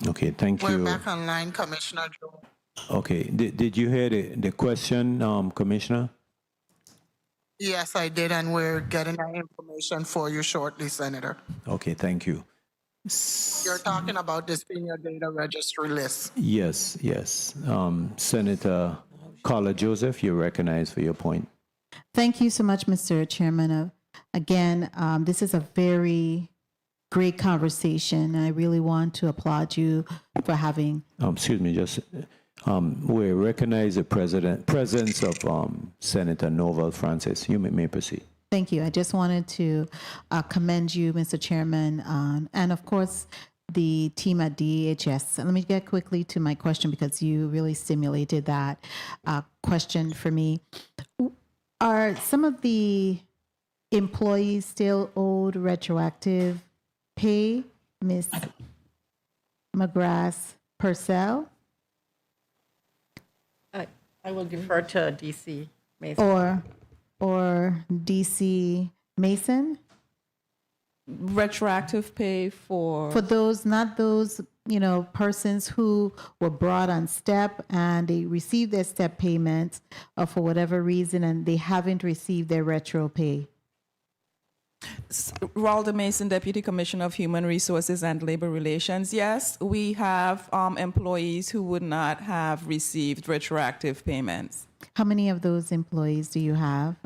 Okay, thank We're you. back online, Commissioner Joe. Okay, did you hear the question, Commissioner? Yes, I did, and we're getting that information for you shortly, Senator. Okay, thank you. You're talking about this being your data registry list. Yes, yes. Senator Carla Joseph, you're recognized for your point. Thank you so much, Mr. Chairman. Again, this is a very great conversation. I really want to applaud you for having. Excuse me, just we recognize the presence of Senator Novel Francis. You may proceed. Thank you. I just wanted to commend you, Mr. Chairman, and of course, the team at DHS. And let me get quickly to my question because you really stimulated that question for me. Are some of the employees still owed retroactive pay, Ms. McGrath Purcell? I will defer to DC Mason. Or DC Mason? Retroactive pay for those, not those, persons who were brought on step and they received their step payments for whatever reason and they haven't received their retro pay. Ralda Mason, Deputy Commissioner of Human Resources and Labor Relations. Yes, we have employees who would not have received retroactive payments. How many of those employees do you have?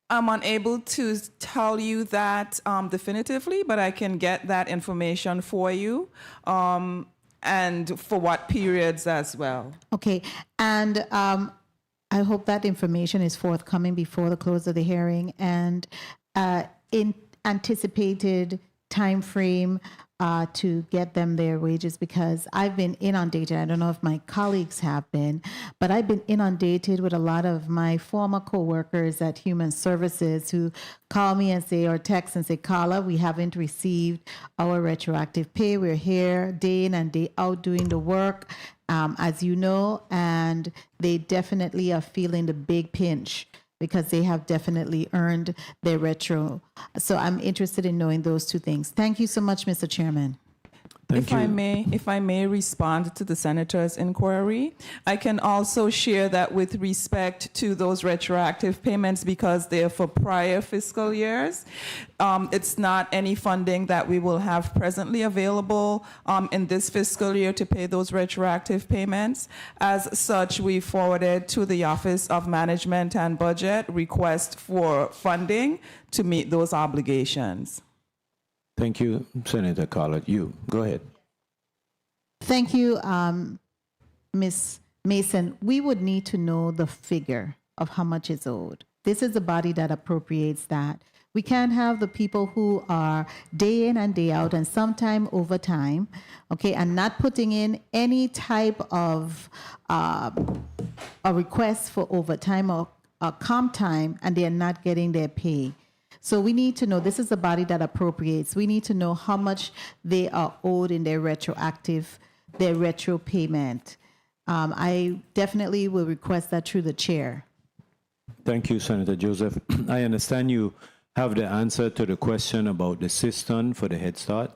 I'm unable to tell you that definitively, but I can get that information for you, and for what periods as well. Okay, and I hope that information is forthcoming before the close of the hearing, and in anticipated time frame to get them their wages, because I've been inundated. I don't know if my colleagues have been, but I've been inundated with a lot of my former coworkers at Human Services who call me and say, or text and say, Carla, we haven't received our retroactive pay. We're here day in and day out doing the work, as you know, and they definitely are feeling the big pinch because they have definitely earned their retro. So I'm interested in knowing those two things. Thank you so much, Mr. Chairman. Thank you. If I may respond to the senator's inquiry, I can also share that with respect to those retroactive payments, because they're for prior fiscal years, it's not any funding that we will have presently available in this fiscal year to pay those retroactive payments. As such, we forwarded to the Office of Management and Budget request for funding to meet those obligations. Thank you, Senator Carla. You, go ahead. Thank you, Ms. Mason. We would need to know the figure of how much is owed. This is the body that appropriates that. We can't have the people who are day in and day out and sometime overtime, okay, and not putting in any type of a request for overtime or comp time, and they're not getting their pay. So we need to know, this is a body that appropriates. We need to know how much they are owed in their retro payment. I definitely will request that through the chair. Thank you, Senator Joseph. I understand you have the answer to the question about the cistern for the Head Start.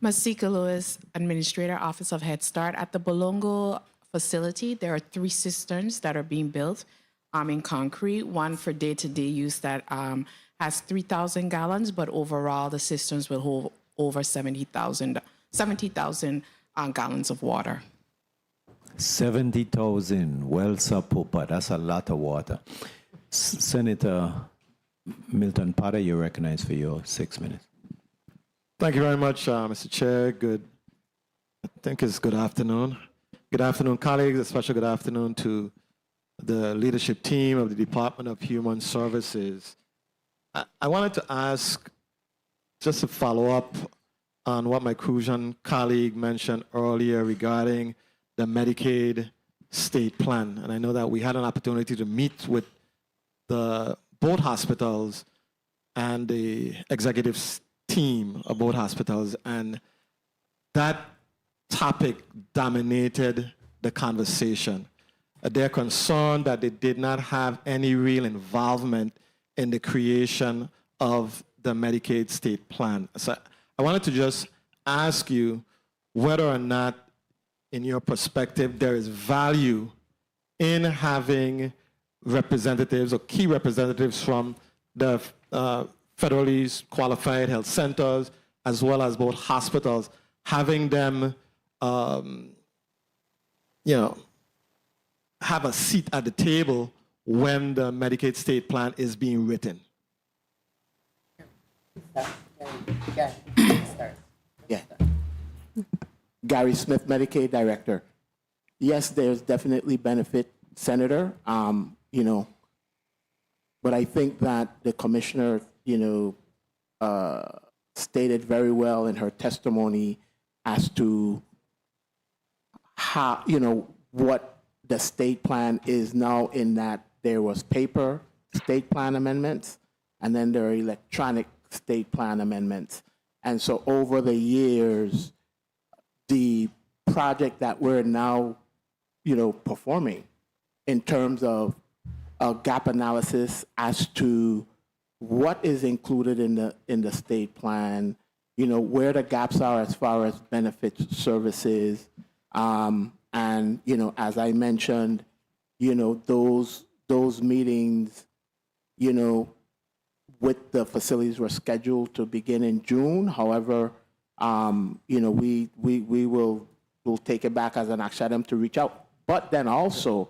Masika Lewis, Administrator, Office of Head Start. At the Bolongo facility, there are 3 cisterns that are being built in concrete, one for day-to-day use that has 3,000 gallons, but overall the cisterns will hold over 70,000 gallons of water. 70,000 well Sapopa. That's a lot of water. Senator Milton Potter, you're recognized for your 6 minutes. Thank you very much, Mr. Chair. I think it's good afternoon. Good afternoon, colleagues. A special good afternoon to the leadership team of the Department of Human Services. I wanted to ask, just to follow up on what my Crucian colleague mentioned earlier regarding the Medicaid state plan. And I know that we had an opportunity to meet with both hospitals and the executive team of both hospitals, and that topic dominated the conversation. They're concerned that they did not have any real involvement in the creation of the Medicaid state plan. So I wanted to just ask you whether or not, in your perspective, there is value in having representatives or key representatives from the federally qualified health centers as well as both hospitals, having them, have a seat at the table when the Medicaid state plan is being written. Yeah. Gary Smith, Medicaid Director. Yes, there's definitely benefit, Senator. But I think that the commissioner, stated very well in her testimony as to how, what the state plan is now, in that there was paper state plan amendments and then there are electronic state plan amendments. And so over the years, the project that we're now, performing in terms of a gap analysis as to what is included in the state plan, where the gaps are as far as benefits, services, and as I mentioned, those meetings, with the facilities were scheduled to begin in June. However, we'll take it back as an action item to reach out. But then also,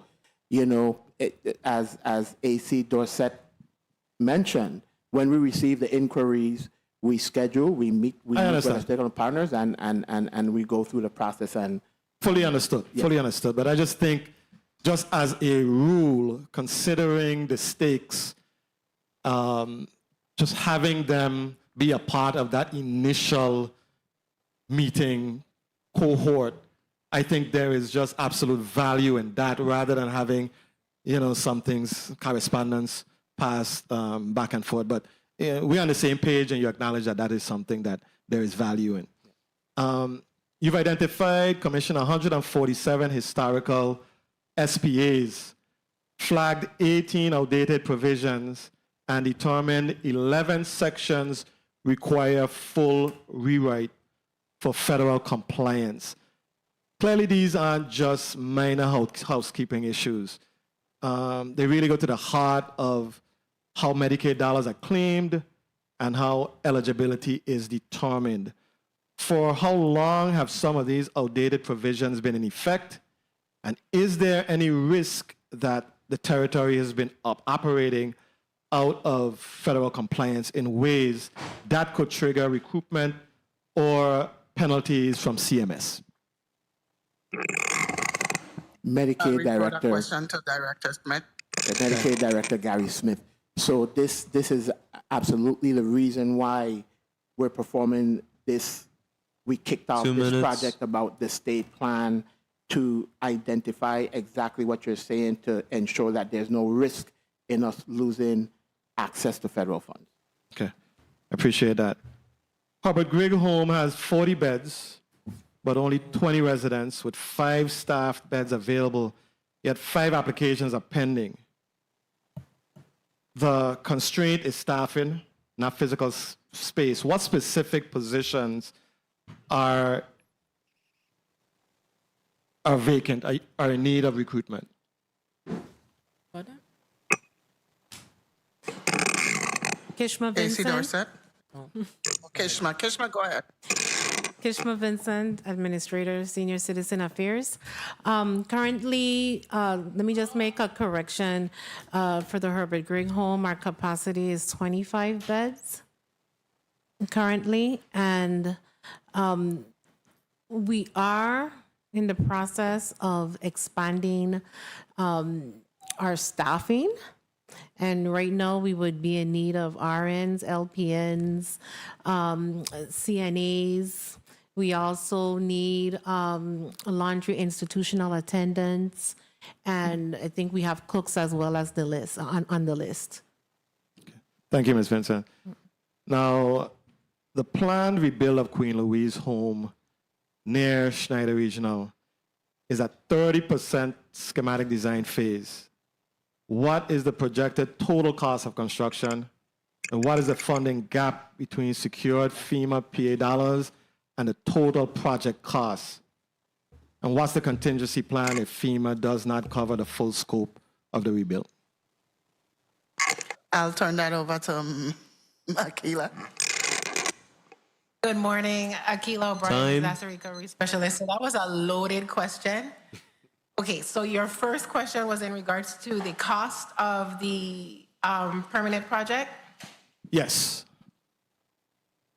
as AC Dorset mentioned, when we receive the inquiries, we schedule, we meet with our stakeholder partners, and we go through the process. And Fully understood. Yeah. Fully understood. But I just think, just as a rule, considering the stakes, just having them be a part of that initial meeting cohort, I think there is just absolute value in that, rather than having, some things, correspondence passed back and forth. But we're on the same page, and you acknowledge that that is something that there is value in. You've identified, Commissioner, 147 historical SPAs, flagged 18 outdated provisions, and determined 11 sections require full rewrite for federal compliance. Clearly, these aren't just minor housekeeping issues. They really go to the heart of how Medicaid dollars are claimed and how eligibility is determined. For how long have some of these outdated provisions been in effect? And is there any risk that the territory has been operating out of federal compliance in ways that could trigger recoupment or penalties from CMS? Medicaid Report a Director, question to Director Smith. Medicaid Director Gary Smith. So this is absolutely the reason why we're performing this. We kicked off this project about the state plan to identify exactly what you're saying, to ensure that there's no risk in us losing access to federal funds. Okay, appreciate that. Herbert Grigg Home has 40 beds, but only 20 residents with 5 staffed beds available, yet 5 applications are pending. The constraint is staffing, not physical space. What specific positions are vacant, are in need of recruitment? Kishma AC Vincent. Dorset. Kishma, go ahead. Kishma Vincent, Administrator, Senior Citizen Affairs. Currently, let me just make a correction. For the Herbert Grigg Home, our capacity is 25 beds currently, and we are in the process of expanding our staffing. And right now, we would be in need of RNs, LPNs, CNAs. We also need laundry institutional attendants, and I think we have cooks as well as the list on the list. Thank you, Ms. Vincent. Now, the planned rebuild of Queen Louise Home near Schneider Regional is at 30% schematic design phase. What is the projected total cost of construction, And what is the funding gap between secured FEMA PA dollars and the total project cost? And what's the contingency plan if FEMA does not cover the full scope of the rebuild? I'll turn that over to Akila. Good morning, Akila O'Brien, disaster recovery specialist. So that was a loaded question. Okay, so your first question was in regards to the cost of the permanent project. Yes.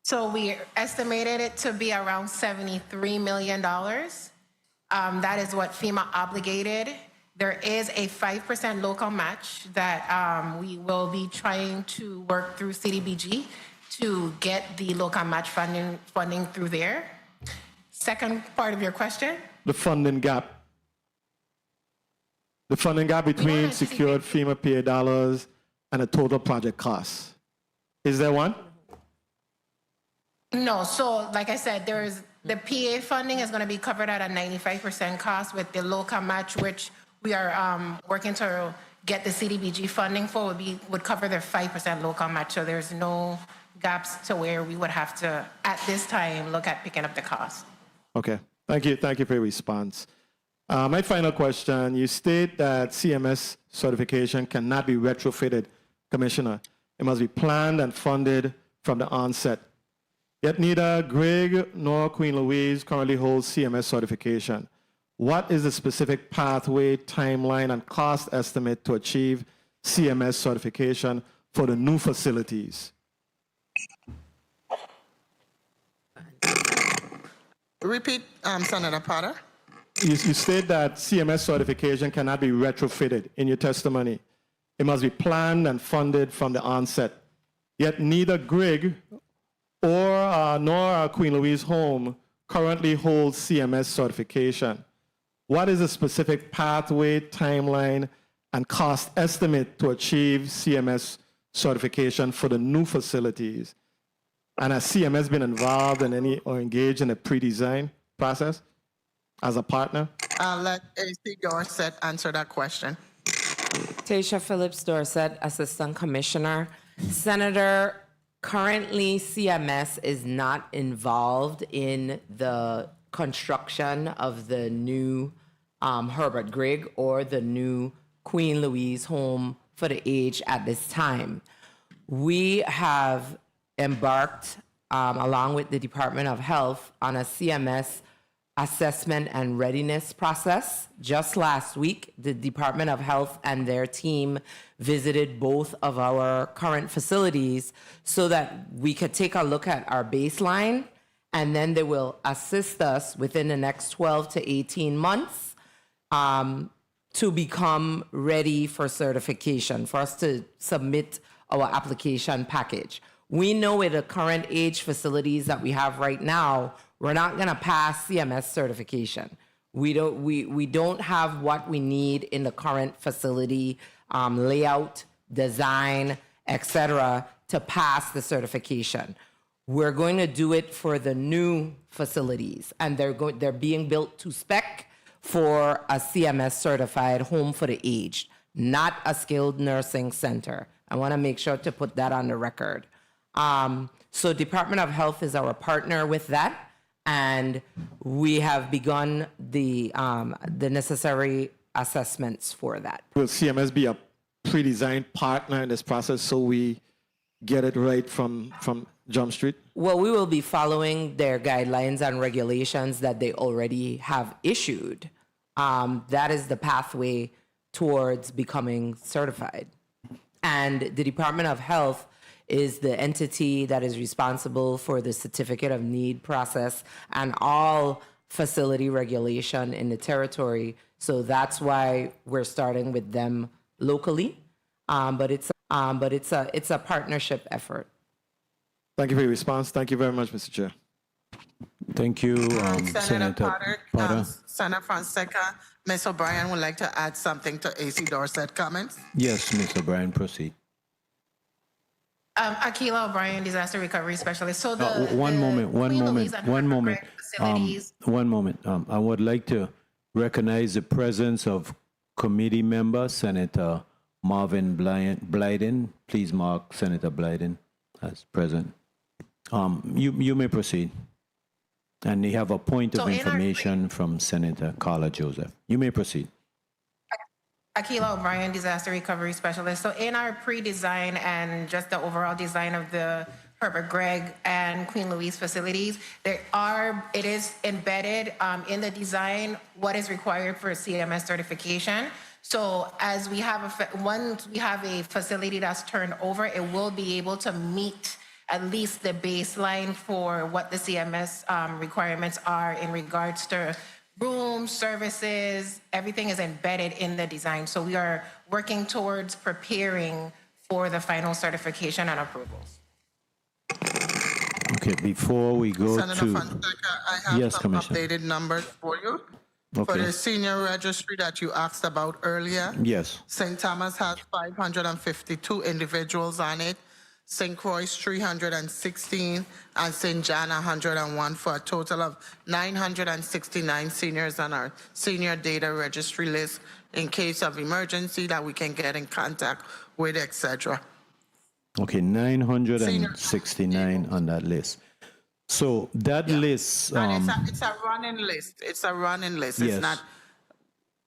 So we estimated it to be around $73 million. That is what FEMA obligated. There is a 5% local match that we will be trying to work through CDBG to get the local match funding through there. Second part of your question? The funding gap. The funding gap between secured FEMA PA dollars and the total project cost. Is there one? No, so like I said, there's the PA funding is going to be covered at a 95% cost with the local match, which we are working to get the CDBG funding for, would cover their 5% local match. So there's no gaps to where we would have to, at this time, look at picking up the cost. Okay. Thank you. Thank you for your response. My final question, you state that CMS certification cannot be retrofitted, Commissioner. It must be planned and funded from the onset. Yet neither Greg nor Queen Louise currently hold CMS certification. What is the specific pathway, timeline, and cost estimate to achieve CMS certification for the new facilities? Repeat, Senator Potter. You state that CMS certification cannot be retrofitted in your testimony. It must be planned and funded from the onset. Yet neither Greg nor Queen Louise Home currently holds CMS certification. What is the specific pathway, timeline, and cost estimate to achieve CMS certification for the new facilities? And has CMS been involved in any or engaged in a pre-design process as a partner? I'll let AC Dorset answer that question. Tasha Phillips Dorset, Assistant Commissioner. Senator, currently CMS is not involved in the construction of the new Herbert Grigg or the new Queen Louise Home for the Aged at this time. We have embarked, along with the Department of Health, on a CMS assessment and readiness process. Just last week, the Department of Health and their team visited both of our current facilities so that we could take a look at our baseline, and then they will assist us within the next 12 to 18 months to become ready for certification, for us to submit our application package. We know with the current age facilities that we have right now, we're not going to pass CMS certification. We don't have what we need in the current facility layout, design, etc., to pass the certification. We're going to do it for the new facilities, and they're being built to spec for a CMS certified home for the aged, not a skilled nursing center. I want to make sure to put that on the record. So Department of Health is our partner with that, and we have begun the necessary assessments for that. Will CMS be a pre-designed partner in this process so we get it right from Jump Street? Well, we will be following their guidelines and regulations that they already have issued. That is the pathway towards becoming certified. And the Department of Health is the entity that is responsible for the certificate of need process and all facility regulation in the territory. So that's why we're starting with them locally. But it's a partnership effort. Thank you for your response. Thank you very much, Mr. Chair. Thank you, Senator Potter. Senator Fonseca, Ms. O'Brien would like to add something to AC Dorset comments. Yes, Ms. O'Brien, proceed. Akila O'Brien, disaster recovery specialist. So One moment. I would like to recognize the presence of committee member Senator Marvin Blyden. Please mark Senator Blyden as present. You may proceed. And you have a point of So in our- information from Senator Carla Joseph. You may proceed. Akila O'Brien, Disaster Recovery Specialist. So in our pre-design and just the overall design of the Herbert Gregg and Queen Louise facilities, it is embedded in the design what is required for CMS certification. So as we have once we have a facility that's turned over, it will be able to meet at least the baseline for what the CMS requirements are in regards to rooms, services, everything is embedded in the design. So we are working towards preparing for the final certification and approvals. Okay, before we go Senator to... Fonseca, I have Yes, some Commissioner. updated numbers for you. For Okay. the senior registry that you asked about earlier, Yes. St. Thomas has 552 individuals on it, St. Croix 316, and St. John 101, for a total of 969 seniors on our senior data registry list in case of emergency that we can get in contact with, etc. Okay, 969 on that list. So that list... And it's a running list. It's a running list. Yes. It's not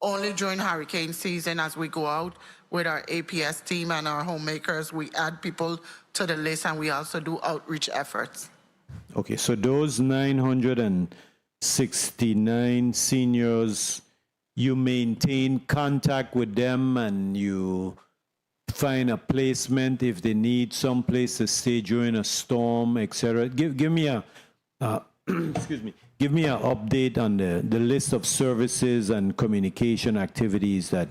only during hurricane season as we go out with our APS team and our homemakers, we add people to the list and we also do outreach efforts. Okay, so those 969 seniors, you maintain contact with them and you find a placement if they need some place to stay during a storm, etc. Give me a excuse me. Give me an update on the list of services and communication activities that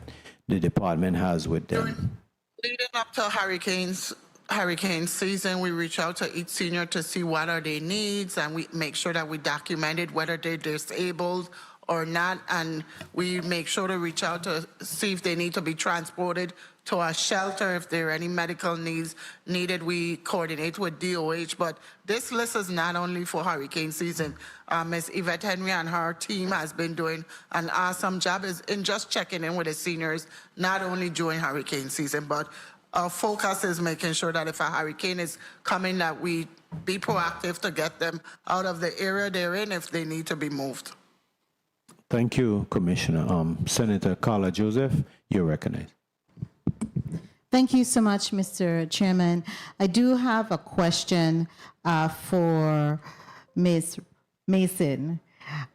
the department has with them. Leading up to hurricane season, we reach out to each senior to see what are their needs, and we make sure that we document it, whether they're disabled or not, and we make sure to reach out to see if they need to be transported to a shelter. If there are any medical needs needed, we coordinate with DOH. But this list is not only for hurricane season. Ms. Yvette Henry and her team has been doing an awesome job in just checking in with the seniors, not only during hurricane season, but our focus is making sure that if a hurricane is coming, that we be proactive to get them out of the area they're in if they need to be moved. Thank you, Commissioner. Senator Carla Joseph, you're recognized. Thank you so much, Mr. Chairman. I do have a question for Ms. Mason.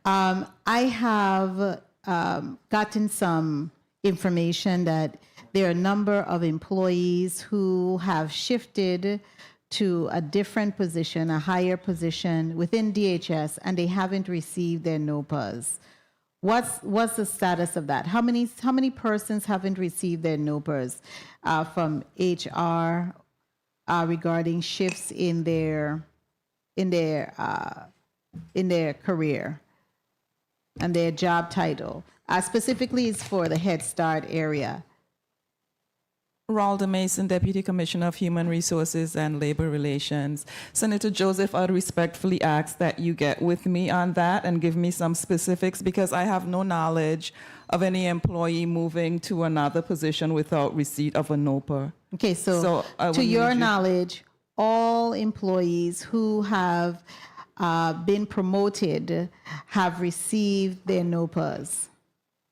I have gotten some information that there are a number of employees who have shifted to a different position, a higher position within DHS, and they haven't received their NOPAs. What's the status of that? How many persons haven't received their NOPAs from HR regarding shifts in their career and their job title? Specifically, it's for the Head Start area. Ralda Mason, Deputy Commissioner of Human Resources and Labor Relations. Senator Joseph, I respectfully ask that you get with me on that and give me some specifics because I have no knowledge of any employee moving to another position without receipt of a NOPA. Okay, so I would to your need you- knowledge, all employees who have been promoted have received their NOPAs.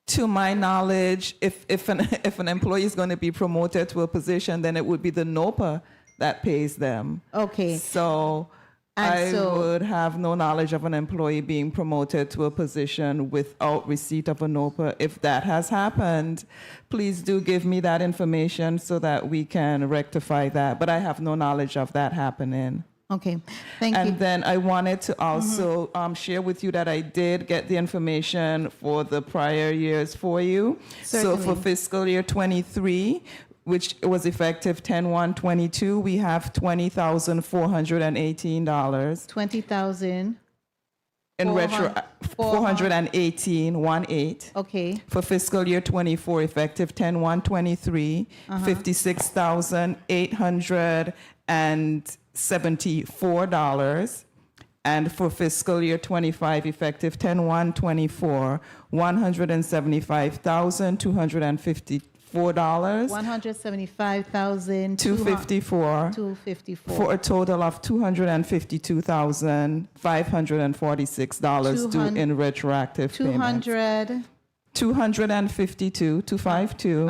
To my knowledge, if an employee is going to be promoted to a position, then it would be the NOPA that pays them. Okay. So I would have no knowledge of an employee being promoted to a position without receipt of a NOPA. If that has happened, please do give me that information so that we can rectify that. But I have no knowledge of that happening. Okay, thank you. And then I wanted to also share with you that I did get the information for the prior years for you. So for Certainly. fiscal year 23, which was effective 10/1/22, we have $20,418. 20,000. In retro, 418, 18. Okay. For fiscal year 24, effective 10/1/23, $56,874. And for fiscal year 25, effective 10/1/24, $175,254. $175,254. 254. for a total of $252,546 due in retroactive payments. 200. 252, 252,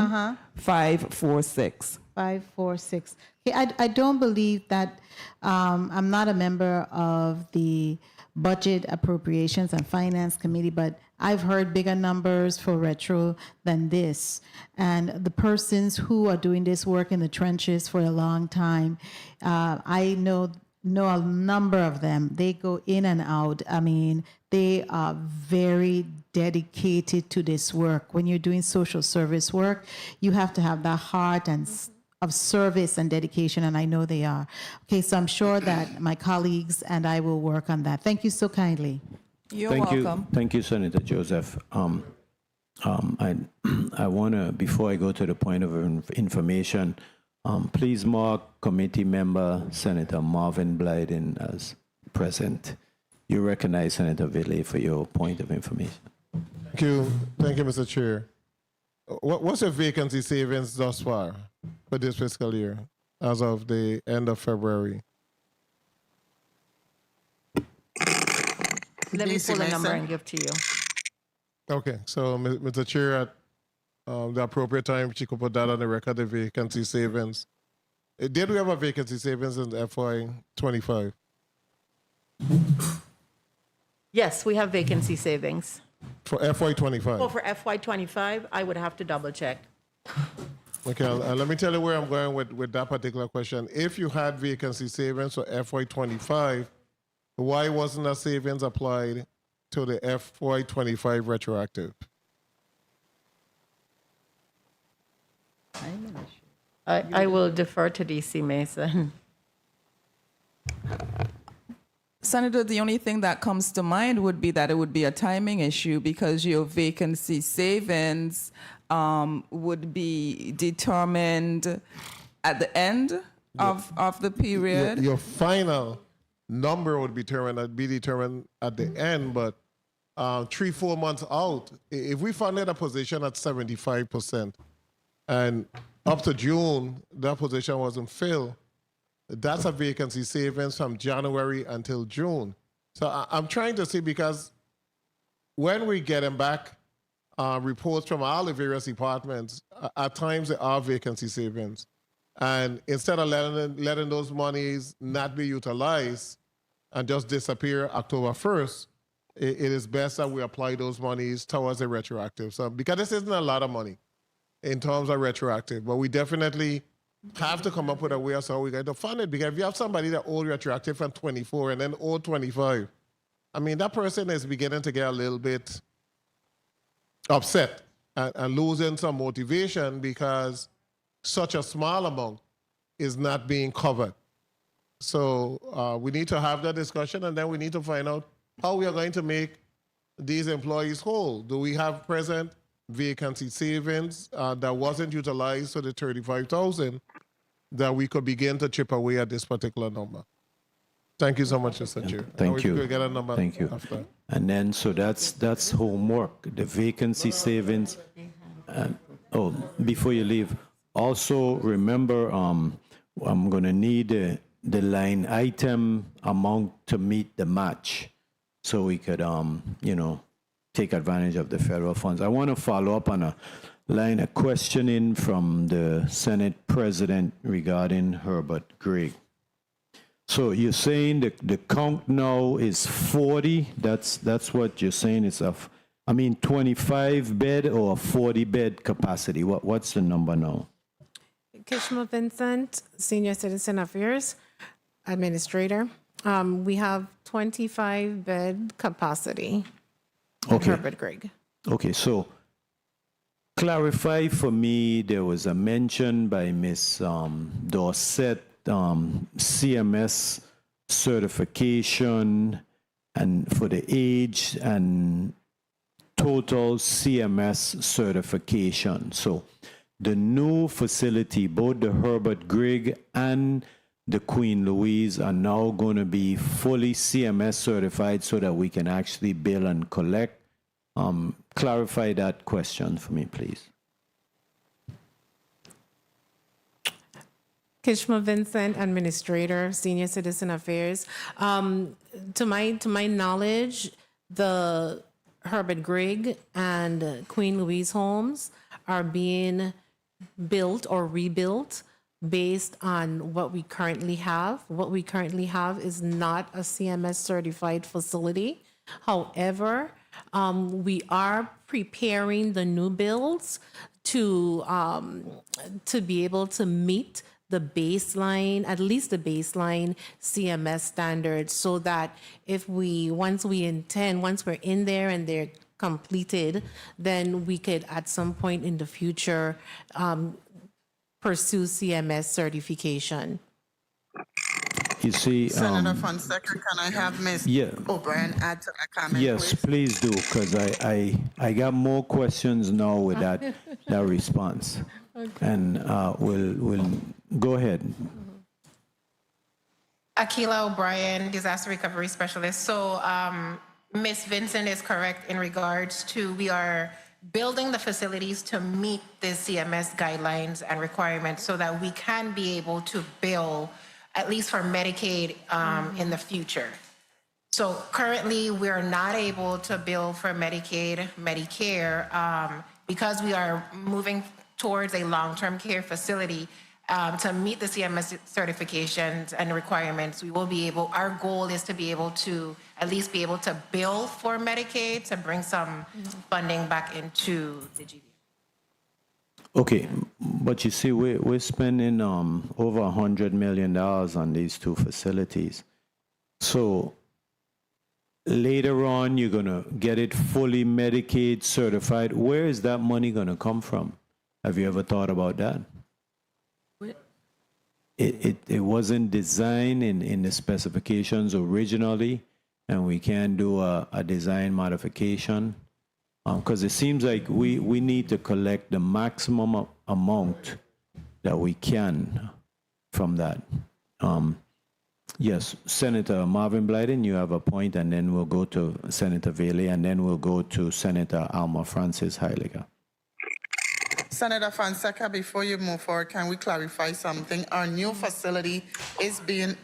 546. 546. Okay, I don't believe that, I'm not a member of the Budget Appropriations and Finance Committee, but I've heard bigger numbers for retro than this. And the persons who are doing this work in the trenches for a long time, I know a number of them. They go in and out. I mean, they are very dedicated to this work. When you're doing social service work, you have to have that heart and of service and dedication, and I know they are. Okay, so I'm sure that my colleagues and I will work on that. Thank you so kindly. You're Thank welcome. you. Thank you, Senator Joseph. I want to, before I go to the point of information, please mark committee member Senator Marvin Blyden as present. You recognize Senator Villay for your point of information. Thank you, Mr. Chair. What's your vacancy savings thus far for this fiscal year as of the end of February? Let me pull the number Mason. and give to you. Okay, so Mr. Chair, at the appropriate time, she could put that on the record, the vacancy savings. Did we have a vacancy savings in FY25? Yes, we have vacancy savings. For FY25? Oh, for FY25, I would have to double check. Okay, and let me tell you where I'm going with that particular question. If you had vacancy savings for FY25, why wasn't a savings applied to the FY25 retroactive? I will defer to DC Mason. Senator, the only thing that comes to mind would be that it would be a timing issue because your vacancy savings would be determined at the end of the period. Your final number would be determined at the end, but 3-4 months out, if we funded a position at 75% and up to June, that position wasn't filled, that's a vacancy savings from January until June. So I'm trying to see, because when we get them back reports from all the various departments, at times there are vacancy savings. And instead of letting those monies not be utilized and just disappear October 1st, it is best that we apply those monies towards the retroactive. So, because this isn't a lot of money in terms of retroactive, but we definitely have to come up with a way of how we get to fund it. Because if you have somebody that owed retroactive from 24 and then owed 25, I mean, that person is beginning to get a little bit upset and losing some motivation because such a small amount is not being covered. So we need to have that discussion, and then we need to find out how we are going to make these employees whole. Do we have present vacancy savings that wasn't utilized for the 35,000 that we could begin to chip away at this particular number? Thank you so much, Mr. Chair. Thank you. We'll get a number Thank you. after. And then, so that's homework, the vacancy savings. Before you leave, also remember, I'm going to need the line item amount to meet the match so we could, take advantage of the federal funds. I want to follow up on a line of questioning from the Senate President regarding Herbert Gregg. So you're saying the count now is 40? That's what you're saying? It's 25 bed or 40 bed capacity? What's the number now? Kishma Vincent, Senior Citizen Affairs Administrator. We have 25 bed capacity at Okay. Herbert Gregg. Okay, so clarify for me, there was a mention by Ms. Dorset, CMS certification and for the age and total CMS certification. So the new facility, both the Herbert Gregg and the Queen Louise are now going to be fully CMS certified so that we can actually bill and collect. Clarify that question for me, please. Kishma Vincent, Administrator, Senior Citizen Affairs. To my knowledge, the Herbert Grigg and Queen Louise homes are being built or rebuilt based on what we currently have. What we currently have is not a CMS certified facility. However, we are preparing the new builds to be able to meet the baseline, at least the baseline CMS standards, so that once we're in there and they're completed, then we could at some point in the future pursue CMS certification. You see, Senator Fonseca, can I have Ms. yeah. O'Brien add to that comment, yes, please? please do, because I got more questions now with that response. And we'll go ahead. Akila O'Brien, Disaster Recovery Specialist. So Ms. Vincent is correct in regards to we are building the facilities to meet the CMS guidelines and requirements so that we can be able to bill, at least for Medicaid in the future. So currently we are not able to bill for Medicaid, Medicare, because we are moving towards a long-term care facility. To meet the CMS certifications and requirements, our goal is to be able to at least be able to bill for Medicaid to bring some funding back into the GDP. Okay, but you see, we're spending over $100 million on these two facilities. So later on, you're going to get it fully Medicaid certified. Where is that money going to come from? Have you ever thought about that? It wasn't designed in the specifications originally, and we can do a design modification. Because it seems like we need to collect the maximum amount that we can from that. Yes, Senator Marvin Blyden, you have a point, and then we'll go to Senator Vele, and then we'll go to Senator Alma Francis Heiliger. Senator Fonseca, before you move forward, can we clarify something? Our new facility is being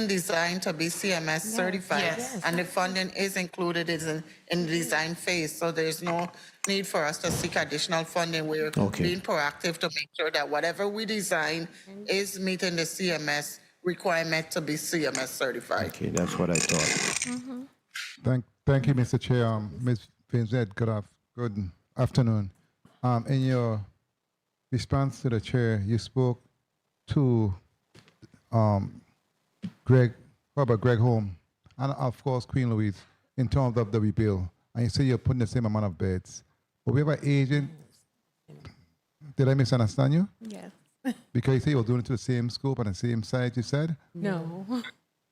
designed to be CMS certified, Yes. and the funding is included in the design phase. So there's no need for us to seek additional funding. We're being proactive to make sure that whatever we design is meeting the CMS requirement to be CMS certified. Okay, that's what I thought. Thank you, Mr. Chair. Ms. Vincent, good afternoon. In your response to the chair, you spoke to Herbert Greg Home, and of course Queen Louise, in terms of the rebuild. And you say you're putting the same amount of beds. But we have an agent. Did I misunderstand you? Yes. Because you say you were doing it to the same scope and the same site, you said? No.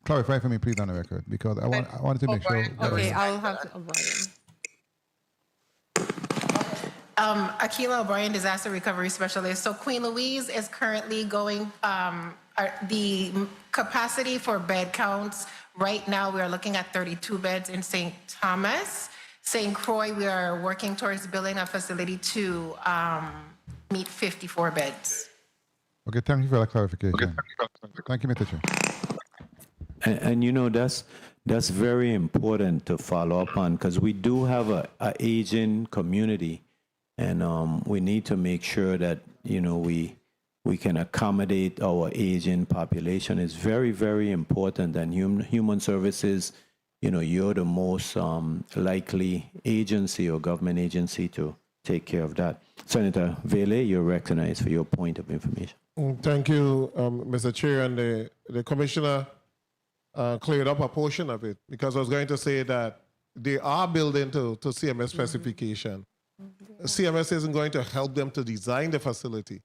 Clarify for me, please, on the record, because I wanted to make sure. Okay, I'll have to O'Brien. Akila O'Brien, Disaster Recovery Specialist. So Queen Louise is currently going, the capacity for bed counts, right now we are looking at 32 beds in St. Thomas. St. Croix, we are working towards building a facility to meet 54 beds. Okay, thank you for that clarification. Thank you, Mr. Chair. And you know, that's very important to follow up on, because we do have a aging community. And we need to make sure that, you know, we can accommodate our aging population. It's very, very important. And human services, you know, you're the most likely agency or government agency to take care of that. Senator Vele, you're recognized for your point of information. Thank you, Mr. Chair, and the commissioner cleared up a portion of it, because I was going to say that they are building to CMS specification. CMS isn't going to help them to design the facility.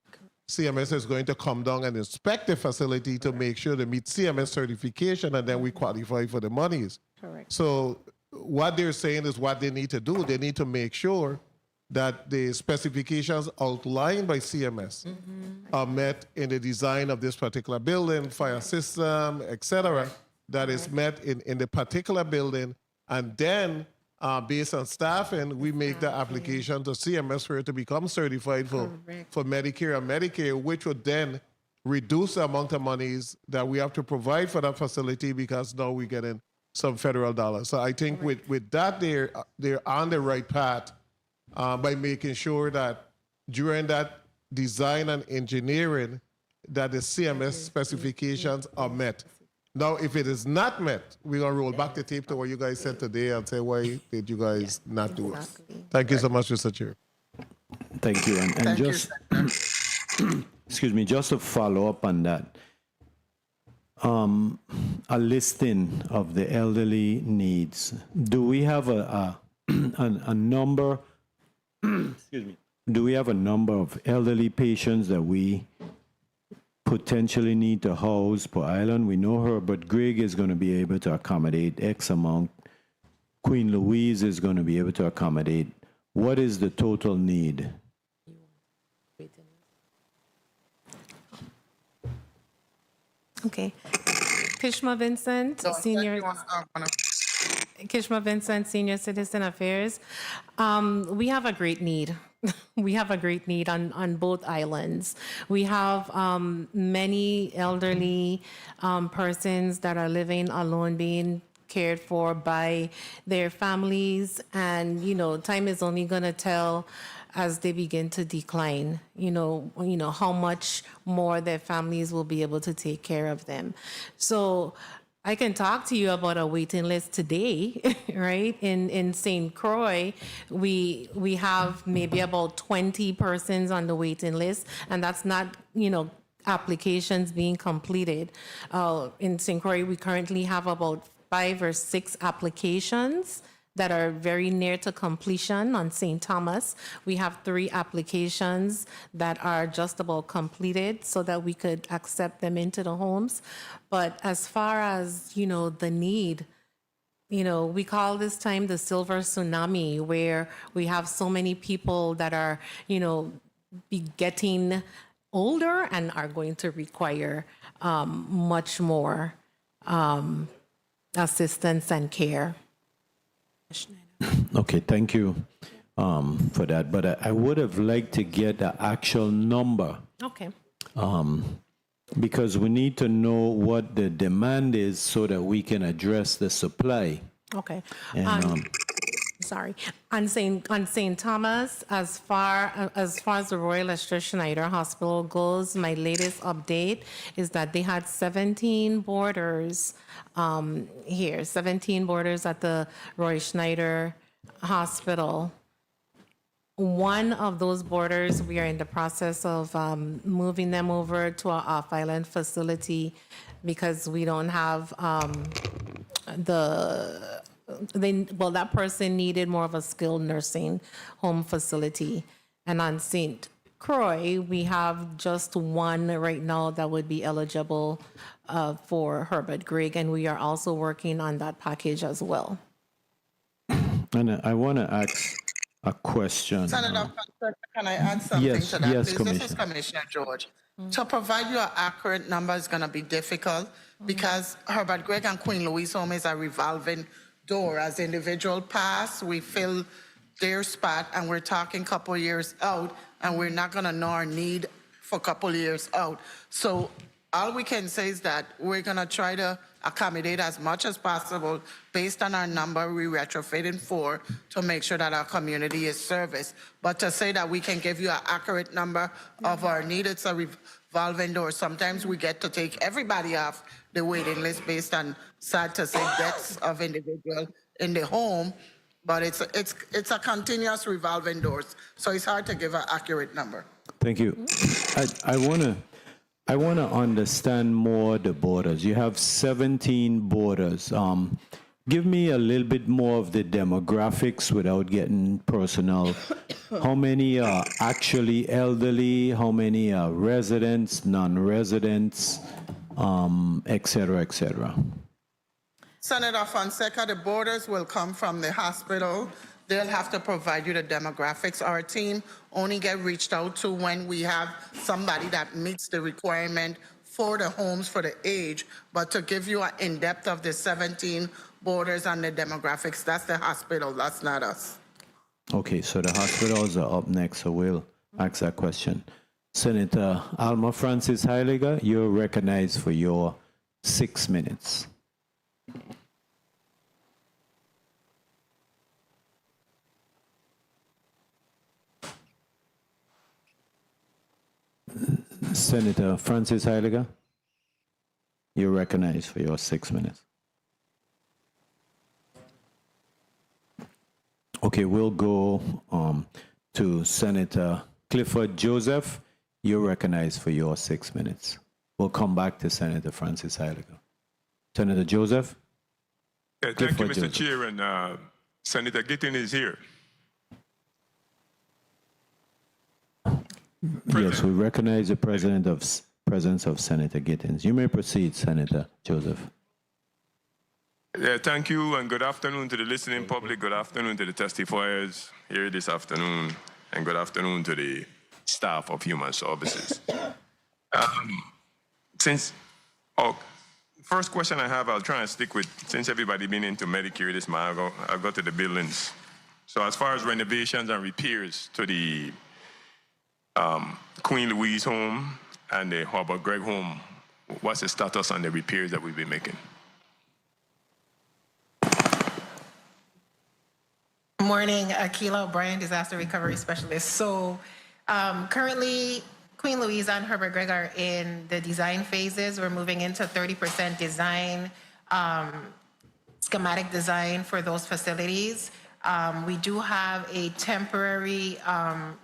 CMS is going to come down and inspect the facility to make sure they meet CMS certification, and then we qualify for the monies. Correct. So what they're saying is what they need to do. They need to make sure that the specifications outlined by CMS are met in the design of this particular building, fire system, etc., that is met in the particular building, and then based on staffing, we make the application to CMS for it to become certified for Medicare and Medicare, which would then reduce the amount of monies that we have to provide for that facility because now we're getting some federal dollars. So I think with that, they're on the right path by making sure that during that design and engineering, that the CMS specifications are met. Now, if it is not met, we're going to roll back the tape to what you guys said today and say, why did you guys not do it? Thank you so much, Mr. Chair. Thank you. And Thank you, just, excuse me, just to follow up on that, a listing of the elderly needs. Do we have a number, excuse me, do we have a number of elderly patients that we potentially need to house per island? We know Herbert Grigg is going to be able to accommodate X amount. Queen Louise is going to be able to accommodate. What is the total need? Okay. Kishma Vincent, Senior. Kishma Vincent, Senior Citizen Affairs. We have a great need. We have a great need on both islands. We have many elderly persons that are living alone, being cared for by their families, and time is only going to tell as they begin to decline, how much more their families will be able to take care of them. So I can talk to you about a waiting list today, right? In St. Croix, we have maybe about 20 persons on the waiting list, and that's not, applications being completed. In St. Croix, we currently have about 5 or 6 applications that are very near to completion. On St. Thomas, we have 3 applications that are just about completed so that we could accept them into the homes. But as far as, the need, we call this time the silver tsunami, where we have so many people that are, be getting older and are going to require much more assistance and care. Okay, thank you for that. But I would have liked to get an actual number. Okay. Because we need to know what the demand is so that we can address the supply. Okay. And, Sorry. On St. Thomas, as far as the Royal Esther Schneider Hospital goes, my latest update is that they had 17 boarders here, 17 boarders at the Roy Schneider Hospital. One of those boarders, we are in the process of moving them over to our off-island facility because we don't have that person needed more of a skilled nursing home facility. And on St. Croix, we have just one right now that would be eligible for Herbert Grigg, and we are also working on that package as well. And I want to ask a question. Senator, can I add something Yes, to that, yes, please? This is Commissioner. Commissioner George. To provide you an accurate number is going to be difficult because Herbert Grigg and Queen Louise Home is a revolving door. As individual pass, we fill their spot, and we're talking couple years out, and we're not going to know our need for a couple years out. So all we can say is that we're going to try to accommodate as much as possible based on our number we retrofitting for to make sure that our community is serviced. But to say that we can give you an accurate number of our need, it's a revolving door. Sometimes we get to take everybody off the waiting list based on, sad to say, deaths of individuals in the home. But it's a continuous revolving doors. So it's hard to give an accurate number. Thank you. I want to understand more the borders. You have 17 borders. Give me a little bit more of the demographics without getting personal. How many are actually elderly? How many are residents, non-residents, et cetera, et cetera? Senator Fonseca, the borders will come from the hospital. They'll have to provide you the demographics. Our team only get reached out to when we have somebody that meets the requirement for the homes for the age. But to give you an in-depth of the 17 borders and the demographics, that's the hospital, that's not us. Okay, so the hospitals are up next, so we'll ask that question. Senator Alma Francis Heiliger, you're recognized for your 6 minutes. Senator Francis Heiliger, you're recognized for your 6 minutes. Okay, we'll go to Senator Clifford Joseph. You're recognized for your 6 minutes. We'll come back to Senator Francis Heiliger. Senator Joseph? Yeah, thank you, Clifford Mr. Joseph. Chair, and Senator Gittin is here. Yes, we recognize the presence of Senator Gittins. You may proceed, Senator Joseph. Yeah, thank you, and good afternoon to the listening public. Good afternoon to the testifiers here this afternoon, and good afternoon to the staff of Human Services. First question I have, I'll try and stick with, since everybody been into Medicare this month, I'll go to the buildings. So as far as renovations and repairs to the Queen Louise home and the Harbor Greg home, what's the status on the repairs that we've been making? Morning, Akila O'Brien, Disaster Recovery Specialist. So currently, Queen Louise and Herbert Gregg are in the design phases. We're moving into 30% design, schematic design for those facilities. We do have a temporary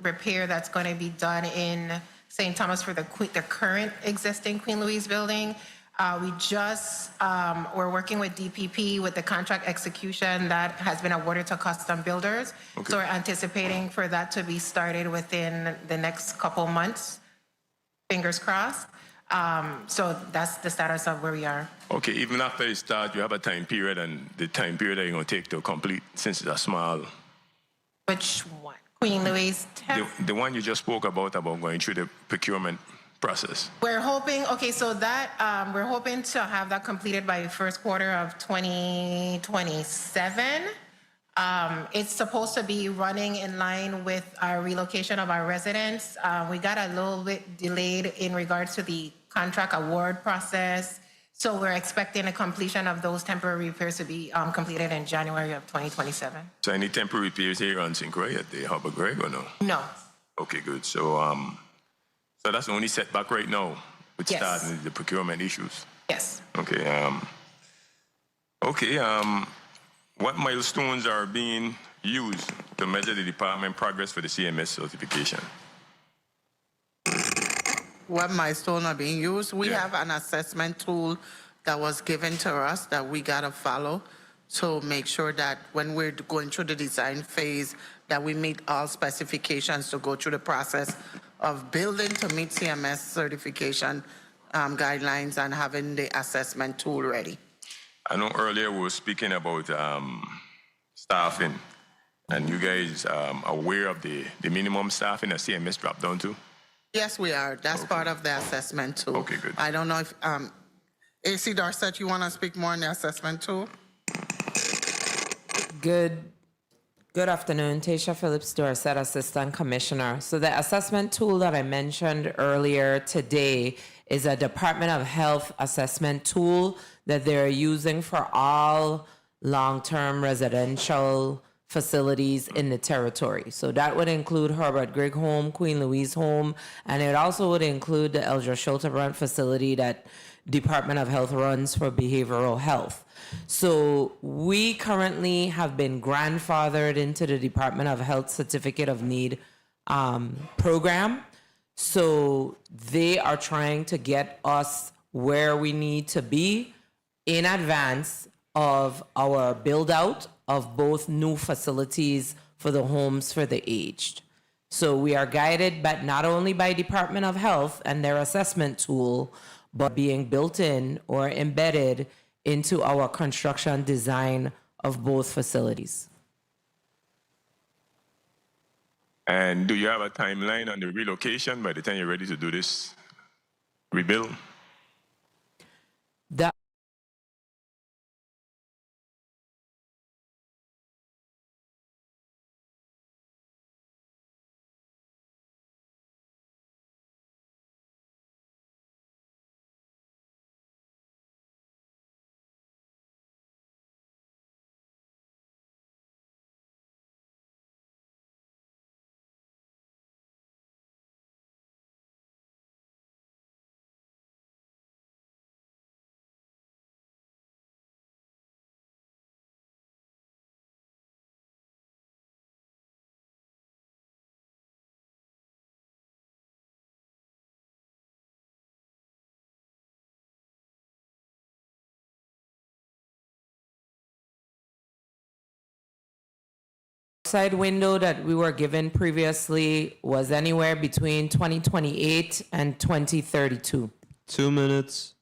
repair that's going to be done in St. Thomas for the current existing Queen Louise building. We're working with DPP with the contract execution that has been awarded to custom builders. Okay. So we're anticipating for that to be started within the next couple months. Fingers crossed. So that's the status of where we are. Okay, even after you start, you have a time period, and the time period that you're going to take to complete, since it's a small. Which one? Queen Louise? The one you just spoke about going through the procurement process. We're hoping, okay, so that, we're hoping to have that completed by first quarter of 2027. It's supposed to be running in line with our relocation of our residents. We got a little bit delayed in regards to the contract award process. So we're expecting a completion of those temporary repairs to be completed in January of 2027. So any temporary repairs here on St. Croix at the Harbor Greg or no? No. Okay, good. So that's the only setback right now with Yes. starting the procurement issues. Yes. Okay. What milestones are being used to measure the department progress for the CMS certification? What milestone are being used? We Yeah. have an assessment tool that was given to us that we gotta follow to make sure that when we're going through the design phase, that we meet all specifications to go through the process of building to meet CMS certification guidelines and having the assessment tool ready. I know earlier we were speaking about staffing, and you guys aware of the minimum staffing that CMS dropped down to? Yes, we are. That's part of the assessment tool. Okay, good. I don't know if, AC Dorset, you wanna speak more on the assessment tool? Good afternoon, Tasha Phillips Dorset, Assistant Commissioner. So the assessment tool that I mentioned earlier today is a Department of Health assessment tool that they're using for all long-term residential facilities in the territory. So that would include Herbert Grigg Home, Queen Louise Home, and it also would include the Eldra Schultebrand facility that Department of Health runs for behavioral health. So we currently have been grandfathered into the Department of Health Certificate of Need program. So they are trying to get us where we need to be in advance of our build out of both new facilities for the homes for the aged. So we are guided but not only by Department of Health and their assessment tool, but being built in or embedded into our construction design of both facilities. And do you have a timeline on the relocation by the time you're ready to do this rebuild? That Side window that we were given previously was anywhere between 2028 and 2032. 2 minutes.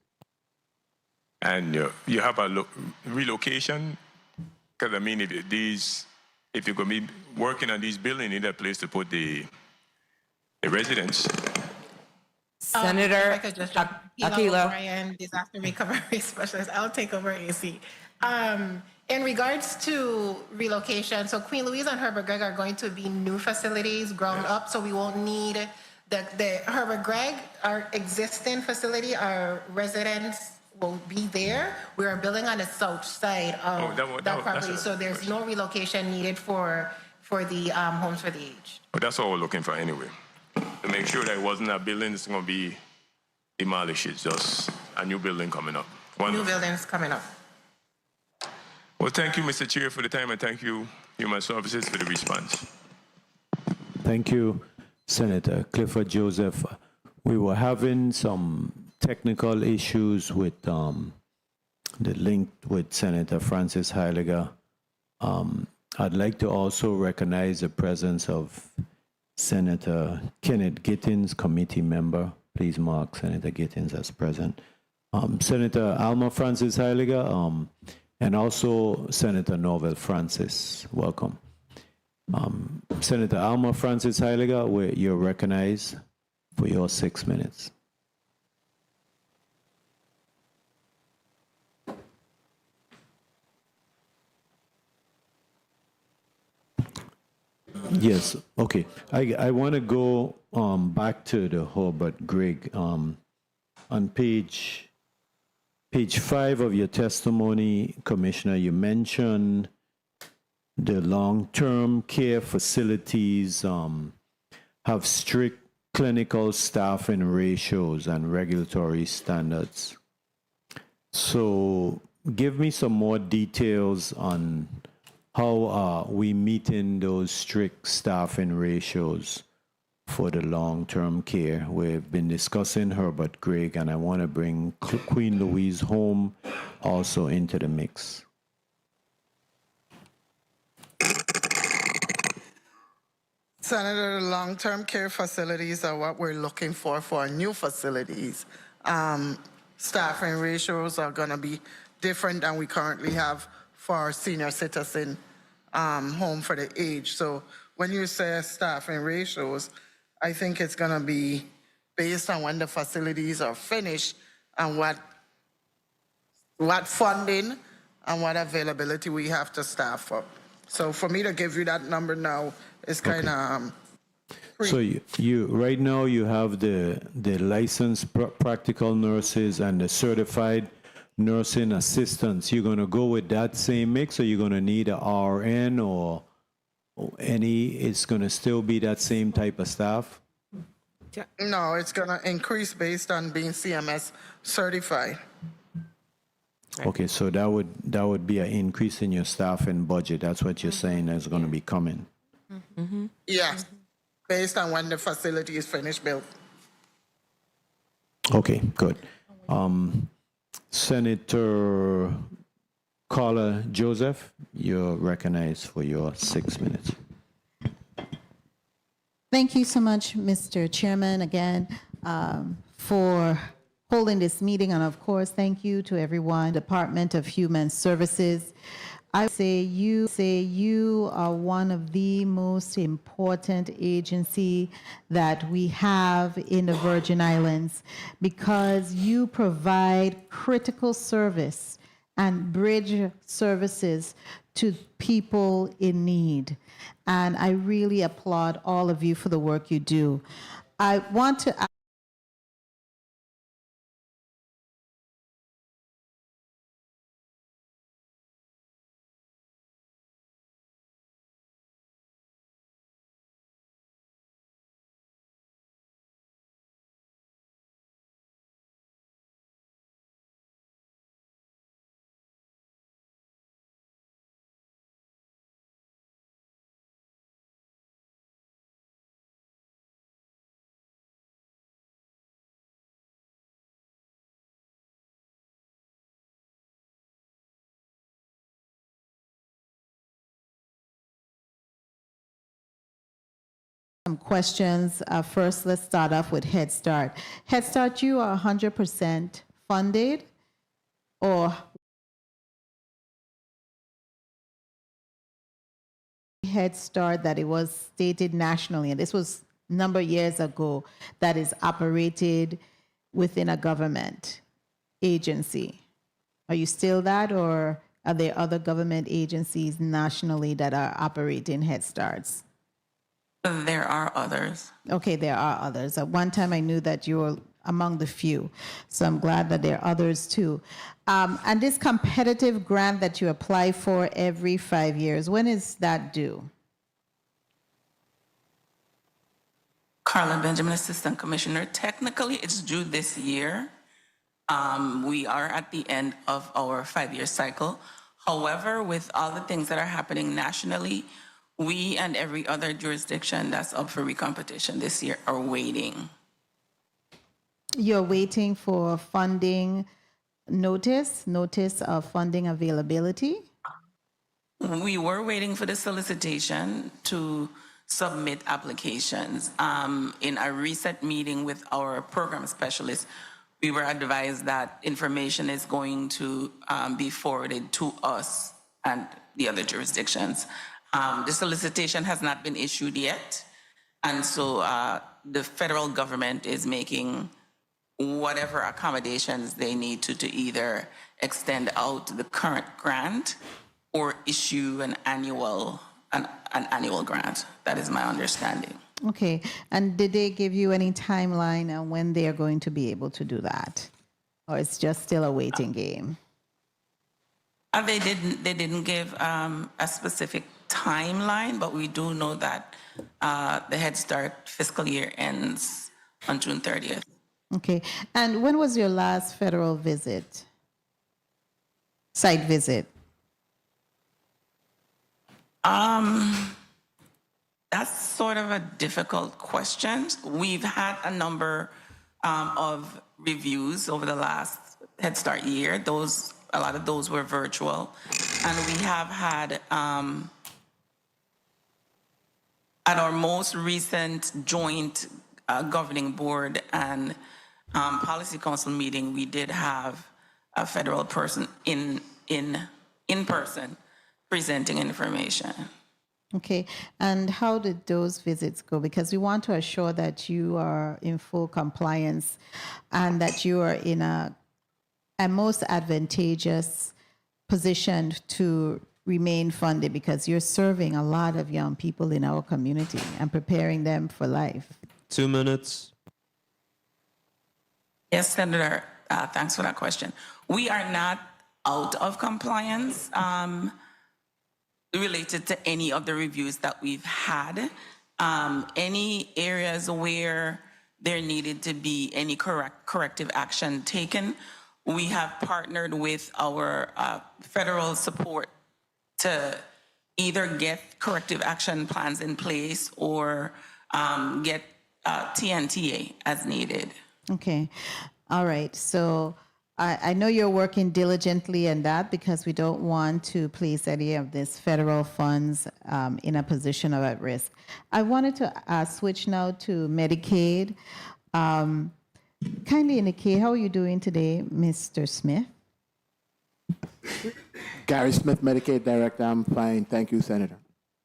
And you have a relocation? Because I mean, if you're going to be working on these buildings, you need a place to put the residents. Senator If I could just jump, Akila. O'Brien, disaster recovery specialist. I'll take over AC. In regards to relocation, so Queen Louise and Herbert Gregg are going to be new facilities, ground up, so we won't need the Herbert Gregg, our existing facility, our residents will be there. We are building on the south side of that property, so there's no relocation needed for the homes for the aged. But that's what we're looking for anyway. To make sure that it wasn't a building that's going to be demolished. It's just a new building coming up. Wonderful. New buildings coming up. Well, thank you, Mr. Chair, for the time, and thank you, Human Services, for the response. Thank you, Senator Clifford Joseph. We were having some technical issues with the link with Senator Francis Heiliger. I'd like to also recognize the presence of Senator Kenneth Gittins, committee member. Please mark Senator Gittins as present. Senator Alma Francis Heiliger, and also Senator Norvel Francis. Welcome. Senator Alma Francis Heiliger, you're recognized for your 6 minutes. Yes, okay. I want to go back to the Herbert Gregg. On page 5 of your testimony, Commissioner, you mentioned the long-term care facilities have strict clinical staffing ratios and regulatory standards. So give me some more details on how are we meeting those strict staffing ratios for the long-term care. We've been discussing Herbert Gregg, and I want to bring Queen Louise Home also into the mix. Senator, long-term care facilities are what we're looking for our new facilities. Staffing ratios are going to be different than we currently have for our senior citizen home for the aged. So when you say staffing ratios, I think it's going to be based on when the facilities are finished and what funding and what availability we have to staff up. So for me to give you that number now is kind of So you right now you have the licensed practical nurses and the certified nursing assistants. You're going to go with that same mix, or you're going to need a RN or any? It's going to still be that same type of staff. No, it's going to increase based on being CMS certified. Okay, so that would be an increase in your staff and budget. That's what you're saying is going to be coming. Yes, based on when the facility is finished built. Okay, good. Senator Carla Joseph, you're recognized for your 6 minutes. Thank you so much, Mr. Chairman, again, for holding this meeting. And of course, thank you to everyone, Department of Human Services. I say you are one of the most important agency that we have in the Virgin Islands, because you provide critical service and bridge services to people in need. And I really applaud all of you for the work you do. I want to some questions. First, let's start off with Head Start. Head Start, you are 100% funded, or Head Start that it was stated nationally, and this was a number of years ago, that is operated within a government agency. Are you still that, or are there other government agencies nationally that are operating Head Starts? There are others. Okay, there are others. At one time, I knew that you were among the few, so I'm glad that there are others too. And this competitive grant that you apply for every 5 years, when is that due? Carla Benjamin, Assistant Commissioner. Technically, it's due this year. We are at the end of our 5-year cycle. However, with all the things that are happening nationally, we and every other jurisdiction that's up for recompetition this year are waiting. You're waiting for funding notice of funding availability? We were waiting for the solicitation to submit applications. In a recent meeting with our program specialist, we were advised that information is going to be forwarded to us and the other jurisdictions. The solicitation has not been issued yet, and so the federal government is making whatever accommodations they need to either extend out the current grant or issue an annual grant. That is my understanding. Okay, and did they give you any timeline on when they are going to be able to do that? Or it's just still a waiting game? They didn't give a specific timeline, but we do know that the Head Start fiscal year ends on June 30th. Okay, and when was your last federal visit? Site visit? That's sort of a difficult question. We've had a number of reviews over the last Head Start year. A lot of those were virtual. And we have had, at our most recent joint governing board and policy council meeting, we did have a federal person in person presenting information. Okay, and how did those visits go? Because we want to assure that you are in full compliance and that you are in a most advantageous position to remain funded, because you're serving a lot of young people in our community and preparing them for life. 2 minutes. Yes, Senator, thanks for that question. We are not out of compliance related to any of the reviews that we've had. Any areas where there needed to be any corrective action taken, we have partnered with our federal support to either get corrective action plans in place or get cmte as needed. Okay, all right. So I know you're working diligently in that, because we don't want to place any of these federal funds in a position of at risk. I wanted to switch now to Medicaid. Kindly indicate, how are you doing today, Mr. Smith? Gary Smith, Medicaid Director. I'm fine. Thank you, Senator.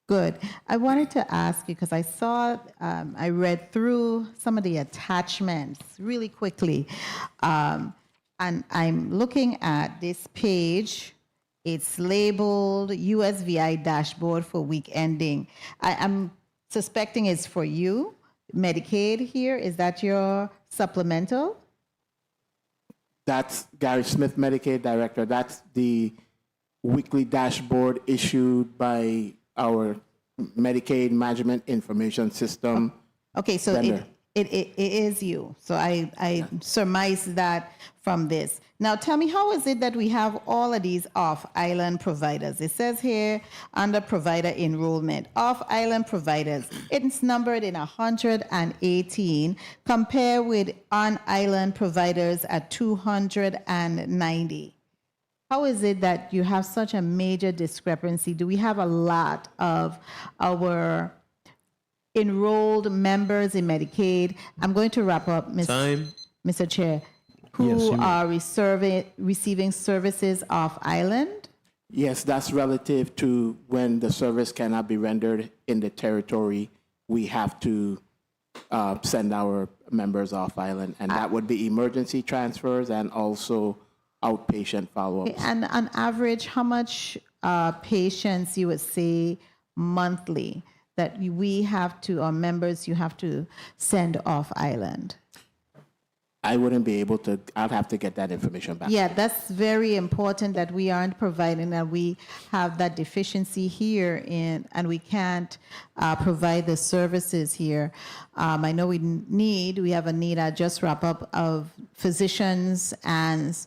Good. I wanted to ask you, because I saw, I read through some of the attachments really quickly. And I'm looking at this page. It's labeled USVI dashboard for week ending. I'm suspecting it's for you, Medicaid here. Is that your supplemental? That's Gary Smith, Medicaid Director. That's the weekly dashboard issued by our Medicaid Management Information System. Okay, so it is you. So I surmise that from this. Now tell me, how is it that we have all of these off-island providers? It says here under provider enrollment, off-island providers, it's numbered in 118, compared with on-island providers at 290. How is it that you have such a major discrepancy? Do we have a lot of our enrolled members in Medicaid. I'm going to wrap up, Mr. Chair, who Yes, you may. are receiving services off island. Yes, that's relative to when the service cannot be rendered in the territory. We have to send our members off island, and that would be emergency transfers and also outpatient follow-ups. And on average, how much patients you would say monthly that we have to, or members you have to send off island? I wouldn't be able to, I'd have to get that information back. Yeah, that's very important that we aren't providing, that we have that deficiency here in, and we can't provide the services here. I know we have a need, I just wrap up, of physicians and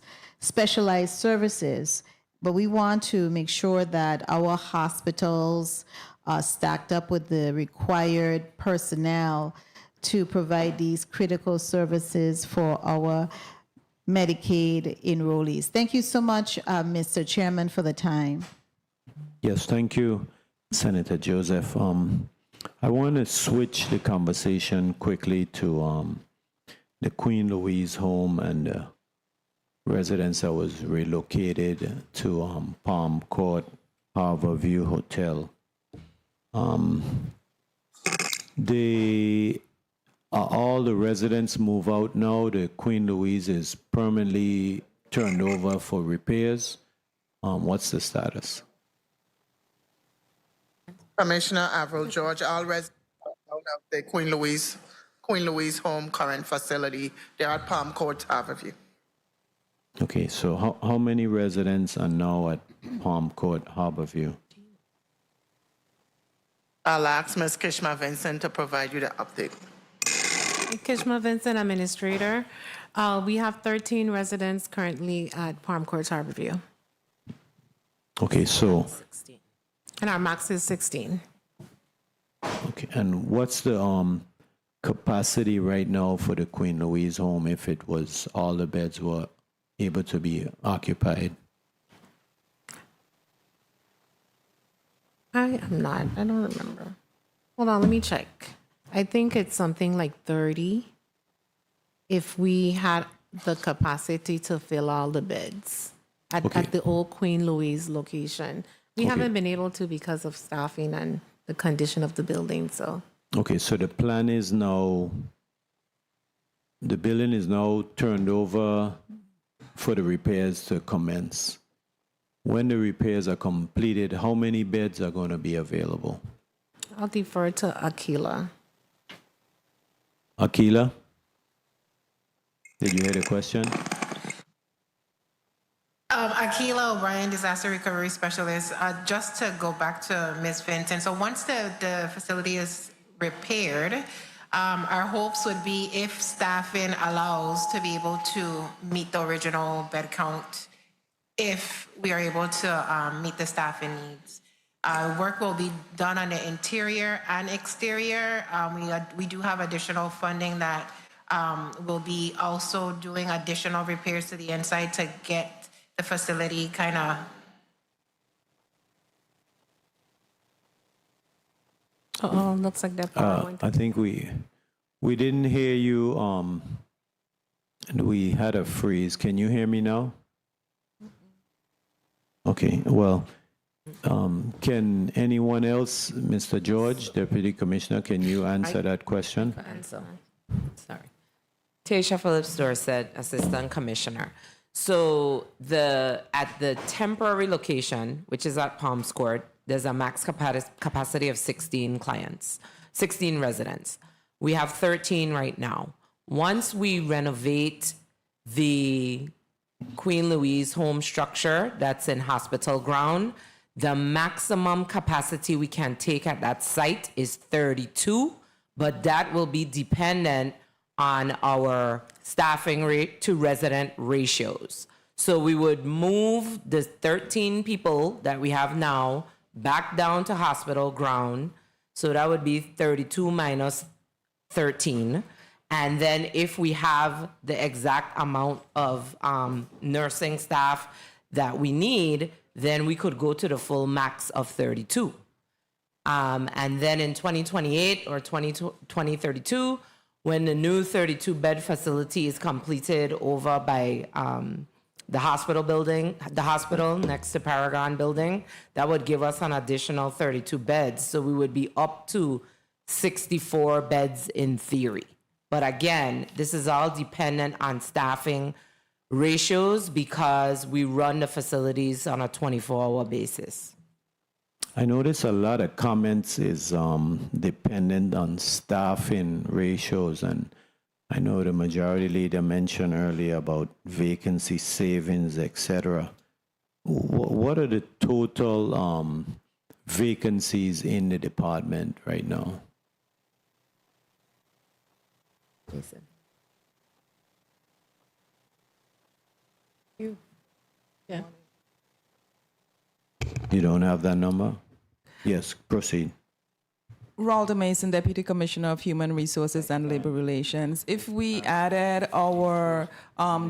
specialized services, but we want to make sure that our hospitals are stacked up with the required personnel to provide these critical services for our Medicaid enrollees. Thank you so much, Mr. Chairman, for the time. Yes, thank you, Senator Joseph. I want to switch the conversation quickly to the Queen Louise home and the residence that was relocated to Palm Court Harbor View Hotel. Are all the residents move out now? The Queen Louise is permanently turned over for repairs. What's the status? Commissioner Avril George, all residents out of the Queen Louise home current facility, they're at Palm Court Harborview. Okay, so how many residents are now at Palm Court Harborview? I'll ask Ms. Kishma Vincent to provide you the update. Kishma Vincent, Administrator. We have 13 residents currently at Palm Court Harborview, Okay, so, and our max is 16. okay, and what's the capacity right now for the Queen Louise home if it was all the beds were able to be occupied? I don't remember. Hold on, let me check. I think it's something like 30 if we had the capacity to fill all the beds at the old Queen Louise location. We haven't been able to because of staffing and the condition of the building, so. Okay, so the plan is now, the building is now turned over for the repairs to commence. When the repairs are completed, how many beds are going to be available? I'll defer to Akila. Akila? Did you hear the question? Akila O'Brien, Disaster Recovery Specialist. Just to go back to Ms. Vincent, so once the facility is repaired, our hopes would be if staffing allows to be able to meet the original bed count, if we are able to meet the staffing needs. Work will be done on the interior and exterior. We do have additional funding that will be also doing additional repairs to the inside to get the facility kind of. Looks like that. I think we didn't hear you, and we had a freeze. Can you hear me now? Okay, well, can anyone else, Mr. George, Deputy Commissioner, can you answer that question? Sorry. Tasha Phillips Dorset, Assistant Commissioner. So at the temporary location, which is at Palms Court, there's a max capacity of 16 residents. We have 13 right now. Once we renovate the Queen Louise home structure that's in hospital ground, the maximum capacity we can take at that site is 32, but that will be dependent on our staffing rate to resident ratios. So we would move the 13 people that we have now back down to hospital ground. So that would be 32 minus 13. And then if we have the exact amount of nursing staff that we need, then we could go to the full max of 32. And then in 2028 or 2032, when the new 32-bed facility is completed over by the hospital building, the hospital next to Paragon building, that would give us an additional 32 beds. So we would be up to 64 beds in theory. But again, this is all dependent on staffing ratios because we run the facilities on a 24-hour basis. I notice a lot of comments is dependent on staffing ratios, and I know the majority leader mentioned earlier about vacancy savings, etc. What are the total vacancies in the department right now? Listen. Yeah. You don't have that number? Yes, proceed. Ralda Mason, Deputy Commissioner of Human Resources and Labor Relations. If we added our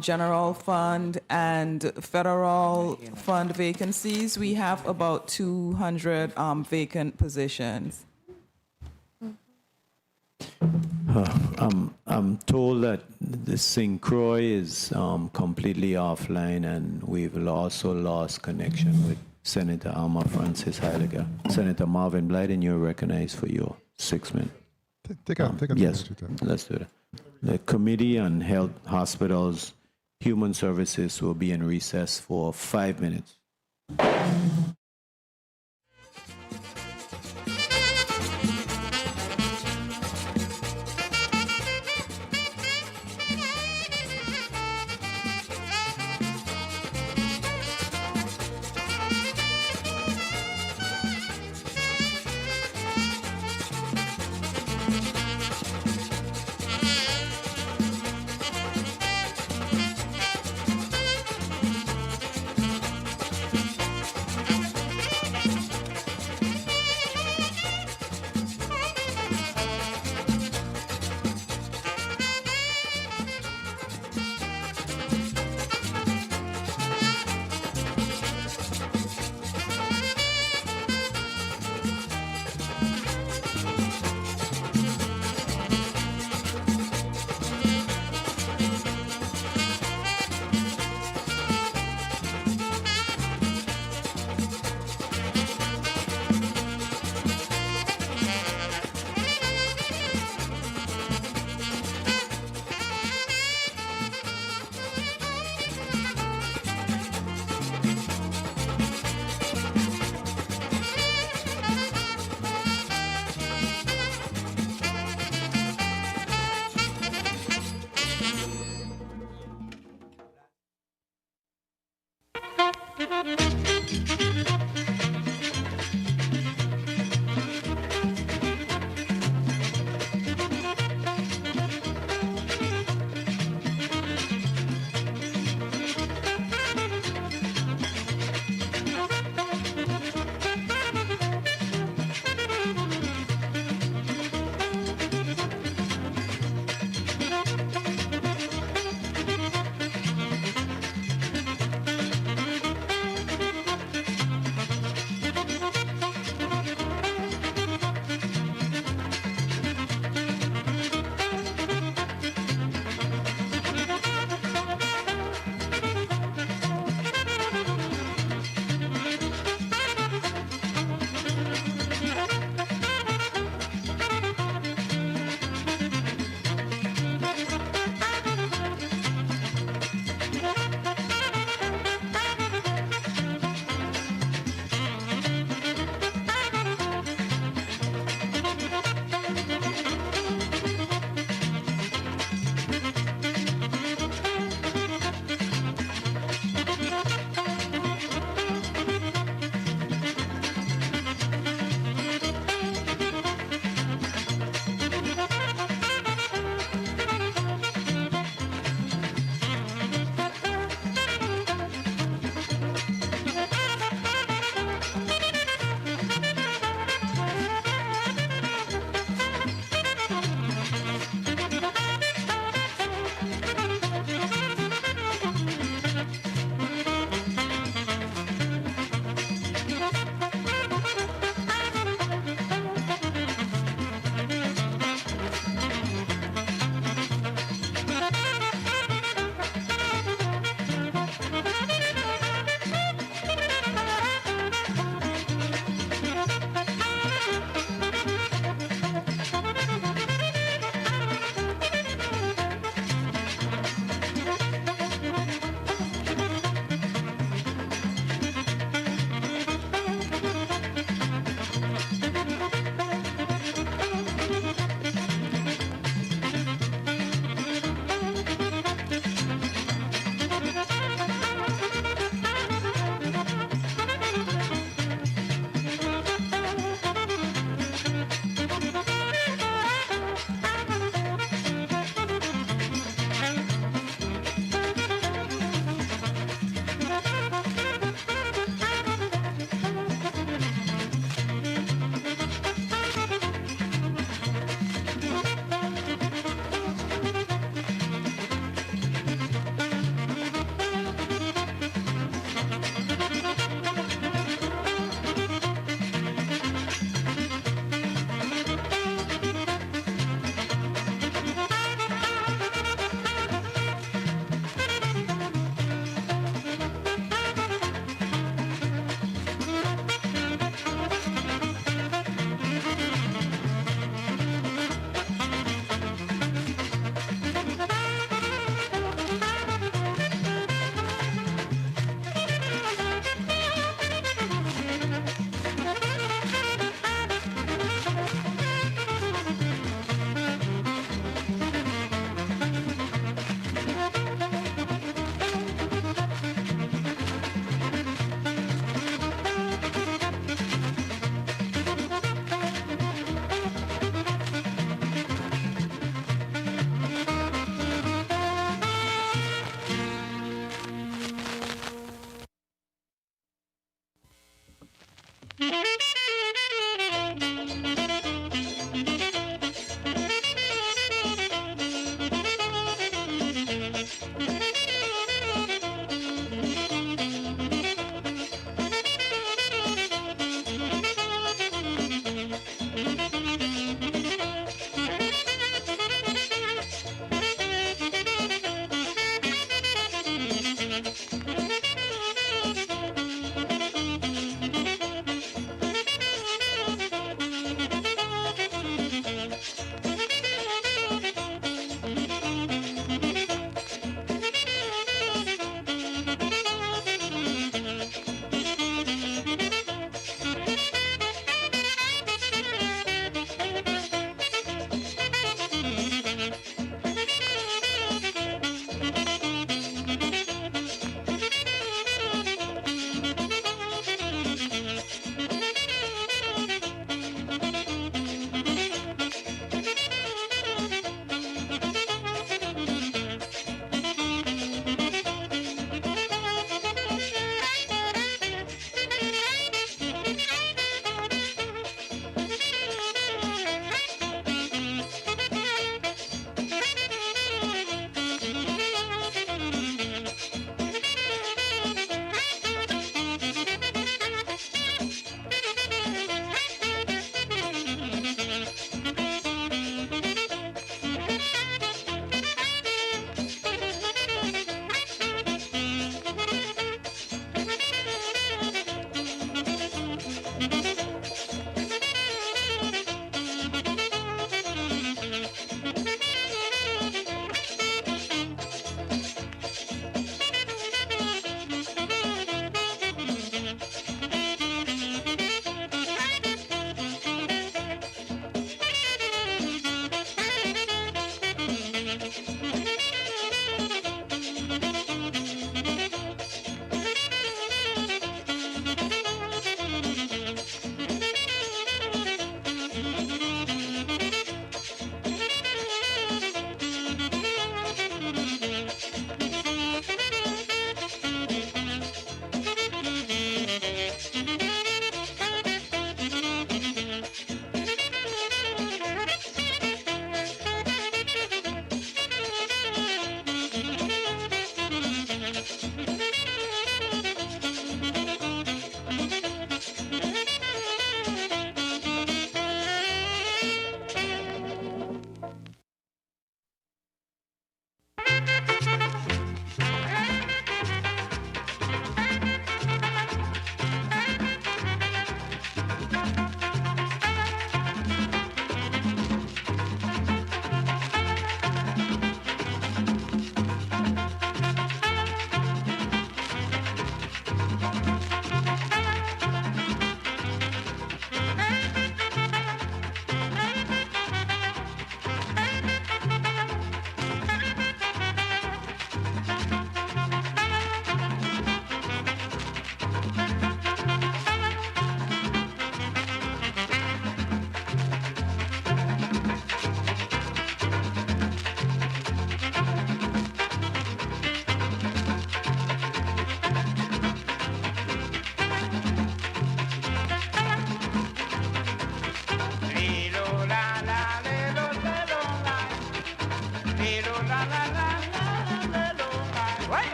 general fund and federal fund vacancies, we have about 200 vacant positions. I'm told that the St. Croix is completely offline, and we've also lost connection with Senator Alma Francis Heidegger. Senator Marvin Blyden, you're recognized for your 6 minutes. Take a Yes, minute. let's do that. The Committee on Health, Hospitals, Human Services will be in recess for 5 minutes.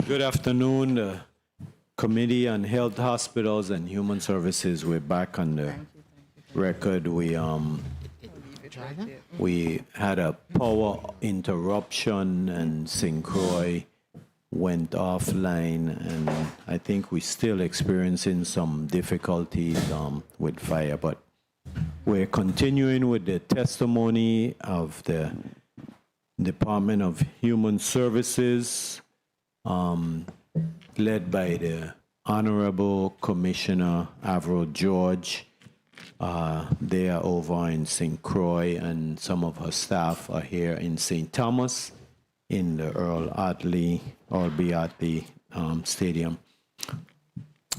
Good afternoon, Committee on Health, Hospitals, and Human Services. We're back on the record. We had a power interruption and St. Croix went offline, and I think we're still experiencing some difficulties with fire, but we're continuing with the testimony of the Department of Human Services, led by the Honorable Commissioner Avro George. They are over in St. Croix, and some of her staff are here in St. Thomas in the Earl Atley Stadium.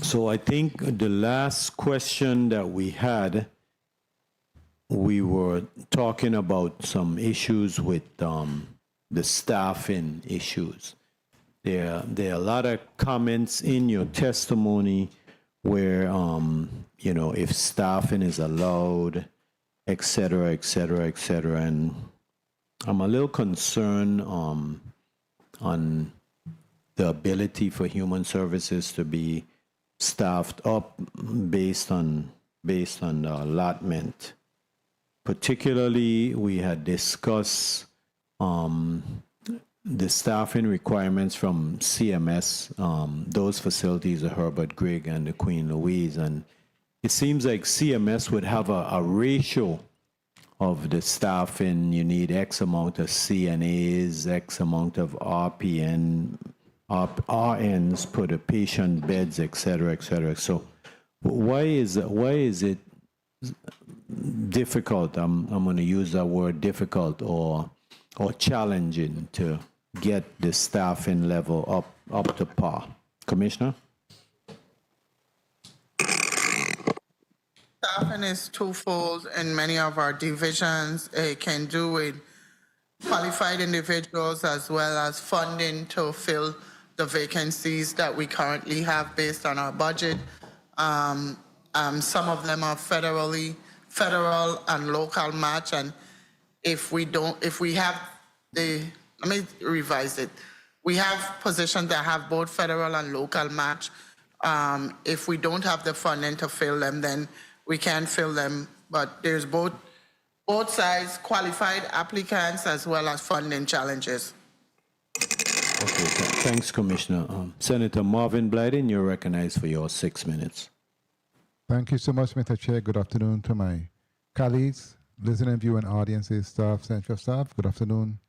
So I think the last question that we had, we were talking about some issues with the staffing issues. There are a lot of comments in your testimony where, if staffing is allowed, et cetera, et cetera, et cetera. And I'm a little concerned on the ability for human services to be staffed up based on the allotment. Particularly, we had discussed the staffing requirements from CMS. Those facilities are Herbert Grigg and the Queen Louise, and it seems like CMS would have a ratio of the staffing. You need X amount of CNAs, X amount of RNs per the patient beds, et cetera, et cetera. So why is it difficult? I'm going to use that word, difficult or challenging to get the staffing level up to par. Commissioner? Staffing is twofold in many of our divisions. It can do with qualified individuals as well as funding to fill the vacancies that we currently have based on our budget. Some of them are federal and local match, and if we have let me revise it. We have positions that have both federal and local match. If we don't have the funding to fill them, then we can fill them. But there's both sides, qualified applicants as well as funding challenges. Okay, thanks, Commissioner. Senator Marvin Blyden, you're recognized for your 6 minutes. Thank you so much, Mr. Chair. Good afternoon to my colleagues, listening, viewing audiences, staff, central staff. Good afternoon.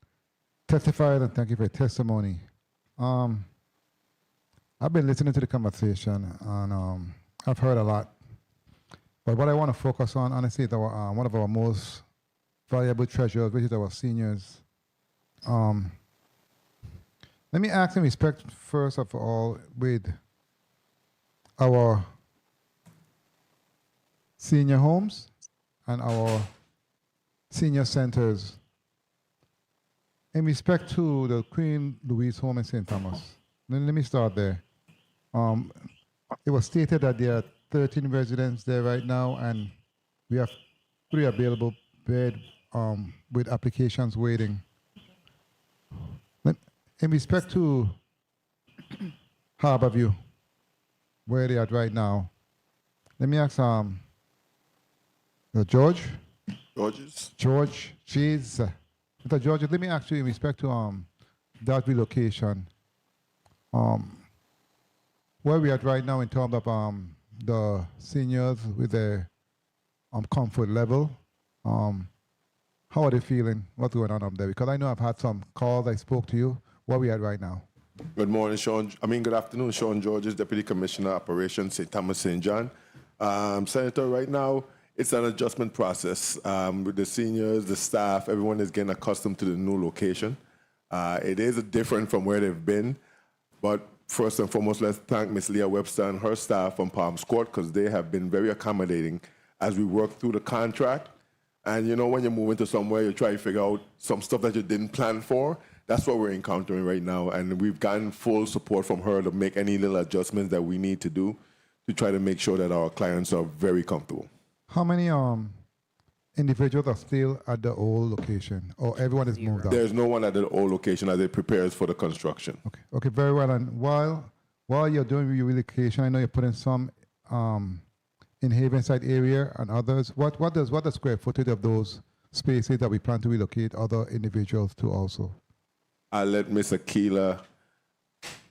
Testified, and thank you for your testimony. I've been listening to the conversation, and I've heard a lot. But what I want to focus on, honestly, is one of our most valuable treasures, which is our seniors. Let me ask in respect, first of all, with our senior homes and our senior centers. In respect to the Queen Louise home in St. Thomas, let me start there. It was stated that there are 13 residents there right now, and we have 3 available beds with applications waiting. In respect to Harborview, where they are right now, let me ask George. George, she's Mr. George, let me ask you in respect to that relocation, where we are right now in terms of the seniors with their comfort level. How are they feeling? What's going on up there? Because I know I've had some calls. I spoke to you. Where we at right now? Good morning, good afternoon, Sean Georges, Deputy Commissioner, Operations, St. Thomas, St. John. Senator, right now, it's an adjustment process with the seniors, the staff. Everyone is getting accustomed to the new location. It is different from where they've been, but first and foremost, let's thank Ms. Leah Webster and her staff from Palms Court, because they have been very accommodating as we work through the contract. And when you move into somewhere, you try to figure out some stuff that you didn't plan for. That's what we're encountering right now, and we've gotten full support from her to make any little adjustments that we need to do to try to make sure that our clients are very comfortable. How many individuals are still at the old location, or everyone is moved out? There's no one at the old location as it prepares for the construction. Okay. Okay. Very well. And while you're doing your relocation, I know you're putting some in Havenside area and others. What the square footage of those spaces that we plan to relocate other individuals to also? I'll let Ms. Aquila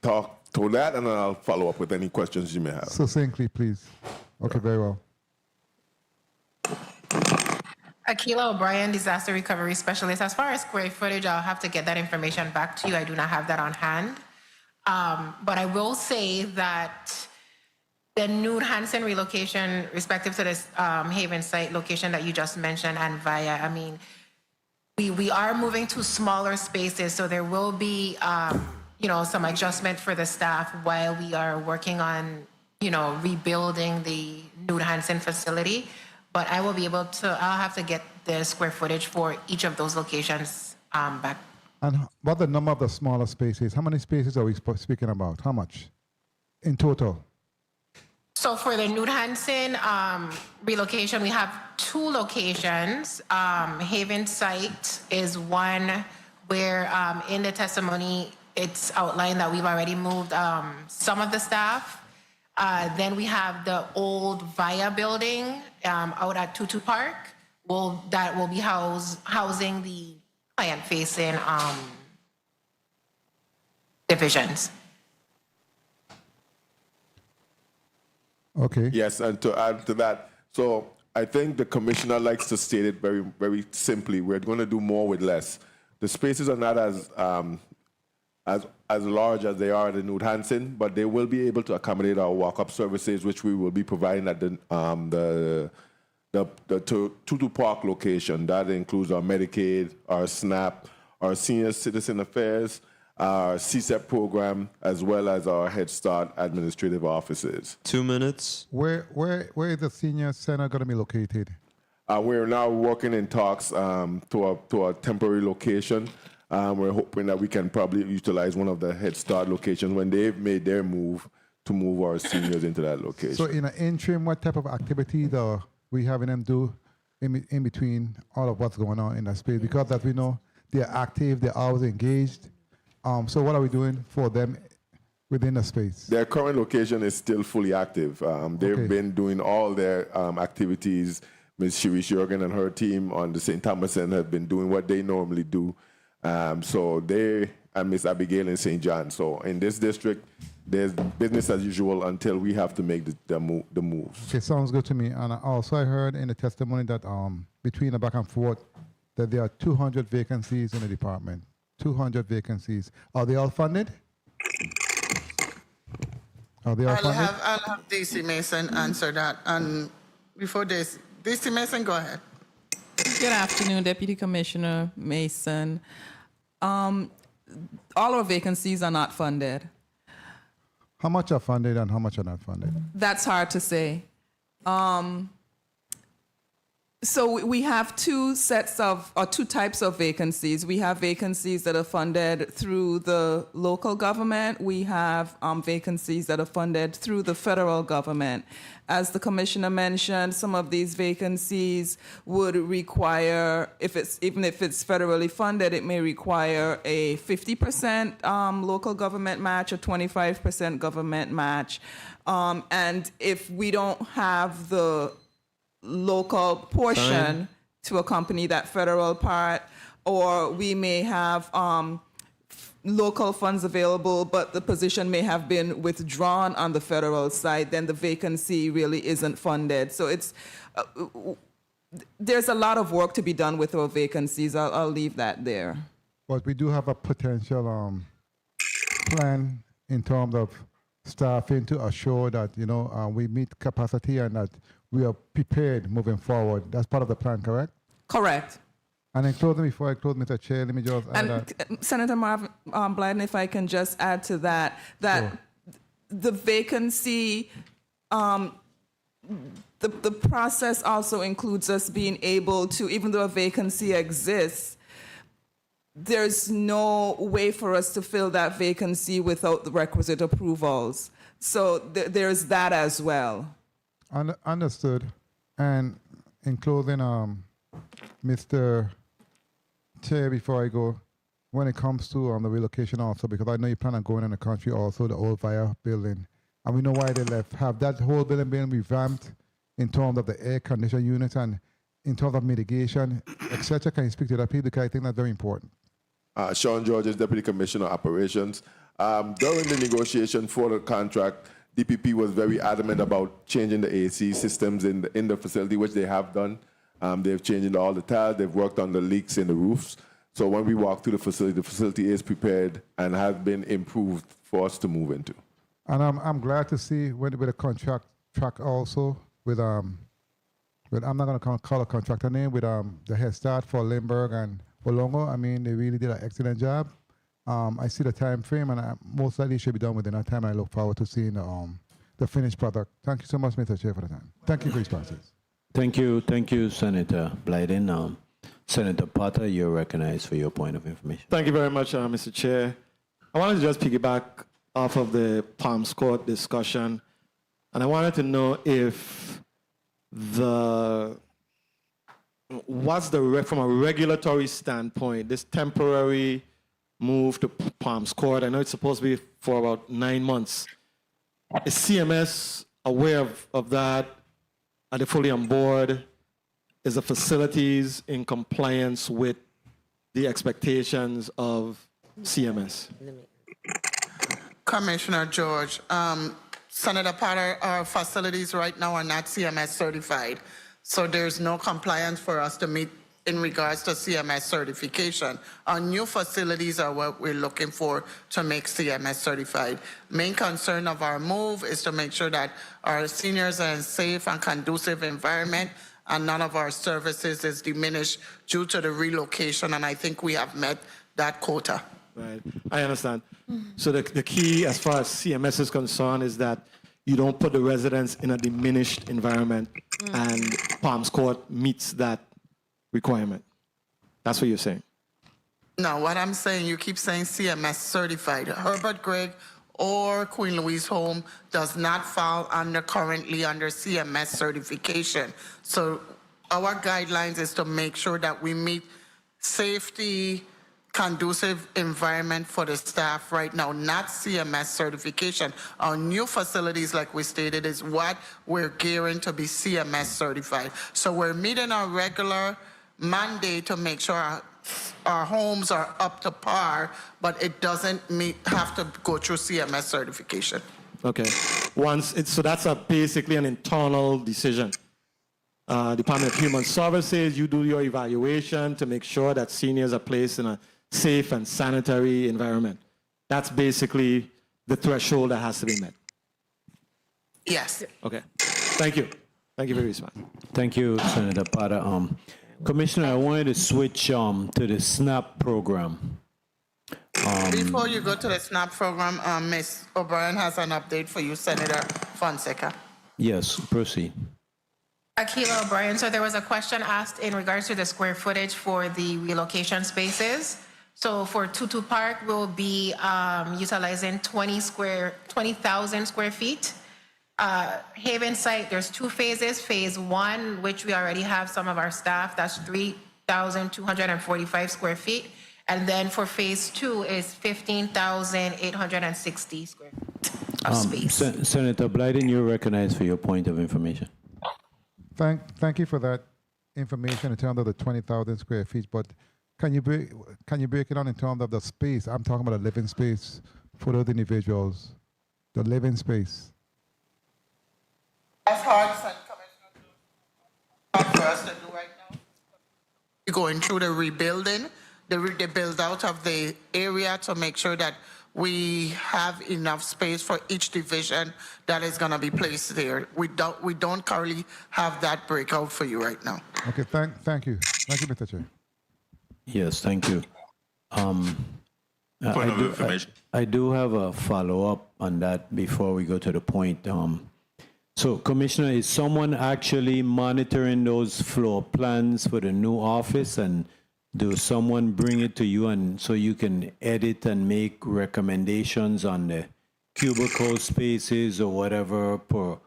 talk to that, and then I'll follow up with any questions you may have. Succinctly, please. Okay, very well. Akila O'Brien, Disaster Recovery Specialist. As far as square footage, I'll have to get that information back to you. I do not have that on hand. But I will say that the Nude Hansen relocation, respective to this Haven site location that you just mentioned, and via, I mean, we are moving to smaller spaces, so there will be, some adjustment for the staff while we are working on, rebuilding the Nude Hansen facility. But I will be able to, I'll have to get the square footage for each of those locations back. And what the number of the smaller spaces? How many spaces are we speaking about? How much in total? So for the Nude Hansen relocation, we have 2 locations. Haven site is one where in the testimony, it's outlined that we've already moved some of the staff. Then we have the old VIA building out at Tutu Park. That will be housing the client-facing divisions. Okay. Yes, and to add to that, so I think the commissioner likes to state it very, very simply. We're going to do more with less. The spaces are not as large as they are at the Nude Hansen, but they will be able to accommodate our walk-up services, which we will be providing at the Tutu Park location. That includes our Medicaid, our SNAP, our Senior Citizen Affairs, our CSEP program, as well as our Head Start administrative offices. 2 minutes. Where is the senior center going to be located? We're now working in talks to a temporary location. We're hoping that we can probably utilize one of the Head Start locations when they've made their move to move our seniors into that location. So in an interim, what type of activities are we having them do in between all of what's going on in that space? Because as we know, they're active, they're always engaged. So what are we doing for them within the space? Their current location is still fully active. They've been doing all their activities. Ms. Shirish Jorgen and her team on the St. Thomas Center have been doing what they normally do. So they and Ms. Abigail in St. John. So in this district, there's business as usual until we have to make the moves. Okay, sounds good to me. And also I heard in the testimony that between the back and forth that there are 200 vacancies in the department. 200 vacancies. Are they all funded? Are they all funded? I'll have DC Mason answer that. And before this, DC Mason, go ahead. Good afternoon, Deputy Commissioner Mason. All our vacancies are not funded. How much are funded and how much are not funded? That's hard to say. So we have two types of vacancies. We have vacancies that are funded through the local government. We have vacancies that are funded through the federal government. As the commissioner mentioned, some of these vacancies would require, even if it's federally funded, it may require a 50% local government match or 25% government match. And if we don't have the local portion to accompany that federal part, or we may have local funds available, but the position may have been withdrawn on the federal side, then the vacancy really isn't funded. So it's there's a lot of work to be done with our vacancies. I'll leave that there. But we do have a potential plan in terms of staffing to assure that we meet capacity and that we are prepared moving forward. That's part of the plan, correct? Correct. And in closing, before I close, Mr. Chair, let me just add that. Senator Marvin Blyden, if I can just add to that, Sure. The vacancy, the process also includes us being able to, even though a vacancy exists, there's no way for us to fill that vacancy without the requisite approvals. So there's that as well. Understood. And in closing, Mr. Chair, before I go, when it comes to the relocation also, because I know you plan on going in the country also, the old Via building, and we know why they left. Have that whole building been revamped in terms of the air conditioning units and in terms of mitigation, etc.? Can you speak to that, please? Because I think that's very important. Sean George is Deputy Commissioner Operations. During the negotiation for the contract, DPP was very adamant about changing the AC systems in the facility, which they have done. They've changed all the tiles. They've worked on the leaks in the roofs. So when we walk through the facility is prepared and has been improved for us to move into. And I'm glad to see with a contract track also with I'm not going to call a contractor name, with the Head Start for Limburg and Bolongo. I mean, they really did an excellent job. I see the time frame, and most likely it should be done within that time. I look forward to seeing the finished product. Thank you so much, Mr. Chair, for the time. Thank you for your responses. Thank you, Senator Blyden. Senator Potter, you're recognized for your point of information. Thank you very much, Mr. Chair. I wanted to just piggyback off of the Palms Court discussion, and I wanted to know if from a regulatory standpoint, this temporary move to Palms Court, I know it's supposed to be for about 9 months. Is CMS aware of that? Are they fully on board? Is the facilities in compliance with the expectations of CMS? Commissioner George, Senator Potter, our facilities right now are not CMS certified. So there's no compliance for us to meet in regards to CMS certification. Our new facilities are what we're looking for to make CMS certified. Main concern of our move is to make sure that our seniors are in safe and conducive environment, and none of our services is diminished due to the relocation, and I think we have met that quota. Right, I understand. So the key as far as CMS is concerned is that you don't put the residents in a diminished environment, and Palms Court meets that requirement. That's what you're saying. No, what I'm saying, you keep saying CMS certified. Herbert Gregg or Queen Louise Home does not fall currently under CMS certification. So our guidelines is to make sure that we meet safety, conducive environment for the staff right now, not CMS certification. Our new facilities, like we stated, is what we're gearing to be CMS certified. So we're meeting our regular mandate to make sure our homes are up to par, but it doesn't have to go through CMS certification. Okay. So that's basically an internal decision. Department of Human Services, you do your evaluation to make sure that seniors are placed in a safe and sanitary environment. That's basically the threshold that has to be met. Yes. Okay. Thank you. Thank you for your response. Thank you, Senator Potter. Commissioner, I wanted to switch to the SNAP program. Before you go to the SNAP program, Ms. O'Brien has an update for you, Senator Fonseca. Yes, proceed. Akila O'Brien, so there was a question asked in regards to the square footage for the relocation spaces. So for Tutu Park, we'll be utilizing 20,000 square feet. Haven site, there's 2 phases. Phase 1, which we already have some of our staff, that's 3,245 square feet. And then for phase 2 is 15,860 square feet of space. Senator Blyden, you're recognized for your point of information. Thank you for that information in terms of the 20,000 square feet, but can you break it down in terms of the space? I'm talking about the living space for those individuals, the living space. That's hard, Commissioner, for us to do right now. We're going through the rebuilding, the build out of the area to make sure that we have enough space for each division that is going to be placed there. We don't currently have that breakout for you right now. Okay, thank you. Thank you, Mr. Chair. Yes, thank you. I do have a follow-up on that before we go to the point. So, Commissioner, is someone actually monitoring those floor plans for the new office, and do someone bring it to you and so you can edit and make recommendations on the cubicle spaces or whatever per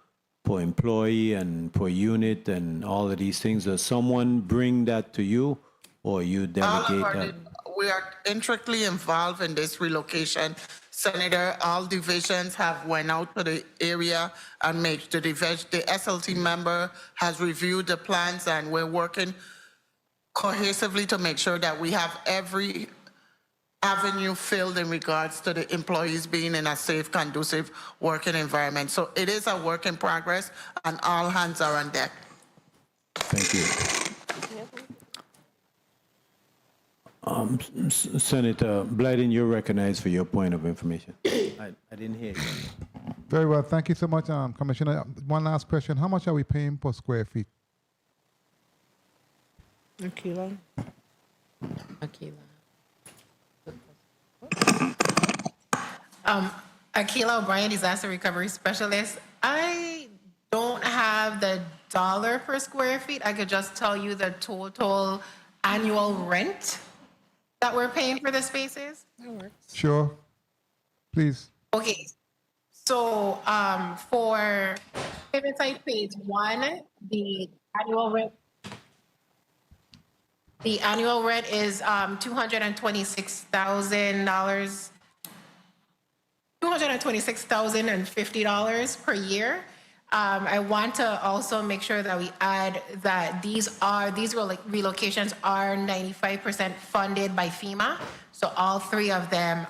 per employee and per unit and all of these things? Does someone bring that to you, or you All of delegate our, that? we are intricately involved in this relocation. Senator, all divisions have went out to the area and made the SLT member has reviewed the plans, and we're working cohesively to make sure that we have every avenue filled in regards to the employees being in a safe, conducive working environment. So it is a work in progress, and all hands are on deck. Thank you. Senator Blyden, you're recognized for your point of information. I didn't hear you. Very well. Thank you so much, Commissioner. One last question. How much are we paying per square feet? Aquila. Akila O'Brien, disaster recovery specialist. I don't have the dollar per square feet. I could just tell you the total annual rent that we're paying for the spaces. That works. Sure. Please. Okay, so for payment site phase 1, the annual rent is $226,000. $226,050 per year. I want to also make sure that we add that these relocations are 95% funded by FEMA. So all 3 of them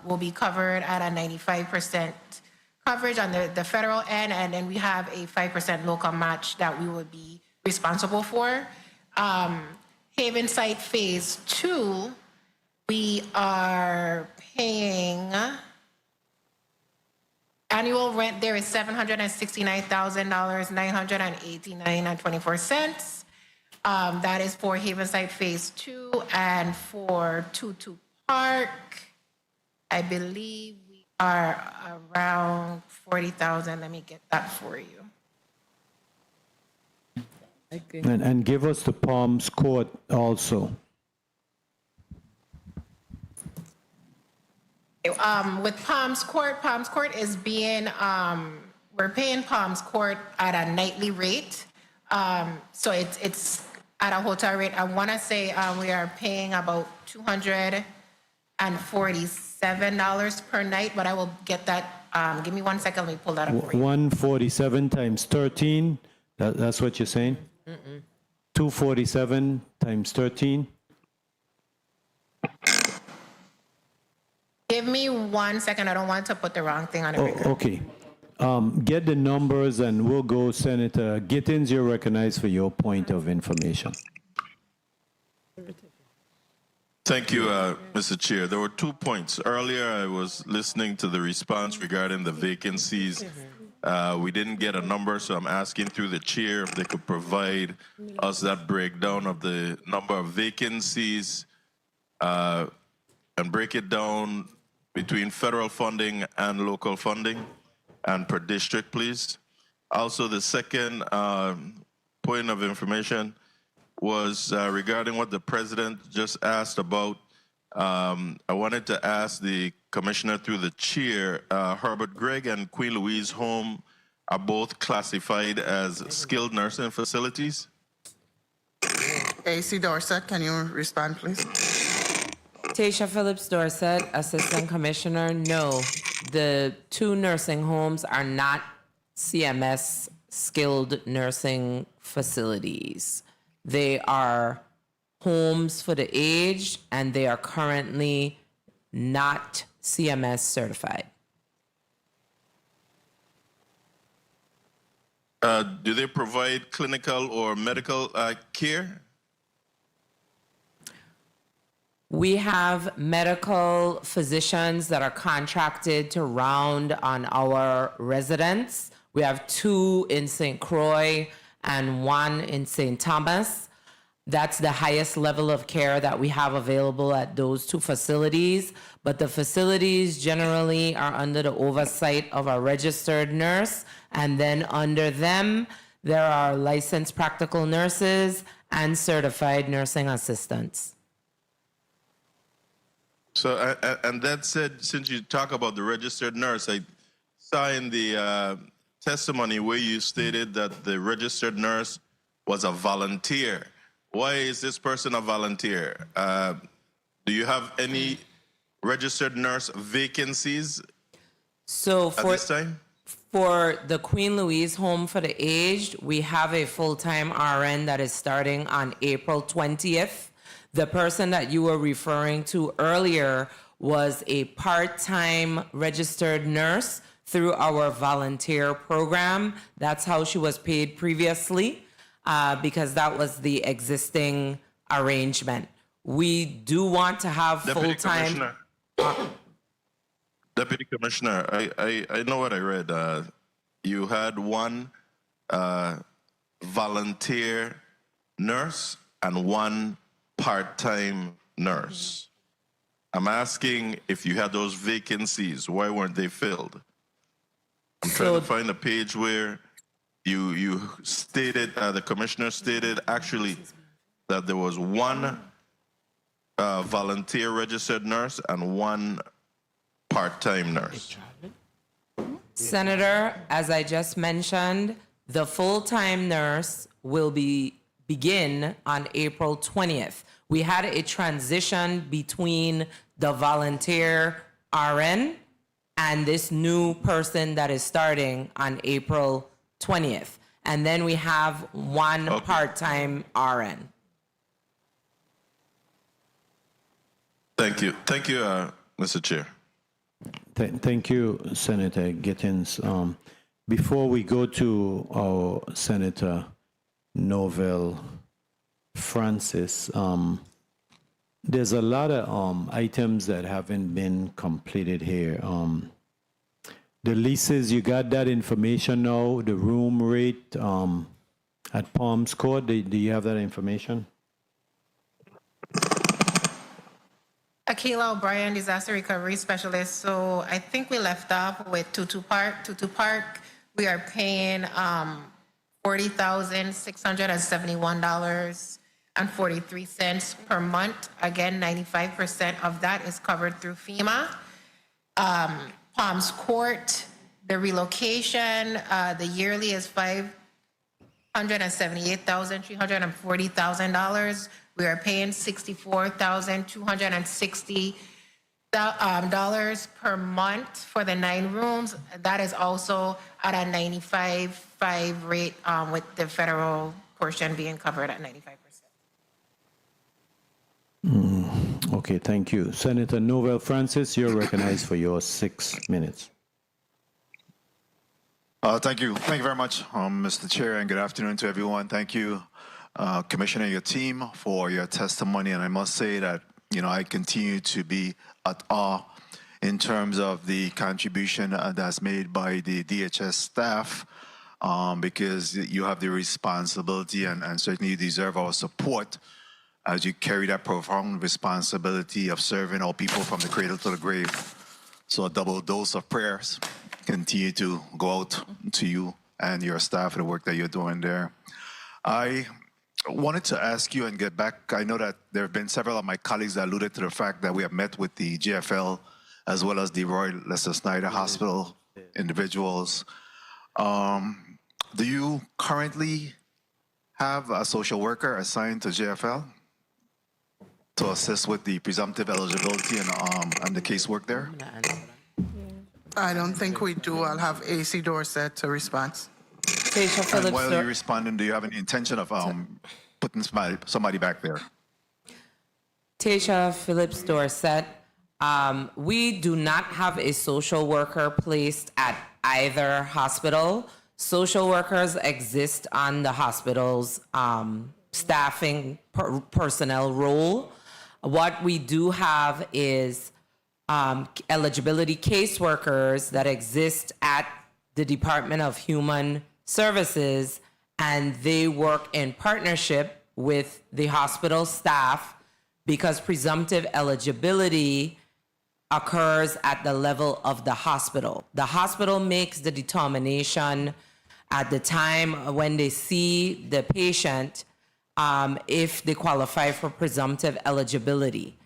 will be covered at a 95% coverage on the federal end, and then we have a 5% local match that we would be responsible for. Haven Site Phase 2, we are paying. Annual rent there is $769,000, $989.24. That is for Havenside Phase 2, and for Tutu Park, I believe we are around 40,000. Let me get that for you. And give us the Palms Court also. With Palms Court is being, we're paying Palms Court at a nightly rate. So it's at a hotel rate. I want to say we are paying about $247 per night, but I will get that. Give me 1 second, let me pull that up for you. 147 times 13, that's what you're saying? 247 times 13? Give me 1 second, I don't want to put the wrong thing on it. Okay. Get the numbers and we'll go, Senator Gittins, you're recognized for your point of information. Thank you, Mr. Chair. There were 2 points. Earlier, I was listening to the response regarding the vacancies. We didn't get a number, so I'm asking through the chair if they could provide us that breakdown of the number of vacancies and break it down between federal funding and local funding and per district, please. Also, the second point of information was regarding what the president just asked about. I wanted to ask the commissioner through the chair, Herbert Gregg and Queen Louise Home are both classified as skilled nursing facilities. AC Dorset, can you respond, please? Tasha Phillips Dorset, Assistant Commissioner. No, the 2 nursing homes are not CMS skilled nursing facilities. They are homes for the aged, and they are currently not CMS certified. Do they provide clinical or medical care? We have medical physicians that are contracted to round on our residents. We have 2 in St. Croix and 1 in St. Thomas. That's the highest level of care that we have available at those 2 facilities. But the facilities generally are under the oversight of a registered nurse. And then under them, there are licensed practical nurses and certified nursing assistants. So, and that said, since you talk about the registered nurse, I saw in the testimony where you stated that the registered nurse was a volunteer. Why is this person a volunteer? Do you have any registered nurse vacancies So at this time? for the Queen Louise Home for the Aged, we have a full-time RN that is starting on April 20th. The person that you were referring to earlier was a part-time registered nurse through our volunteer program. That's how she was paid previously, because that was the existing arrangement. We do want to have Deputy full-time. Commissioner. Deputy Commissioner, I know what I read. You had one volunteer nurse and one part-time nurse. I'm asking if you had those vacancies, why weren't they filled? I'm trying to find a page where you stated, the commissioner stated actually that there was one volunteer registered nurse and one part-time nurse. Senator, as I just mentioned, the full-time nurse will begin on April 20th. We had a transition between the volunteer RN and this new person that is starting on April 20th. And then we have one part-time RN. Thank you. Thank you, Mr. Chair. Thank you, Senator Gittins. Before we go to our Senator Novell Francis, there's a lot of items that haven't been completed here. The leases, you got that information now, the room rate at Palms Court, do you have that information? Akila O'Brien, disaster recovery specialist. So I think we left off with Tutu Park. Tutu Park, we are paying $40,671.43 per month. Again, 95% of that is covered through FEMA. Palms Court, the relocation, the yearly is $578,340,000. We are paying $64,260 per month for the 9 rooms. That is also at a 95.5 rate, with the federal portion being covered at 95%. Okay, thank you. Senator Novell Francis, you're recognized for your 6 minutes. Thank you. Thank you very much, Mr. Chair, and good afternoon to everyone. Thank you, Commissioner, and your team for your testimony. And I must say that, I continue to be at awe in terms of the contribution that's made by the DHS staff, because you have the responsibility and certainly you deserve our support as you carry that profound responsibility of serving our people from the cradle to the grave. So a double dose of prayers continue to go out to you and your staff for the work that you're doing there. I wanted to ask you and get back. I know that there have been several of my colleagues that alluded to the fact that we have met with the GFL as well as the Roy Lester Snyder Hospital individuals. Do you currently have a social worker assigned to GFL to assist with the presumptive eligibility and the casework there? I don't think we do. I'll have AC Dorset to respond. And while you're responding, do you have any intention of putting somebody back there? Tasha Phillips Dorset, we do not have a social worker placed at either hospital. Social workers exist on the hospital's staffing personnel role. What we do have is eligibility caseworkers that exist at the Department of Human Services, and they work in partnership with the hospital staff because presumptive eligibility occurs at the level of the hospital. The hospital makes the determination at the time when they see the patient if they qualify for presumptive eligibility.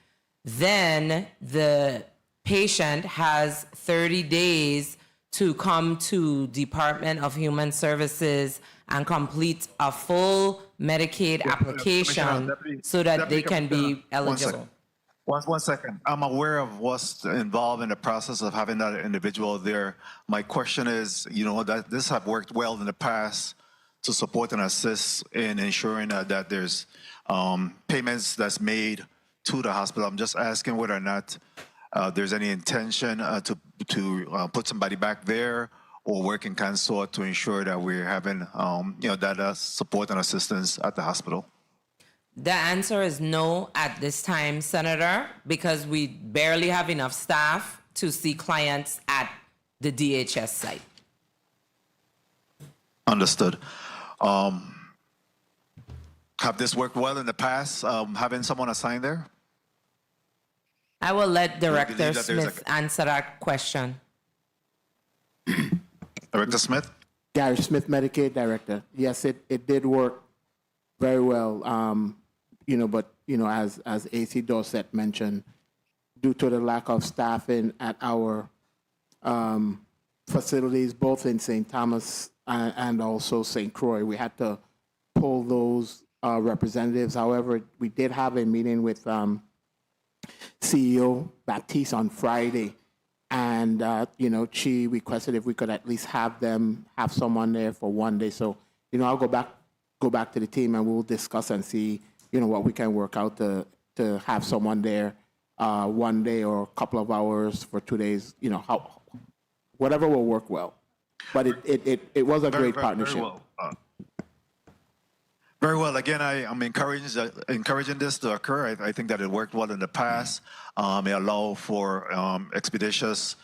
Then the patient has 30 days to come to Department of Human Services and complete a full Medicaid application Deputy- so that Deputy they can Commissioner, be eligible. One second. I'm aware of what's involved in the process of having that individual there. My question is, that this have worked well in the past to support and assist in ensuring that there's payments that's made to the hospital. I'm just asking whether or not there's any intention to put somebody back there or work in consort to ensure that we're having that support and assistance at the hospital. The answer is no at this time, Senator, because we barely have enough staff to see clients at the DHS site. Understood. Have this worked well in the past, having someone assigned there? I will let Director that there's Smith answer that question. Director Smith? Gary Smith, Medicaid Director. Yes, it did work very well. But as AC Dorset mentioned, due to the lack of staffing at our facilities, both in St. Thomas and also St. Croix, we had to pull those representatives. However, we did have a meeting with CEO Baptiste on Friday, and she requested if we could at least have someone there for one day. So I'll go back to the team and we'll discuss and see what we can work out to have someone there one day or a couple of hours for 2 days. Whatever will work well. But it was a great partnership. Very well. Very well. Again, I'm encouraging this to occur. I think that it worked well in the past. It allowed for expeditious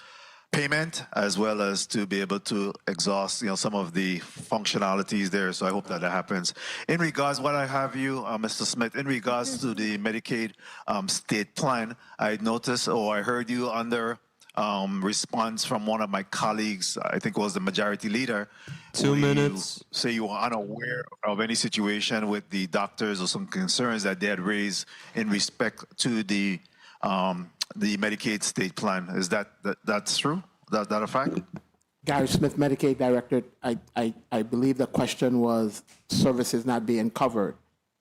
payment as well as to be able to exhaust some of the functionalities there. So I hope that happens. In regards, what I have you, Mr. Smith, in regards to the Medicaid state plan, I noticed or I heard you under response from one of my colleagues, I think it was the majority leader. 2 minutes. You say you were unaware of any situation with the doctors or some concerns that they had raised in respect to the Medicaid state plan. Is that's true? That a fact? Gary Smith, Medicaid Director. I believe the question was services not being covered.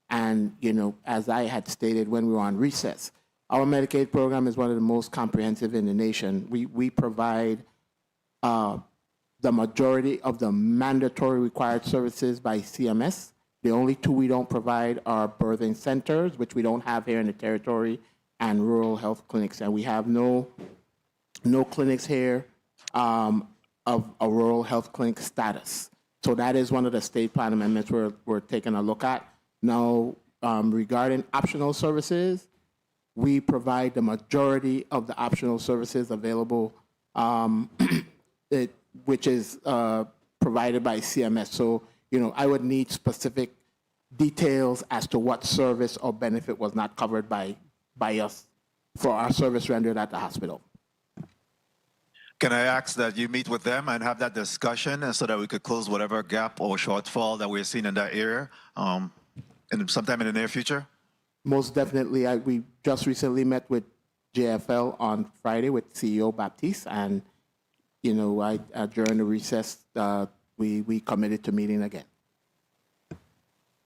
And, as I had stated when we were on recess, our Medicaid program is one of the most comprehensive in the nation. We provide the majority of the mandatory required services by CMS. The only two we don't provide are birthing centers, which we don't have here in the territory, and rural health clinics. And we have no clinics here of a rural health clinic status. So that is one of the state plan amendments we're taking a look at. Now, regarding optional services, we provide the majority of the optional services available, which is provided by CMS. So, I would need specific details as to what service or benefit was not covered by us for our service rendered at the hospital. Can I ask that you meet with them and have that discussion so that we could close whatever gap or shortfall that we're seeing in that area sometime in the near future? Most definitely. We just recently met with JFL on Friday with CEO Baptiste, and during the recess, we committed to meeting again.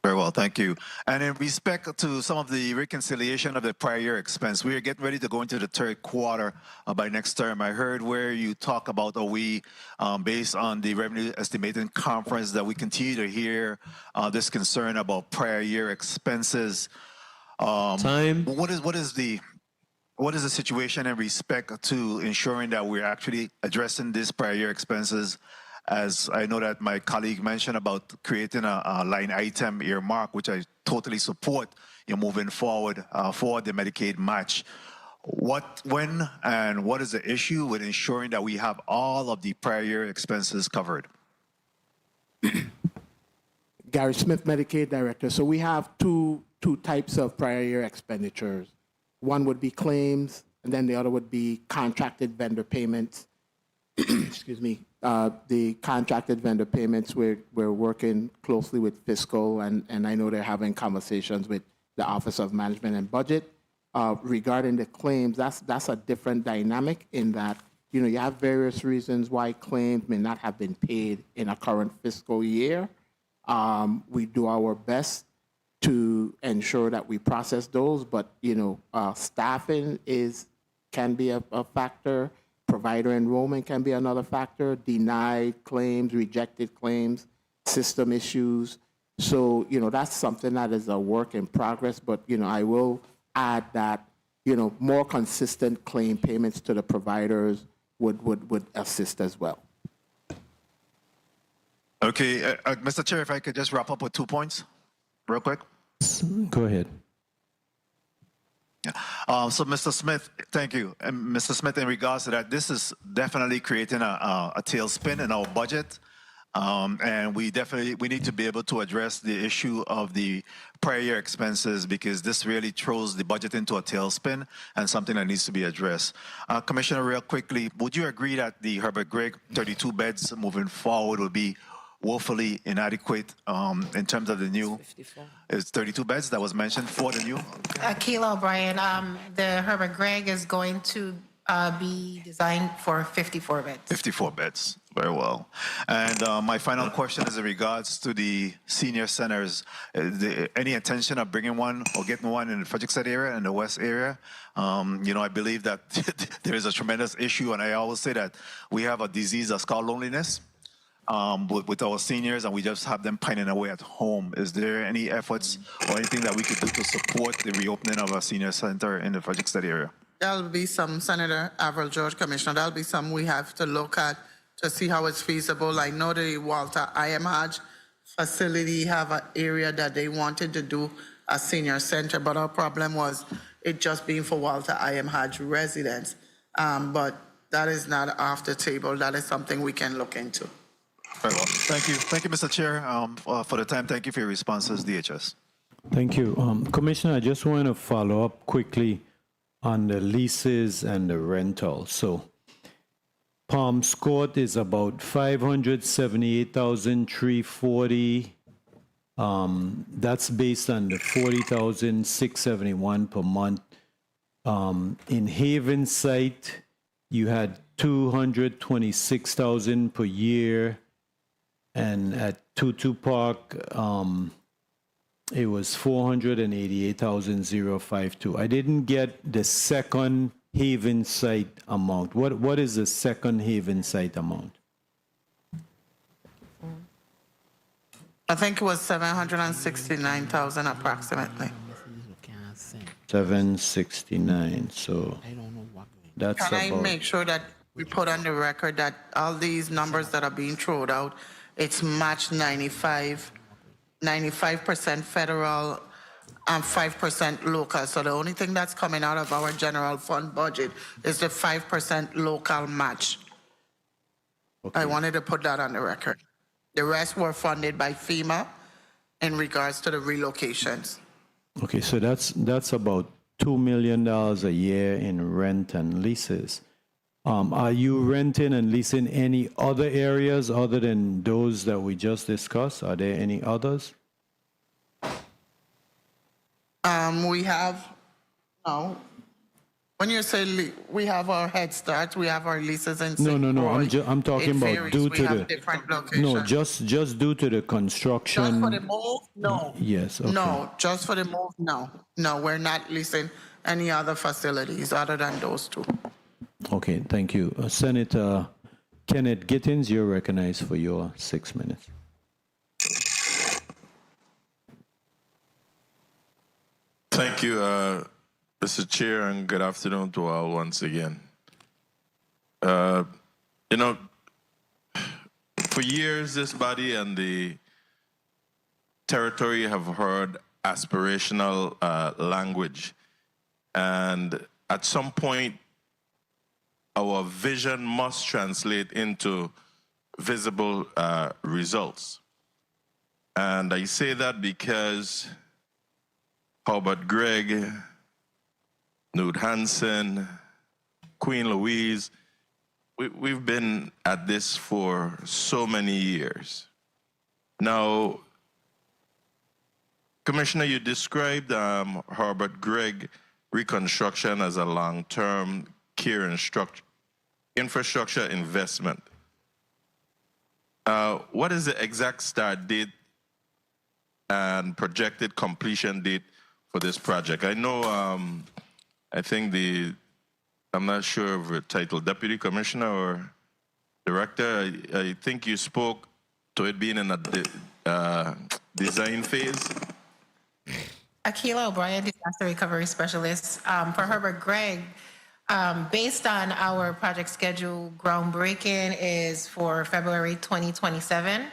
Very well, thank you. And in respect to some of the reconciliation of the prior year expense, we are getting ready to go into the third quarter by next term. I heard where you talk about based on the revenue estimating conference, that we continue to hear this concern about prior year expenses. Time. What is the situation in respect to ensuring that we're actually addressing these prior year expenses? As I know that my colleague mentioned about creating a line item earmark, which I totally support, moving forward for the Medicaid match. When and what is the issue with ensuring that we have all of the prior year expenses covered? Gary Smith, Medicaid Director. So we have two types of prior year expenditures. One would be claims, and then the other would be contracted vendor payments. Excuse me. The contracted vendor payments, we're working closely with fiscal, and I know they're having conversations with the Office of Management and Budget. Regarding the claims, that's a different dynamic in that you have various reasons why claims may not have been paid in a current fiscal year. We do our best to ensure that we process those, but staffing can be a factor. Provider enrollment can be another factor. Denied claims, rejected claims, system issues. So that's something that is a work in progress. But I will add that more consistent claim payments to the providers would assist as well. Okay, Mr. Chair, if I could just wrap up with 2 points, real quick. Go ahead. So, Mr. Smith, thank you. And Mr. Smith, in regards to that, this is definitely creating a tailspin in our budget. And we need to be able to address the issue of the prior year expenses because this really throws the budget into a tailspin and something that needs to be addressed. Commissioner, real quickly, would you agree that the Herbert Gregg 32 beds moving forward would be woefully inadequate in terms of the new? It's 32 beds that was mentioned for the new? Keila O'Brien, the Herbert Gregg is going to be designed for 54 beds. 54 beds, very well. And my final question is in regards to the senior centers. Any intention of bringing one or getting one in the Frederiksted area and the West area? I believe that there is a tremendous issue, and I always say that we have a disease that's called loneliness. With our seniors, and we just have them pining away at home. Is there any efforts or anything that we could do to support the reopening of a senior center in the Frederiksted area? There'll be some, Senator Avril George, Commissioner, there'll be some we have to look at to see how it's feasible. I know the Walter I. M. Hodge facility have an area that they wanted to do a senior center, but our problem was it just being for Walter I. M. Hodge residents. But that is not off the table. That is something we can look into. Very well. Thank you. Thank you, Mr. Chair, for the time. Thank you for your responses, DHS. Thank you. Commissioner, I just want to follow up quickly on the leases and the rental. So Palms Court is about 578,340. That's based on the 40,671 per month. In Haven site, you had 226,000 per year. And at Tutu Park, it was 488,052. I didn't get the second Haven site amount. What is the second Haven site amount? I think it was 769,000 approximately. 769. So that's Can I about. make sure that we put on the record that all these numbers that are being thrown out, it's matched 95% federal and 5% local. So the only thing that's coming out of our general fund budget is the 5% local match. Okay. I wanted to put that on the record. The rest were funded by FEMA in regards to the relocations. Okay, so that's about $2 million a year in rent and leases. Are you renting and leasing any other areas other than those that we just discussed? Are there any others? We have, no. When you say we have our Head Start, we have our leases in No. St. Croix. I'm talking It about varies. due We to have the different locations. no, just due to the construction. Just for the move? No. Yes. Okay. No, just for the move? No. No, we're not leasing any other facilities other than those two. Okay. Thank you, Senator Kenneth Gittins. You're recognized for your 6 minutes. Thank you, Mr. Chair, and good afternoon to all once again. For years, this body and the territory have heard aspirational language. And at some point, our vision must translate into visible results. And I say that because Herbert Gregg, Nude Hansen, Queen Louise, we've been at this for so many years. Now, Commissioner, you described Herbert Gregg reconstruction as a long-term care and infrastructure investment. What is the exact start date and projected completion date for this project? I know, I think I'm not sure of the title, Deputy Commissioner or Director, I think you spoke to it being in a design phase. Akila O'Brien, Disaster Recovery Specialist. For Herbert Gregg, based on our project schedule, groundbreaking is for February 2027.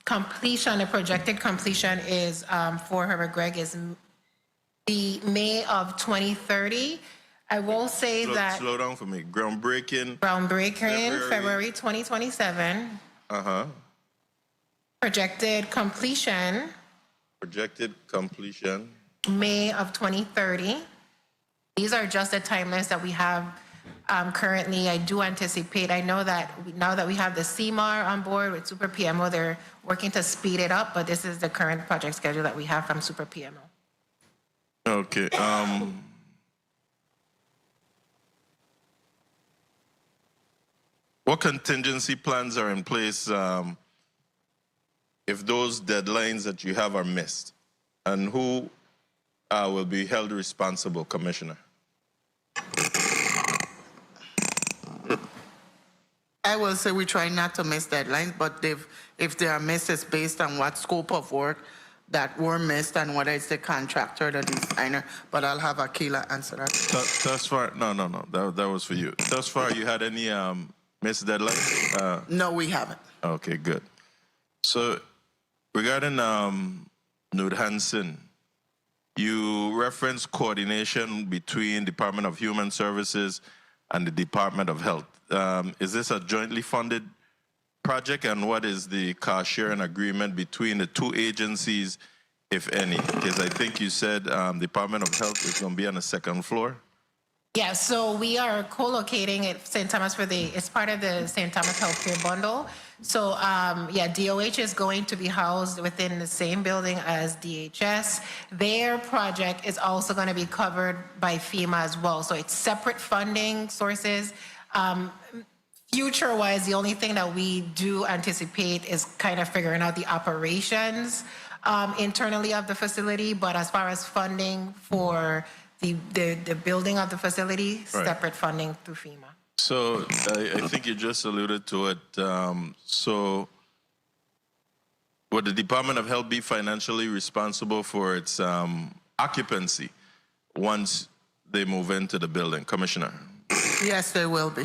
Completion, the projected completion is for Herbert Gregg is the May of 2030. I will say that Slow down for me. Groundbreaking. February 2027. Projected completion. Projected completion. May of 2030. These are just the timelines that we have currently. I do anticipate, I know that now that we have the CMAR on board with Super PMO, they're working to speed it up, but this is the current project schedule that we have from Super PMO. Okay. What contingency plans are in place if those deadlines that you have are missed? And who will be held responsible, Commissioner? I will say we try not to miss deadlines, but if they are missed, it's based on what scope of work that were missed and whether it's the contractor, the designer. But I'll have Akila answer that. Thus far, no, that was for you. Thus far, you had any missed deadlines? No, we haven't. Okay, good. So regarding Nude Hansen, you referenced coordination between Department of Human Services and the Department of Health. Is this a jointly funded project, and what is the cost sharing agreement between the two agencies, if any? Because I think you said Department of Health is going to be on the second floor. Yeah, so we are co-locating at St. Thomas it's part of the St. Thomas Healthcare Bundle. So yeah, DOH is going to be housed within the same building as DHS. Their project is also going to be covered by FEMA as well. So it's separate funding sources. Future-wise, the only thing that we do anticipate is kind of figuring out the operations internally of the facility. But as far as funding for the building of the facility, separate funding through FEMA. So I think you just alluded to it. So would the Department of Health be financially responsible for its occupancy once they move into the building, Commissioner? Yes, they will be.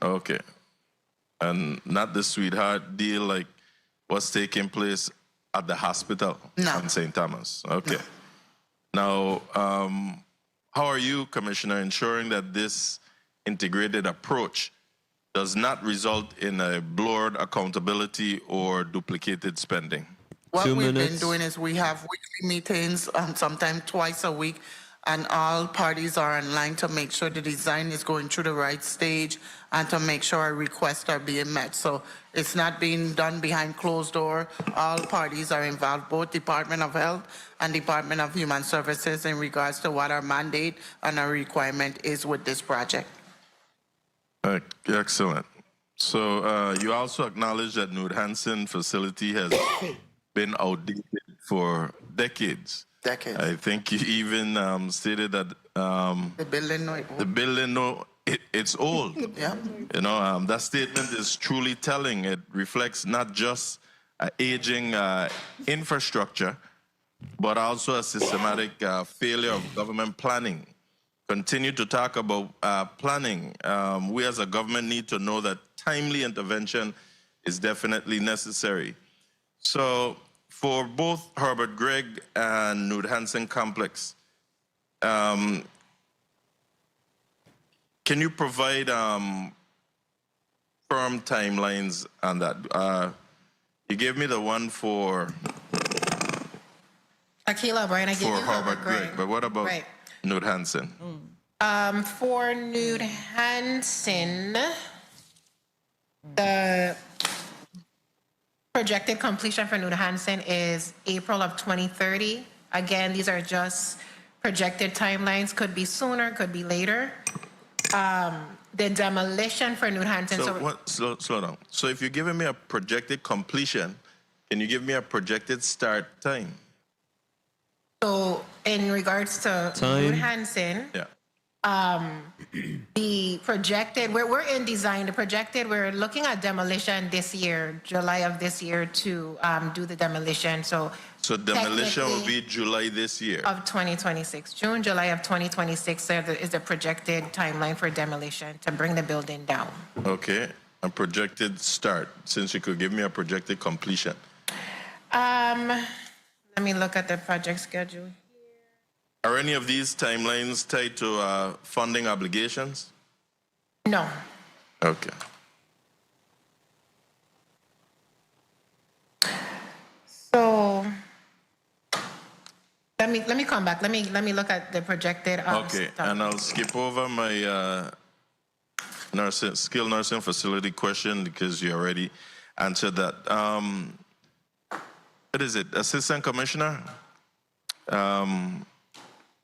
Okay. And not the sweetheart deal like what's taking place at the hospital in St. Thomas? Okay. No. Now, how are you, Commissioner, ensuring that this integrated approach does not result in a blurred accountability or duplicated spending? What we've been doing is we have weekly meetings, sometimes twice a week, and all parties are in line to make sure the design is going through the right stage and to make sure our requests are being met. So it's not being done behind closed door. All parties are involved, both Department of Health and Department of Human Services, in regards to what our mandate and our requirement is with this project. Excellent. So you also acknowledge that Nude Hansen facility has been outdated for decades. I think you even stated that the building, it's old. Yeah. You know, that statement is truly telling. It reflects not just aging infrastructure, but also a systematic failure of government planning. Continue to talk about planning. We as a government need to know that timely intervention is definitely necessary. So for both Herbert Gregg and Nude Hansen Complex, can you provide firm timelines on that? You gave me the one for Akila O'Brien, I gave you Herbert Gregg, but what about Nude Hansen? For Nude Hansen, the projected completion for Nude Hansen is April of 2030. Again, these are just projected timelines. Could be sooner, could be later. the demolition for New Hampton. Slow down. So if you're giving me a projected completion, can you give me a projected start time? So in regards to New Hampton, Yeah. the projected, we're in design, the projected, we're looking at demolition this year, July of this year to do the demolition. So Demolition will technically be July this year. of 2026, June, July of 2026 is the projected timeline for demolition to bring the building down. Okay. A projected start, since you could give me a projected completion. Let me look at the project schedule. Are any of these timelines tied to funding obligations? No. Okay. So let me come back. Let me look at the projected. Okay, stuff. and I'll skip over my skilled nursing facility question because you already answered that. What is it, Assistant Commissioner?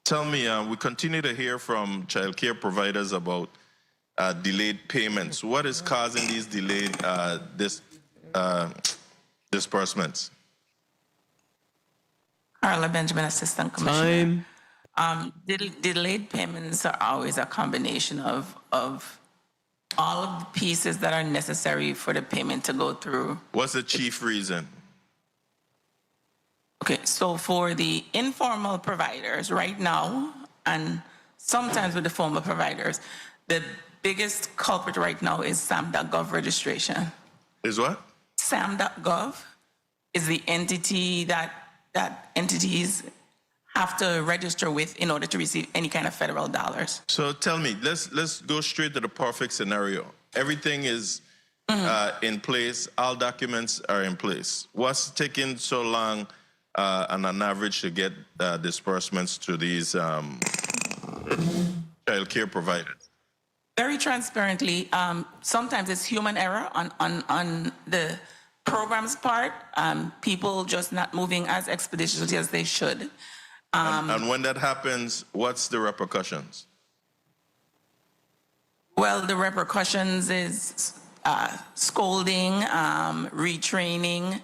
Tell me, we continue to hear from child care providers about delayed payments. What is causing these delayed disbursements? Carla Benjamin, Assistant Commissioner. Delayed payments are always a combination of all of the pieces that are necessary for the payment to go through. What's the chief reason? Okay, so for the informal providers right now, and sometimes with the formal providers, the biggest culprit right now is SAM.gov registration. Is what? SAM.gov is the entity that entities have to register with in order to receive any kind of federal dollars. So tell me, let's go straight to the perfect scenario. Everything is in place, all documents are in place. What's taking so long on an average to get disbursements to these child care providers? Very transparently, sometimes it's human error on the program's part, people just not moving as expeditiously as they should. And when that happens, what's the repercussions? Well, the repercussions is scolding, retraining,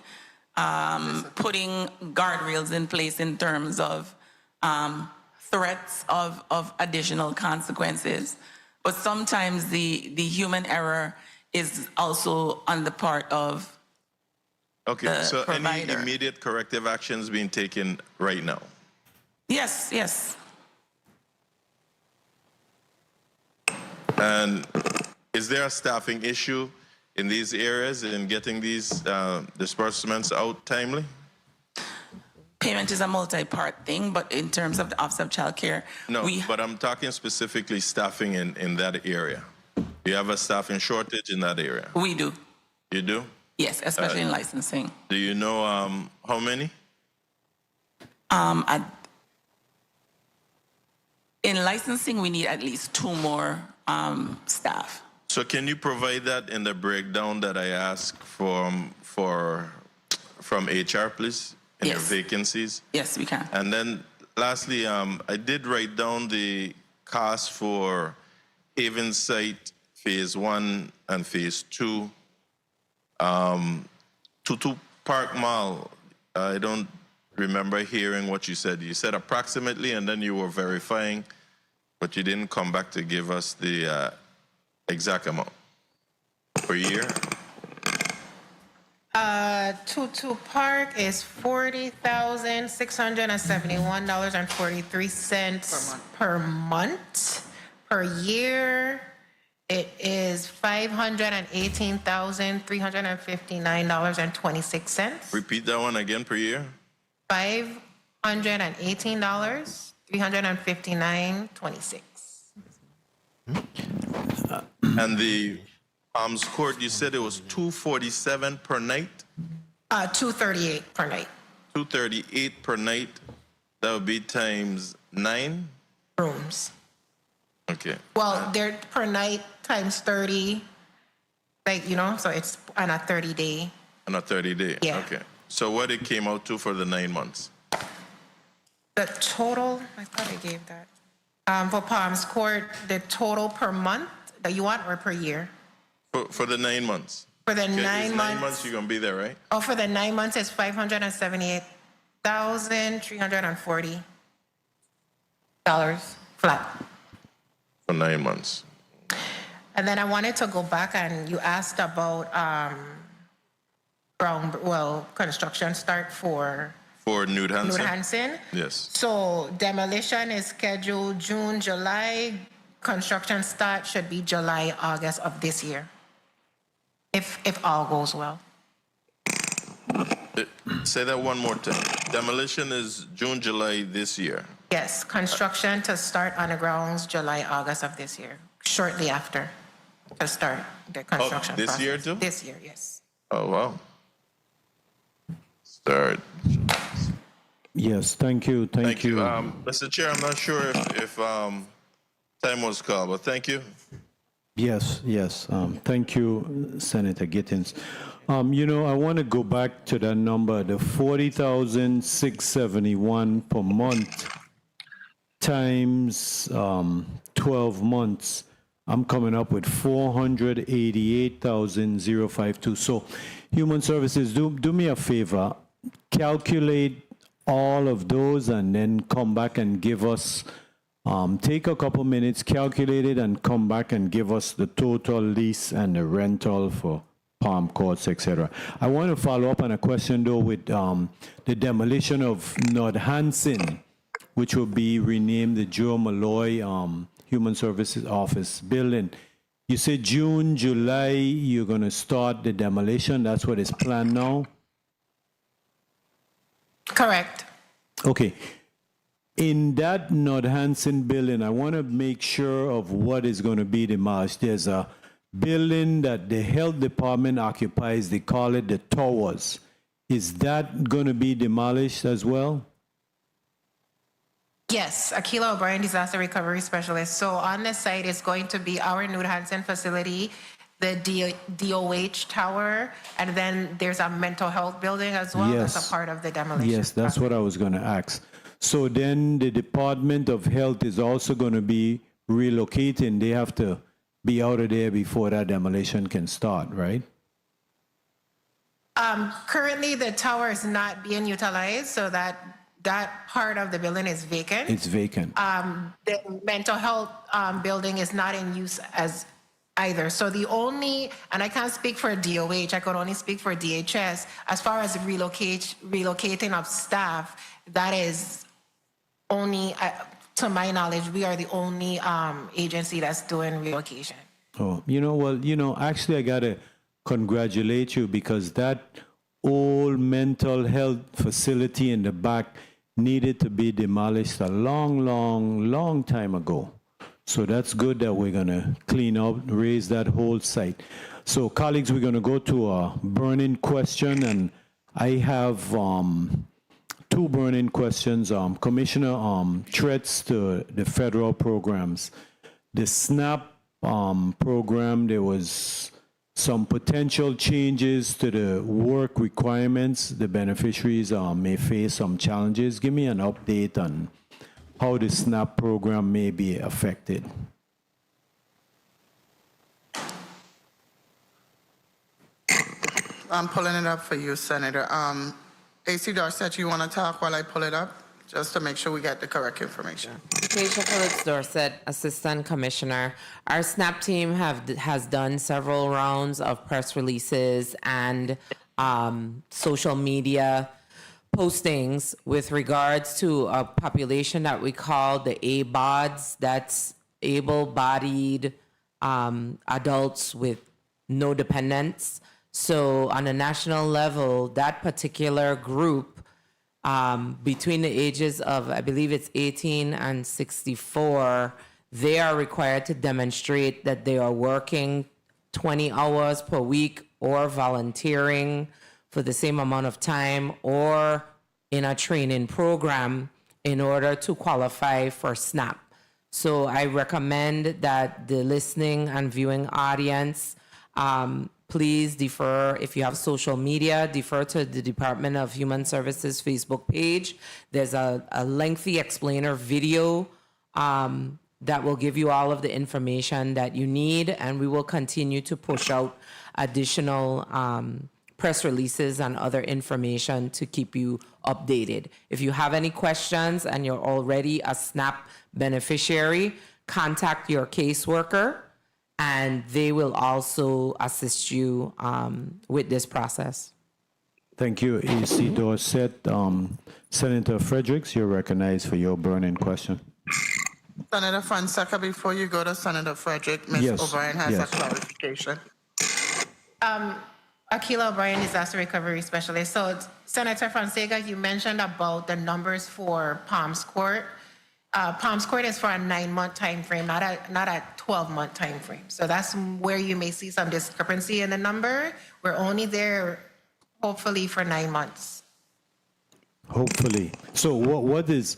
putting guardrails in place in terms of threats of additional consequences. But sometimes the human error is also on the part of Okay, so provider. any immediate corrective actions being taken right now? Yes, yes. And is there a staffing issue in these areas in getting these disbursements out timely? Payment is a multi-part thing, but in terms of the Office of Child Care, No, but I'm talking specifically staffing in that area. Do you have a staffing shortage in that area? we do. You do? Yes, especially in licensing. Do you know how many? In licensing, we need at least 2 more staff. So can you provide that in the breakdown that I asked from HR, please? In Yes. the vacancies? Yes, we can. And then lastly, I did write down the cost for Haven Site Phase 1 and Phase 2. Tutu Park Mall, I don't remember hearing what you said. You said approximately, and then you were verifying, but you didn't come back to give us the exact amount per year. Tutu Park is $40,671.43 per month. Per year, it is $518,359.26. Repeat that one again per year. $518, $359.26. And the Palms Court, you said it was $247 per night? $238 per night. $238 per night. That would be times 9 rooms. Okay. Well, they're per night times 30, so it's on a 30-day. On a 30-day? Yeah. Okay. So what it came out to for the 9 months? The total, I thought I gave that. For Palms Court, the total per month, that you want or per year? For the 9 months. For the Okay, it's 9 9 months. months you're gonna be there, right? Oh, for the 9 months, it's $578,340 flat. For 9 months. And then I wanted to go back and you asked about construction start for For Newt Hansen? Newt Hansen. Yes. So demolition is scheduled June, July. Construction start should be July, August of this year. If all goes well. Say that one more time. Demolition is June, July this year. Yes, construction to start on the grounds July, August of this year, shortly after to start the construction this process. year too? This year, yes. Oh, wow. Start. Yes, thank you, thank you. Mr. Chair, I'm not sure if time was called, but thank you. Yes, yes. Thank you, Senator Gittins. You know, I want to go back to that number, the 40,671 per month times 12 months. I'm coming up with 488,052. So, Human Services, do me a favor, calculate all of those and then come back and give us. Take a couple minutes, calculate it, and come back and give us the total lease and the rental for Palm Courts, etc. I want to follow up on a question, though, with the demolition of Nod Hansen, which will be renamed the Joe Malloy Human Services Office building. You said June, July, you're going to start the demolition. That's what is planned now? Correct. Okay. In that Nod Hansen building, I want to make sure of what is going to be demolished. There's a building that the health department occupies. They call it the towers. Is that going to be demolished as well? Yes, Akila O'Brien, disaster recovery specialist. So on the site is going to be our Newt Hansen facility, the DOH tower, and then there's a mental health building as well. Yes. That's a part of the demolition. Yes, that's what I was going to ask. So then the Department of Health is also going to be relocating. They have to be out of there before that demolition can start, right? Currently, the tower is not being utilized, so that part of the building is vacant. It's vacant. The mental health building is not in use as either. So the only, and I can't speak for DOH, I could only speak for DHS, as far as relocating of staff, that is only, to my knowledge, we are the only agency that's doing relocation. Oh, actually, I got to congratulate you because that old mental health facility in the back needed to be demolished a long time ago. So that's good that we're going to clean up, raise that whole site. So, colleagues, we're going to go to a burning question, and I have two burning questions. Commissioner, threats to the federal programs. The SNAP program, there was some potential changes to the work requirements. The beneficiaries may face some challenges. Give me an update on how the SNAP program may be affected. I'm pulling it up for you, Senator. AC Dorset, you want to talk while I pull it up? Just to make sure we get the correct information. Keisha Phillips Dorset, Assistant Commissioner. Our SNAP team has done several rounds of press releases and social media postings with regards to a population that we call the ABODs, that's able-bodied adults with no dependents. So on a national level, that particular group between the ages of, I believe it's 18 and 64, they are required to demonstrate that they are working 20 hours per week or volunteering for the same amount of time or in a training program in order to qualify for SNAP. So I recommend that the listening and viewing audience please defer, if you have social media, defer to the Department of Human Services Facebook page. There's a lengthy explainer video that will give you all of the information that you need, and we will continue to push out additional press releases and other information to keep you updated. If you have any questions and you're already a SNAP beneficiary, contact your caseworker, and they will also assist you with this process. Thank you, E.C. Dorset. Senator Fredericks, you're recognized for your burning question. Senator Fonseca, before you go to Senator Frederick, Ms. Yes, O'Brien has yes. a clarification. Akila O'Brien, disaster recovery specialist. So Senator Fonseca, you mentioned about the numbers for Palms Court. Palms Court is for a 9-month time frame, not a 12-month time frame. So that's where you may see some discrepancy in the number. We're only there, hopefully, for 9 months. Hopefully. So what is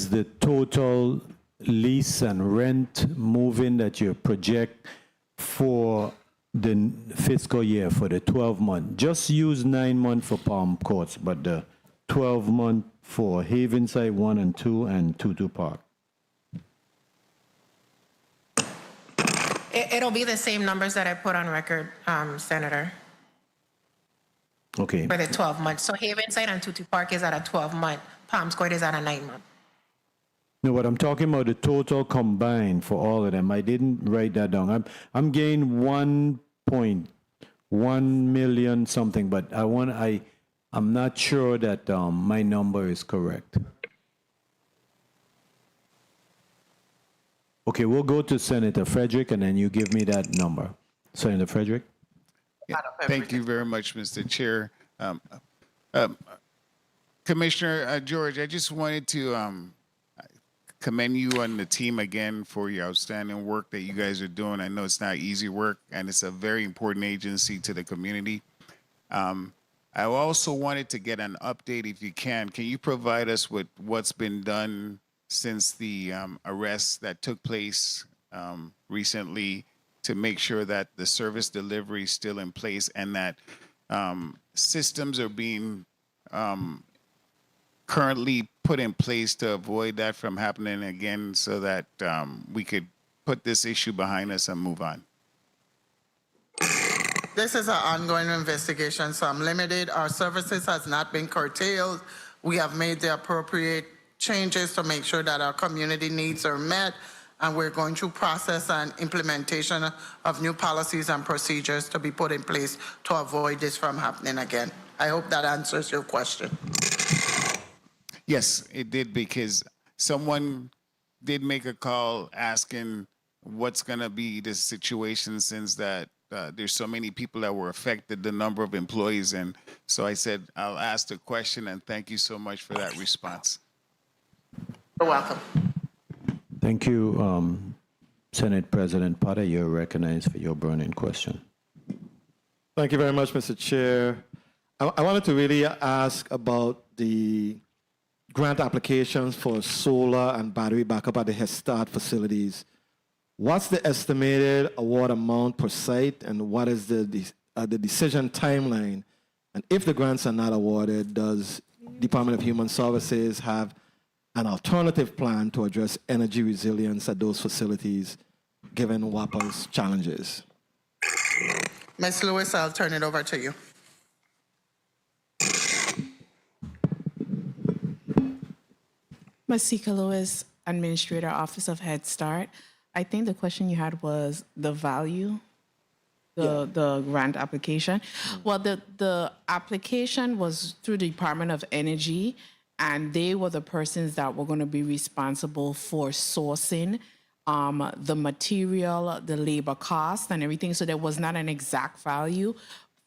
the total lease and rent moving that you project for the fiscal year, for the 12-month? Just use 9 months for Palm Courts, but the 12-month for Havenside 1 and 2 and Tutu Park. It'll be the same numbers that I put on record, Senator, Okay. for the 12 months. So Havenside and Tutu Park is at a 12-month. Palms Court is at a 9-month. No, what I'm talking about, the total combined for all of them. I didn't write that down. I'm getting 1.1 million something, but I'm not sure that my number is correct. Okay, we'll go to Senator Frederick, and then you give me that number. Senator Frederick? Yeah, thank you very much, Mr. Chair. Commissioner George, I just wanted to commend you and the team again for your outstanding work that you guys are doing. I know it's not easy work, and it's a very important agency to the community. I also wanted to get an update, if you can. Can you provide us with what's been done since the arrests that took place recently to make sure that the service delivery is still in place and that systems are being currently put in place to avoid that from happening again, so that we could put this issue behind us and move on? This is an ongoing investigation, so I'm limited. Our services has not been curtailed. We have made the appropriate changes to make sure that our community needs are met, and we're going through process and implementation of new policies and procedures to be put in place to avoid this from happening again. I hope that answers your question. Yes, it did, because someone did make a call asking what's going to be the situation, since that there's so many people that were affected, the number of employees. And so I said, I'll ask the question, and thank you so much for that response. You're welcome. Thank you, Senate President Potter. You're recognized for your burning question. Thank you very much, Mr. Chair. I wanted to really ask about the grant applications for solar and battery backup at the Head Start facilities. What's the estimated award amount per site, and what is the decision timeline? And if the grants are not awarded, does Department of Human Services have an alternative plan to address energy resilience at those facilities, given WAPA's challenges? Ms. Lewis, I'll turn it over to you. Masika Lewis, Administrator, Office of Head Start. I think the question you had was the value, the grant application. Well, the application was through the Department of Energy, and they were the persons that were going to be responsible for sourcing the material, the labor cost, and everything. So there was not an exact value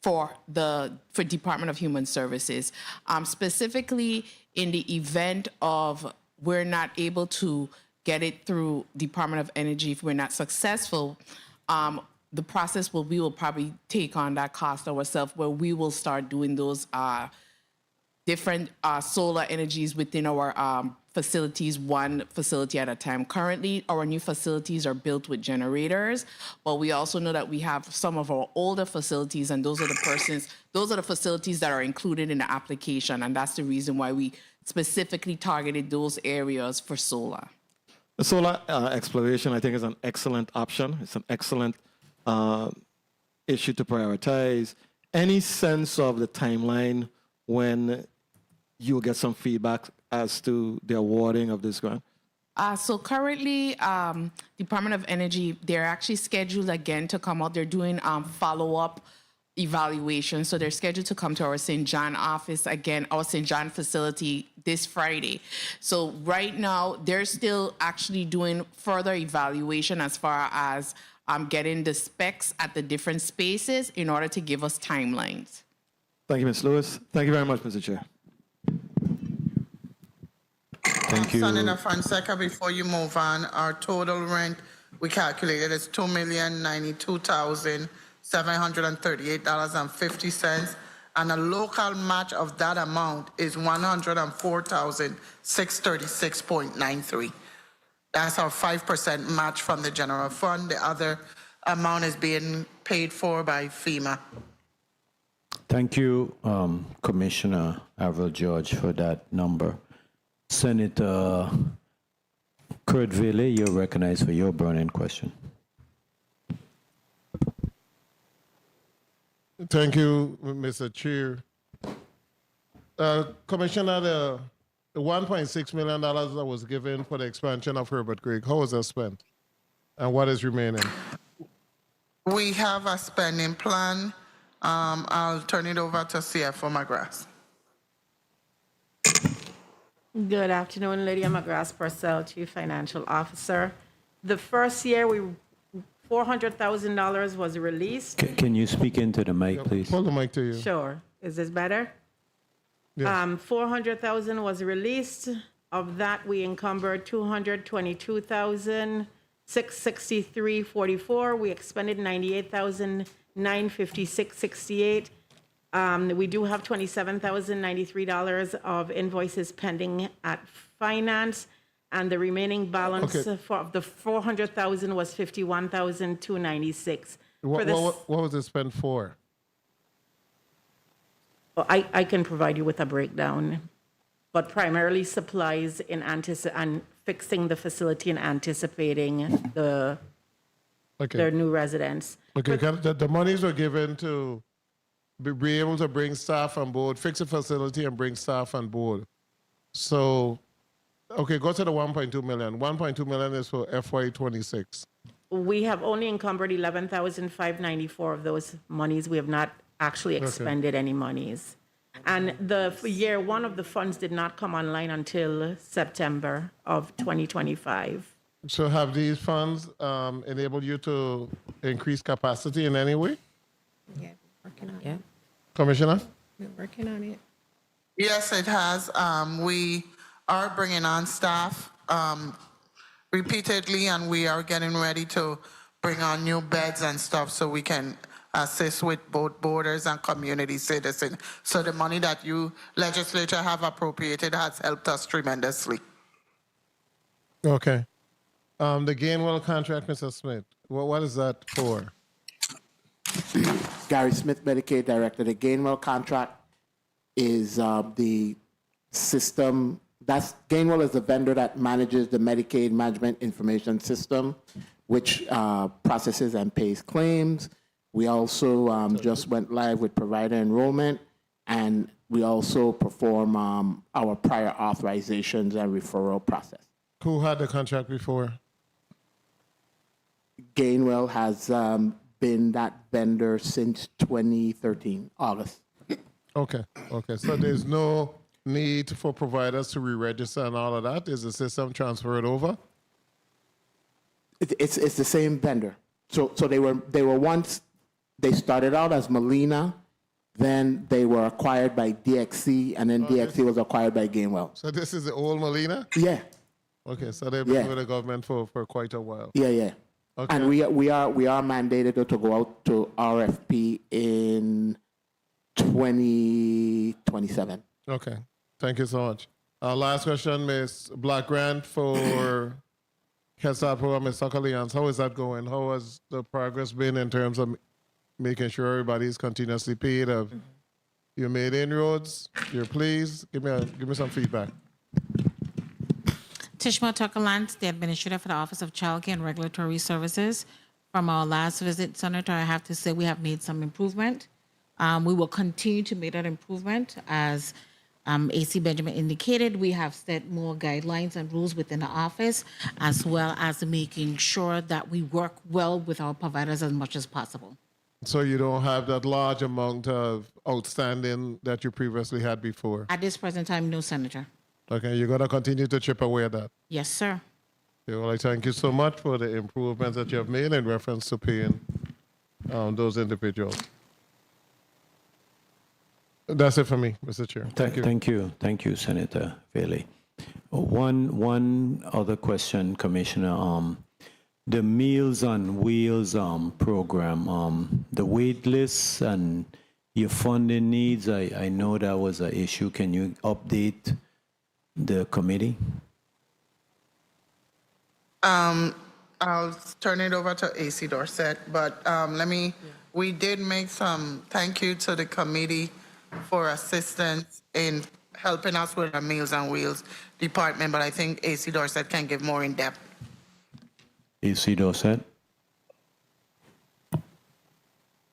for Department of Human Services. Specifically, in the event of we're not able to get it through Department of Energy, if we're not successful, the process we will probably take on that cost ourselves, where we will start doing those different solar energies within our facilities, one facility at a time. Currently, our new facilities are built with generators, but we also know that we have some of our older facilities, and those are the facilities that are included in the application, and that's the reason why we specifically targeted those areas for solar. The solar exploration, I think, is an excellent option. It's an excellent issue to prioritize. Any sense of the timeline when you'll get some feedback as to the awarding of this grant? So currently, Department of Energy, they're actually scheduled again to come out. They're doing follow-up evaluation. So they're scheduled to come to our St. John office again, our St. John facility this Friday. So right now, they're still actually doing further evaluation as far as getting the specs at the different spaces in order to give us timelines. Thank you, Ms. Lewis. Thank you very much, Mr. Chair. Thank you. Senator Fonseca, before you move on, our total rent we calculated is $2,092,738.50, and a local match of that amount is $104,636.93. That's our 5% match from the general fund. The other amount is being paid for by FEMA. Thank you, Commissioner Avril George, for that number. Senator Kurt Vele, you're recognized for your burning question. Thank you, Mr. Chair. Commissioner, the $1.6 million that was given for the expansion of Herbert Creek, how was that spent? And what is remaining? We have a spending plan. I'll turn it over to CFO McGrath. Good afternoon, Lydia McGrath Purcell, Chief Financial Officer. The first year, $400,000 was released. Can you speak into the mic, please? Hold the mic to you. Sure. Is this better? Yes. $400,000 was released. Of that, we encumbered $222,663.44. We expended $98,956.68. We do have $27,093 of invoices pending at finance, and the remaining balance for the $400,000 was $51,296. What was it spent for? Well, I can provide you with a breakdown, but primarily supplies in and fixing the facility and anticipating their new residents. Okay, the monies were given to be able to bring staff on board, fix the facility and bring staff on board. So, okay, go to the 1.2 million. 1.2 million is for FY26. We have only encumbered $11,594 of those monies. We have not actually expended any monies. And the year one of the funds did not come online until September of 2025. So have these funds enabled you to increase capacity in any way? Yeah, working on it. Commissioner? We're working on it. Yes, it has. We are bringing on staff repeatedly, and we are getting ready to bring on new beds and stuff so we can assist with both borders and community citizens. So the money that you legislature have appropriated has helped us tremendously. Okay. The Gainwell contract, Mr. Smith, what is that for? Gary Smith, Medicaid Director. The Gainwell contract is the system. Gainwell is the vendor that manages the Medicaid Management Information System, which processes and pays claims. We also just went live with provider enrollment, and we also perform our prior authorizations and referral process. Who had the contract before? Gainwell has been that vendor since 2013, August. Okay. So there's no need for providers to re-register and all of that? Is the system transferred over? It's the same vendor. So they were once, they started out as Molina, then they were acquired by DXC, and then DXC was acquired by Gainwell. So this is the old Molina? Yeah. Okay, so they've been with the government for quite a while. Yeah. Okay. And we are mandated to go out to RFP in 2027. Okay, thank you so much. Last question, Ms. Black Grant for Head Start Program, Ms. Alliance. How is that going? How has the progress been in terms of making sure everybody's continuously paid? Have you made inroads? You're pleased? Give me some feedback. Tishma Tuckerlant, the Administrator for the Office of Child Care and Regulatory Services. From our last visit, Senator, I have to say we have made some improvement. We will continue to make that improvement. As AC Benjamin indicated, we have set more guidelines and rules within the office, as well as making sure that we work well with our providers as much as possible. So you don't have that large amount of outstanding that you previously had before? At this present time, no, Senator. Okay, you're going to continue to chip away at that? Yes, sir. Okay, well, I thank you so much for the improvements that you have made in reference to paying those individuals. That's it for me, Mr. Chair. Thank you. Thank you, Senator Bailey. One other question, Commissioner. The Meals on Wheels program, the wait lists and your funding needs, I know that was an issue. Can you update the committee? I'll turn it over to AC Dorset, but we did make some, thank you to the committee for assistance in helping us with our Meals on Wheels department, but I think AC Dorset can give more in depth. AC Dorset?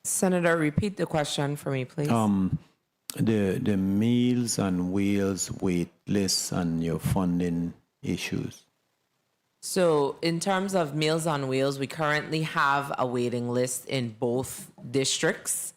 Senator, repeat the question for me, please. The Meals on Wheels wait lists and your funding issues. So in terms of Meals on Wheels, we currently have a waiting list in both districts.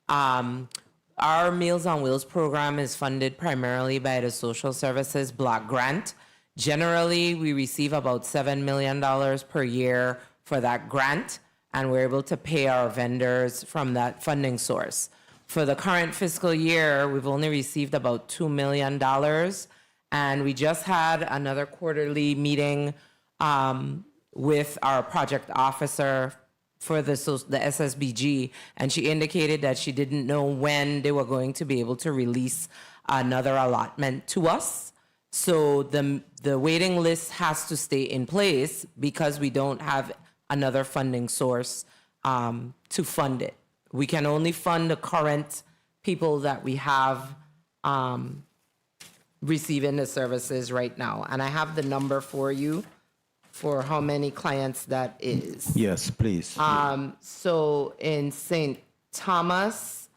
Our Meals on Wheels program is funded primarily by the Social Services Block Grant. Generally, we receive about $7 million per year for that grant, and we're able to pay our vendors from that funding source. For the current fiscal year, we've only received about $2 million, and we just had another quarterly meeting with our project officer for the SSBG, and she indicated that she didn't know when they were going to be able to release another allotment to us. So the waiting list has to stay in place because we don't have another funding source to fund it. We can only fund the current people that we have receiving the services right now. And I have the number for you for how many clients that is. Yes, please. So in St. Thomas,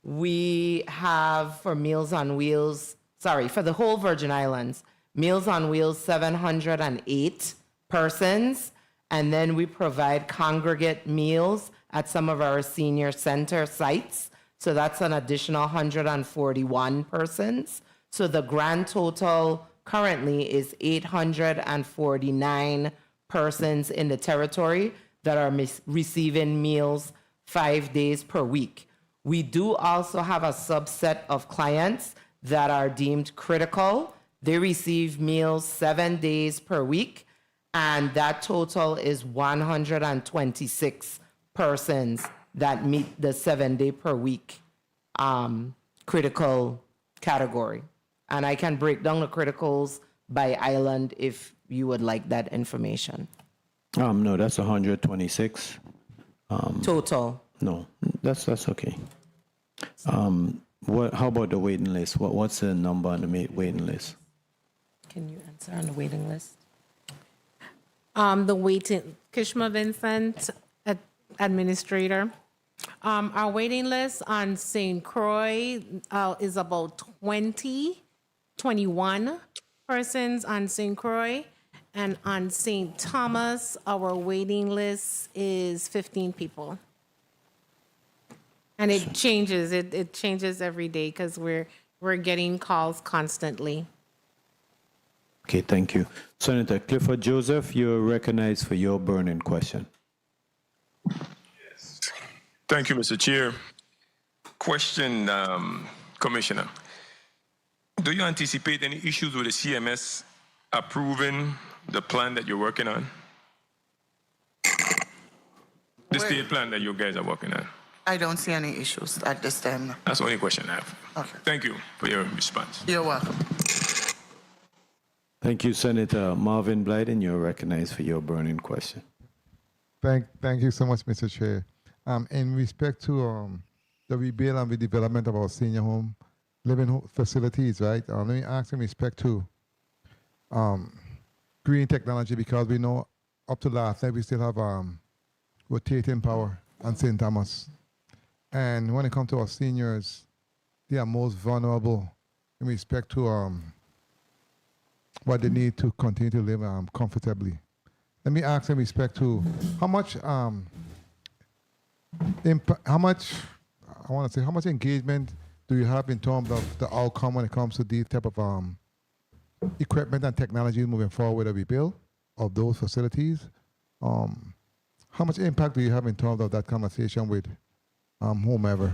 we have for Meals on Wheels, for the whole Virgin Islands, Meals on Wheels, 708 persons. And then we provide congregate meals at some of our senior center sites. So that's an additional 141 persons. So the grand total currently is 849 persons in the territory that are receiving meals 5 days per week. We do also have a subset of clients that are deemed critical. They receive meals 7 days per week, and that total is 126 persons that meet the 7 day per week critical category. And I can break down the criticals by island if you would like that information. No, that's 126. Total. No, that's okay. How about the waiting list? What's the number on the waiting list? Can you answer on the waiting list? The waiting, Kishma Vincent, Administrator. Our waiting list on St. Croix is about 21 persons on St. Croix. And on St. Thomas, our waiting list is 15 people. And it changes. It changes every day because we're getting calls constantly. Okay, thank you. Senator Clifford Joseph, you're recognized for your burning question. Thank you, Mr. Chair. Question, Commissioner. Do you anticipate any issues with the CMS approving the plan that you're working on? The state plan that you guys are working on? I don't see any issues at this time. That's the only question I have. Okay. Thank you for your response. You're welcome. Thank you, Senator Marvin Blyden. You're recognized for your burning question. Thank you so much, Mr. Chair. In respect to the rebuild and redevelopment of our senior home living facilities, right? Let me ask in respect to green technology, because we know up to last night we still have rotating power on St. Thomas. And when it comes to our seniors, they are most vulnerable in respect to what they need to continue to live comfortably. Let me ask in respect to how much engagement do you have in terms of the outcome when it comes to these type of equipment and technology moving forward that we build of those facilities? How much impact do you have in terms of that conversation with whomever?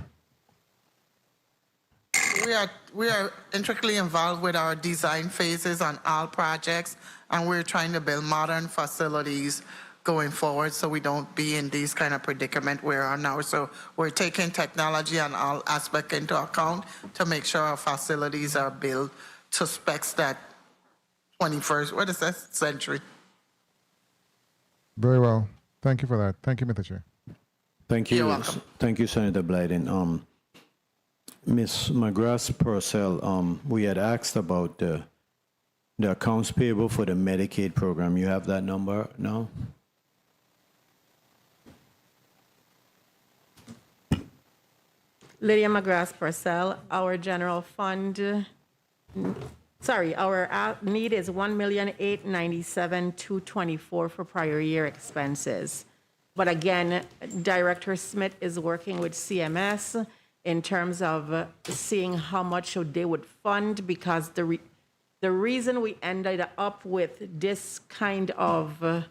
We are intricately involved with our design phases on all projects, and we're trying to build modern facilities going forward so we don't be in these kind of predicament we are now. So we're taking technology and all aspects into account to make sure our facilities are built to specs that 21st century. Very well. Thank you for that. Thank you, Mr. Chair. Thank you. You're welcome. Thank you, Senator Blyden. Ms. McGrath Purcell, we had asked about the accounts payable for the Medicaid program. You have that number now? Lydia McGrath Purcell, our general fund, our need is $1,897,224 for prior year expenses. But again, Director Smith is working with CMS in terms of seeing how much they would fund, because the reason we ended up with this kind of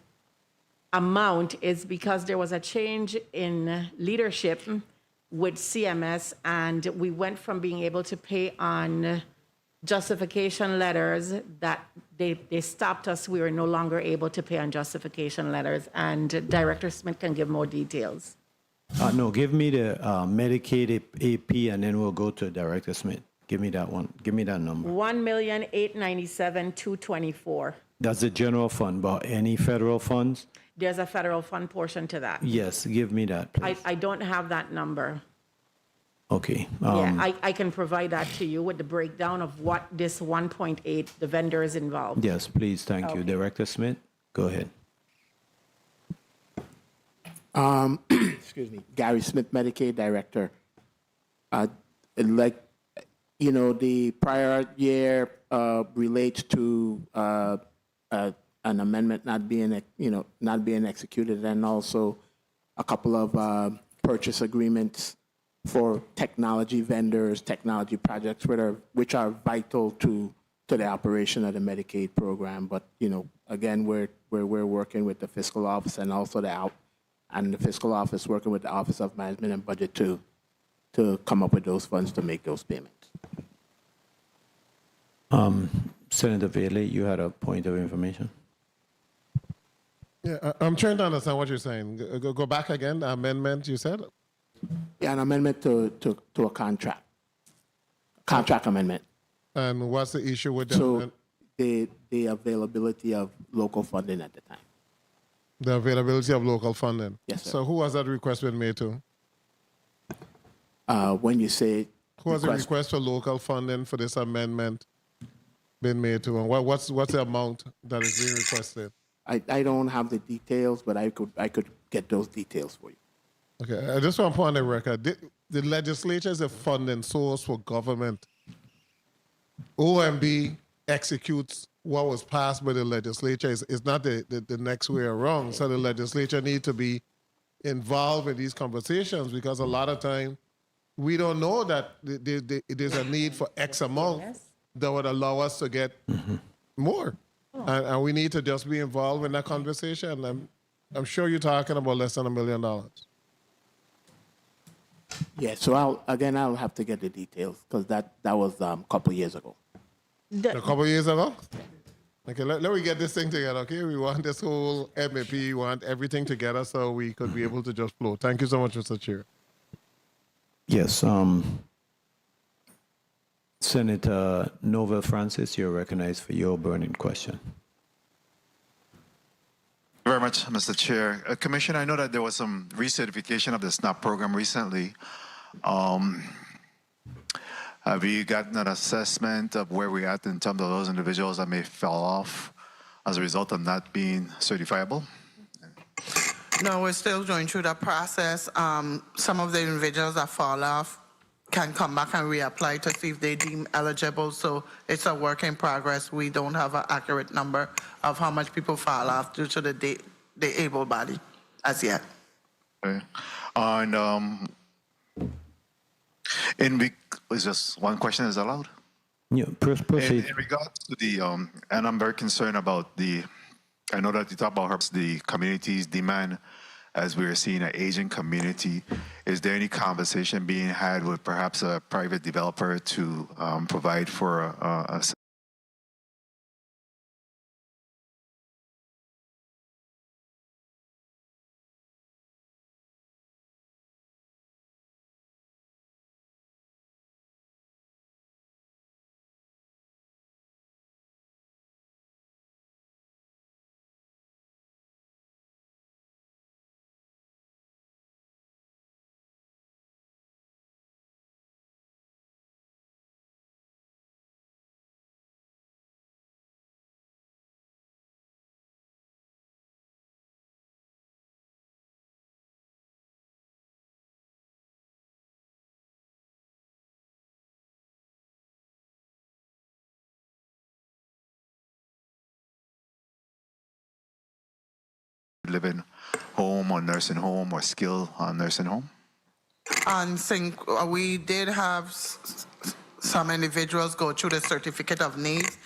amount is because there was a change in leadership with CMS, and we went from being able to pay on justification letters that they stopped us. We were no longer able to pay on justification letters, and Director Smith can give more details. No, give me the Medicaid AP, and then we'll go to Director Smith. Give me that one. Give me that number. $1,897,224. That's the general fund, but any federal funds? There's a federal fund portion to that. Yes, give me that, please. I don't have that number. Okay. Yeah, I can provide that to you with the breakdown of what this 1.8, the vendors involved. Yes, please. Thank you. Director Smith, go ahead. Excuse me, Gary Smith, Medicaid Director. The prior year relates to an amendment not being executed, and also a couple of purchase agreements for technology vendors, technology projects, which are vital to the operation of the Medicaid program. But again, we're working with the fiscal office and also the fiscal office working with the Office of Management and Budget to come up with those funds to make those payments. Senator Bailey, you had a point of information. Yeah, I'm trying to understand what you're saying. Go back again. The amendment you said. Yeah, an amendment to a contract amendment. And what's the issue with that? So the availability of local funding at the time. The availability of local funding. Yes, sir. So who has that request been made to? When you say who has a request for local funding for this amendment been made to, and what's the amount that is being requested? I don't have the details, but I could get those details for you. Okay, I just want to put on the record, the legislature is a funding source for government. OMB executes what was passed by the legislature. It's not the next way around. So the legislature need to be involved in these conversations, because a lot of time we don't know that there's a need for X amount that would allow us to get more. And we need to just be involved in that conversation. I'm sure you're talking about less than $1 million. Yeah, so I'll have to get the details, because that was a couple of years ago. A couple of years ago? Okay, let me get this thing together, okay? We want this whole MAP, we want everything together so we could be able to just flow. Thank you so much, Mr. Chair. Yes. Senator Nova Francis, you're recognized for your burning question. Very much, Mr. Chair. Commissioner, I know that there was some recertification of the SNAP program recently. Have you gotten an assessment of where we're at in terms of those individuals that may fall off as a result of not being certifiable? No, we're still going through the process. Some of the individuals that fall off can come back and reapply to see if they deem eligible. So it's a work in progress. We don't have an accurate number of how much people fall off due to the able body as yet. Okay. And is just one question is allowed? Yeah, proceed. In regards to the, and I'm very concerned about I know that you talk about the community's demand as we are seeing an aging community. Is there any conversation being had with perhaps a private developer to provide for a live-in home or nursing home or skill nursing home? And we did have some individuals go through the certificate of needs.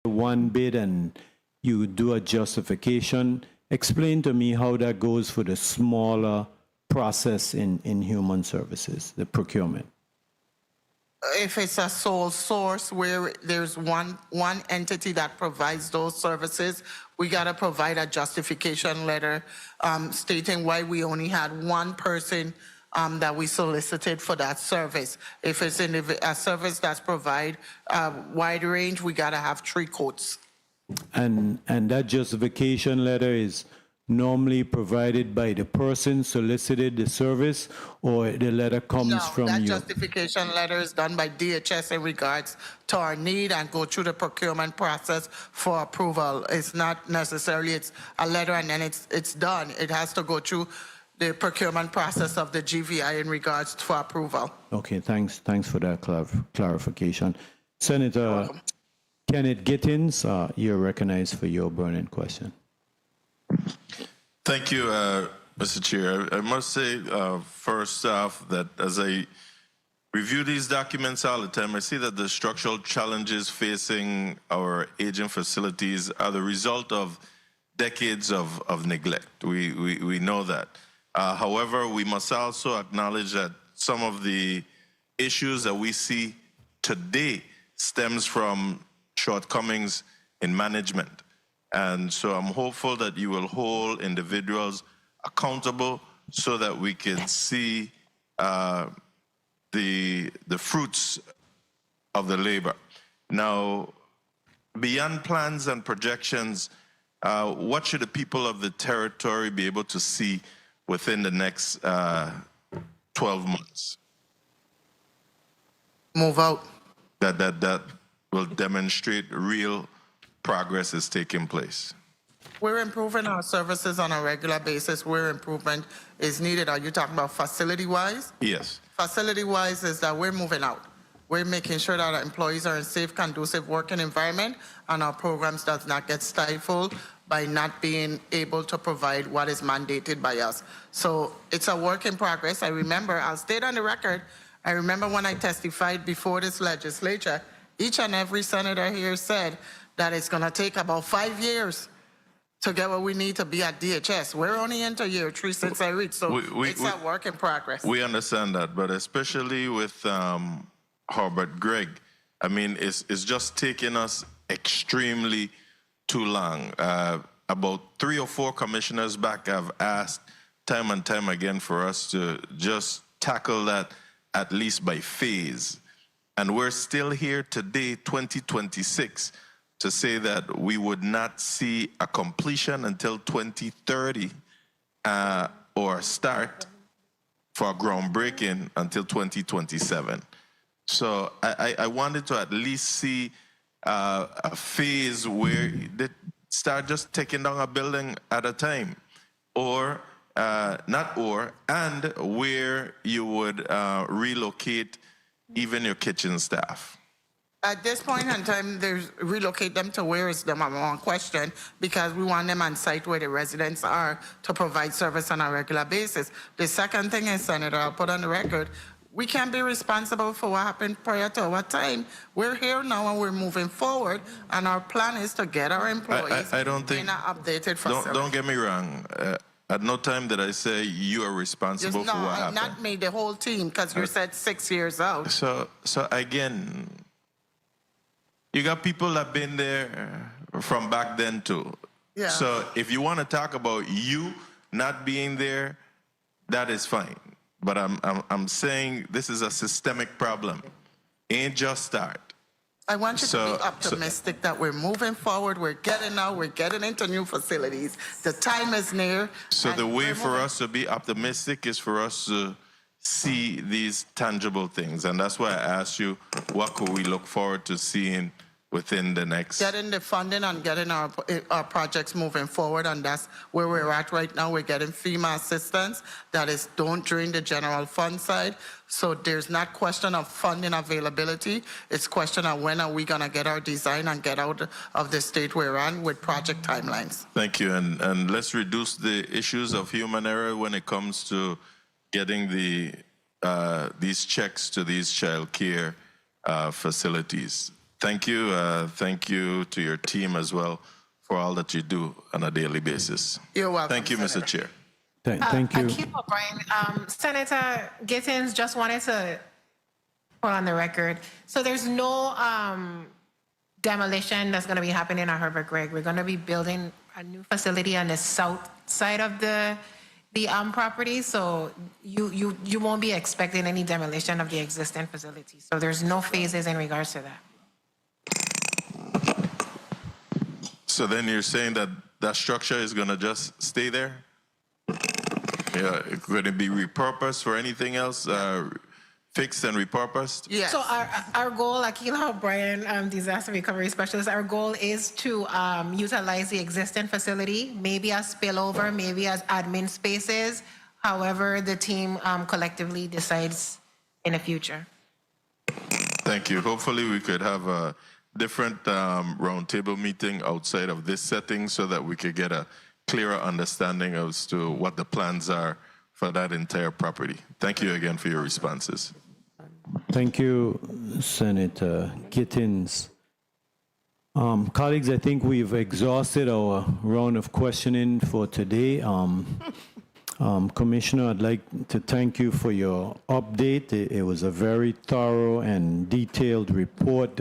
One bid and you do a justification. Explain to me how that goes for the smaller process in human services, the procurement. If it's a sole source where there's one entity that provides those services, we got to provide a justification letter stating why we only had one person that we solicited for that service. If it's a service that's provide wide range, we got to have 3 quotes. And that justification letter is normally provided by the person solicited the service, or the letter comes from that you? Justification letter is done by DHS in regards to our need and go through the procurement process for approval. It's not necessarily it's a letter and then it's done. It has to go through the procurement process of the GVI in regards for approval. Okay, thanks for that clarification. Senator Kenneth Gittins, you're recognized for your burning question. Thank you, Mr. Chair. I must say, first off, that as I review these documents all the time, I see that the structural challenges facing our aging facilities are the result of decades of neglect. We know that. However, we must also acknowledge that some of the issues that we see today stems from shortcomings in management. And so I'm hopeful that you will hold individuals accountable so that we can see the fruits of the labor. Now, beyond plans and projections, what should the people of the territory be able to see within the next 12 months? Move out. That will demonstrate real progress is taking place. We're improving our services on a regular basis where improvement is needed. Are you talking about facility-wise? Yes. Facility-wise is that we're moving out. We're making sure that our employees are in safe, conducive working environment and our programs does not get stifled by not being able to provide what is mandated by us. So it's a work in progress. I remember, I'll state on the record, I remember when I testified before this legislature, each and every senator here said that it's going to take about 5 years to get what we need to be at DHS. We're only into year 3 since I reached, so it's a work in progress. We understand that, but especially with Herbert Gregg, I mean, it's just taking us extremely too long. About 3 or 4 commissioners back have asked time and time again for us to just tackle that at least by phase. And we're still here today, 2026, to say that we would not see a completion until 2030 or start for groundbreaking until 2027. So I wanted to at least see a phase where start just taking down a building at a time, or and where you would relocate even your kitchen staff. At this point in time, there's relocate them to where is the number one question, because we want them on site where the residents are to provide service on a regular basis. The second thing is, Senator, I'll put on the record, we can't be responsible for what happened prior to our time. We're here now and we're moving forward, and our plan is to get our employees I don't think, in an updated facility. don't get me wrong. At no time did I say you are responsible No, for what I'm happened. not made the whole team, because you said 6 years out. So again, you got people that been there from back then too. Yeah. So if you want to talk about you not being there, that is fine. But I'm saying this is a systemic problem. Ain't just start. I want you to be optimistic that we're moving forward. We're getting into new facilities. The time is near. So the way for us to be optimistic is for us to see these tangible things. And that's why I asked you, what could we look forward to seeing within the next... Getting the funding and getting our projects moving forward, and that's where we're at right now. We're getting FEMA assistance that is don't drain the general fund side. So there's not question of funding availability. It's question of when are we going to get our design and get out of the state we're in with project timelines. Thank you. And let's reduce the issues of human error when it comes to getting these checks to these child care facilities. Thank you. Thank you to your team as well for all that you do on a daily basis. You're welcome. Thank you, Senator. Mr. Chair. Thank you. Keep up, Brian. Senator Gittins just wanted to put on the record. So there's no demolition that's going to be happening at Herbert Gregg. We're going to be building a new facility on the south side of the property. So you won't be expecting any demolition of the existing facility. So there's no phases in regards to that. So then you're saying that that structure is going to just stay there? Yeah, could it be repurposed for anything else? Fixed and repurposed? Yes. So our goal, Akila O'Brien, disaster recovery specialist, our goal is to utilize the existing facility, maybe as spillover, maybe as admin spaces, however the team collectively decides in the future. Thank you. Hopefully we could have a different roundtable meeting outside of this setting so that we could get a clearer understanding as to what the plans are for that entire property. Thank you again for your responses. Thank you, Senator Gittins. Colleagues, I think we've exhausted our round of questioning for today. Commissioner, I'd like to thank you for your update. It was a very thorough and detailed report.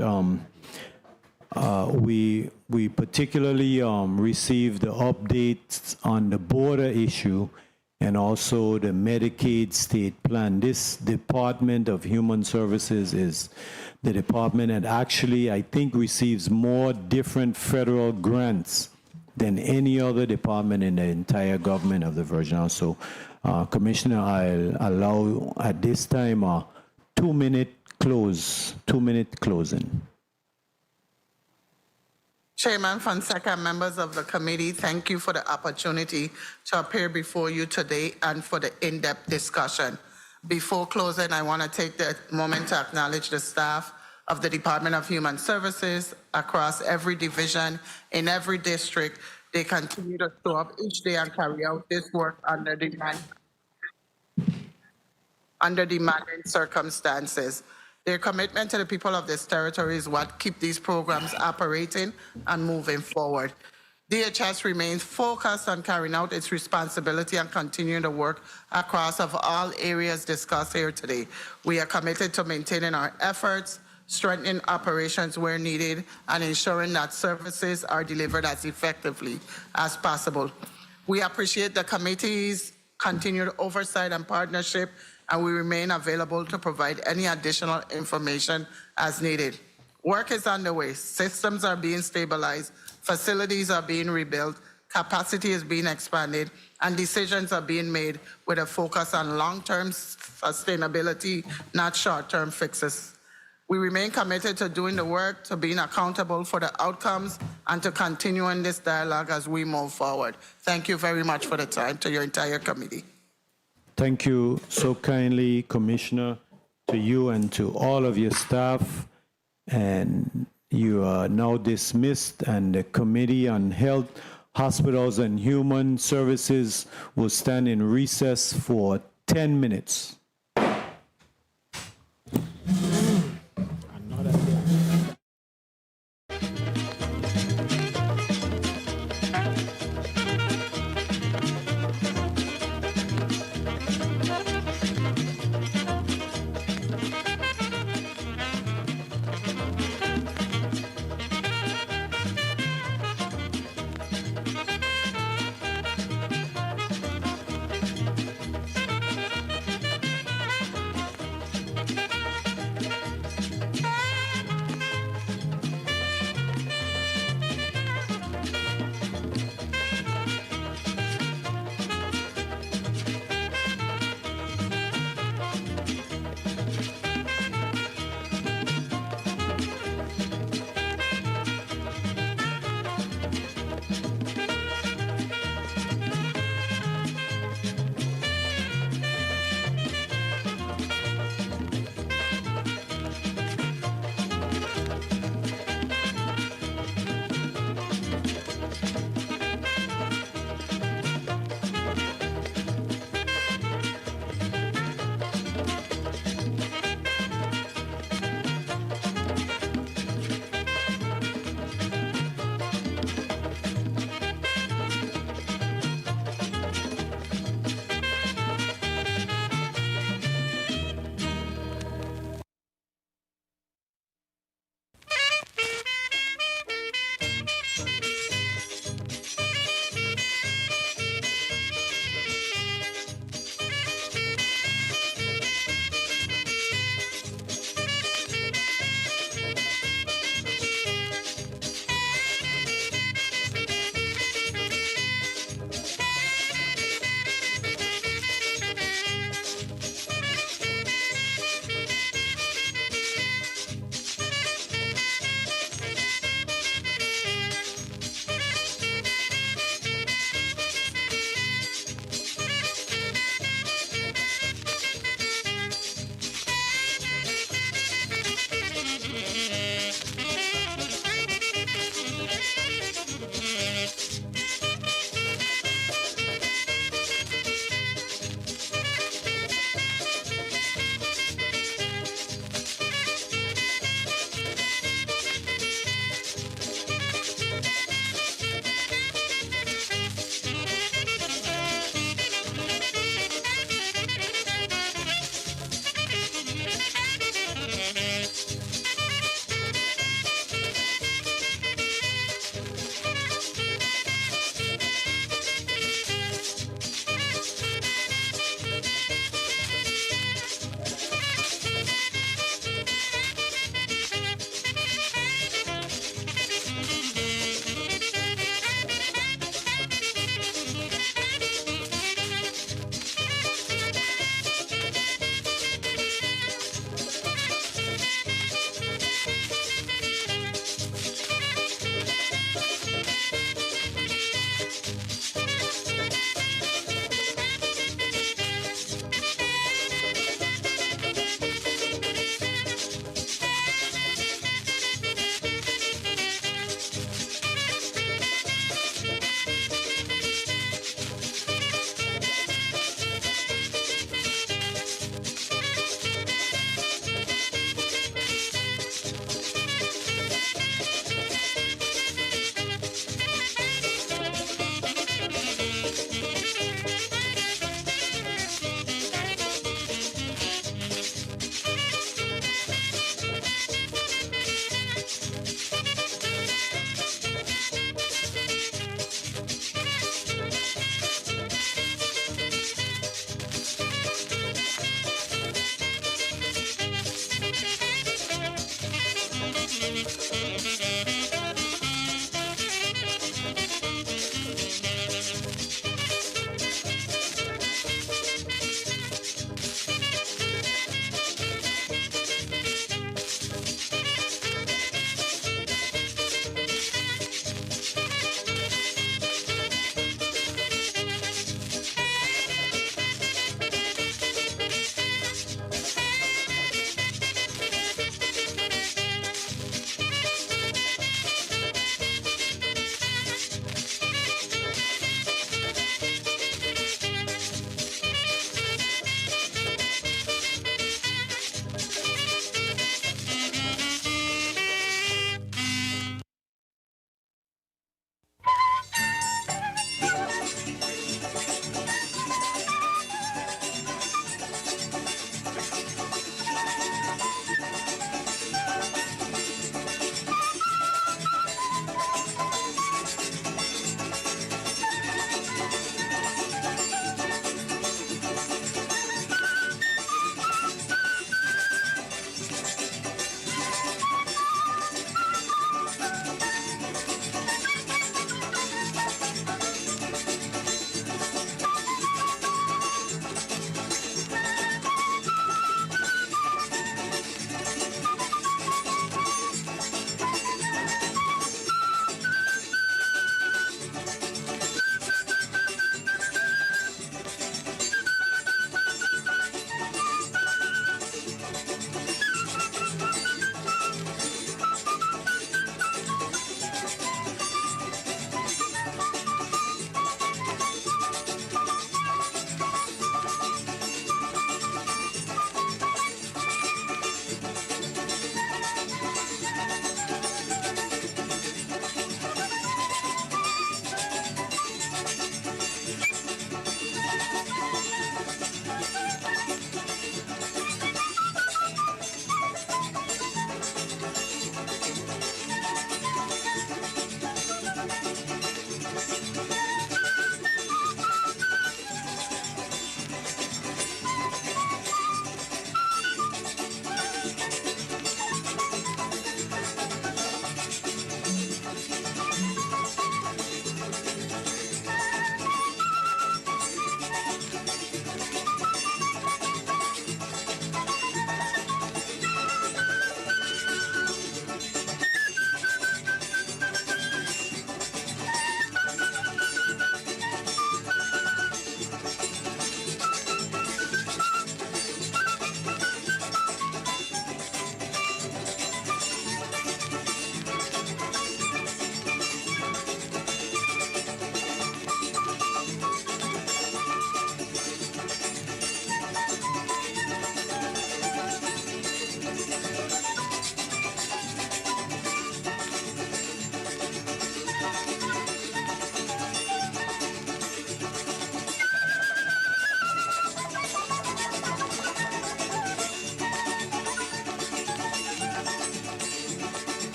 We particularly received the updates on the border issue and also the Medicaid state plan. This Department of Human Services is the department that actually, I think, receives more different federal grants than any other department in the entire government of the Virgin Islands. So, Commissioner, I'll allow at this time a 2-minute closing. Chairman Fonseca, members of the committee, thank you for the opportunity to appear before you today and for the in-depth discussion. Before closing, I want to take the moment to acknowledge the staff of the Department of Human Services across every division, in every district. They continue to show up each day and carry out this work under demanding circumstances. Their commitment to the people of this territory is what keep these programs operating and moving forward. DHS remains focused on carrying out its responsibility and continuing to work across of all areas discussed here today. We are committed to maintaining our efforts, strengthening operations where needed, and ensuring that services are delivered as effectively as possible. We appreciate the committee's continued oversight and partnership, and we remain available to provide any additional information as needed. Work is underway. Systems are being stabilized, facilities are being rebuilt, capacity is being expanded, and decisions are being made with a focus on long-term sustainability, not short-term fixes. We remain committed to doing the work, to being accountable for the outcomes, and to continuing this dialogue as we move forward. Thank you very much for the time, to your entire committee. Thank you so kindly, Commissioner, to you and to all of your staff. And you are now dismissed, and the Committee on Health, Hospitals, and Human Services will stand in recess for 10 minutes.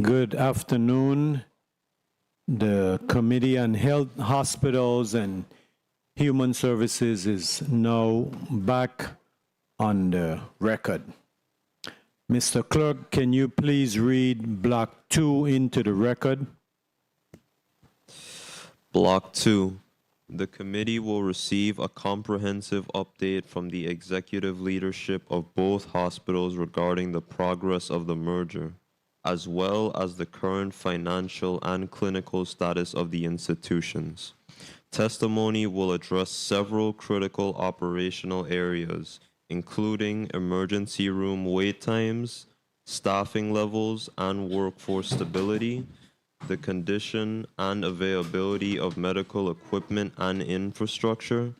Good afternoon. The Committee on Health, Hospitals, and Human Services is now back on the record. Mr. Clerk, can you please read Block 2 into the record? Block 2, The committee will receive a comprehensive update from the executive leadership of both hospitals regarding the progress of the merger, as well as the current financial and clinical status of the institutions. Testimony will address several critical operational areas, including emergency room wait times, staffing levels and workforce stability, the condition and availability of medical equipment and infrastructure,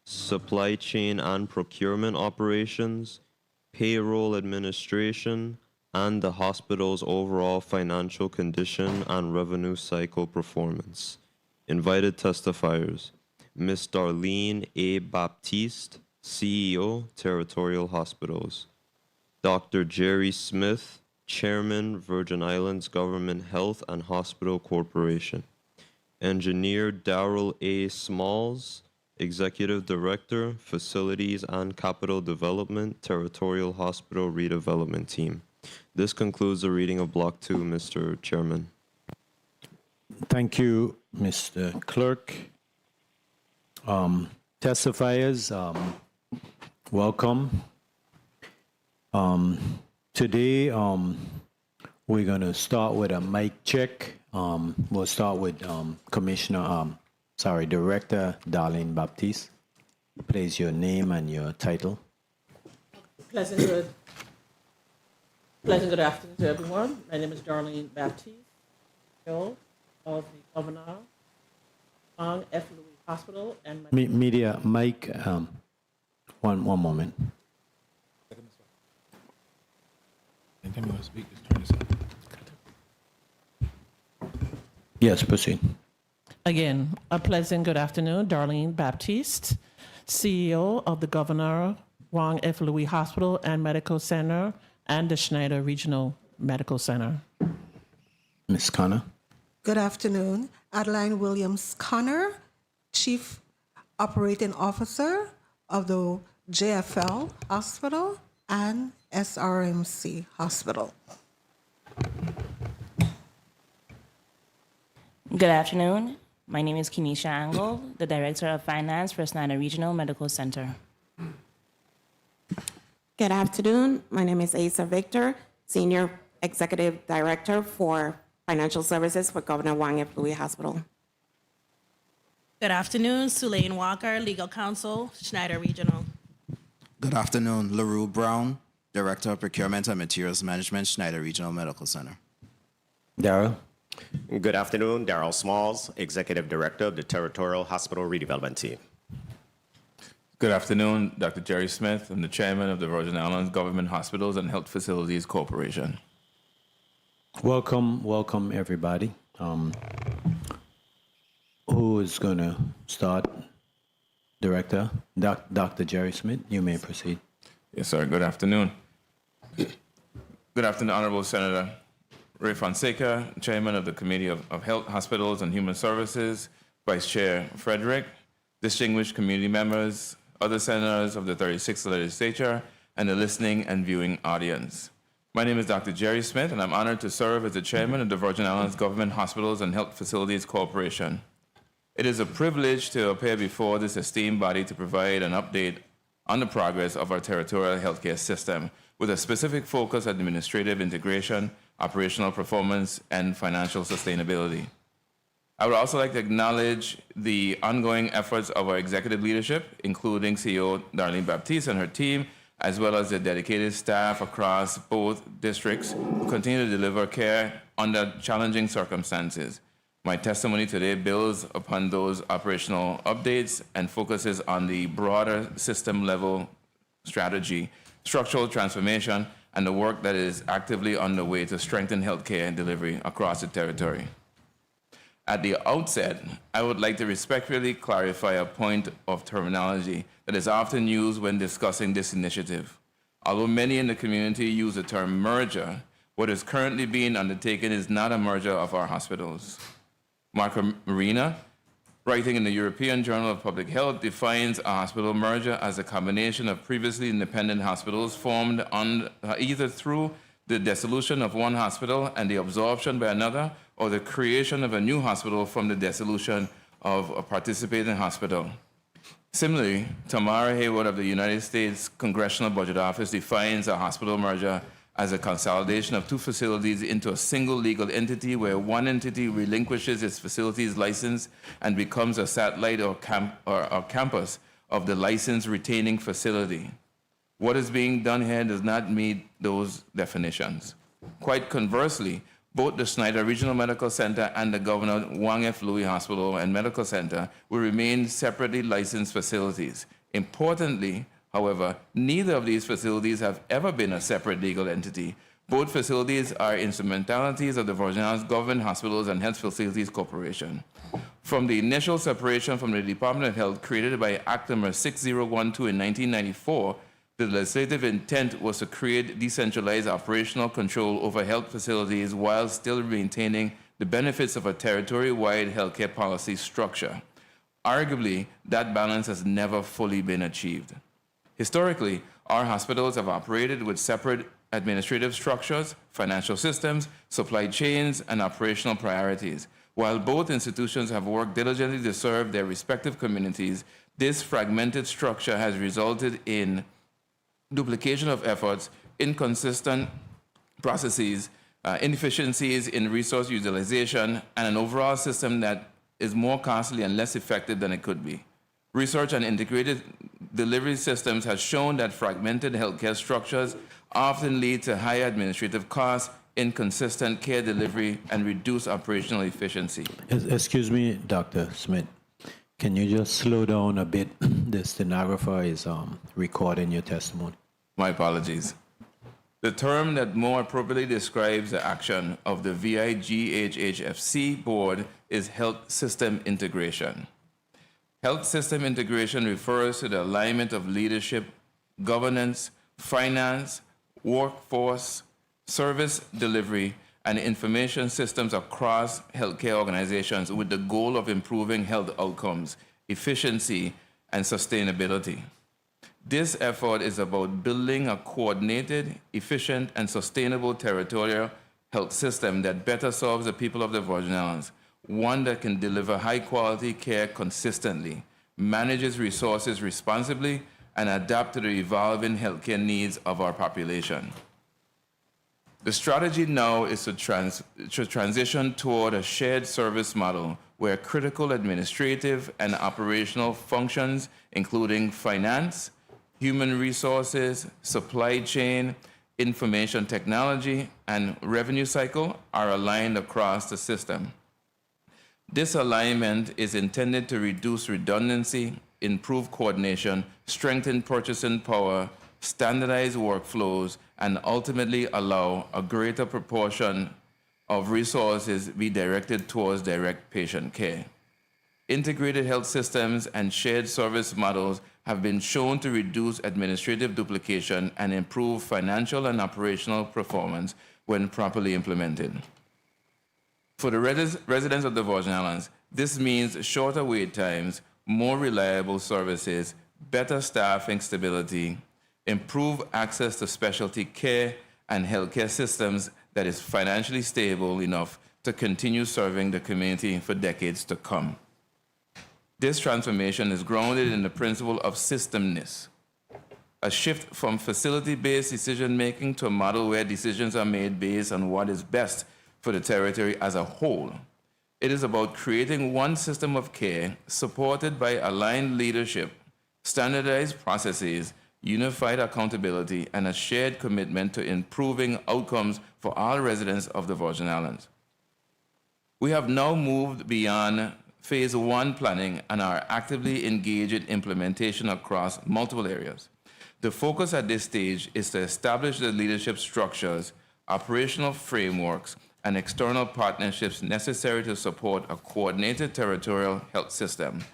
supply chain and procurement operations, payroll administration, and the hospital's overall financial condition and revenue cycle performance. Invited testifiers, Ms. Darlene A. Baptiste, CEO, Territorial Hospitals. Dr. Jerry Smith, Chairman, Virgin Islands Government Health and Hospital Corporation. Engineer Darrell A. Smalls, Executive Director, Facilities and Capital Development, Territorial Hospital Redevelopment Team. This concludes the reading of Block 2, Mr. Chairman. Thank you, Mr. Clerk. Testifiers, welcome. Today, we're going to start with a mic check. We'll start with Director Darlene Baptiste. Please, your name and your title. Pleasant good afternoon to everyone. My name is Darlene Baptiste, CEO of the Governor Wang F. Louis Hospital and Media, Mike, one moment. Yes, proceed. Again, a pleasant good afternoon. Darlene Baptiste, CEO of the Governor Wang F. Louis Hospital and Medical Center and the Schneider Regional Medical Center. Ms. Connor. Good afternoon. Adeline Williams Connor, Chief Operating Officer of the JFL Hospital and SRMC Hospital. Good afternoon. My name is Kenisha Angle, the Director of Finance for Schneider Regional Medical Center. Good afternoon. My name is Asa Victor, Senior Executive Director for Financial Services for Governor Wang F. Louis Hospital. Good afternoon. Sulaine Walker, Legal Counsel, Schneider Regional. Good afternoon. LaRue Brown, Director of Procurement and Materials Management, Schneider Regional Medical Center. Darrell. Good afternoon. Darrell Smalls, Executive Director of the Territorial Hospital Redevelopment Team. Good afternoon, Dr. Jerry Smith. I'm the Chairman of the Virgin Islands Government Hospitals and Health Facilities Corporation. Welcome everybody. Who is going to start? Director, Dr. Jerry Smith, you may proceed. Yes, sir. Good afternoon. Good afternoon, Honorable Senator Ray Fonseca, Chairman of the Committee of Health, Hospitals and Human Services, Vice Chair Frederick, distinguished community members, other senators of the 36th Legislature, and the listening and viewing audience. My name is Dr. Jerry Smith, and I'm honored to serve as the Chairman of the Virgin Islands Government Hospitals and Health Facilities Corporation. It is a privilege to appear before this esteemed body to provide an update on the progress of our territorial healthcare system, with a specific focus on administrative integration, operational performance, and financial sustainability. I would also like to acknowledge the ongoing efforts of our executive leadership, including CEO Darlene Baptiste and her team, as well as the dedicated staff across both districts who continue to deliver care under challenging circumstances. My testimony today builds upon those operational updates and focuses on the broader system-level strategy, structural transformation, and the work that is actively underway to strengthen healthcare delivery across the territory. At the outset, I would like to respectfully clarify a point of terminology that is often used when discussing this initiative. Although many in the community use the term merger, what is currently being undertaken is not a merger of our hospitals. Marco Marina, writing in the European Journal of Public Health, defines a hospital merger as a combination of previously independent hospitals formed on, either through the dissolution of one hospital and the absorption by another, or the creation of a new hospital from the dissolution of a participating hospital. Similarly, Tamara Hayward of the United States Congressional Budget Office defines a hospital merger as a consolidation of two facilities into a single legal entity where one entity relinquishes its facilities license and becomes a satellite or campus of the license retaining facility. What is being done here does not meet those definitions. Quite conversely, both the Snyder Regional Medical Center and the Governor Wang F. Louis Hospital and Medical Center will remain separately licensed facilities. Importantly, however, neither of these facilities have ever been a separate legal entity. Both facilities are instrumentalities of the Virgin Islands Government Hospitals and Health Facilities Corporation. From the initial separation from the Department of Health created by Act number 6012 in 1994, the legislative intent was to create decentralized operational control over health facilities while still maintaining the benefits of a territory-wide healthcare policy structure. Arguably, that balance has never fully been achieved. Historically, our hospitals have operated with separate administrative structures, financial systems, supply chains, and operational priorities. While both institutions have worked diligently to serve their respective communities, this fragmented structure has resulted in duplication of efforts, inconsistent processes, inefficiencies in resource utilization, and an overall system that is more costly and less effective than it could be. Research on integrated delivery systems has shown that fragmented healthcare structures often lead to high administrative costs, inconsistent care delivery, and reduced operational efficiency. Excuse me, Dr. Smith. Can you just slow down a bit? The stenographer is recording your testimony. My apologies. The term that more appropriately describes the action of the VIGHHFC board is health system integration. Health system integration refers to the alignment of leadership, governance, finance, workforce, service delivery, and information systems across healthcare organizations with the goal of improving health outcomes, efficiency, and sustainability. This effort is about building a coordinated, efficient, and sustainable territorial health system that better serves the people of the Virgin Islands, one that can deliver high-quality care consistently, manages resources responsibly, and adapt to the evolving healthcare needs of our population. The strategy now is to transition toward a shared service model where critical administrative and operational functions, including finance, human resources, supply chain, information technology, and revenue cycle are aligned across the system. This alignment is intended to reduce redundancy, improve coordination, strengthen purchasing power, standardize workflows, and ultimately allow a greater proportion of resources be directed towards direct patient care. Integrated health systems and shared service models have been shown to reduce administrative duplication and improve financial and operational performance when properly implemented. For the residents of the Virgin Islands, this means shorter wait times, more reliable services, better staffing stability, improved access to specialty care, and healthcare systems that is financially stable enough to continue serving the community for decades to come. This transformation is grounded in the principle of systemness, a shift from facility-based decision-making to a model where decisions are made based on what is best for the territory as a whole. It is about creating one system of care supported by aligned leadership, standardized processes, unified accountability, and a shared commitment to improving outcomes for all residents of the Virgin Islands. We have now moved beyond Phase 1 planning and are actively engaged in implementation across multiple areas. The focus at this stage is to establish the leadership structures, operational frameworks, and external partnerships necessary to support a coordinated territorial health system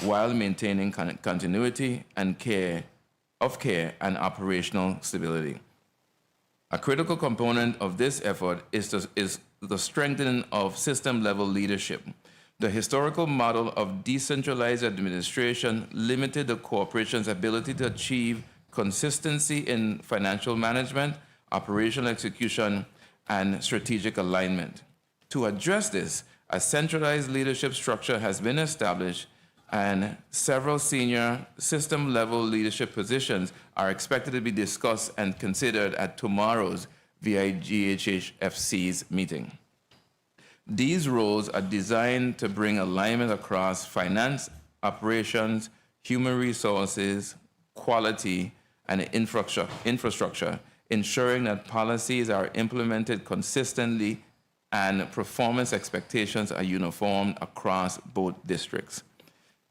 while maintaining continuity and care and operational stability. A critical component of this effort is the strengthening of system-level leadership. The historical model of decentralized administration limited the corporation's ability to achieve consistency in financial management, operational execution, and strategic alignment. To address this, A centralized leadership structure has been established, and several senior system-level leadership positions are expected to be discussed and considered at tomorrow's VIGHHFC's meeting. These roles are designed to bring alignment across finance, operations, human resources, quality, and infrastructure, ensuring that policies are implemented consistently and performance expectations are uniform across both districts.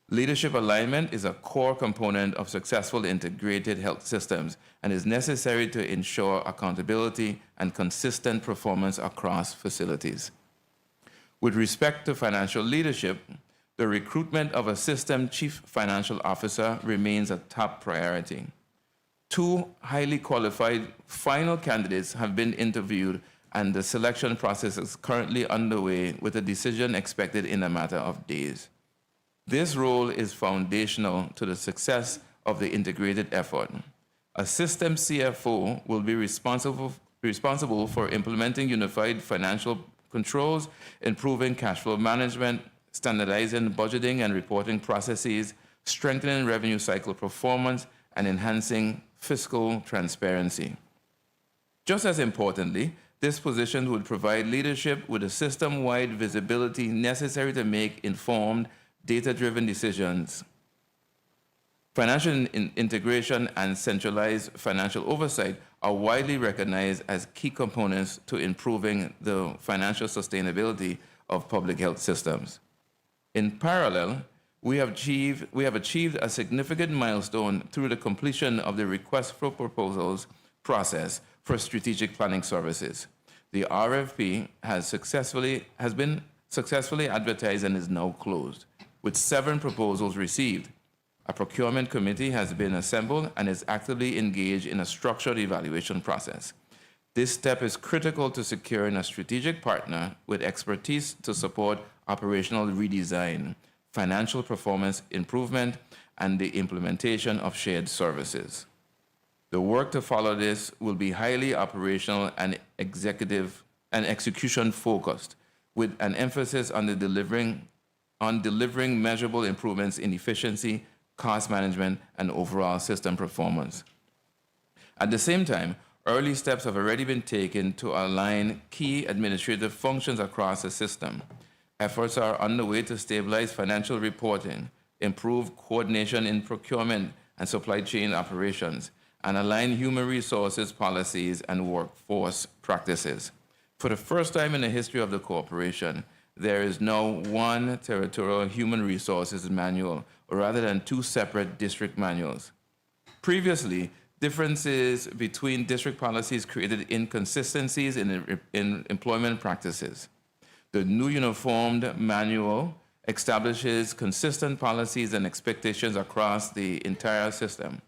Leadership alignment is a core component of successful integrated health systems and is necessary to ensure accountability and consistent performance across facilities. With respect to financial leadership, the recruitment of a system chief financial officer remains a top priority. 2 highly qualified final candidates have been interviewed, and the selection process is currently underway with a decision expected in a matter of days. This role is foundational to the success of the integrated effort. A system CFO will be responsible for implementing unified financial controls, improving cash flow management, standardizing budgeting and reporting processes, strengthening revenue cycle performance, and enhancing fiscal transparency. Just as importantly, this position would provide leadership with the system-wide visibility necessary to make informed, data-driven decisions. Financial integration and centralized financial oversight are widely recognized as key components to improving the financial sustainability of public health systems. In parallel, we have achieved a significant milestone through the completion of the request for proposals process for strategic planning services. The RFP has been successfully advertised and is now closed, with 7 proposals received. A procurement committee has been assembled and is actively engaged in a structured evaluation process. This step is critical to securing a strategic partner with expertise to support operational redesign, financial performance improvement, and the implementation of shared services. The work to follow this will be highly operational and execution focused, with an emphasis on delivering measurable improvements in efficiency, cost management, and overall system performance. At the same time, early steps have already been taken to align key administrative functions across the system. Efforts are underway to stabilize financial reporting, improve coordination in procurement and supply chain operations, and align human resources policies and workforce practices. For the first time in the history of the corporation, there is now one territorial human resources manual, rather than 2 separate district manuals. Previously, differences between district policies created inconsistencies in employment practices. The new uniformed manual establishes consistent policies and expectations across the entire system.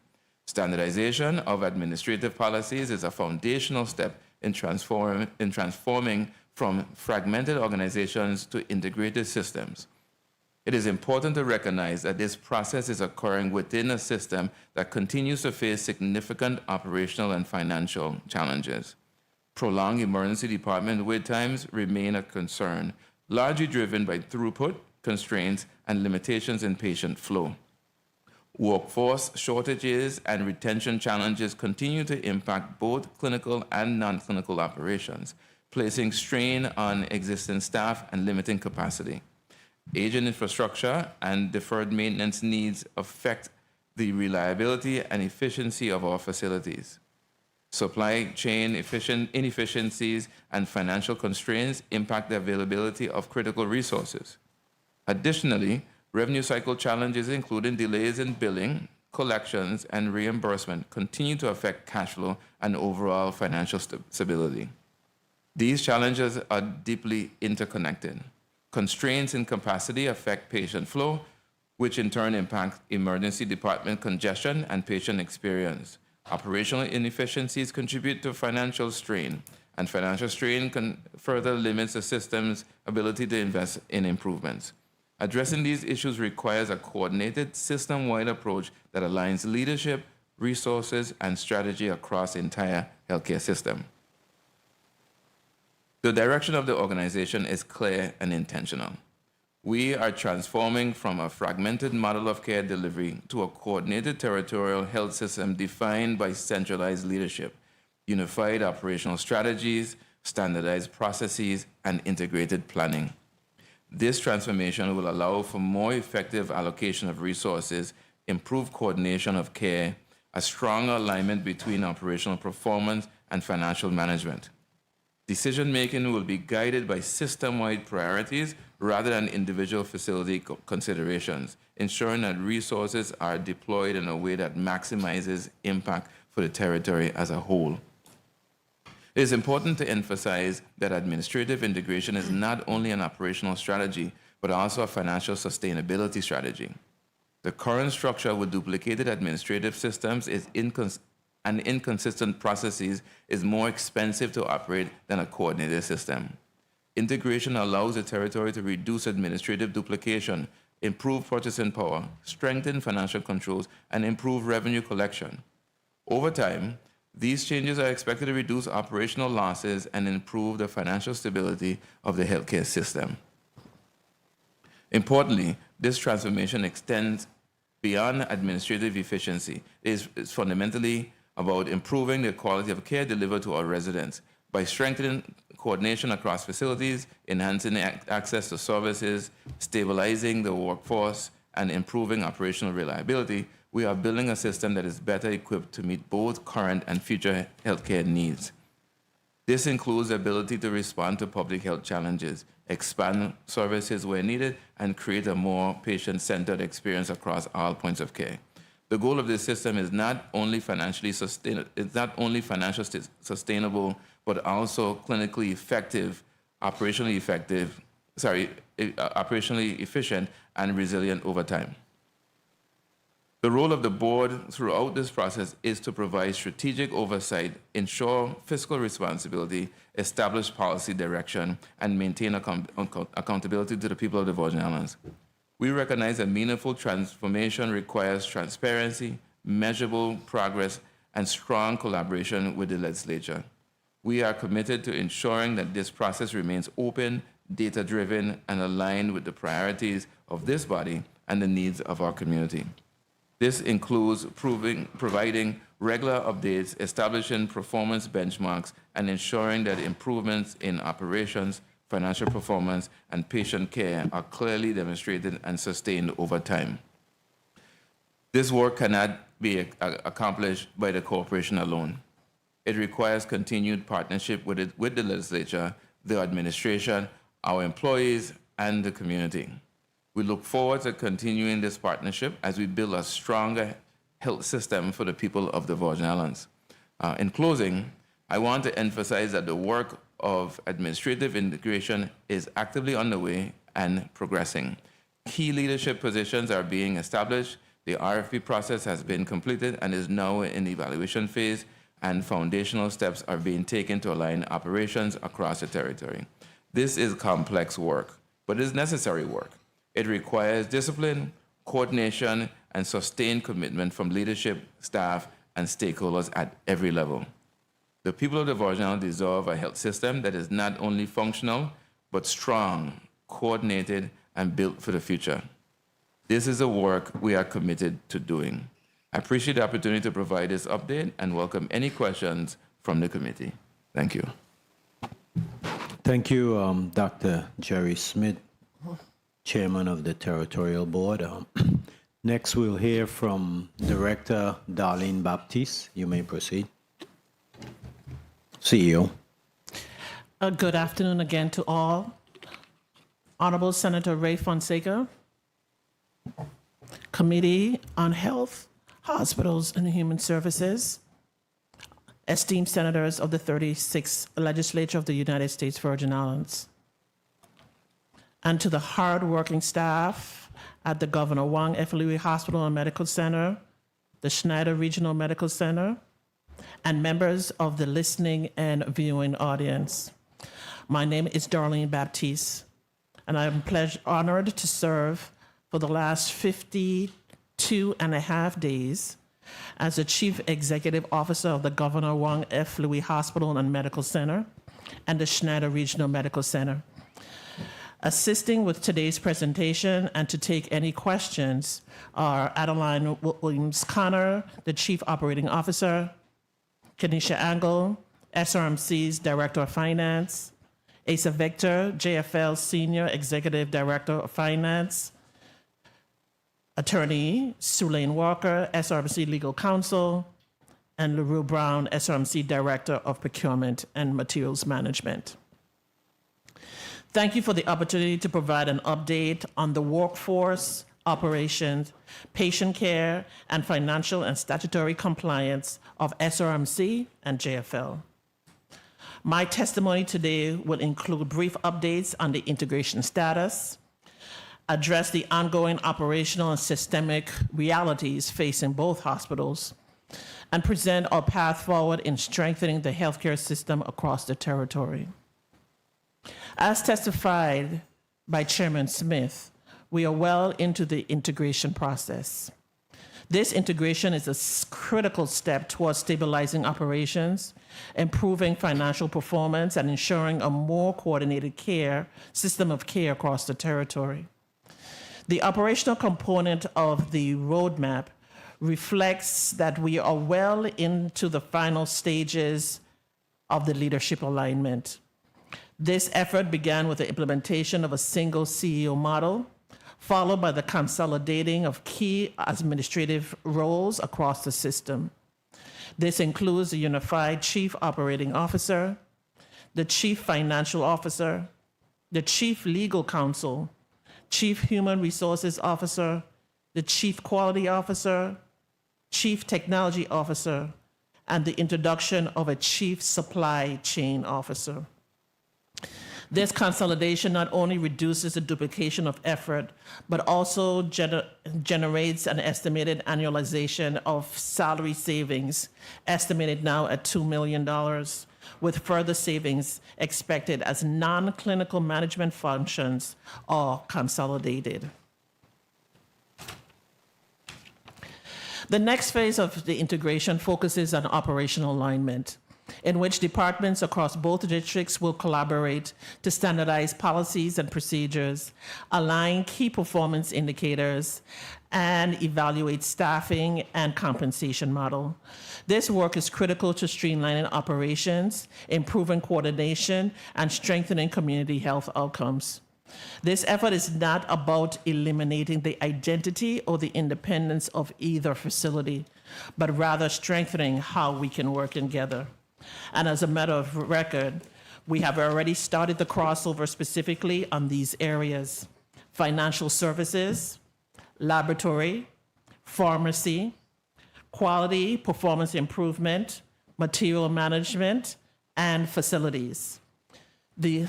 Standardization of administrative policies is a foundational step in transforming from fragmented organizations to integrated systems. It is important to recognize that this process is occurring within a system that continues to face significant operational and financial challenges. Prolonged emergency department wait times remain a concern, largely driven by throughput constraints and limitations in patient flow. Workforce shortages and retention challenges continue to impact both clinical and non-clinical operations, placing strain on existing staff and limiting capacity. Aging infrastructure and deferred maintenance needs affect the reliability and efficiency of our facilities. Supply chain inefficiencies and financial constraints impact the availability of critical resources. Additionally, revenue cycle challenges, including delays in billing, collections, and reimbursement, continue to affect cash flow and overall financial stability. These challenges are deeply interconnected. Constraints in capacity affect patient flow, which in turn impact emergency department congestion and patient experience. Operational inefficiencies contribute to financial strain, and financial strain further limits the system's ability to invest in improvements. Addressing these issues requires a coordinated, system-wide approach that aligns leadership, resources, and strategy across the entire healthcare system. The direction of the organization is clear and intentional. We are transforming from a fragmented model of care delivery to a coordinated territorial health system defined by centralized leadership, unified operational strategies, standardized processes, and integrated planning. This transformation will allow for more effective allocation of resources, improved coordination of care, a stronger alignment between operational performance and financial management. Decision-making will be guided by system-wide priorities rather than individual facility considerations, ensuring that resources are deployed in a way that maximizes impact for the territory as a whole. It is important to emphasize that administrative integration is not only an operational strategy, but also a financial sustainability strategy. The current structure with duplicated administrative systems and inconsistent processes is more expensive to operate than a coordinated system. Integration allows the territory to reduce administrative duplication, improve purchasing power, strengthen financial controls, and improve revenue collection. Over time, these changes are expected to reduce operational losses and improve the financial stability of the healthcare system. Importantly, this transformation extends beyond administrative efficiency. It is fundamentally about improving the quality of care delivered to our residents. By strengthening coordination across facilities, enhancing access to services, stabilizing the workforce, and improving operational reliability, we are building a system that is better equipped to meet both current and future healthcare needs. This includes the ability to respond to public health challenges, expand services where needed, and create a more patient-centered experience across all points of care. The goal of this system is not only financially sustainable, but also clinically effective, operationally efficient, and resilient over time. The role of the board throughout this process is to provide strategic oversight, ensure fiscal responsibility, establish policy direction, and maintain accountability to the people of the Virgin Islands. We recognize that meaningful transformation requires transparency, measurable progress, and strong collaboration with the legislature. We are committed to ensuring that this process remains open, data-driven, and aligned with the priorities of this body and the needs of our community. This includes providing regular updates, establishing performance benchmarks, and ensuring that improvements in operations, financial performance, and patient care are clearly demonstrated and sustained over time. This work cannot be accomplished by the corporation alone. It requires continued partnership with the legislature, the administration, our employees, and the community. We look forward to continuing this partnership as we build a stronger health system for the people of the Virgin Islands. In closing, I want to emphasize that the work of administrative integration is actively underway and progressing. Key leadership positions are being established. The RFP process has been completed and is now in the evaluation phase, and foundational steps are being taken to align operations across the territory. This is complex work, but it is necessary work. It requires discipline, coordination, and sustained commitment from leadership, staff, and stakeholders at every level. The people of the Virgin Islands deserve a health system that is not only functional, but strong, coordinated, and built for the future. This is the work we are committed to doing. I appreciate the opportunity to provide this update and welcome any questions from the committee. Thank you. Thank you, Dr. Jerry Smith, Chairman of the Territorial Board. Next, we'll hear from Director Darlene Baptiste. You may proceed. CEO. Good afternoon again to all. Honorable Senator Ray Fonseca, Committee on Health, Hospitals, and Human Services, esteemed senators of the 36th Legislature of the United States Virgin Islands, and to the hard-working staff at the Governor Wang F. Louis Hospital and Medical Center, the Schneider Regional Medical Center, and members of the listening and viewing audience. My name is Darlene Baptiste, and I am honored to serve for the last 52 and a half days as the Chief Executive Officer of the Governor Wang F. Louis Hospital and Medical Center, and the Schneider Regional Medical Center. Assisting with today's presentation and to take any questions are Adeline Williams-Connor, the Chief Operating Officer, Kenisha Angle, SRMC's Director of Finance, Asa Victor, JFL Senior Executive Director of Finance, Attorney Sulaine Walker, SRMC Legal Counsel, and LaRue Brown, SRMC Director of Procurement and Materials Management. Thank you for the opportunity to provide an update on the workforce, operations, patient care, and financial and statutory compliance of SRMC and JFL. My testimony today will include brief updates on the integration status, address the ongoing operational and systemic realities facing both hospitals, and present our path forward in strengthening the healthcare system across the territory. As testified by Chairman Smith, we are well into the integration process. This integration is a critical step towards stabilizing operations, improving financial performance, and ensuring a more coordinated system of care across the territory. The operational component of the roadmap reflects that we are well into the final stages of the leadership alignment. This effort began with the implementation of a single CEO model, followed by the consolidating of key administrative roles across the system. This includes the unified Chief Operating Officer, the Chief Financial Officer, the Chief Legal Counsel, Chief Human Resources Officer, the Chief Quality Officer, Chief Technology Officer, and the introduction of a Chief Supply Chain Officer. This consolidation not only reduces the duplication of effort, but also generates an estimated annualization of salary savings, estimated now at $2 million, with further savings expected as non-clinical management functions are consolidated. The next phase of the integration focuses on operational alignment, in which departments across both districts will collaborate to standardize policies and procedures, align key performance indicators, and evaluate staffing and compensation model. This work is critical to streamlining operations, improving coordination, and strengthening community health outcomes. This effort is not about eliminating the identity or the independence of either facility, but rather strengthening how we can work together. And as a matter of record, we have already started the crossover specifically on these areas: financial services, laboratory, pharmacy, quality, performance improvement, material management, and facilities. The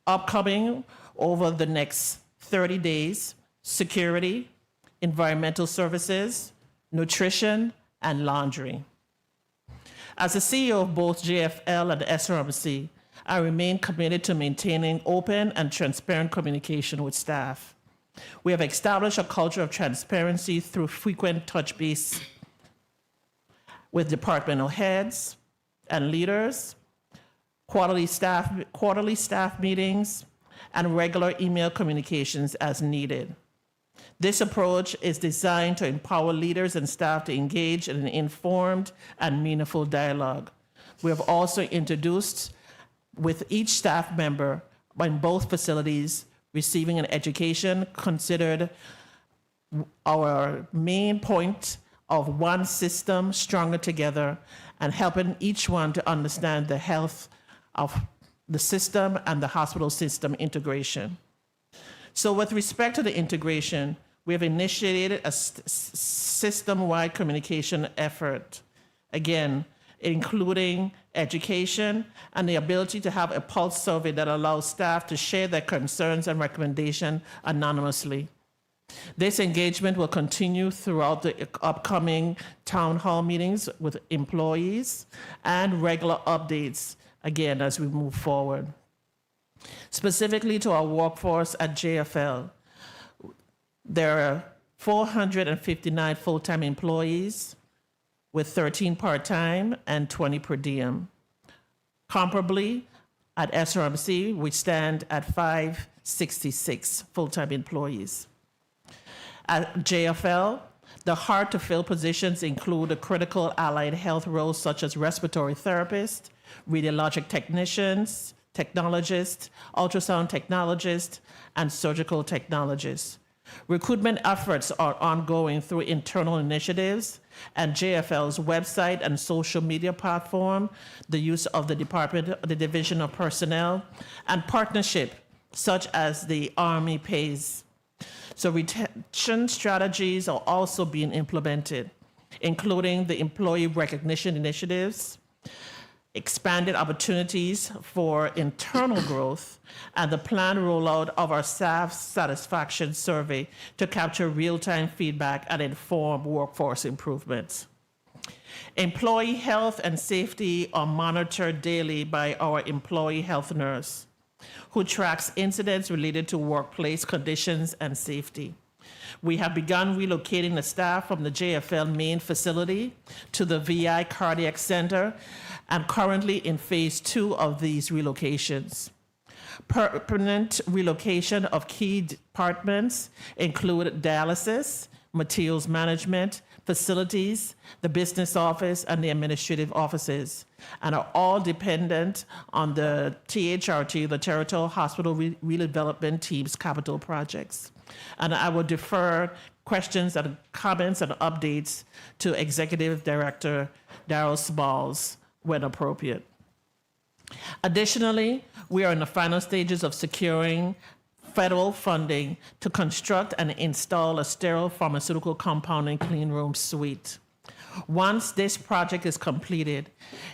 upcoming over the next 30 days, security, environmental services, nutrition, and laundry. As the CEO of both JFL and SRMC, I remain committed to maintaining open and transparent communication with staff. We have established a culture of transparency through frequent touch base with departmental heads and leaders, quarterly staff meetings, and regular email communications as needed. This approach is designed to empower leaders and staff to engage in an informed and meaningful dialogue. We have also introduced, with each staff member in both facilities receiving an education, considered our main point of one system stronger together, and helping each one to understand the health of the system and the hospital system integration. So with respect to the integration, we have initiated a system-wide communication effort, again, including education and the ability to have a pulse survey that allows staff to share their concerns and recommendations anonymously. This engagement will continue throughout the upcoming town hall meetings with employees and regular updates, again, as we move forward. Specifically to our workforce at JFL, there are 459 full-time employees with 13 part-time and 20 per diem. Comparably, At SRMC, we stand at 566 full-time employees. At JFL, the hard-to-fill positions include the critical allied health roles such as respiratory therapists, radiologic technicians, technologists, ultrasound technologists, and surgical technologists. Recruitment efforts are ongoing through internal initiatives and JFL's website and social media platform, the use of the Division of Personnel, and partnership such as the Army Pays. So retention strategies are also being implemented, including the employee recognition initiatives, expanded opportunities for internal growth, and the planned rollout of our staff satisfaction survey to capture real-time feedback and inform workforce improvements. Employee health and safety are monitored daily by our employee health nurse, who tracks incidents related to workplace conditions and safety. We have begun relocating the staff from the JFL main facility to the VI Cardiac Center and currently in phase 2 of these relocations. Permanent relocation of key departments include dialysis, materials management, facilities, the business office, and the administrative offices, and are all dependent on the THRT, the Territorial Hospital Redevelopment Team's capital projects. And I will defer questions and comments and updates to Executive Director Darrell Smalls when appropriate. Additionally, we are in the final stages of securing federal funding to construct and install a sterile pharmaceutical compounding clean room suite. Once this project is completed,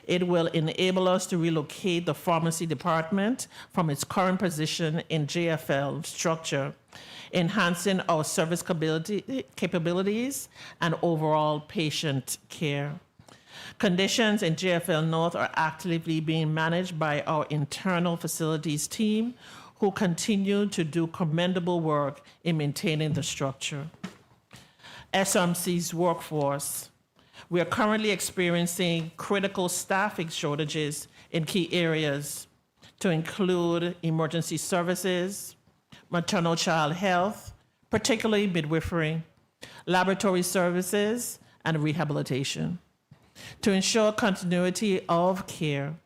it will enable us to relocate the pharmacy department from its current position in JFL structure, enhancing our service capabilities and overall patient care. Conditions in JFL North are actively being managed by our internal facilities team, who continue to do commendable work in maintaining the structure. SRMC's workforce. We are currently experiencing critical staffing shortages in key areas to include emergency services, maternal child health, particularly midwifery, laboratory services, and rehabilitation. To ensure continuity of care,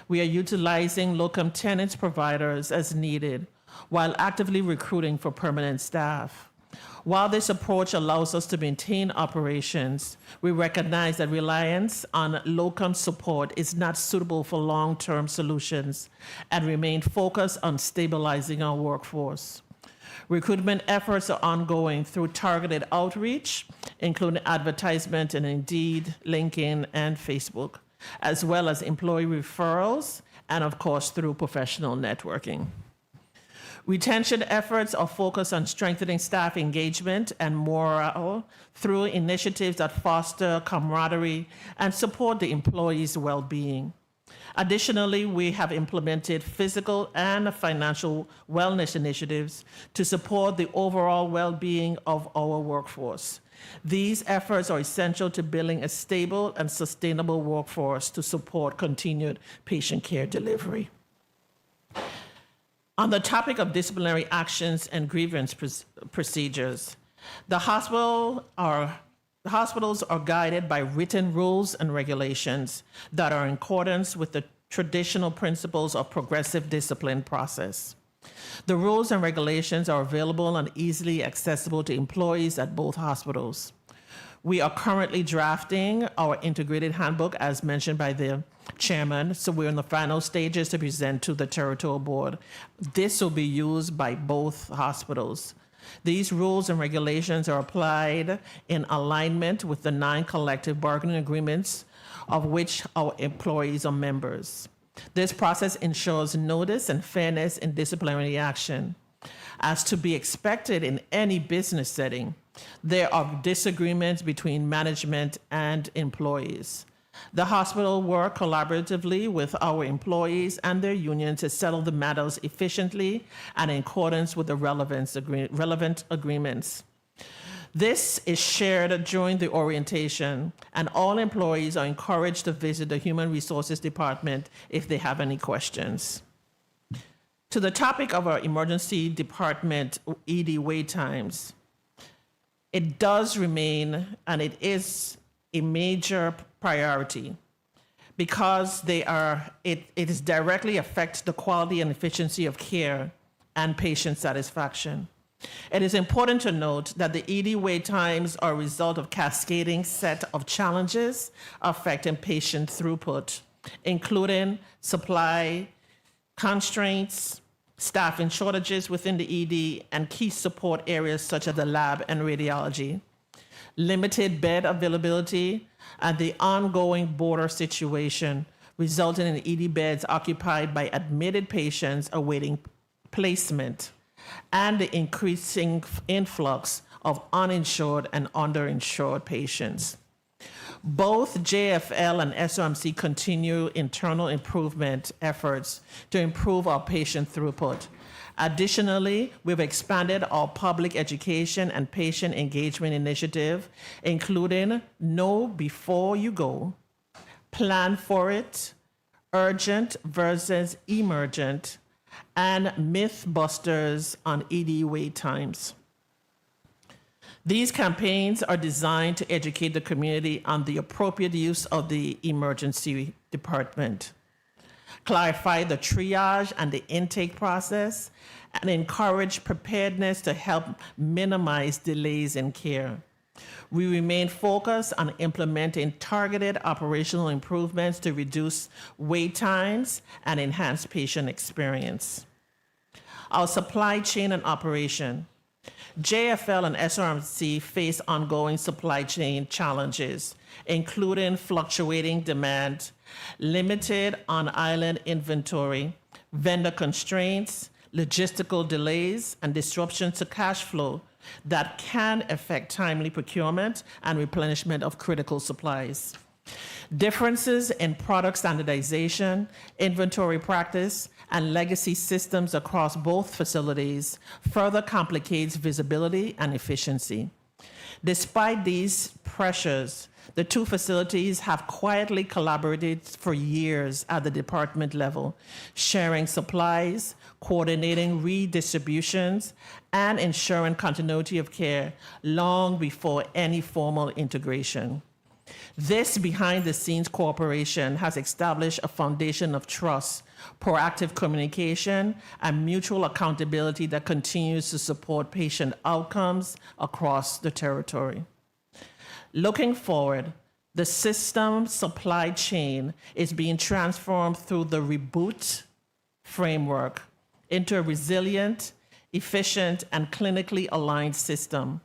we are utilizing locum tenens providers as needed while actively recruiting for permanent staff. While this approach allows us to maintain operations, we recognize that reliance on locum support is not suitable for long-term solutions and remain focused on stabilizing our workforce. Recruitment efforts are ongoing through targeted outreach, including advertisement in Indeed, LinkedIn, and Facebook, as well as employee referrals, and of course, through professional networking. Retention efforts are focused on strengthening staff engagement and morale through initiatives that foster camaraderie and support the employees' well-being. Additionally, we have implemented physical and financial wellness initiatives to support the overall well-being of our workforce. These efforts are essential to building a stable and sustainable workforce to support continued patient care delivery. On the topic of disciplinary actions and grievance procedures, the hospitals are guided by written rules and regulations that are in accordance with the traditional principles of progressive discipline process. The rules and regulations are available and easily accessible to employees at both hospitals. We are currently drafting our integrated handbook, as mentioned by the chairman, so we're in the final stages to present to the territorial board. This will be used by both hospitals. These rules and regulations are applied in alignment with the 9 collective bargaining agreements of which our employees are members. This process ensures notice and fairness in disciplinary action. As to be expected in any business setting, there are disagreements between management and employees. The hospital works collaboratively with our employees and their union to settle the matters efficiently and in accordance with the relevant agreements. This is shared during the orientation, and all employees are encouraged to visit the Human Resources Department if they have any questions. To the topic of our emergency department ED wait times, it does remain, and it is a major priority because it is directly affects the quality and efficiency of care and patient satisfaction. It is important to note that the ED wait times are a result of cascading set of challenges affecting patient throughput, including supply constraints, staffing shortages within the ED, and key support areas such as the lab and radiology, limited bed availability, and the ongoing border situation, resulting in ED beds occupied by admitted patients awaiting placement, and the increasing influx of uninsured and underinsured patients. Both JFL and SRMC continue internal improvement efforts to improve our patient throughput. Additionally, we've expanded our public education and patient engagement initiative, including Know Before You Go, Plan for It, Urgent versus Emergent, and Mythbusters on ED wait times. These campaigns are designed to educate the community on the appropriate use of the emergency department, clarify the triage and the intake process, and encourage preparedness to help minimize delays in care. We remain focused on implementing targeted operational improvements to reduce wait times and enhance patient experience. Our supply chain and operation. JFL and SRMC face ongoing supply chain challenges, including fluctuating demand, limited on-island inventory, vendor constraints, logistical delays, and disruptions to cash flow that can affect timely procurement and replenishment of critical supplies. Differences in product standardization, inventory practice, and legacy systems across both facilities further complicates visibility and efficiency. Despite these pressures, the two facilities have quietly collaborated for years at the department level, sharing supplies, coordinating redistributions, and ensuring continuity of care long before any formal integration. This behind-the-scenes cooperation has established a foundation of trust, proactive communication, and mutual accountability that continues to support patient outcomes across the territory. Looking forward, the system supply chain is being transformed through the Reboot framework into a resilient, efficient, and clinically aligned system.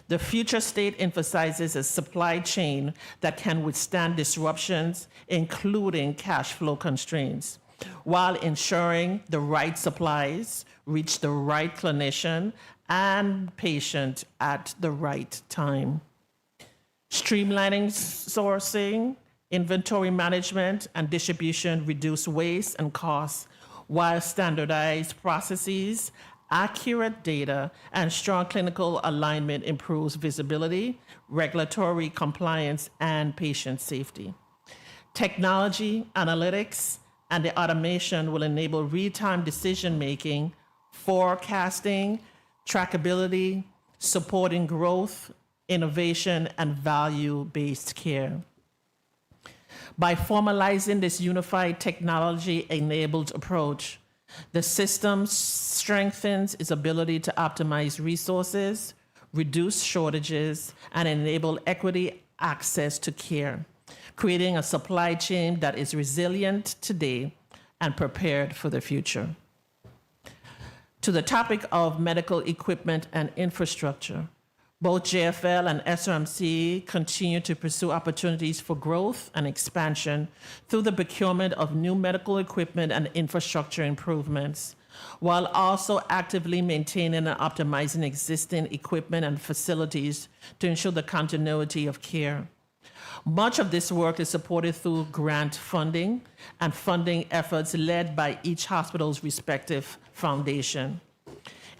The future state emphasizes a supply chain that can withstand disruptions, including cash flow constraints, while ensuring the right supplies reach the right clinician and patient at the right time. Streamlining sourcing, inventory management, and distribution reduce waste and costs, while standardized processes, accurate data, and strong clinical alignment improves visibility, regulatory compliance, and patient safety. Technology, analytics, and the automation will enable real-time decision-making, forecasting, trackability, supporting growth, innovation, and value-based care. By formalizing this unified technology-enabled approach, the system strengthens its ability to optimize resources, reduce shortages, and enable equity access to care, creating a supply chain that is resilient today and prepared for the future. To the topic of medical equipment and infrastructure, both JFL and SRMC continue to pursue opportunities for growth and expansion through the procurement of new medical equipment and infrastructure improvements, while also actively maintaining and optimizing existing equipment and facilities to ensure the continuity of care. Much of this work is supported through grant funding and funding efforts led by each hospital's respective foundation.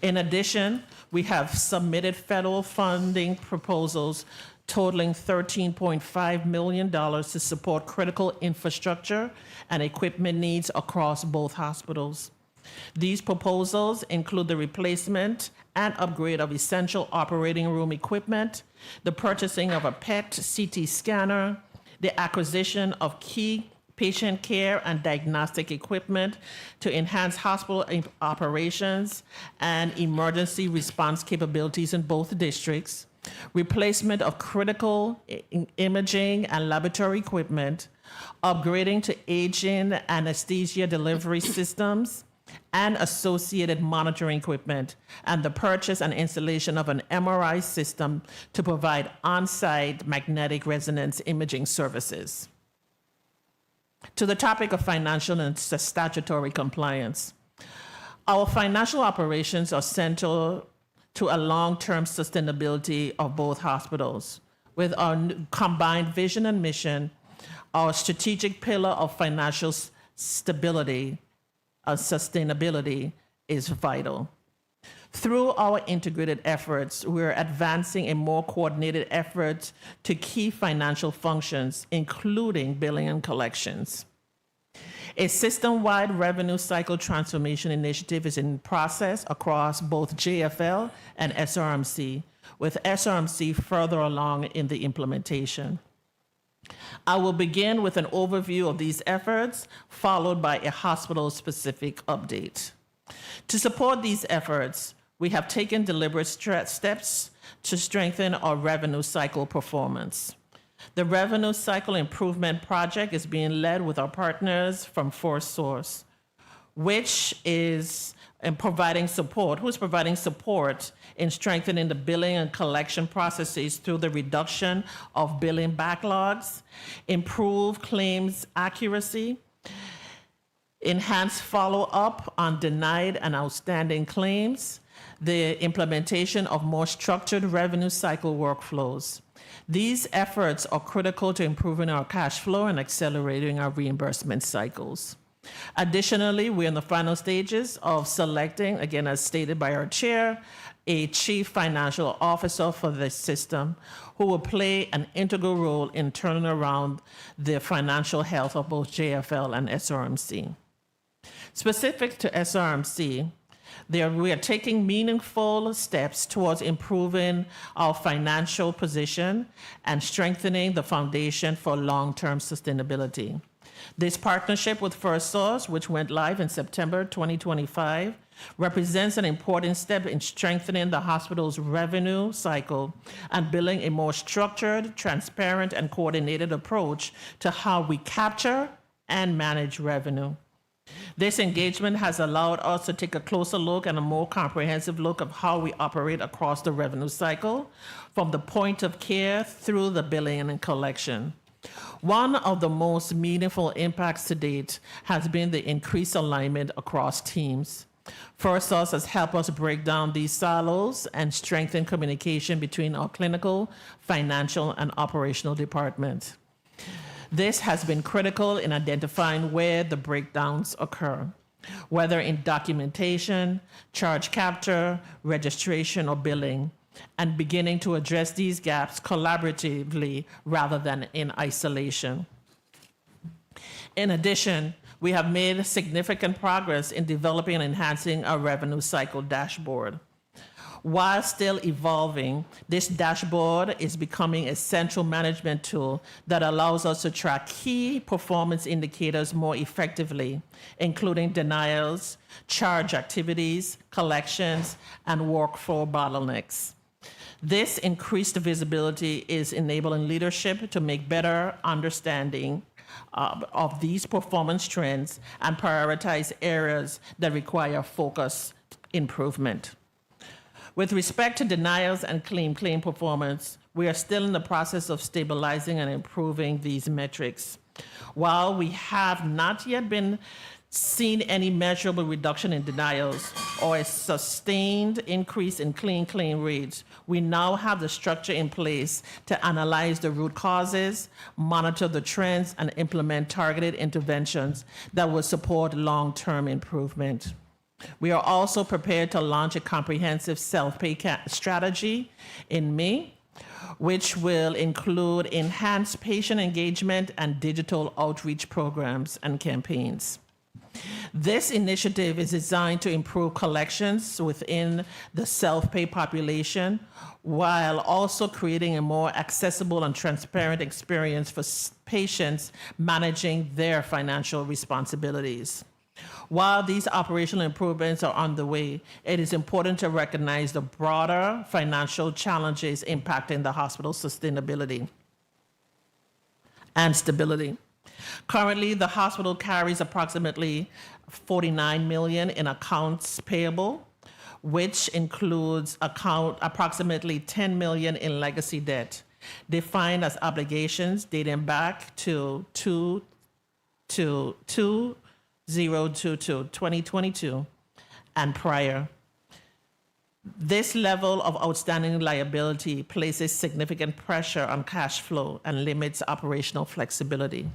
In addition, we have submitted federal funding proposals totaling $13.5 million to support critical infrastructure and equipment needs across both hospitals. These proposals include the replacement and upgrade of essential operating room equipment, the purchasing of a PET CT scanner, the acquisition of key patient care and diagnostic equipment to enhance hospital operations and emergency response capabilities in both districts, replacement of critical imaging and laboratory equipment, upgrading to aging anesthesia delivery systems, and associated monitoring equipment, and the purchase and installation of an MRI system to provide on-site magnetic resonance imaging services. To the topic of financial and statutory compliance. Our financial operations are central to a long-term sustainability of both hospitals. With our combined vision and mission, our strategic pillar of financial stability, sustainability is vital. Through our integrated efforts, we're advancing a more coordinated effort to key financial functions, including billing and collections. A system-wide revenue cycle transformation initiative is in process across both JFL and SRMC, with SRMC further along in the implementation. I will begin with an overview of these efforts, followed by a hospital-specific update. To support these efforts, we have taken deliberate steps to strengthen our revenue cycle performance. The Revenue Cycle Improvement Project is being led with our partners from First Source, which is providing support in strengthening the billing and collection processes through the reduction of billing backlogs, improve claims accuracy, enhance follow-up on denied and outstanding claims, the implementation of more structured revenue cycle workflows. These efforts are critical to improving our cash flow and accelerating our reimbursement cycles. Additionally, we're in the final stages of selecting, again, as stated by our chair, a chief financial officer for this system who will play an integral role in turning around the financial health of both JFL and SRMC. Specific to SRMC, we are taking meaningful steps towards improving our financial position and strengthening the foundation for long-term sustainability. This partnership with First Source, which went live in September 2025, represents an important step in strengthening the hospital's revenue cycle and building a more structured, transparent, and coordinated approach to how we capture and manage revenue. This engagement has allowed us to take a closer look and a more comprehensive look of how we operate across the revenue cycle, from the point of care through the billing and collection. One of the most meaningful impacts to date has been the increased alignment across teams. First Source has helped us break down these silos and strengthen communication between our clinical, financial, and operational departments. This has been critical in identifying where the breakdowns occur, whether in documentation, charge capture, registration, or billing, and beginning to address these gaps collaboratively rather than in isolation. In addition, we have made significant progress in developing and enhancing our revenue cycle dashboard. While still evolving, this dashboard is becoming a central management tool that allows us to track key performance indicators more effectively, including denials, charge activities, collections, and workflow bottlenecks. This increased visibility is enabling leadership to make better understanding of these performance trends and prioritize areas that require focused improvement. With respect to denials and claim performance, we are still in the process of stabilizing and improving these metrics. While we have not yet seen any measurable reduction in denials or a sustained increase in claim rates, we now have the structure in place to analyze the root causes, monitor the trends, and implement targeted interventions that will support long-term improvement. We are also prepared to launch a comprehensive self-pay strategy in May, which will include enhanced patient engagement and digital outreach programs and campaigns. This initiative is designed to improve collections within the self-pay population while also creating a more accessible and transparent experience for patients managing their financial responsibilities. While these operational improvements are on the way, it is important to recognize the broader financial challenges impacting the hospital's sustainability and stability. Currently, the hospital carries approximately $49 million in accounts payable, which includes approximately $10 million in legacy debt, defined as obligations dating back to 2022 and prior. This level of outstanding liability places significant pressure on cash flow and limits operational flexibility.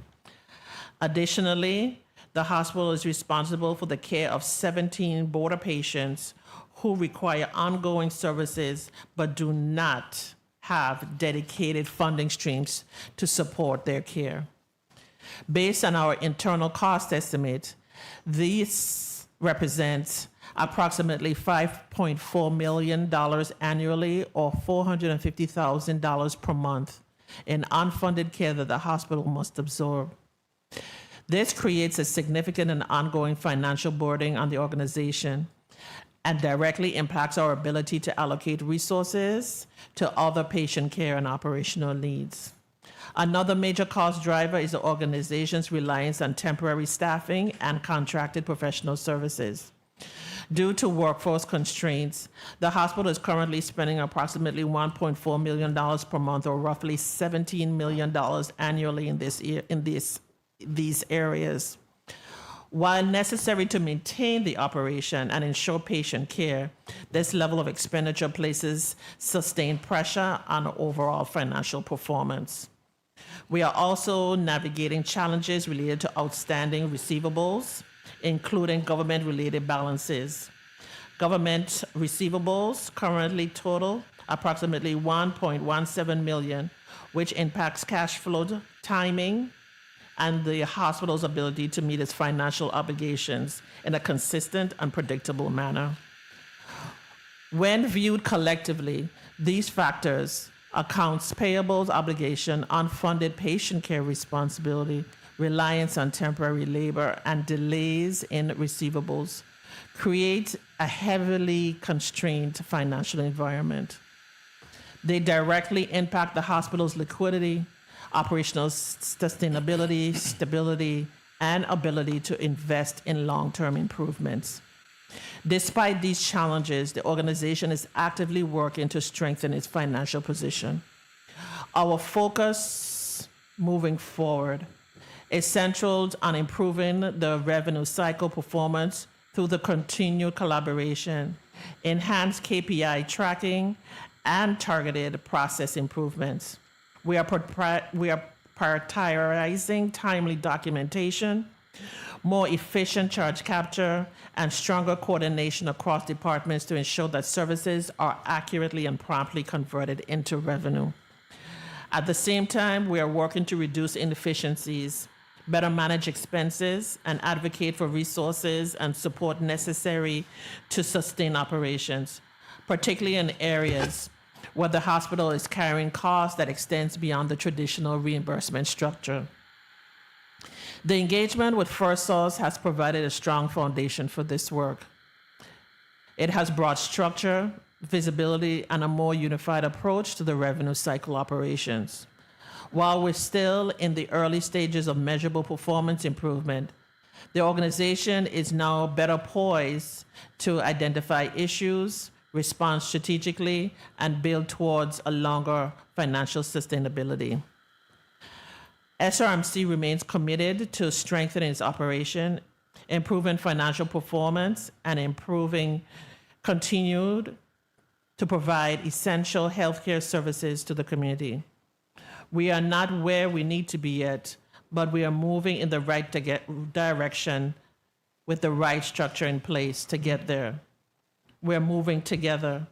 Additionally, the hospital is responsible for the care of 17 border patients who require ongoing services but do not have dedicated funding streams to support their care. Based on our internal cost estimate, these represent approximately $5.4 million annually or $450,000 per month in unfunded care that the hospital must absorb. This creates a significant and ongoing financial burden on the organization and directly impacts our ability to allocate resources to other patient care and operational needs. Another major cost driver is the organization's reliance on temporary staffing and contracted professional services. Due to workforce constraints, the hospital is currently spending approximately $1.4 million per month, or roughly $17 million annually in these areas. While necessary to maintain the operation and ensure patient care, this level of expenditure places sustained pressure on overall financial performance. We are also navigating challenges related to outstanding receivables, including government-related balances. Government receivables currently total approximately $1.17 million, which impacts cash flow timing and the hospital's ability to meet its financial obligations in a consistent and predictable manner. When viewed collectively, these factors, accounts payables obligation, unfunded patient care responsibility, reliance on temporary labor, and delays in receivables, create a heavily constrained financial environment. They directly impact the hospital's liquidity, operational sustainability, stability, and ability to invest in long-term improvements. Despite these challenges, the organization is actively working to strengthen its financial position. Our focus moving forward is centered on improving the revenue cycle performance through the continued collaboration, enhanced KPI tracking, and targeted process improvements. We are prioritizing timely documentation, more efficient charge capture, and stronger coordination across departments to ensure that services are accurately and promptly converted into revenue. At the same time, we are working to reduce inefficiencies, better manage expenses, and advocate for resources and support necessary to sustain operations, particularly in areas where the hospital is carrying costs that extends beyond the traditional reimbursement structure. The engagement with First Source has provided a strong foundation for this work. It has brought structure, visibility, and a more unified approach to the revenue cycle operations. While we're still in the early stages of measurable performance improvement, the organization is now better poised to identify issues, respond strategically, and build towards a longer financial sustainability. SRMC remains committed to strengthening its operation, improving financial performance, and continued to provide essential healthcare services to the community. We are not where we need to be yet, but we are moving in the right direction with the right structure in place to get there. We're moving together.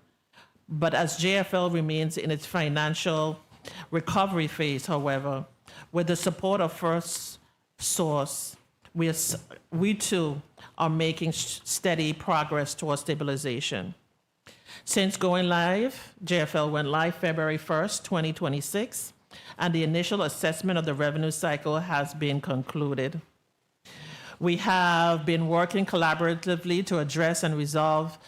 But as JFL remains in its financial recovery phase, however, with the support of First Source, we too are making steady progress towards stabilization. Since going live, JFL went live February 1st, 2026, and the initial assessment of the revenue cycle has been concluded. We have been working collaboratively to address and resolve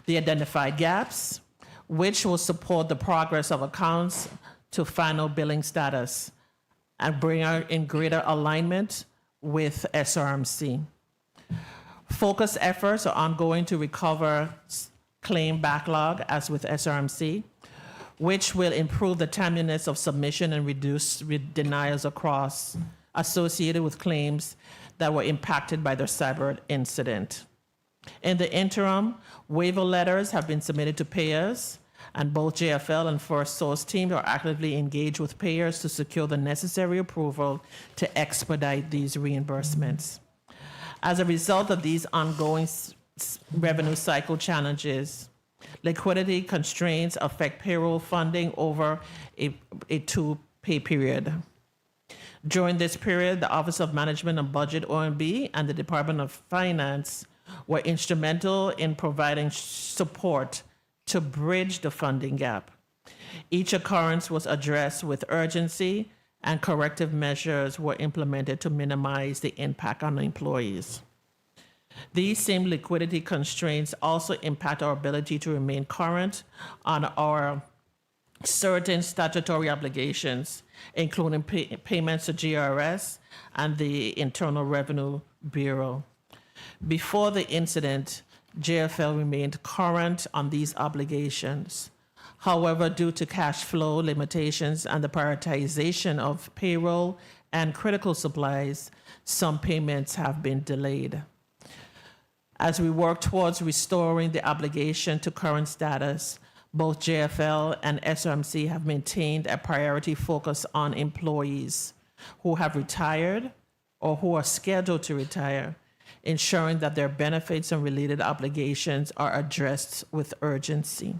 the identified gaps, which will support the progress of accounts to final billing status and bring her in greater alignment with SRMC. Focused efforts are ongoing to recover claim backlog, as with SRMC, which will improve the timeliness of submission and reduce denials across associated with claims that were impacted by the cyber incident. In the interim, waiver letters have been submitted to payers, and both JFL and First Source teams are actively engaged with payers to secure the necessary approval to expedite these reimbursements. As a result of these ongoing revenue cycle challenges, liquidity constraints affect payroll funding over a two-pay period. During this period, the Office of Management and Budget, OMB, and the Department of Finance were instrumental in providing support to bridge the funding gap. Each occurrence was addressed with urgency, and corrective measures were implemented to minimize the impact on employees. These same liquidity constraints also impact our ability to remain current on our certain statutory obligations, including payments to GRS and the Internal Revenue Bureau. Before the incident, JFL remained current on these obligations. However, due to cash flow limitations and the prioritization of payroll and critical supplies, some payments have been delayed. As we work towards restoring the obligation to current status, both JFL and SRMC have maintained a priority focus on employees who have retired or who are scheduled to retire, ensuring that their benefits and related obligations are addressed with urgency.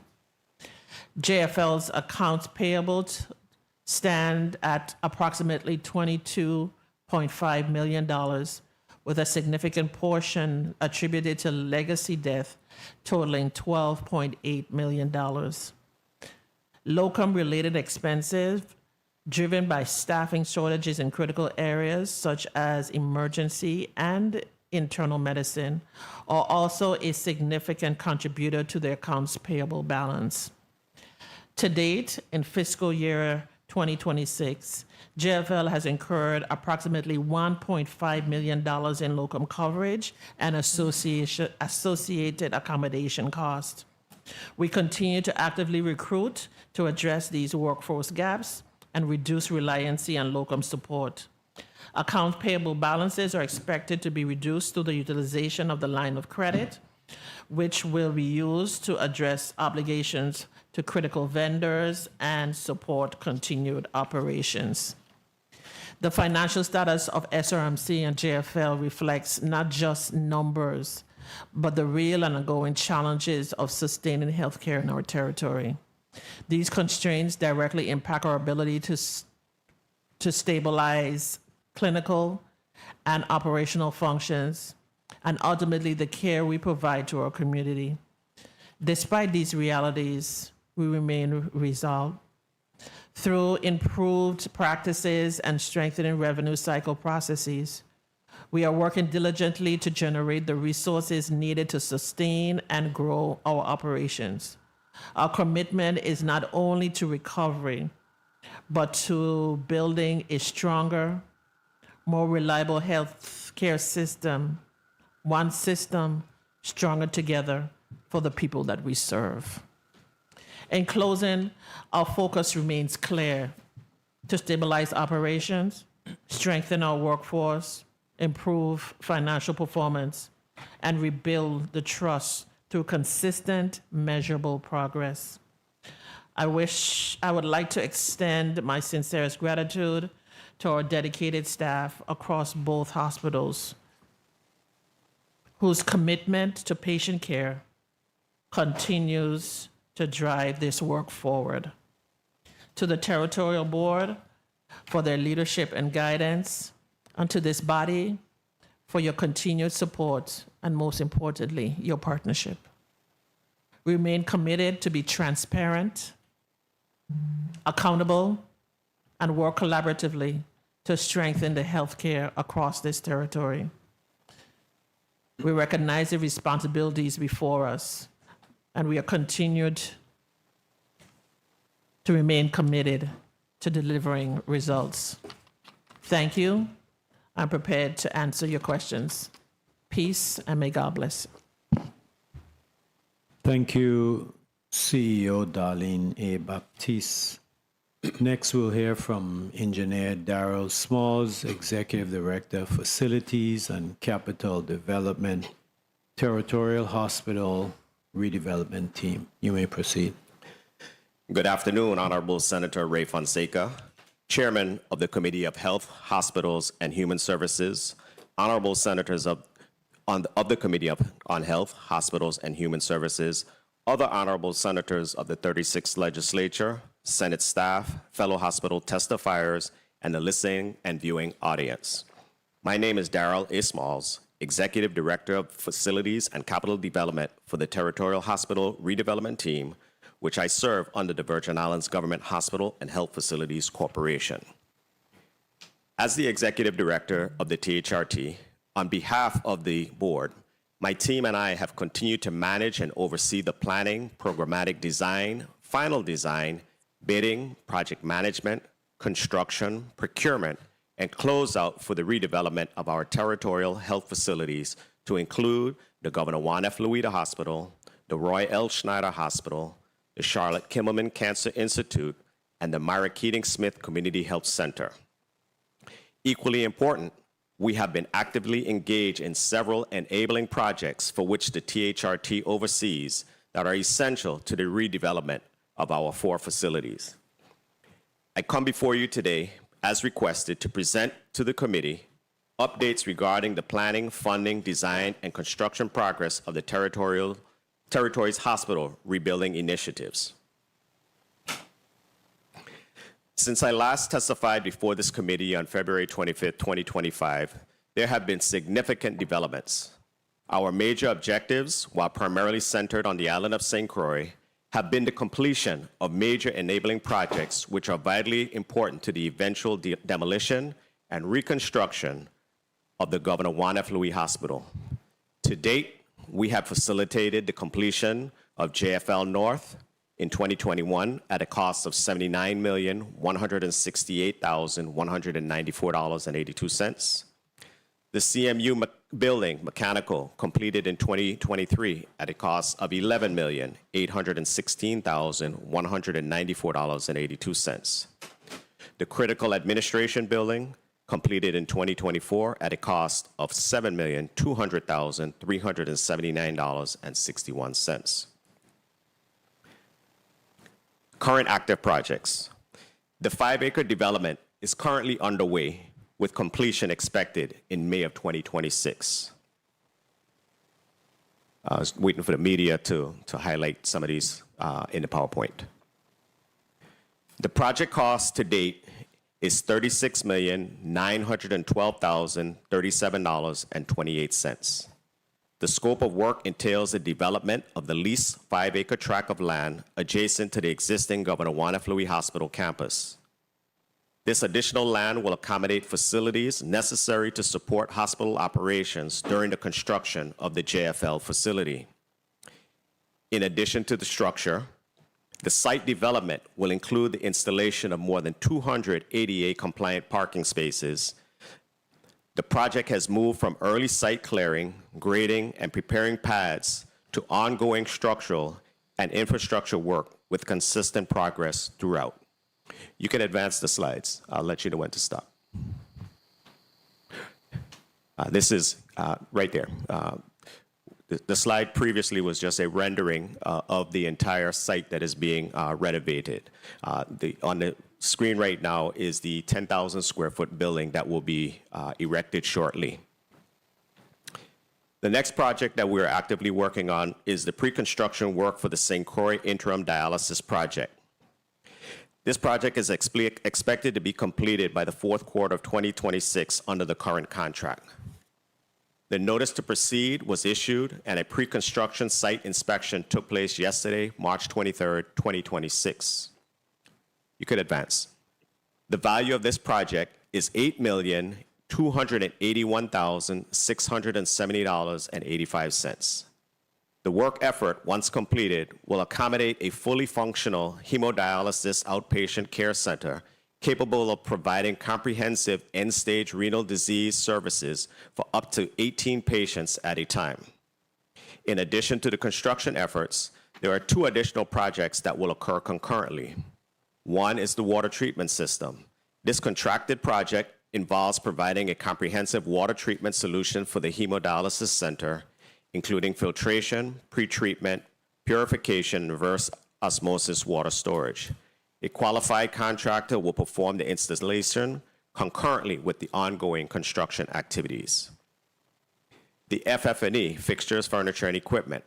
JFL's accounts payable stand at approximately $22.5 million, with a significant portion attributed to legacy death totaling $12.8 million. Locum-related expenses driven by staffing shortages in critical areas such as emergency and internal medicine are also a significant contributor to the accounts payable balance. To date, in fiscal year 2026, JFL has incurred approximately $1.5 million in locum coverage and associated accommodation costs. We continue to actively recruit to address these workforce gaps and reduce reliancy on locum support. Accounts payable balances are expected to be reduced through the utilization of the line of credit, which will be used to address obligations to critical vendors and support continued operations. The financial status of SRMC and JFL reflects not just numbers, but the real and ongoing challenges of sustaining healthcare in our territory. These constraints directly impact our ability to stabilize clinical and operational functions, and ultimately the care we provide to our community. Despite these realities, we remain resolved. Through improved practices and strengthening revenue cycle processes, we are working diligently to generate the resources needed to sustain and grow our operations. Our commitment is not only to recovery, but to building a stronger, more reliable healthcare system, one system stronger together for the people that we serve. In closing, our focus remains clear: to stabilize operations, strengthen our workforce, improve financial performance, and rebuild the trust through consistent, measurable progress. I would like to extend my sincerest gratitude to our dedicated staff across both hospitals, whose commitment to patient care continues to drive this work forward. To the Territorial Board for their leadership and guidance, and to this body for your continued support and, most importantly, your partnership. We remain committed to be transparent, accountable, and work collaboratively to strengthen the healthcare across this territory. We recognize the responsibilities before us, and we are continued to remain committed to delivering results. Thank you. I'm prepared to answer your questions. Peace, and may God bless. Thank you, CEO Darlene A. Baptiste. Next, we'll hear from Engineer Darrell Smalls, Executive Director, Facilities and Capital Development, Territorial Hospital Redevelopment Team. You may proceed. Good afternoon, Honorable Senator Ray Fonseca, Chairman of the Committee of Health, Hospitals, and Human Services, Honorable Senators of the Committee on Health, Hospitals, and Human Services, other Honorable Senators of the 36th Legislature, Senate staff, fellow hospital testifiers, and the listening and viewing audience. My name is Darrell A. Smalls, Executive Director of Facilities and Capital Development for the Territorial Hospital Redevelopment Team, which I serve under the Virgin Islands Government Hospital and Health Facilities Corporation. As the Executive Director of the THRT, on behalf of the board, my team and I have continued to manage and oversee the planning, programmatic design, final design, bidding, project management, construction, procurement, and closeout for the redevelopment of our territorial health facilities to include the Governor Juan F. Luita Hospital, the Roy L. Schneider Hospital, the Charlotte Kimmelman Cancer Institute, and the Myra Keating Smith Community Health Center. Equally important, we have been actively engaged in several enabling projects for which the THRT oversees that are essential to the redevelopment of our 4 facilities. I come before you today, as requested, to present to the committee updates regarding the planning, funding, design, and construction progress of the Territory's hospital rebuilding initiatives. Since I last testified before this committee on February 25th, 2025, there have been significant developments. Our major objectives, while primarily centered on the island of St. Croix, have been the completion of major enabling projects which are vitally important to the eventual demolition and reconstruction of the Governor Juan F. Luita Hospital. To date, we have facilitated the completion of JFL North in 2021 at a cost of $79,168,194.82. The CMU building mechanical completed in 2023 at a cost of $11,816,194.82. The critical administration building completed in 2024 at a cost of $7,200,379.61. Current active projects. The 5-acre development is currently underway with completion expected in May of 2026. I was waiting for the media to highlight some of these in the PowerPoint. The project cost to date is $36,912,037.28. The scope of work entails the development of the leased 5-acre tract of land adjacent to the existing Governor Juan F. Luita Hospital campus. This additional land will accommodate facilities necessary to support hospital operations during the construction of the JFL facility. In addition to the structure, the site development will include the installation of more than 200 ADA-compliant parking spaces. The project has moved from early site clearing, grading, and preparing pads to ongoing structural and infrastructure work with consistent progress throughout. You can advance the slides. I'll let you know when to stop. This is right there. The slide previously was just a rendering of the entire site that is being renovated. On the screen right now is the 10,000 square foot building that will be erected shortly. The next project that we're actively working on is the pre-construction work for the St. Croix Interim Dialysis Project. This project is expected to be completed by the fourth quarter of 2026 under the current contract. The notice to proceed was issued and a pre-construction site inspection took place yesterday, March 23rd, 2026. You could advance. The value of this project is $8,281,670.85. The work effort, once completed, will accommodate a fully functional hemodialysis outpatient care center capable of providing comprehensive end-stage renal disease services for up to 18 patients at a time. In addition to the construction efforts, there are 2 additional projects that will occur concurrently. One is the water treatment system. This contracted project involves providing a comprehensive water treatment solution for the hemodialysis center, including filtration, pretreatment, purification, and reverse osmosis water storage. A qualified contractor will perform the installation concurrently with the ongoing construction activities. The FF&E, fixtures, furniture, and equipment.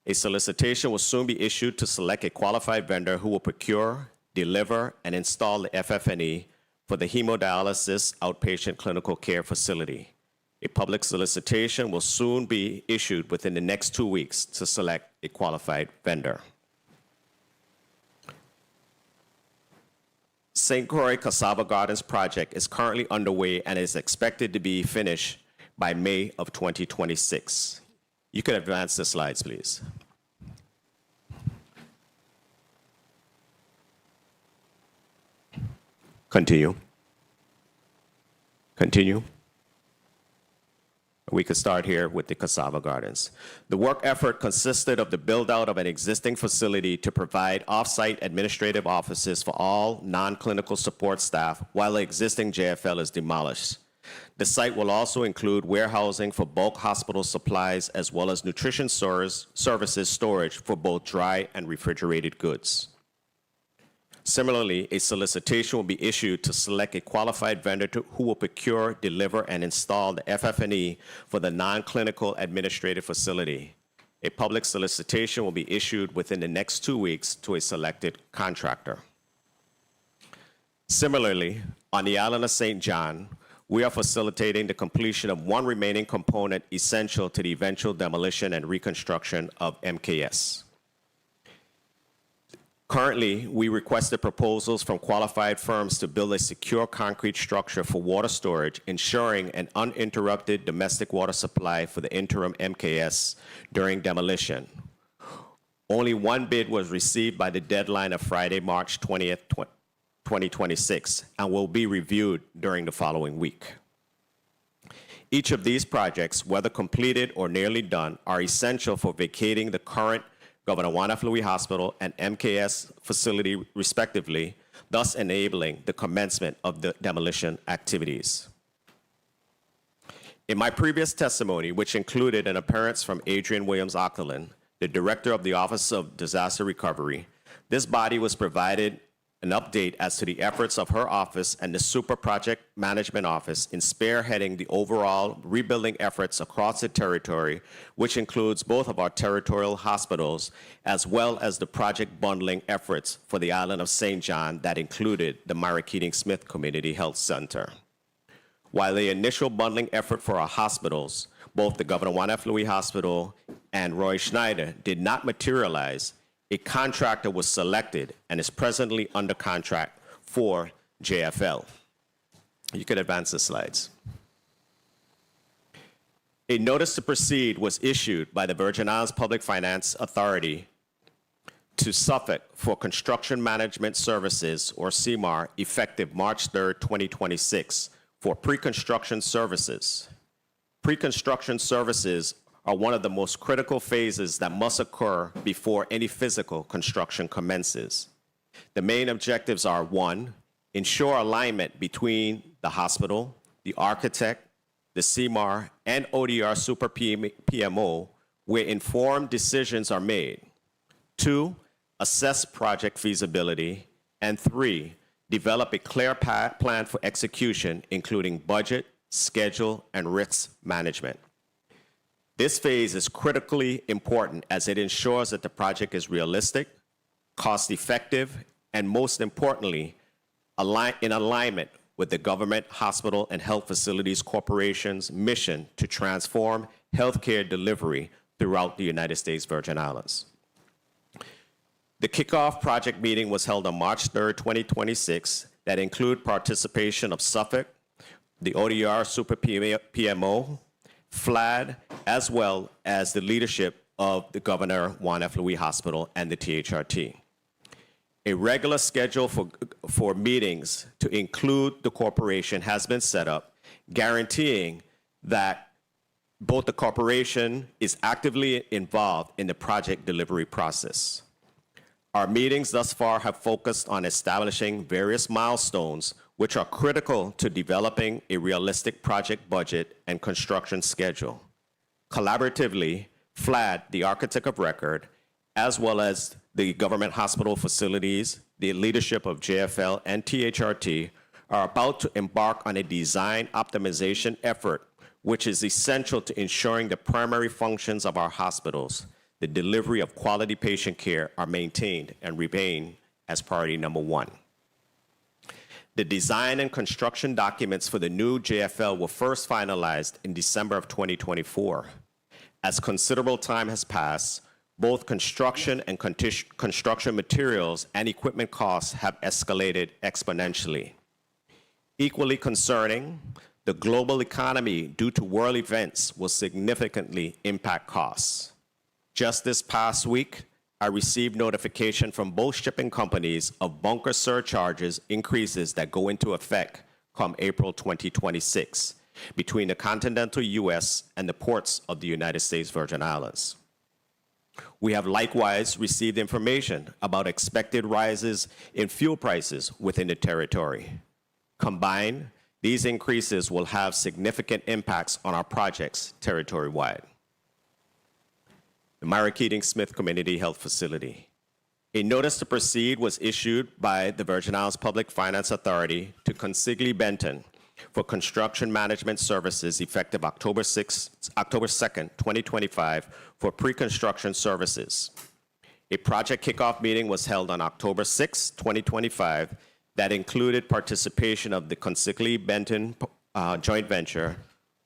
A solicitation will soon be issued to select a qualified vendor who will procure, deliver, and install the FF&E for the hemodialysis outpatient clinical care facility. A public solicitation will soon be issued within the next 2 weeks to select a qualified vendor. St. Croix Cassava Gardens project is currently underway and is expected to be finished by May of 2026. You can advance the slides, please. Continue. Continue. We could start here with the Cassava Gardens. The work effort consisted of the build-out of an existing facility to provide off-site administrative offices for all non-clinical support staff while the existing JFL is demolished. The site will also include warehousing for bulk hospital supplies as well as nutrition services storage for both dry and refrigerated goods. Similarly, a solicitation will be issued to select a qualified vendor who will procure, deliver, and install the FF&E for the non-clinical administrative facility. A public solicitation will be issued within the next 2 weeks to a selected contractor. Similarly, on the island of St. John, we are facilitating the completion of one remaining component essential to the eventual demolition and reconstruction of MKS. Currently, we requested proposals from qualified firms to build a secure concrete structure for water storage, ensuring an uninterrupted domestic water supply for the interim MKS during demolition. Only one bid was received by the deadline of Friday, March 20th, 2026, and will be reviewed during the following week. Each of these projects, whether completed or nearly done, are essential for vacating the current Governor Juan F. Louis Hospital and MKS facility, respectively, thus enabling the commencement of the demolition activities. In my previous testimony, which included an appearance from Adrian Williams-Ockerlund, the Director of the Office of Disaster Recovery, this body was provided an update as to the efforts of her office and the Super Project Management Office in spearheading the overall rebuilding efforts across the territory, which includes both of our territorial hospitals, as well as the project bundling efforts for the island of St. John that included the Myra Keating Smith Community Health Center. While the initial bundling effort for our hospitals, both the Governor Juan F. Louis Hospital and Roy Schneider, did not materialize, a contractor was selected and is presently under contract for JFL. You can advance the slides. A notice to proceed was issued by the Virgin Islands Public Finance Authority to Suffolk for Construction Management Services, or CMAR, effective March 3rd, 2026, for pre-construction services. Pre-construction services are one of the most critical phases that must occur before any physical construction commences. The main objectives are: 1, ensure alignment between the hospital, the architect, the CMAR, and ODR Super PMO, where informed decisions are made. 2, assess project feasibility. And 3, develop a clear plan for execution, including budget, schedule, and risk management. This phase is critically important as it ensures that the project is realistic, cost-effective, and most importantly, in alignment with the Government Hospital and Health Facilities Corporation's mission to transform healthcare delivery throughout the United States Virgin Islands. The kickoff project meeting was held on March 3rd, 2026, that include participation of Suffolk, the ODR Super PMO, FLAD, as well as the leadership of the Governor Juan F. Louis Hospital and the THRT. A regular schedule for meetings to include the corporation has been set up, guaranteeing that both the corporation is actively involved in the project delivery process. Our meetings thus far have focused on establishing various milestones which are critical to developing a realistic project budget and construction schedule. Collaboratively, FLAD, the architect of record, as well as the government hospital facilities, the leadership of JFL and THRT, are about to embark on a design optimization effort, which is essential to ensuring the primary functions of our hospitals, the delivery of quality patient care, are maintained and remain as priority number one. The design and construction documents for the new JFL were first finalized in December of 2024. As considerable time has passed, both construction and construction materials and equipment costs have escalated exponentially. Equally concerning, the global economy, due to world events, will significantly impact costs. Just this past week, I received notification from both shipping companies of bunker surcharges increases that go into effect come April 2026 between the continental U.S. and the ports of the United States Virgin Islands. We have likewise received information about expected rises in fuel prices within the territory. Combined, these increases will have significant impacts on our projects territory-wide. The Myra Keating Smith Community Health Facility. A notice to proceed was issued by the Virgin Islands Public Finance Authority to Consigli Benton for construction management services effective October 2nd, 2025 for pre-construction services. A project kickoff meeting was held on October 6, 2025 that included participation of the Consigli Benton joint venture,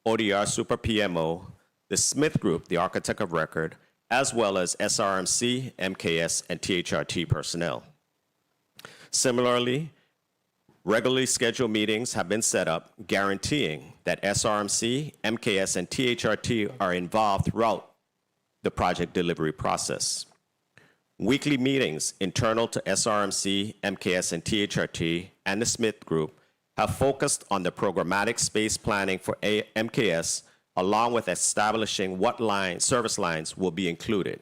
ODR Super PMO, the Smith Group, the architect of record, as well as SRMC, MKS, and THRT personnel. Similarly, regularly scheduled meetings have been set up guaranteeing that SRMC, MKS, and THRT are involved throughout the project delivery process. Weekly meetings internal to SRMC, MKS, and THRT and the Smith Group have focused on the programmatic space planning for MKS, along with establishing what service lines will be included.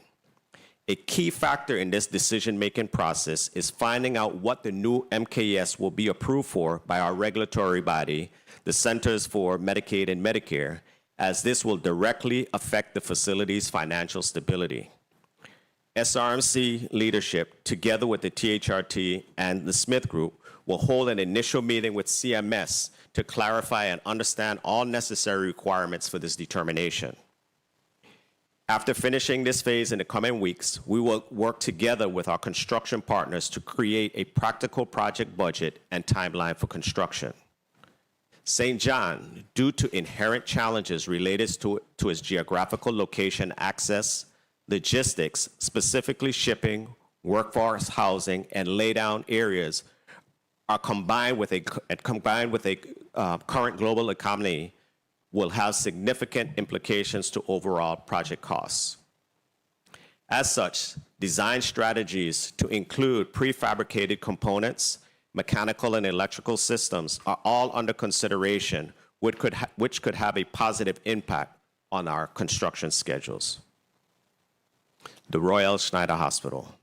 A key factor in this decision-making process is finding out what the new MKS will be approved for by our regulatory body, the Centers for Medicaid and Medicare, as this will directly affect the facility's financial stability. SRMC leadership, together with the THRT and the Smith Group, will hold an initial meeting with CMS to clarify and understand all necessary requirements for this determination. After finishing this phase in the coming weeks, we will work together with our construction partners to create a practical project budget and timeline for construction. St. John, due to inherent challenges related to its geographical location access, logistics, specifically shipping, workforce housing, and laydown areas, are combined with a current global economy, will have significant implications to overall project costs. As such, design strategies to include prefabricated components, mechanical and electrical systems are all under consideration, which could have a positive impact on our construction schedules. The Royal Schneider Hospital.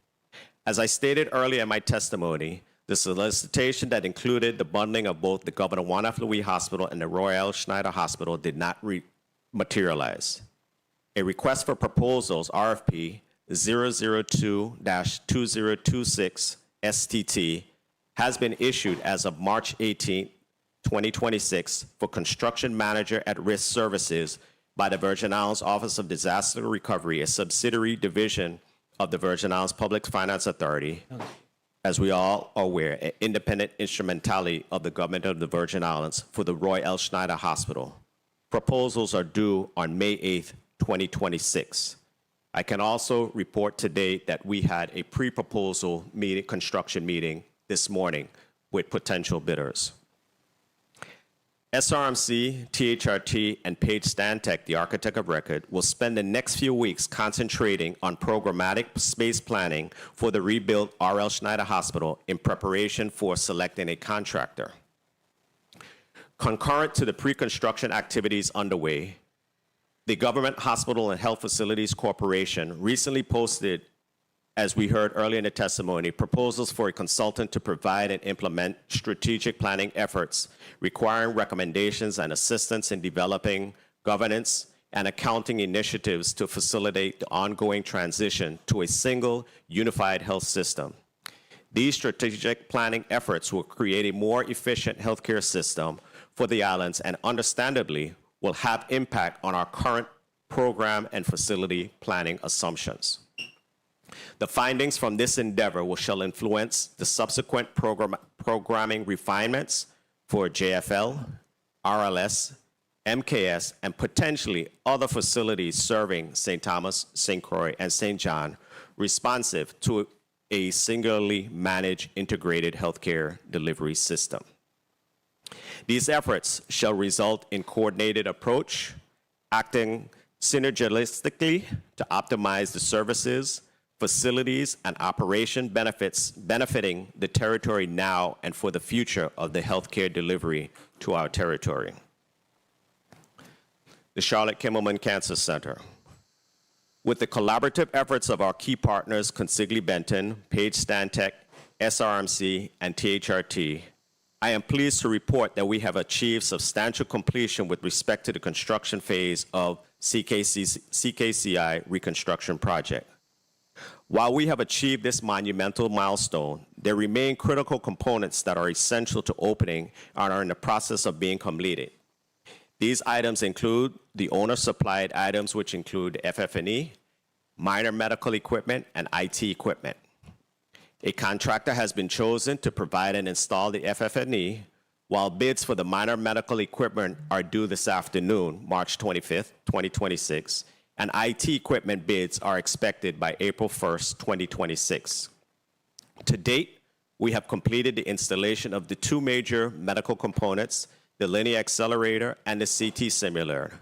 As I stated earlier in my testimony, the solicitation that included the bundling of both the Governor Juan F. Louis Hospital and the Royal Schneider Hospital did not materialize. A request for proposals, RFP 002-2026 STT, has been issued as of March 18, 2026 for construction manager at risk services by the Virgin Islands Office of Disaster Recovery, a subsidiary division of the Virgin Islands Public Finance Authority, as we all are aware, an independent instrumentality of the government of the Virgin Islands for the Roy L. Schneider Hospital. Proposals are due on May 8th, 2026. I can also report today that we had a pre-proposal meeting, construction meeting this morning with potential bidders. SRMC, THRT, and Page Stantec, the architect of record, will spend the next few weeks concentrating on programmatic space planning for the rebuilt R.L. Schneider Hospital in preparation for selecting a contractor. Concurrent to the pre-construction activities underway, the Government Hospital and Health Facilities Corporation recently posted, as we heard earlier in the testimony, proposals for a consultant to provide and implement strategic planning efforts requiring recommendations and assistance in developing governance and accounting initiatives to facilitate the ongoing transition to a single unified health system. These strategic planning efforts will create a more efficient healthcare system for the islands and understandably will have impact on our current program and facility planning assumptions. The findings from this endeavor shall influence the subsequent programming refinements for JFL, RLS, MKS, and potentially other facilities serving St. Thomas, St. Croix, and St. John, responsive to a singularly managed integrated healthcare delivery system. These efforts shall result in coordinated approach, acting synergistically to optimize the services, facilities, and operation benefits benefiting the territory now and for the future of the healthcare delivery to our territory. The Charlotte Kimmelman Cancer Center. With the collaborative efforts of our key partners, Consigli Benton, Page Stantec, SRMC, and THRT, I am pleased to report that we have achieved substantial completion with respect to the construction phase of CKCI reconstruction project. While we have achieved this monumental milestone, there remain critical components that are essential to opening and are in the process of being completed. These items include the owner-supplied items, which include FF&E, minor medical equipment, and IT equipment. A contractor has been chosen to provide and install the FF&E, while bids for the minor medical equipment are due this afternoon, March 25th, 2026, and IT equipment bids are expected by April 1st, 2026. To date, we have completed the installation of the two major medical components, the linear accelerator and the CT simulator.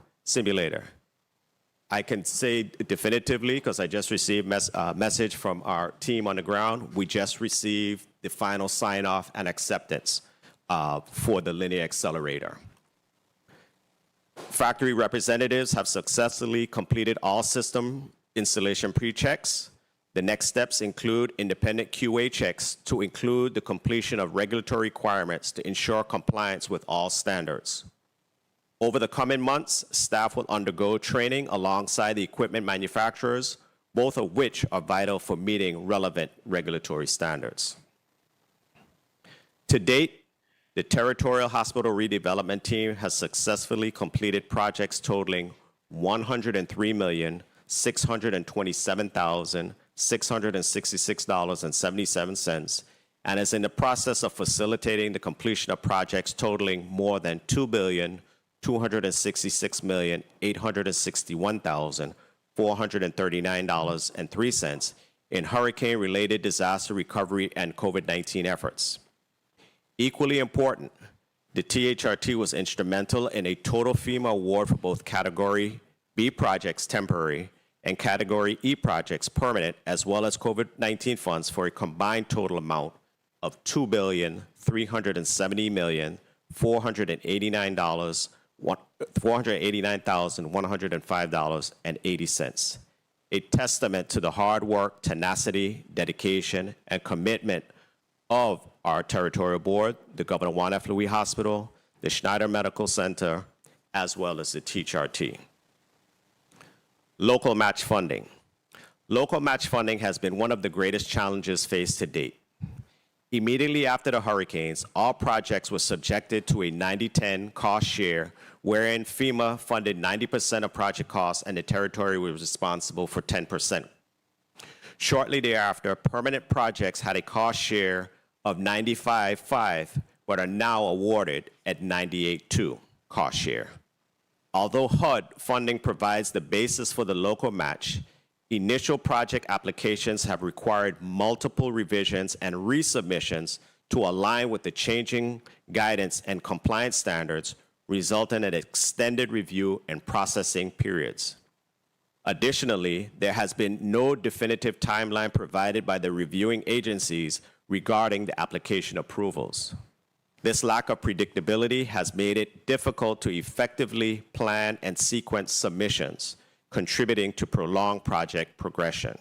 I can say definitively, because I just received a message from our team on the ground, we just received the final sign-off and acceptance for the linear accelerator. Factory representatives have successfully completed all system installation pre-checks. The next steps include independent QA checks to include the completion of regulatory requirements to ensure compliance with all standards. Over the coming months, staff will undergo training alongside the equipment manufacturers, both of which are vital for meeting relevant regulatory standards. To date, the Territorial Hospital Redevelopment Team has successfully completed projects totaling $103,627,666.77 and is in the process of facilitating the completion of projects totaling more than $2,266,861,439.03 in hurricane-related disaster recovery and COVID-19 efforts. Equally important, the THRT was instrumental in a total FEMA award for both Category B projects temporary and Category E projects permanent, as well as COVID-19 funds for a combined total amount of $2,379,105.80, a testament to the hard work, tenacity, dedication, and commitment of our territorial board, the Governor Juan F. Louis Hospital, the Schneider Medical Center, as well as the THRT. Local match funding. Local match funding has been one of the greatest challenges faced to date. Immediately after the hurricanes, all projects were subjected to a 90-10 cost share, wherein FEMA funded 90% of project costs and the territory was responsible for 10%. Shortly thereafter, permanent projects had a cost share of 95.5, but are now awarded at 98.2 cost share. Although HUD funding provides the basis for the local match, initial project applications have required multiple revisions and resubmissions to align with the changing guidance and compliance standards, resulting in extended review and processing periods. Additionally, there has been no definitive timeline provided by the reviewing agencies regarding the application approvals. This lack of predictability has made it difficult to effectively plan and sequence submissions, contributing to prolonged project progression.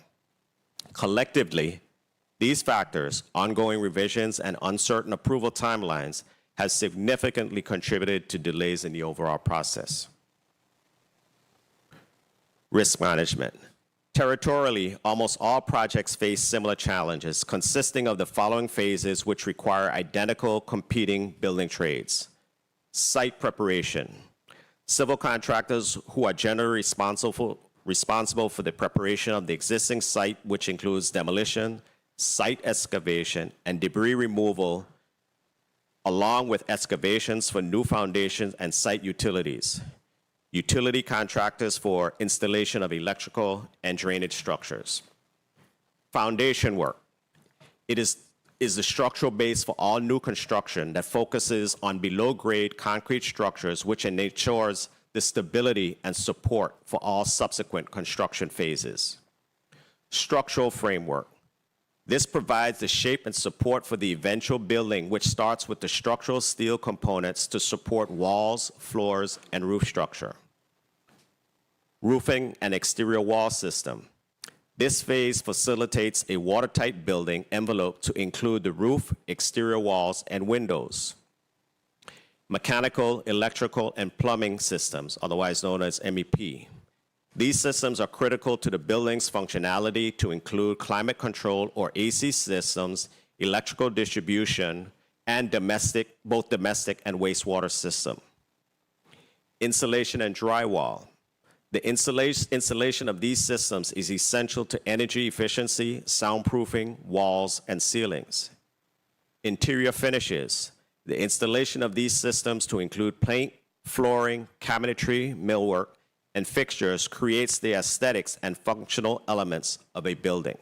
Collectively, these factors, ongoing revisions, and uncertain approval timelines have significantly contributed to delays in the overall process. Risk management. Territorially, almost all projects face similar challenges, consisting of the following phases which require identical competing building trades. Site preparation. Civil contractors who are generally responsible for the preparation of the existing site, which includes demolition, site excavation, and debris removal, along with excavations for new foundations and site utilities. Utility contractors for installation of electrical and drainage structures. Foundation work. It is the structural base for all new construction that focuses on below-grade concrete structures, which ensures the stability and support for all subsequent construction phases. Structural framework. This provides the shape and support for the eventual building, which starts with the structural steel components to support walls, floors, and roof structure. Roofing and exterior wall system. This phase facilitates a watertight building envelope to include the roof, exterior walls, and windows. Mechanical, electrical, and plumbing systems, otherwise known as MEP. These systems are critical to the building's functionality to include climate control or AC systems, electrical distribution, and both domestic and wastewater system. Insulation and drywall. The installation of these systems is essential to energy efficiency, soundproofing, walls, and ceilings. Interior finishes. The installation of these systems to include paint, flooring, cabinetry, millwork, and fixtures creates the aesthetics and functional elements of a building.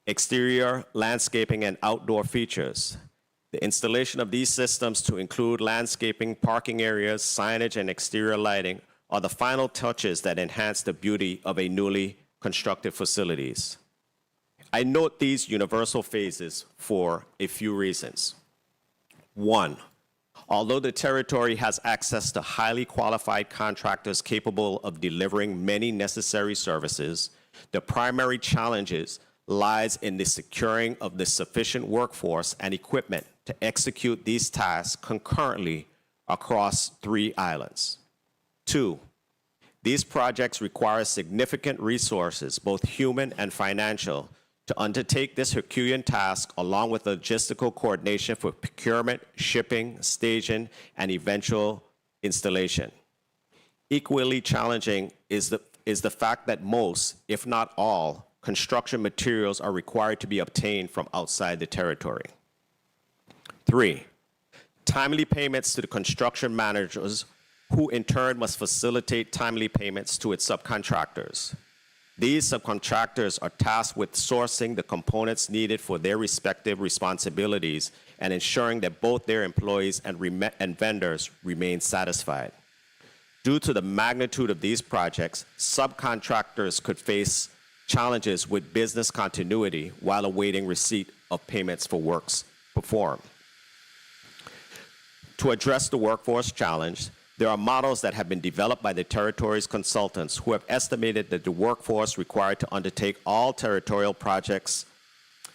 Exterior, landscaping, and outdoor features. The installation of these systems to include landscaping, parking areas, signage, and exterior lighting are the final touches that enhance the beauty of a newly constructed facilities. I note these universal phases for a few reasons. One, although the territory has access to highly qualified contractors capable of delivering many necessary services, the primary challenges lies in the securing of the sufficient workforce and equipment to execute these tasks concurrently across 3 islands. 2, these projects require significant resources, both human and financial, to undertake this Herculean task, along with logistical coordination for procurement, shipping, staging, and eventual installation. Equally challenging is the fact that most, if not all, construction materials are required to be obtained from outside the territory. 3, timely payments to the construction managers, who in turn must facilitate timely payments to its subcontractors. These subcontractors are tasked with sourcing the components needed for their respective responsibilities and ensuring that both their employees and vendors remain satisfied. Due to the magnitude of these projects, subcontractors could face challenges with business continuity while awaiting receipt of payments for works performed. To address the workforce challenge, there are models that have been developed by the territory's consultants who have estimated that the workforce required to undertake all territorial projects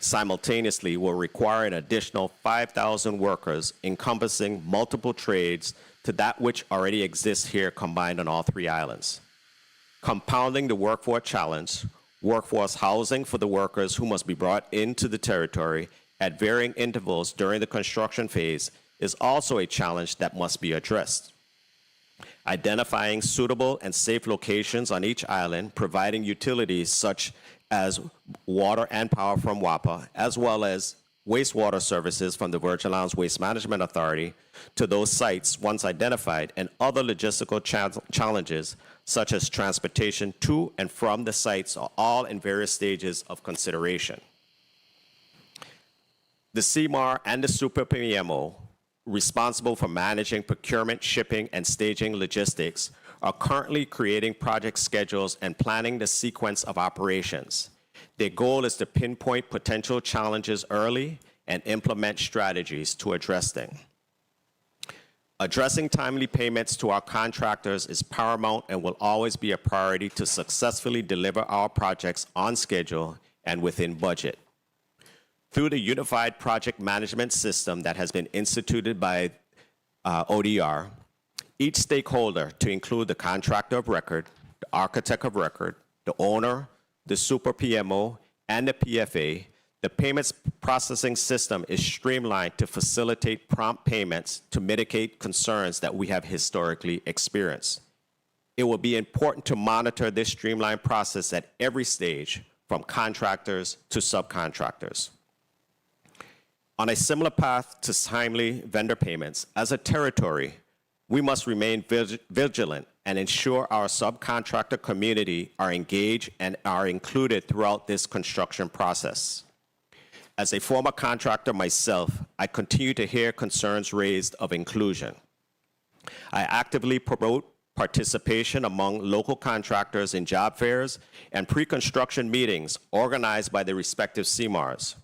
simultaneously will require an additional 5,000 workers encompassing multiple trades to that which already exists here combined on all 3 islands. Compounding the workforce challenge, workforce housing for the workers who must be brought into the territory at varying intervals during the construction phase is also a challenge that must be addressed. identifying suitable and safe locations on each island, providing utilities such as water and power from WAPA, as well as wastewater services from the Virgin Islands Waste Management Authority to those sites once identified, and other logistical challenges such as transportation to and from the sites are all in various stages of consideration. The CMAR and the Super PMO, responsible for managing procurement, shipping, and staging logistics, are currently creating project schedules and planning the sequence of operations. Their goal is to pinpoint potential challenges early and implement strategies to address them. Addressing timely payments to our contractors is paramount and will always be a priority to successfully deliver our projects on schedule and within budget. Through the unified project management system that has been instituted by ODR, each stakeholder, to include the contractor of record, the architect of record, the owner, the Super PMO, and the PFA, the payments processing system is streamlined to facilitate prompt payments to mitigate concerns that we have historically experienced. It will be important to monitor this streamlined process at every stage, from contractors to subcontractors. On a similar path to timely vendor payments, as a territory, we must remain vigilant and ensure our subcontractor community are engaged and are included throughout this construction process. As a former contractor myself, I continue to hear concerns raised of inclusion. I actively promote participation among local contractors in job fairs and pre-construction meetings organized by the respective CMARs.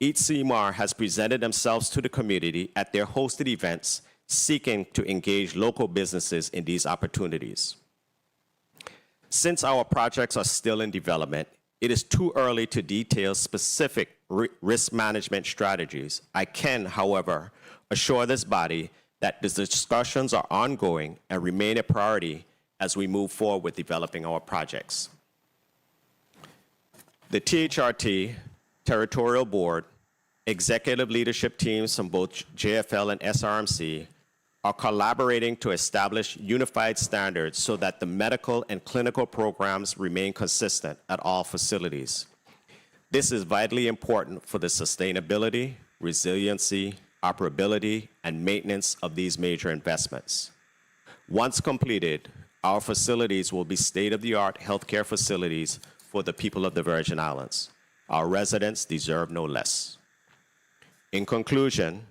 Each CMAR has presented themselves to the community at their hosted events, seeking to engage local businesses in these opportunities. Since our projects are still in development, it is too early to detail specific risk management strategies. I can, however, assure this body that the discussions are ongoing and remain a priority as we move forward with developing our projects. The THRT, Territorial Board, executive leadership teams from both JFL and SRMC are collaborating to establish unified standards so that the medical and clinical programs remain consistent at all facilities. This is vitally important for the sustainability, resiliency, operability, and maintenance of these major investments. Once completed, our facilities will be state-of-the-art healthcare facilities for the people of the Virgin Islands. Our residents deserve no less. In conclusion,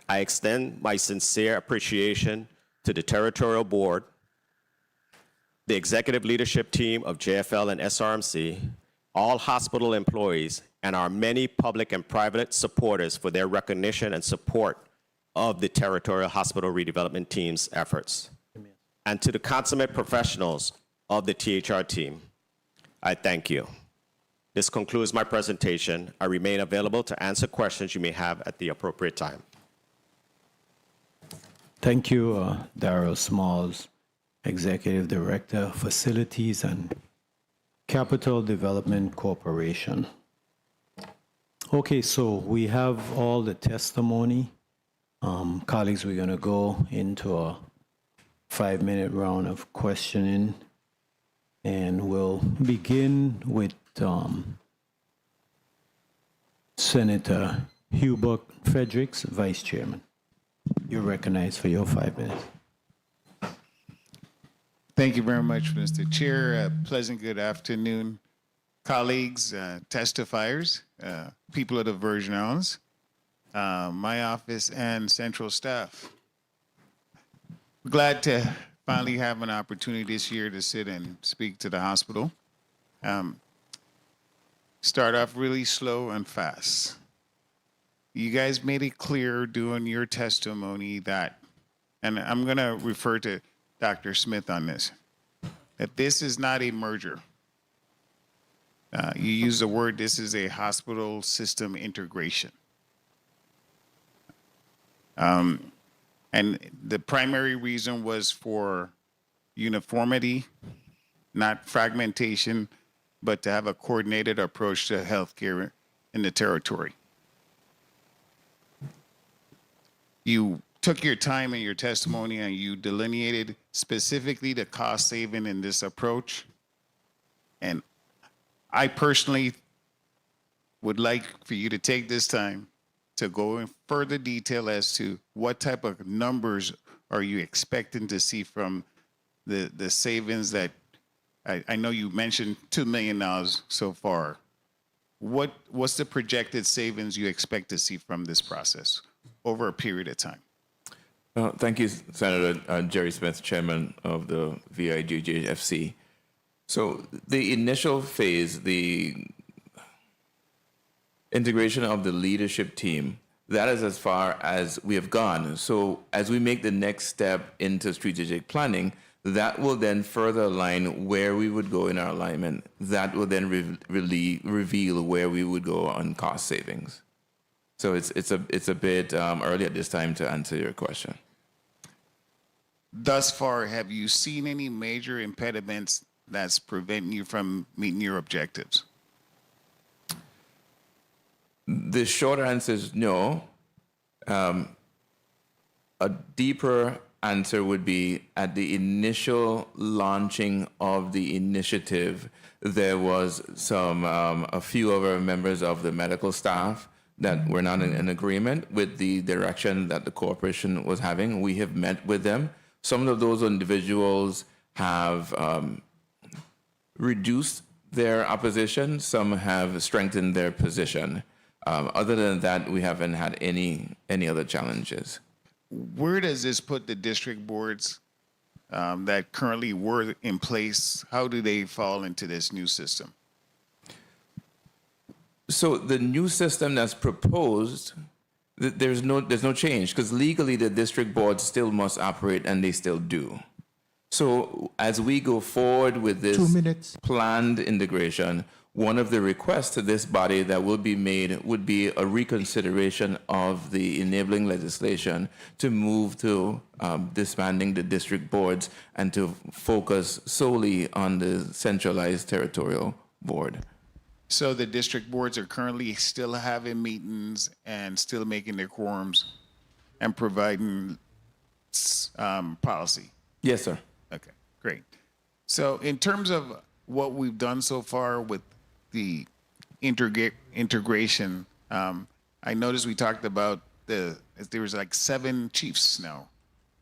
I extend my sincere appreciation to the Territorial Board, the executive leadership team of JFL and SRMC, all hospital employees, and our many public and private supporters for their recognition and support of the Territorial Hospital Redevelopment Team's efforts. And to the consummate professionals of the THR team, I thank you. This concludes my presentation. I remain available to answer questions you may have at the appropriate time. Thank you, Darrell Smalls, Executive Director, Facilities and Capital Development Corporation. Okay, so we have all the testimony. Colleagues, we're going to go into a 5-minute round of questioning, and we'll begin with Senator Hubert Fredericks, Vice Chairman. You're recognized for your 5 minutes. Thank you very much, Mr. Chair. Pleasant good afternoon, colleagues, testifiers, people of the Virgin Islands, my office, and central staff. Glad to finally have an opportunity this year to sit and speak to the hospital. Start off really slow and fast. You guys made it clear during your testimony that, and I'm going to refer to Dr. Smith on this, that this is not a merger. You use the word, this is a hospital system integration. And the primary reason was for uniformity, not fragmentation, but to have a coordinated approach to healthcare in the territory. You took your time in your testimony and you delineated specifically the cost saving in this approach. And I personally would like for you to take this time to go in further detail as to what type of numbers are you expecting to see from the savings that I know you mentioned $2 million so far. What's the projected savings you expect to see from this process over a period of time? Thank you, Senator Jerry Smith, Chairman of the VIGJFC. So the initial phase, the integration of the leadership team, that is as far as we have gone. So as we make the next step into strategic planning, that will then further align where we would go in our alignment. That will then reveal where we would go on cost savings. So it's a bit early at this time to answer your question. Thus far, have you seen any major impediments that's preventing you from meeting your objectives? The short answer is no. A deeper answer would be at the initial launching of the initiative, there was a few of our members of the medical staff that were not in agreement with the direction that the corporation was having. We have met with them. Some of those individuals have reduced their opposition. Some have strengthened their position. Other than that, we haven't had any other challenges. Where does this put the district boards that currently were in place? How do they fall into this new system? So the new system that's proposed, there's no change, because legally the district boards still must operate, and they still do. So as we go forward with this planned integration, one of the requests to this body that will be made would be a reconsideration of the enabling legislation to move to disbanding the district boards and to focus solely on the centralized territorial board. So the district boards are currently still having meetings and still making their quorums and providing policy? Yes, sir. Okay, great. So in terms of what we've done so far with the integration, I noticed we talked about there was like 7 chiefs now.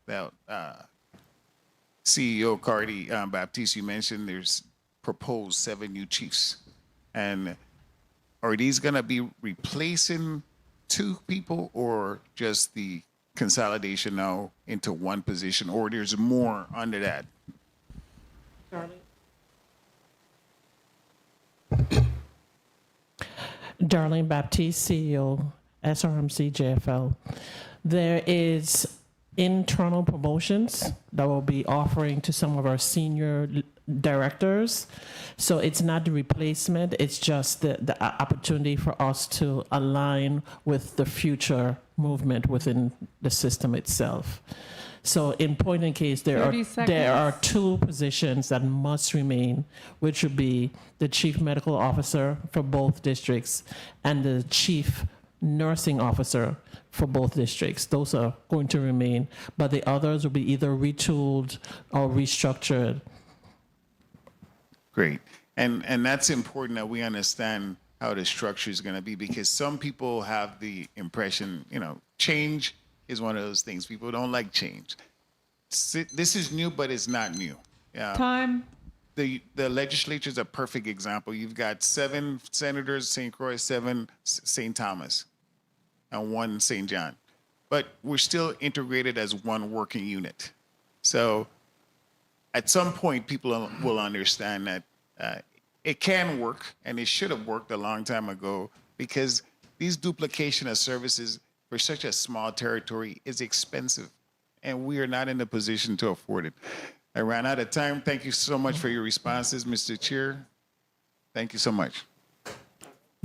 That CEO Cardi Baptiste, you mentioned there's proposed 7 new chiefs. And are these going to be replacing 2 people, or just the consolidation now into one position, or there's more under that? Darlene Baptiste, CEO, SRMC JFL. There is internal promotions that we'll be offering to some of our senior directors. So it's not the replacement, it's just the opportunity for us to align with the future movement within the system itself. So in point in case, there are 2 positions that must remain, which would be the chief medical officer for both districts and the chief nursing officer for both districts. Those are going to remain, but the others will be either retooled or restructured. Great. And that's important that we understand how the structure is going to be, because some people have the impression, change is one of those things. People don't like change. This is new, but it's not new. Time. The legislature is a perfect example. You've got 7 senators, St. Croix, 7 St. Thomas, and 1 St. John. But we're still integrated as one working unit. So at some point, people will understand that it can work, and it should have worked a long time ago, because these duplication of services for such a small territory is expensive, and we are not in a position to afford it. I ran out of time. Thank you so much for your responses, Mr. Chair. Thank you so much.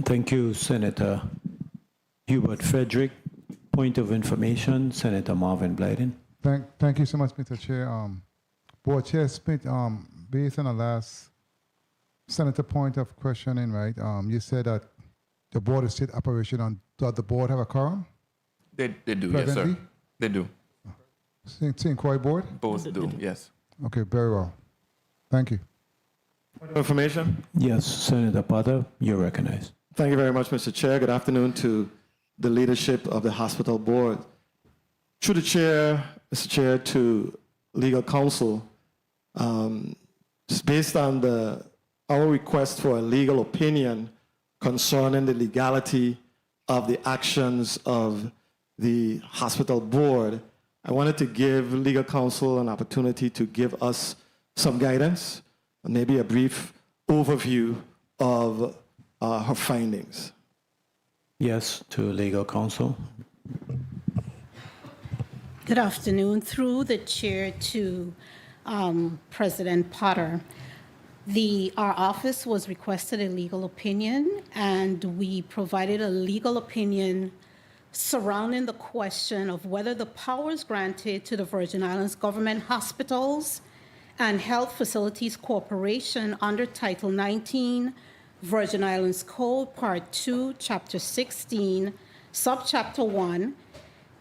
Thank you, Senator Hubert Frederick. Point of information, Senator Marvin Blyden. Thank you so much, Mr. Chair. Board Chair Smith, based on the last Senator point of questioning, right? You said that the board is still operational. Does the board have a quorum? They do, yes, sir. They do. St. Croix Board? Both do, yes. Okay, very well. Thank you. Information? Yes, Senator Potter, you're recognized. Thank you very much, Mr. Chair. Good afternoon to the leadership of the hospital board. Through the chair, Mr. Chair, to legal counsel, based on our request for a legal opinion concerning the legality of the actions of the hospital board, I wanted to give legal counsel an opportunity to give us some guidance, maybe a brief overview of her findings. Yes, to legal counsel. Good afternoon. Through the chair to President Potter. Our office was requested a legal opinion, and we provided a legal opinion surrounding the question of whether the powers granted to the Virgin Islands Government Hospitals and Health Facilities Corporation under Title 19, Virgin Islands Code, Part 2, Chapter 16, Subchapter 1,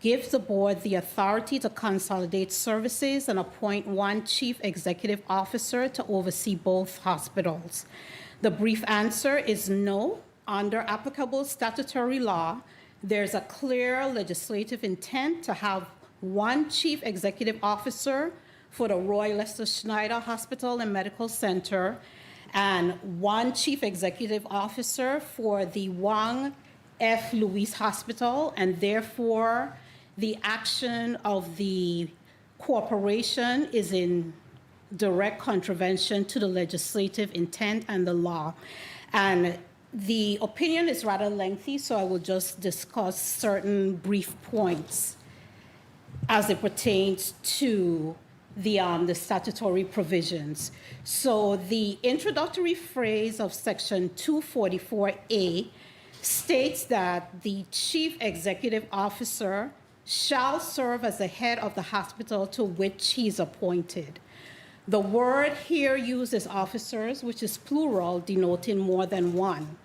gives the board the authority to consolidate services and appoint one chief executive officer to oversee both hospitals. The brief answer is no. Under applicable statutory law, there's a clear legislative intent to have one chief executive officer for the Roy Lester Schneider Hospital and Medical Center and one chief executive officer for the Wang F. Louis Hospital, and therefore the action of the corporation is in direct contravention to the legislative intent and the law. And the opinion is rather lengthy, so I will just discuss certain brief points as it pertains to the statutory provisions. So the introductory phrase of Section 244A states that the chief executive officer shall serve as the head of the hospital to which he is appointed. The word here used is officers, which is plural, denoting more than one.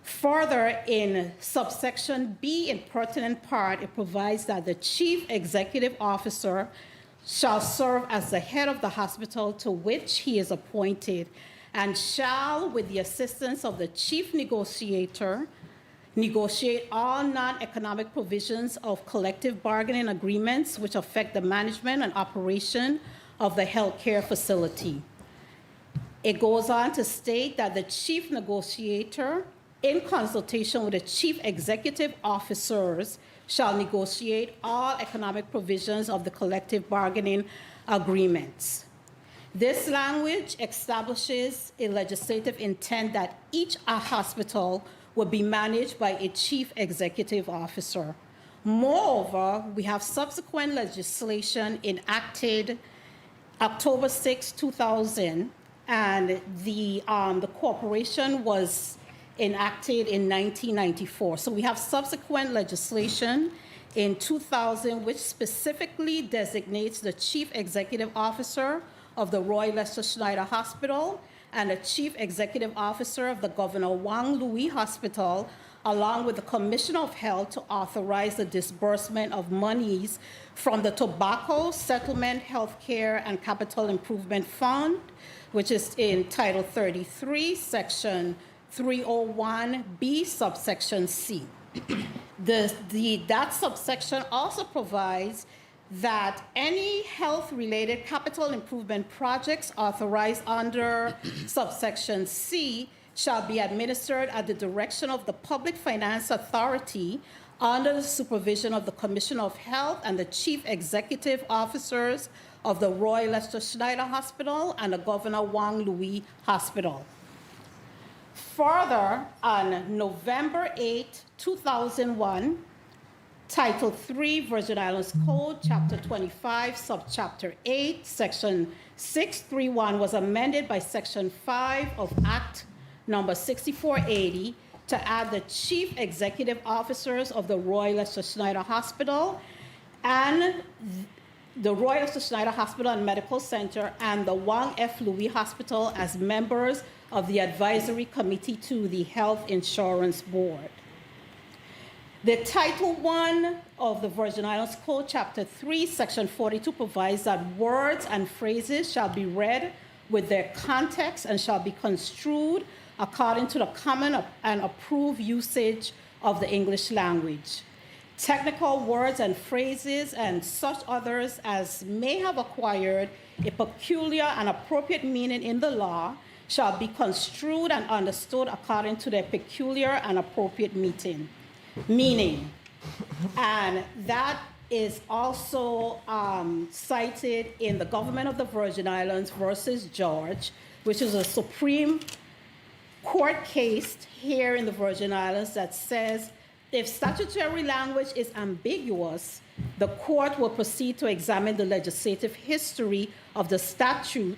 Further, in subsection B, in pertinent part, it provides that the chief executive officer shall serve as the head of the hospital to which he is appointed, and shall, with the assistance of the chief negotiator, negotiate all non-economic provisions of collective bargaining agreements which affect the management and operation of the healthcare facility. It goes on to state that the chief negotiator, in consultation with the chief executive officers, shall negotiate all economic provisions of the collective bargaining agreements. This language establishes a legislative intent that each hospital will be managed by a chief executive officer. Moreover, we have subsequent legislation enacted October 6, 2000, and the corporation was enacted in 1994. So we have subsequent legislation in 2000 which specifically designates the chief executive officer of the Roy Lester Schneider Hospital and the chief executive officer of the Governor Wang Louis Hospital, along with the Commissioner of Health, to authorize the disbursement of monies from the Tobacco Settlement Healthcare and Capital Improvement Fund, which is in Title 33, Section 301B, subsection C. That subsection also provides that any health-related capital improvement projects authorized under subsection C shall be administered at the direction of the Public Finance Authority under the supervision of the Commissioner of Health and the Chief Executive Officers of the Roy Lester Schneider Hospital and the Governor Wang Louis Hospital. Further, on November 8, 2001, Title 3, Virgin Islands Code, Chapter 25, Subchapter 8, Section 631 was amended by Section 5 of Act Number 6480 to add the Chief Executive Officers of the Roy Lester Schneider Hospital and the Roy Lester Schneider Hospital and Medical Center and the Wang F. Louis Hospital as members of the Advisory Committee to the Health Insurance Board. The Title I of the Virgin Islands Code, Chapter 3, Section 42 provides that words and phrases shall be read with their context and shall be construed according to the common and approved usage of the English language. Technical words and phrases and such others as may have acquired a peculiar and appropriate meaning in the law shall be construed and understood according to their peculiar and appropriate meaning. And that is also cited in the Government of the Virgin Islands versus George, which is a Supreme Court case here in the Virgin Islands that says if statutory language is ambiguous, the court will proceed to examine the legislative history of the statute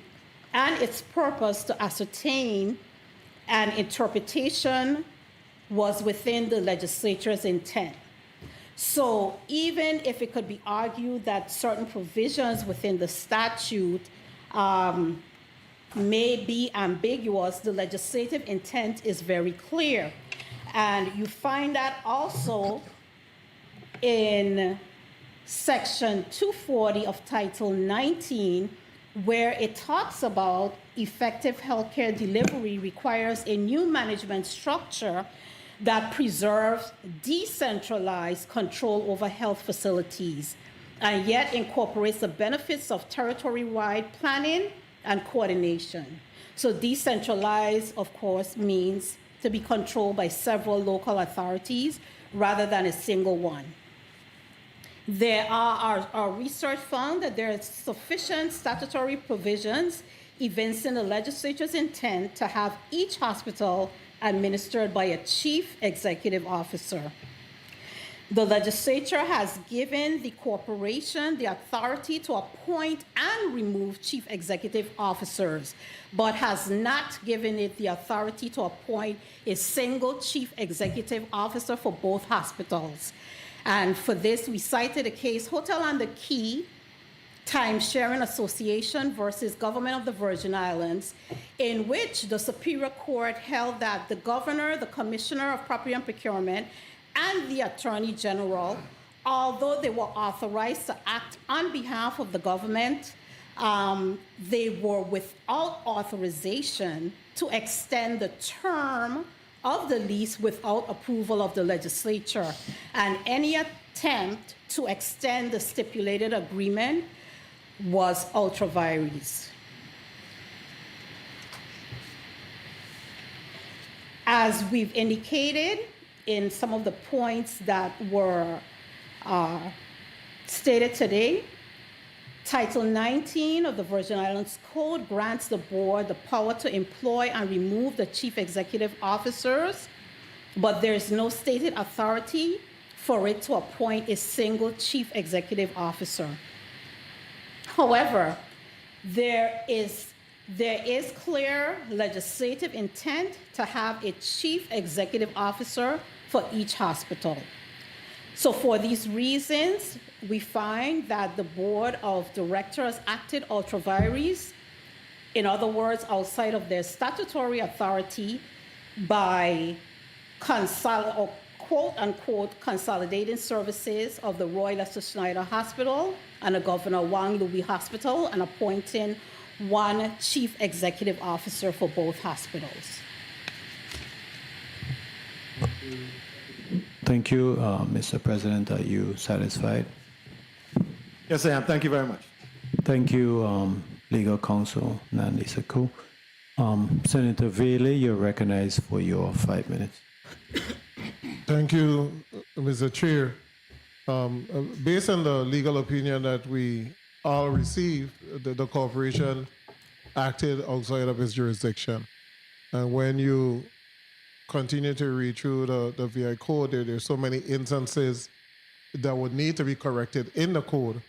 and its purpose to ascertain an interpretation was within the legislature's intent. So even if it could be argued that certain provisions within the statute may be ambiguous, the legislative intent is very clear. And you find that also in Section 240 of Title 19, where it talks about effective healthcare delivery requires a new management structure that preserves decentralized control over health facilities and yet incorporates the benefits of territory-wide planning and coordination. So decentralized, of course, means to be controlled by several local authorities rather than a single one. Our research found that there are sufficient statutory provisions evincing the legislature's intent to have each hospital administered by a chief executive officer. The legislature has given the corporation the authority to appoint and remove chief executive officers, but has not given it the authority to appoint a single chief executive officer for both hospitals. And for this, we cited a case, Hotel on the Key, Time-Sharing Association versus Government of the Virgin Islands, in which the Superior Court held that the governor, the commissioner of property and procurement, and the attorney general, although they were authorized to act on behalf of the government, they were without authorization to extend the term of the lease without approval of the legislature. And any attempt to extend the stipulated agreement was ultra vires. As we've indicated in some of the points that were stated today, Title 19 of the Virgin Islands Code grants the board the power to employ and remove the chief executive officers, but there's no stated authority for it to appoint a single chief executive officer. However, there is clear legislative intent to have a chief executive officer for each hospital. So for these reasons, we find that the board of directors acted ultra vires, in other words, outside of their statutory authority by quote unquote consolidating services of the Roy Lester Schneider Hospital and the Governor Wang Louis Hospital and appointing one chief executive officer for both hospitals. Thank you, Mr. President. Are you satisfied? Yes, I am. Thank you very much. Thank you, Legal Counsel Nandi Saku. Senator Vele, you're recognized for your 5 minutes. Thank you, Mr. Chair. Based on the legal opinion that we all received, the corporation acted outside of its jurisdiction. And when you continue to read through the VI code, there's so many instances that would need to be corrected in the code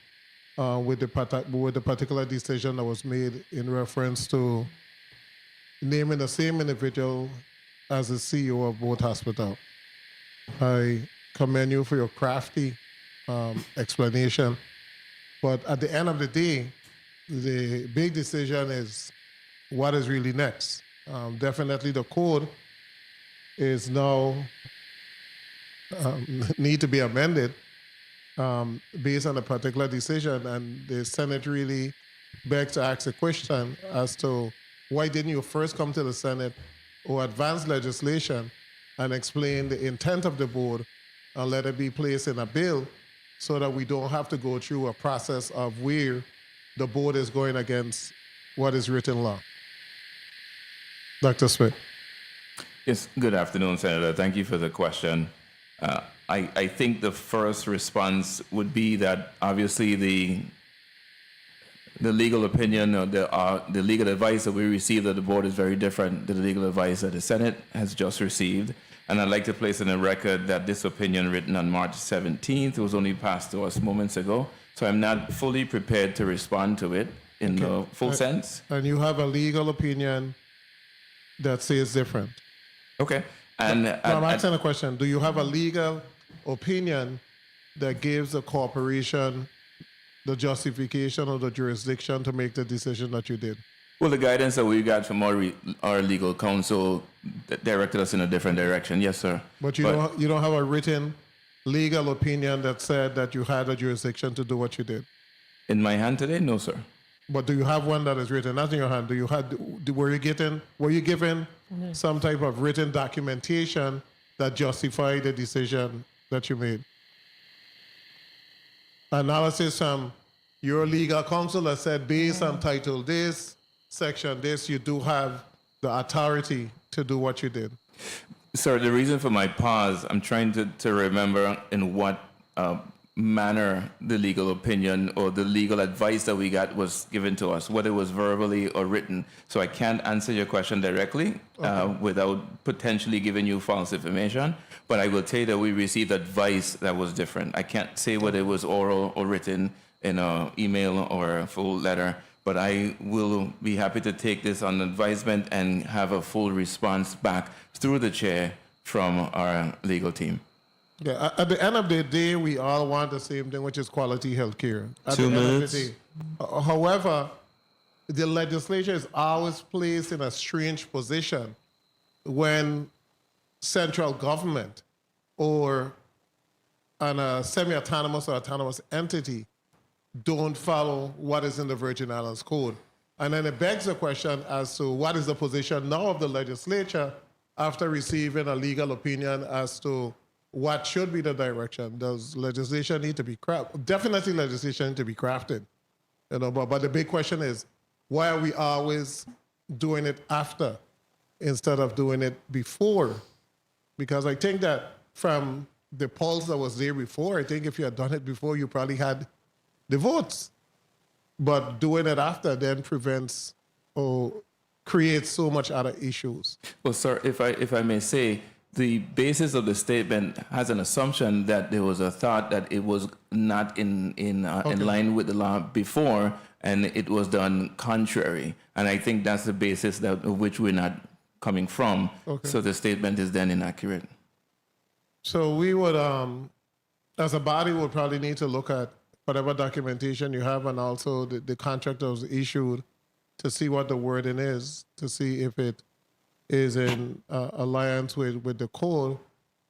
with the particular decision that was made in reference to naming the same individual as the CEO of both hospitals. I commend you for your crafty explanation. But at the end of the day, the big decision is what is really next. Definitely the code is now need to be amended based on a particular decision, and the Senate really begs to ask a question as to why didn't you first come to the Senate or advance legislation and explain the intent of the board and let it be placed in a bill so that we don't have to go through a process of where the board is going against what is written law. Dr. Smith. Yes, good afternoon, Senator. Thank you for the question. I think the first response would be that obviously the legal opinion or the legal advice that we received at the board is very different than the legal advice that the Senate has just received. And I'd like to place in the record that this opinion written on March 17th was only passed to us moments ago. So I'm not fully prepared to respond to it in the full sense. And you have a legal opinion that says different. Okay. And no, I'm asking a question. Do you have a legal opinion that gives the corporation the justification or the jurisdiction to make the decision that you did? Well, the guidance that we got from our legal counsel directed us in a different direction. Yes, sir. But you don't have a written legal opinion that said that you had a jurisdiction to do what you did? In my hand today? No, sir. But do you have one that is written? That's in your hand. Were you given some type of written documentation that justified the decision that you made? Analysis from your legal counsel that said based on title this, section this, you do have the authority to do what you did. Sir, the reason for my pause, I'm trying to remember in what manner the legal opinion or the legal advice that we got was given to us, whether it was verbally or written. So I can't answer your question directly without potentially giving you false information. But I will tell you that we received advice that was different. I can't say whether it was oral or written in an email or a full letter. But I will be happy to take this on advisement and have a full response back through the chair from our legal team. Yeah, at the end of the day, we all want the same thing, which is quality health care. 2 minutes. However, the legislature is always placed in a strange position when central government or a semi-autonomous or autonomous entity don't follow what is in the Virgin Islands Code. And then it begs the question as to what is the position now of the legislature after receiving a legal opinion as to what should be the direction. Does legislation need to be crafted? Definitely legislation need to be crafted. But the big question is, why are we always doing it after instead of doing it before? Because I think that from the polls that was there before, I think if you had done it before, you probably had the votes. But doing it after then prevents or creates so much other issues. Well, sir, if I may say, the basis of the statement has an assumption that there was a thought that it was not in line with the law before, and it was done contrary. And I think that's the basis of which we're not coming from. Okay. So the statement is then inaccurate. So we would, as a body, would probably need to look at whatever documentation you have and also the contract that was issued to see what the wording is, to see if it is in alliance with the code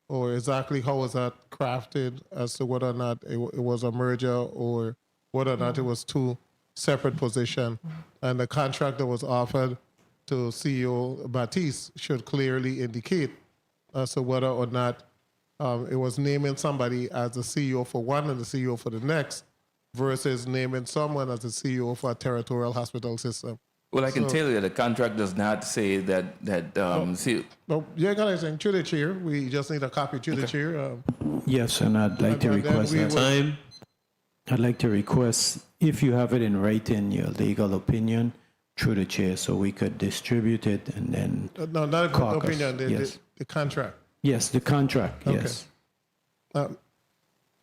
or exactly how was that crafted as to whether or not it was a merger or whether or not it was two separate positions. And the contract that was offered to CEO Batiste should clearly indicate as to whether or not it was naming somebody as the CEO for one and the CEO for the next versus naming someone as the CEO for a territorial hospital system. Well, I can tell you that the contract does not say that. Yeah, guys, and to the chair, we just need a copy to the chair. Yes, and I'd like to request that. Time. I'd like to request, if you have it in writing, your legal opinion, through the chair, so we could distribute it and then No, not a caucus. opinion, Yes. the contract. Yes, the contract, yes.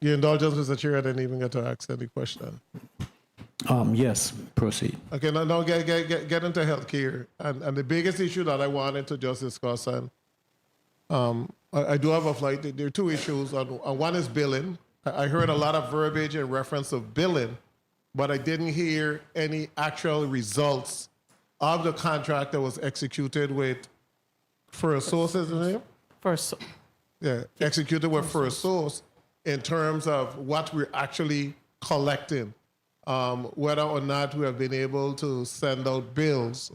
Your indulgence, Mr. Chair, I didn't even get to ask any question. Yes, proceed. Okay, now get into healthcare. And the biggest issue that I wanted to just discuss, and I do have a flight. There are two issues. One is billing. I heard a lot of verbiage in reference of billing, but I didn't hear any actual results of the contract that was executed with First Sources in here. Yeah, executed with first source in terms of what we're actually collecting, whether or not we have been able to send out bills,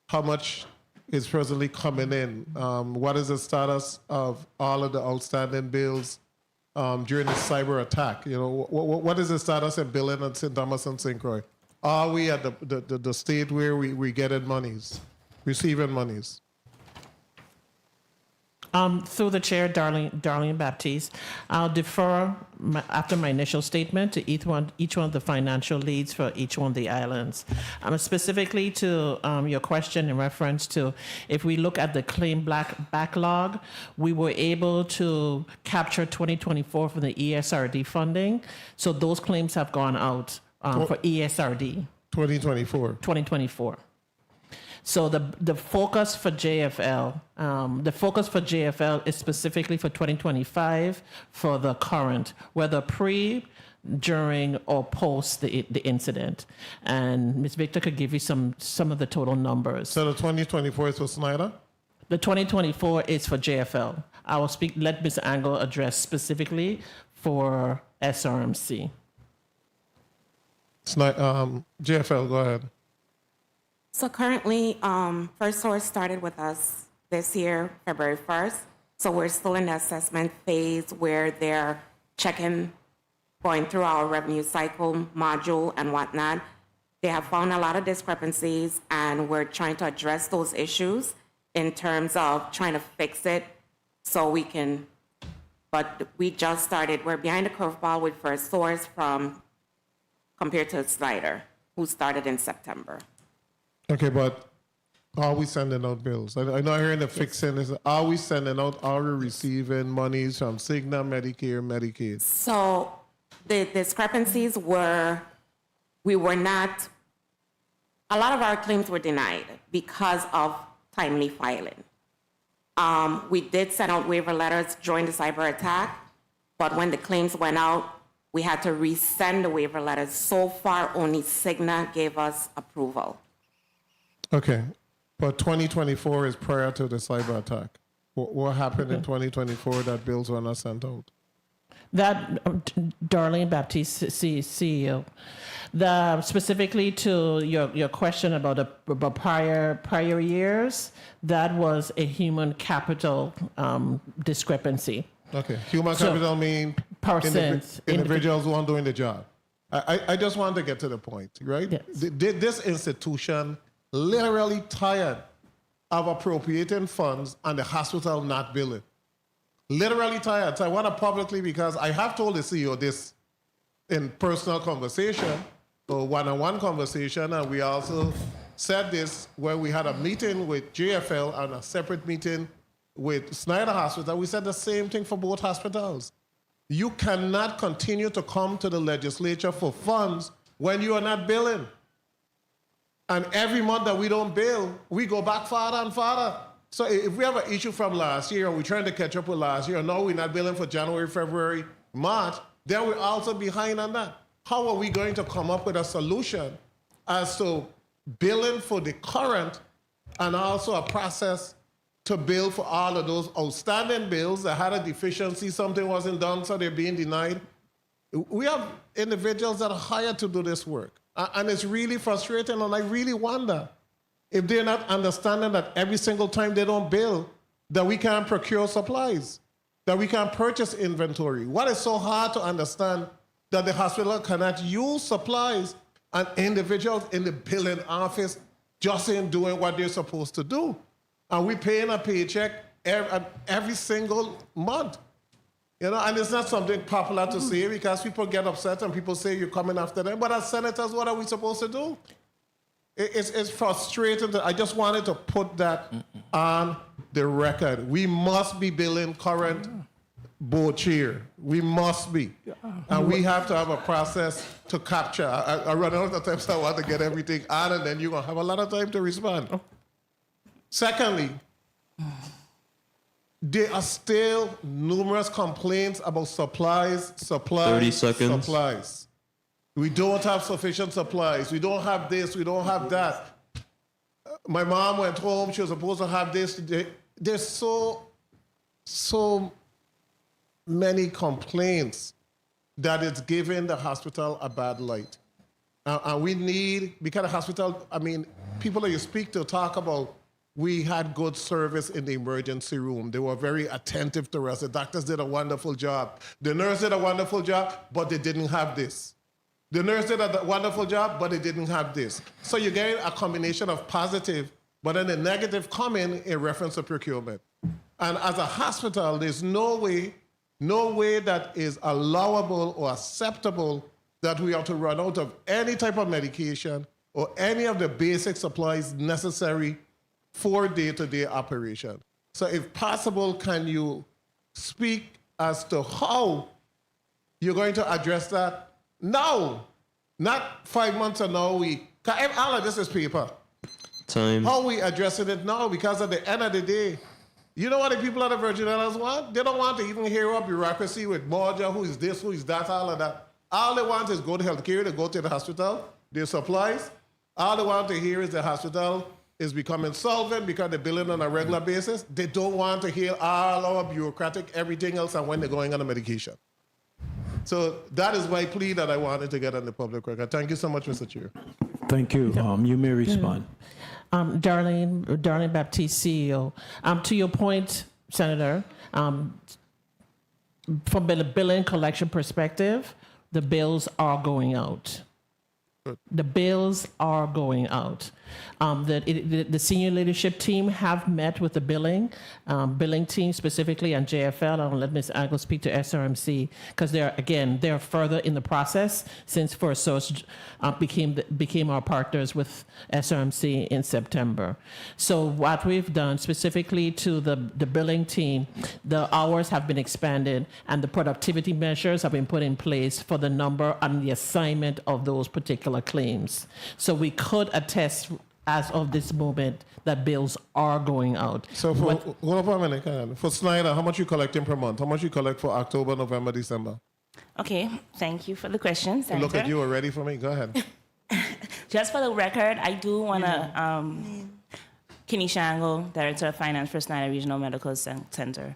how much is presently coming in, what is the status of all of the outstanding bills during the cyber attack. You know, what is the status of billing at St. Thomas and St. Croix? Are we at the state where we getting monies, receiving monies? Through the chair, Darlene Baptiste, I'll defer after my initial statement to each one of the financial leads for each one of the islands. Specifically to your question in reference to if we look at the claim backlog, we were able to capture 2024 from the ESRD funding. So those claims have gone out for ESRD. 2024. So the focus for JFL, is specifically for 2025 for the current, whether pre, during, or post the incident. And Ms. Victor could give you some of the total numbers. So the 2024 is for Snyder? The 2024 is for JFL. I will let Ms. Angle address specifically for SRMC. JFL, go ahead. So currently, First Source started with us this year, February 1st. So we're still in the assessment phase where they're checking, going through our revenue cycle module and whatnot. They have found a lot of discrepancies, and we're trying to address those issues in terms of trying to fix it so we can, but we just started, we're behind the curveball with First Source compared to Snyder, who started in September. Okay, but are we sending out bills? I know hearing the fixing is, are we sending out, are we receiving monies from Cigna, Medicare, Medicaid? So the discrepancies were, we were not, a lot of our claims were denied because of timely filing. We did send out waiver letters during the cyber attack, but when the claims went out, we had to resend the waiver letters. So far, only Cigna gave us approval. Okay, but 2024 is prior to the cyber attack. What happened in 2024 that bills were not sent out? That, Darlene Baptiste, CEO. Specifically to your question about prior years, that was a human capital discrepancy. Okay, human capital mean individuals who aren't doing the job. I just wanted to get to the point, right? Yes. This institution literally tired of appropriating funds and the hospital not billing. Literally tired. So I want to publicly, because I have told the CEO this in personal conversation or one-on-one conversation, and we also said this when we had a meeting with JFL and a separate meeting with Snyder Hospital. We said the same thing for both hospitals. You cannot continue to come to the legislature for funds when you are not billing. And every month that we don't bill, we go back farther and farther. So if we have an issue from last year, and we're trying to catch up with last year, no, we're not billing for January, February, March, then we're also behind on that. How are we going to come up with a solution as to billing for the current and also a process to bill for all of those outstanding bills that had a deficiency, something wasn't done, so they're being denied? We have individuals that are hired to do this work. And it's really frustrating, and I really wonder if they're not understanding that every single time they don't bill, that we can't procure supplies, that we can't purchase inventory. What is so hard to understand that the hospital cannot use supplies and individuals in the billing office just ain't doing what they're supposed to do? And we're paying a paycheck every single month. You know, and it's not something popular to say because people get upset and people say you're coming after them. But as senators, what are we supposed to do? It's frustrating. I just wanted to put that on the record. We must be billing current board chair. We must be. And we have to have a process to capture. I run out of time, so I want to get everything on, and then you're going to have a lot of time to respond. Secondly, there are still numerous complaints about supplies. 30 seconds. Supplies. We don't have sufficient supplies. We don't have this. We don't have that. My mom went home. She was supposed to have this. There's so so many complaints that it's giving the hospital a bad light. And we need, because the hospital, I mean, people that you speak to talk about, we had good service in the emergency room. They were very attentive to us. The doctors did a wonderful job. The nurse did a wonderful job, but they didn't have this. The nurse did a wonderful job, but they didn't have this. So you get a combination of positive, but then the negative coming in reference to procurement. And as a hospital, there's no way that is allowable or acceptable that we are to run out of any type of medication or any of the basic supplies necessary for day-to-day operation. So if possible, can you speak as to how you're going to address that now, not 5 months from now? All of this is paper. Time. How we addressing it now? Because at the end of the day, you know what the people at the Virgin Islands want? They don't want to even hear about bureaucracy with Morja, who is this, who is that, all of that. All they want is go to healthcare, they go to the hospital, their supplies. All they want to hear is the hospital is becoming solvent because they're billing on a regular basis. They don't want to hear all our bureaucratic everything else and when they're going on a medication. So that is my plea that I wanted to get on the public record. Thank you so much, Mr. Chair. Thank you. You may respond. Darlene Baptiste, CEO. To your point, Senator, from the billing collection perspective, the bills are going out. The bills are going out. The senior leadership team have met with the billing team specifically and JFL. I'll let Ms. Angle speak to SRMC because they're further in the process since First Source became our partners with SRMC in September. So what we've done specifically to the billing team, the hours have been expanded and the productivity measures have been put in place for the number and the assignment of those particular claims. So we could attest as of this moment that bills are going out. So hold up a minute. For Snyder, how much you collecting per month? How much you collect for October, November, December? Okay, thank you for the question, Senator. Look at you, are ready for me? Go ahead. Just for the record, I do want to, Kenisha Angle, Director of Finance for Snyder Regional Medical Center.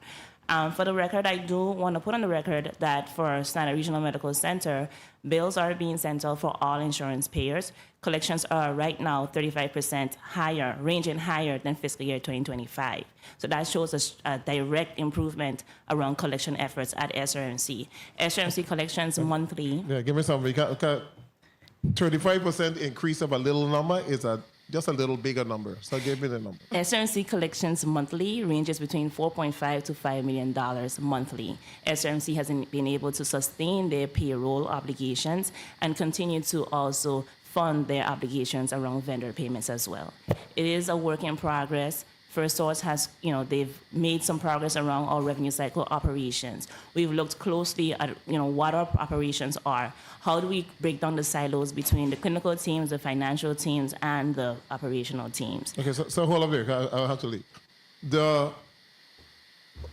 For the record, I do want to put on the record that for Snyder Regional Medical Center, bills are being sent out for all insurance payers. Collections are right now 35% higher, ranging higher than fiscal year 2025. So that shows a direct improvement around collection efforts at SRMC. SRMC collections monthly. Yeah, give me something. 35% increase of a little number is just a little bigger number. So give me the number. SRMC collections monthly ranges between $4.5 to $5 million monthly. SRMC has been able to sustain their payroll obligations and continue to also fund their obligations around vendor payments as well. It is a work in progress. First Source has, they've made some progress around our revenue cycle operations. We've looked closely at, what our operations are. How do we break down the silos between the clinical teams, the financial teams, and the operational teams? Okay, so hold up there. I'll have to leave.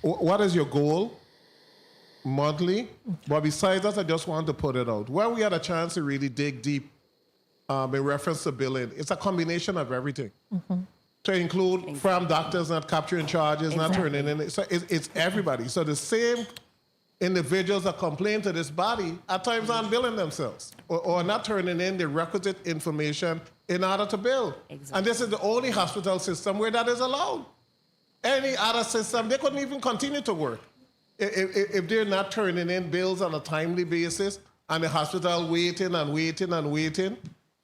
What is your goal monthly? But besides that, I just want to put it out. Where we had a chance to really dig deep in reference to billing, it's a combination of everything. Mm-hmm. To include from doctors not capturing charges, not turning in. So it's everybody. So the same individuals that complain to this body at times aren't billing themselves or not turning in the requisite information in order to bill. Exactly. And this is the only hospital system where that is allowed. Any other system, they couldn't even continue to work if they're not turning in bills on a timely basis and the hospital waiting and waiting and waiting,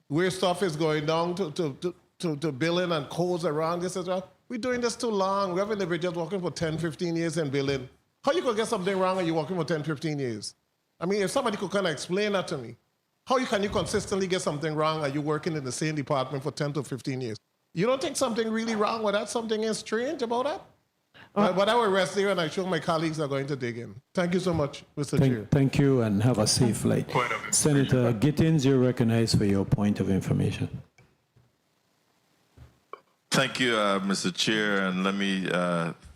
where stuff is going down to billing and codes around this as well. We're doing this too long. We have individuals working for 10, 15 years in billing. How you could get something wrong and you're working for 10, 15 years? I mean, if somebody could kind of explain that to me. How can you consistently get something wrong and you're working in the same department for 10 to 15 years? You don't think something really wrong with that? Something is strange about that? But I will rest there and I'm sure my colleagues are going to dig in. Thank you so much, Mr. Chair. Thank you and have a safe flight. Senator Gittins, you're recognized for your point of information. Thank you, Mr. Chair, and let me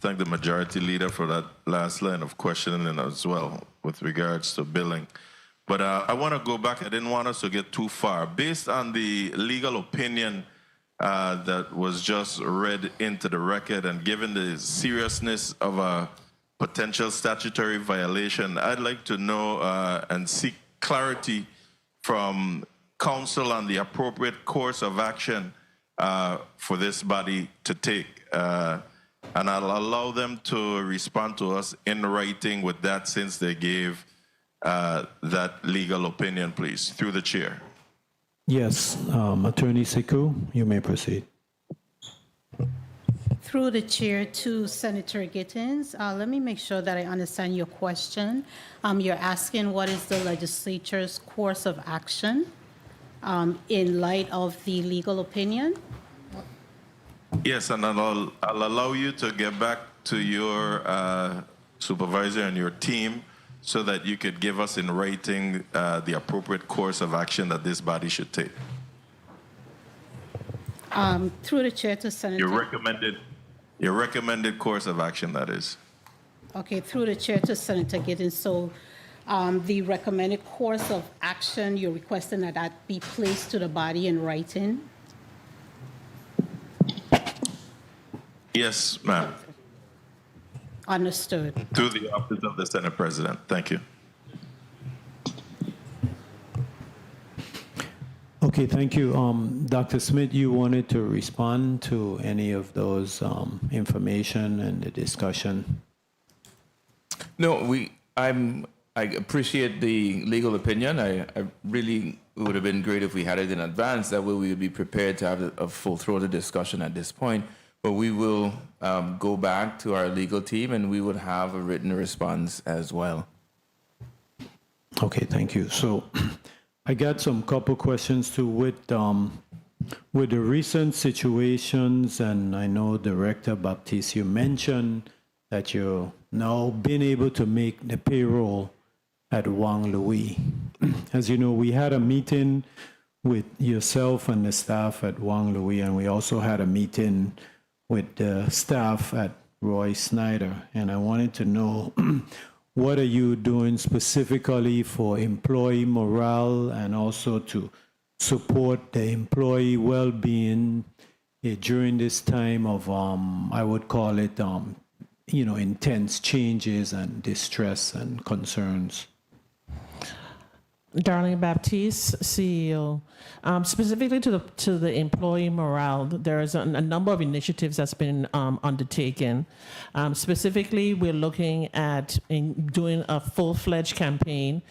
thank the Majority Leader for that last line of questioning as well with regards to billing. But I want to go back. I didn't want us to get too far. Based on the legal opinion that was just read into the record and given the seriousness of a potential statutory violation. I'd like to know and seek clarity from council on the appropriate course of action for this body to take. And I'll allow them to respond to us in writing with that, since they gave that legal opinion, please, through the chair. Yes, Attorney Sekou, you may proceed. Through the chair to Senator Gittins, let me make sure that I understand your question. You're asking what is the legislature's course of action in light of the legal opinion? Yes, and I'll allow you to get back to your supervisor and your team so that you could give us in writing the appropriate course of action that this body should take. Through the chair to Senator. Your recommended course of action, that is. Okay, through the chair to Senator Gittins. So the recommended course of action, you're requesting that that be placed to the body in writing? Yes, ma'am. Understood. Through the office of the Senate President. Thank you. Okay, thank you. Dr. Smith, you wanted to respond to any of those information and the discussion? No, I appreciate the legal opinion. I really, it would have been great if we had it in advance. That way we would be prepared to have a full-throated discussion at this point. But we will go back to our legal team and we would have a written response as well. Okay, thank you. So I got some couple questions too with the recent situations, and I know Director Baptiste, you mentioned that you're now been able to make the payroll at Wang Louis. As you know, we had a meeting with yourself and the staff at Wang Louis, and we also had a meeting with the staff at Roy Snyder. And I wanted to know, what are you doing specifically for employee morale and also to support the employee well-being during this time of, I would call it, intense changes and distress and concerns? Darlene Baptiste, CEO. Specifically to the employee morale, there's a number of initiatives that's been undertaken. Specifically, we're looking at doing a full-fledged campaign.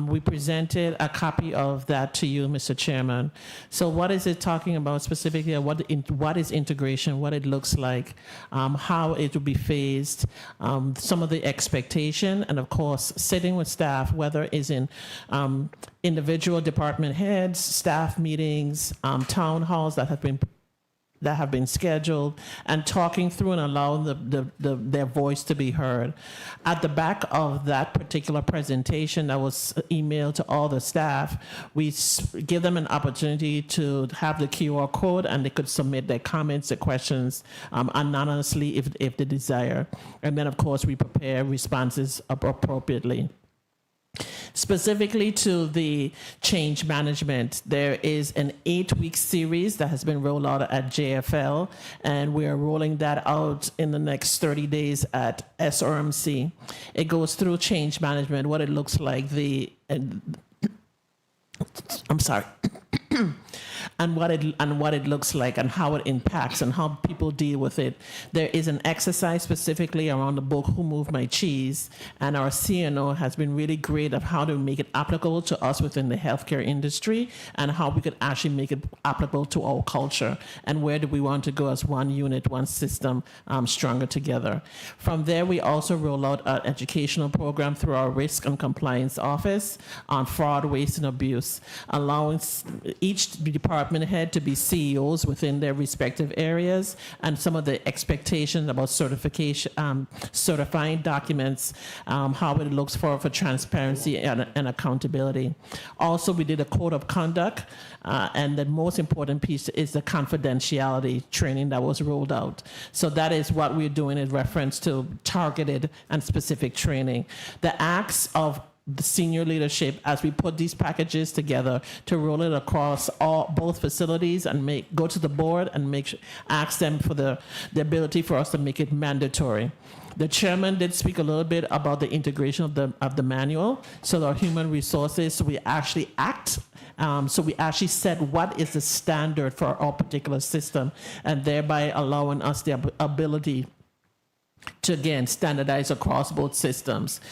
We presented a copy of that to you, Mr. Chairman. So what is it talking about specifically? What is integration, what it looks like, how it will be phased, some of the expectation, and of course, sitting with staff, whether it's in individual department heads, staff meetings, town halls that have been scheduled, and talking through and allowing their voice to be heard. At the back of that particular presentation that was emailed to all the staff, we give them an opportunity to have the QR code, and they could submit their comments, their questions anonymously if they desire. And then, of course, we prepare responses appropriately. Specifically to the change management, there is an 8-week series that has been rolled out at JFL, and we are rolling that out in the next 30 days at SRMC. It goes through change management, what it looks like, and what it looks like and how it impacts and how people deal with it. There is an exercise specifically around the book Who Moved My Cheese, and our CNO has been really great of how to make it applicable to us within the healthcare industry and how we could actually make it applicable to our culture and where do we want to go as one unit, one system, stronger together. From there, we also roll out an educational program through our risk and compliance office on fraud, waste, and abuse, allowing each department head to be CEOs within their respective areas, and some of the expectations about certification, certifying documents, how it looks for transparency and accountability. Also, we did a code of conduct, and the most important piece is the confidentiality training that was rolled out. So that is what we're doing in reference to targeted and specific training. The acts of the senior leadership as we put these packages together to roll it across both facilities and go to the board and ask them for the ability for us to make it mandatory. The chairman did speak a little bit about the integration of the manual. So our human resources, we actually act. So we actually said what is the standard for our particular system, and thereby allowing us the ability to, again, standardize across both systems.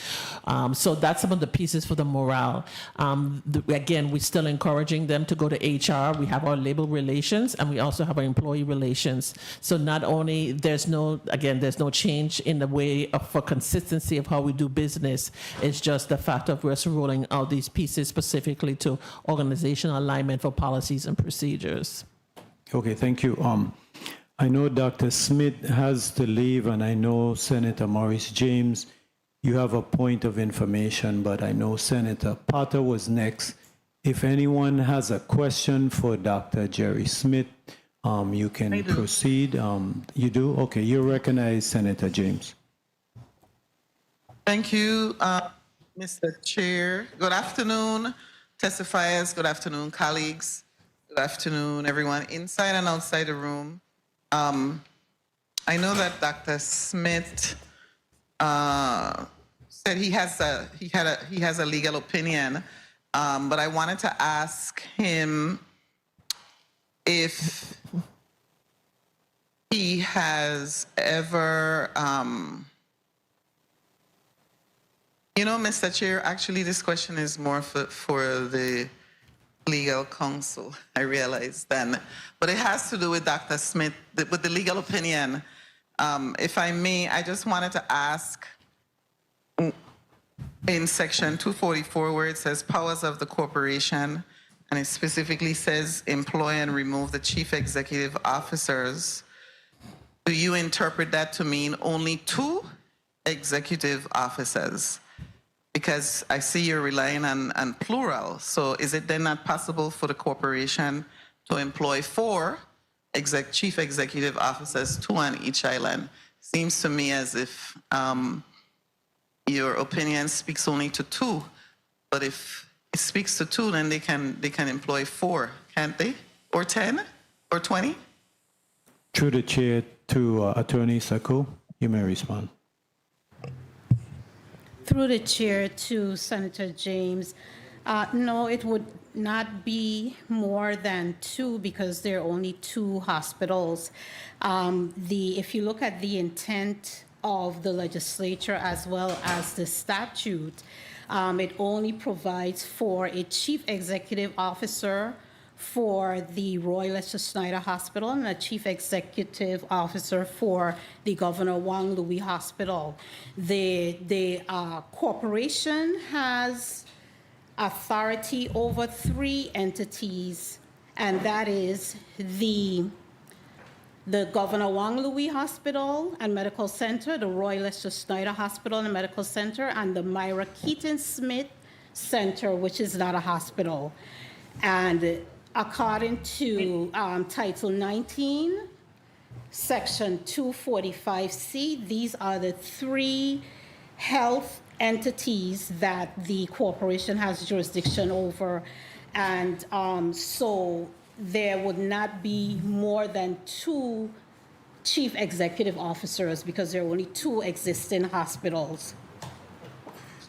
So that's some of the pieces for the morale. Again, we're still encouraging them to go to HR. We have our labor relations, and we also have our employee relations. So not only there's no change in the way for consistency of how we do business. It's just the fact of us rolling out these pieces specifically to organizational alignment for policies and procedures. Okay, thank you. I know Dr. Smith has to leave, and I know Senator Maurice James, you have a point of information, but I know Senator Potter was next. If anyone has a question for Dr. Jerry Smith, you can proceed. You do? Okay, you're recognized, Senator James. Thank you, Mr. Chair. Good afternoon, testifiers. Good afternoon, colleagues. Good afternoon, everyone inside and outside the room. I know that Dr. Smith said he has a legal opinion, but I wanted to ask him if he has ever, Mr. Chair, actually this question is more for the legal counsel, I realize then, but it has to do with Dr. Smith, with the legal opinion. If I may, I just wanted to ask in section 244 where it says powers of the corporation, and it specifically says employ and remove the chief executive officers. Do you interpret that to mean only 2 executive officers? Because I see you're relying on plural. So is it then not possible for the corporation to employ 4 chief executive officers, 2 on each island? Seems to me as if your opinion speaks only to 2. But if it speaks to 2, then they can employ 4, can't they? Or 10? Or 20? Through the chair to Attorney Sacco, you may respond. Through the chair to Senator James, no, it would not be more than 2 because there are only 2 hospitals. If you look at the intent of the legislature as well as the statute, it only provides for a chief executive officer for the Roy Lester Schneider Hospital and a chief executive officer for the Governor Wang Louis Hospital. The corporation has authority over 3 entities, and that is the Governor Wang Louis Hospital and Medical Center, the Roy Lester Schneider Hospital and Medical Center, and the Myra Keaton Smith Center, which is not a hospital. And according to Title 19, Section 245C, these are the 3 health entities that the corporation has jurisdiction over. And so there would not be more than 2 chief executive officers because there are only 2 existing hospitals.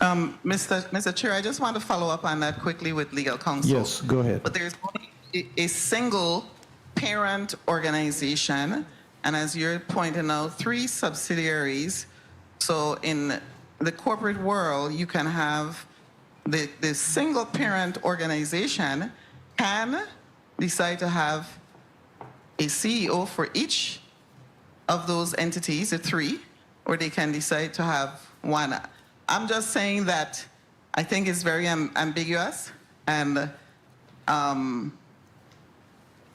Mr. Chair, I just want to follow up on that quickly with legal counsel. Yes, go ahead. But there's only a single parent organization, and as you're pointing out, 3 subsidiaries. So in the corporate world, you can have the single parent organization can decide to have a CEO for each of those entities, the 3, or they can decide to have 1. I'm just saying that I think it's very ambiguous, and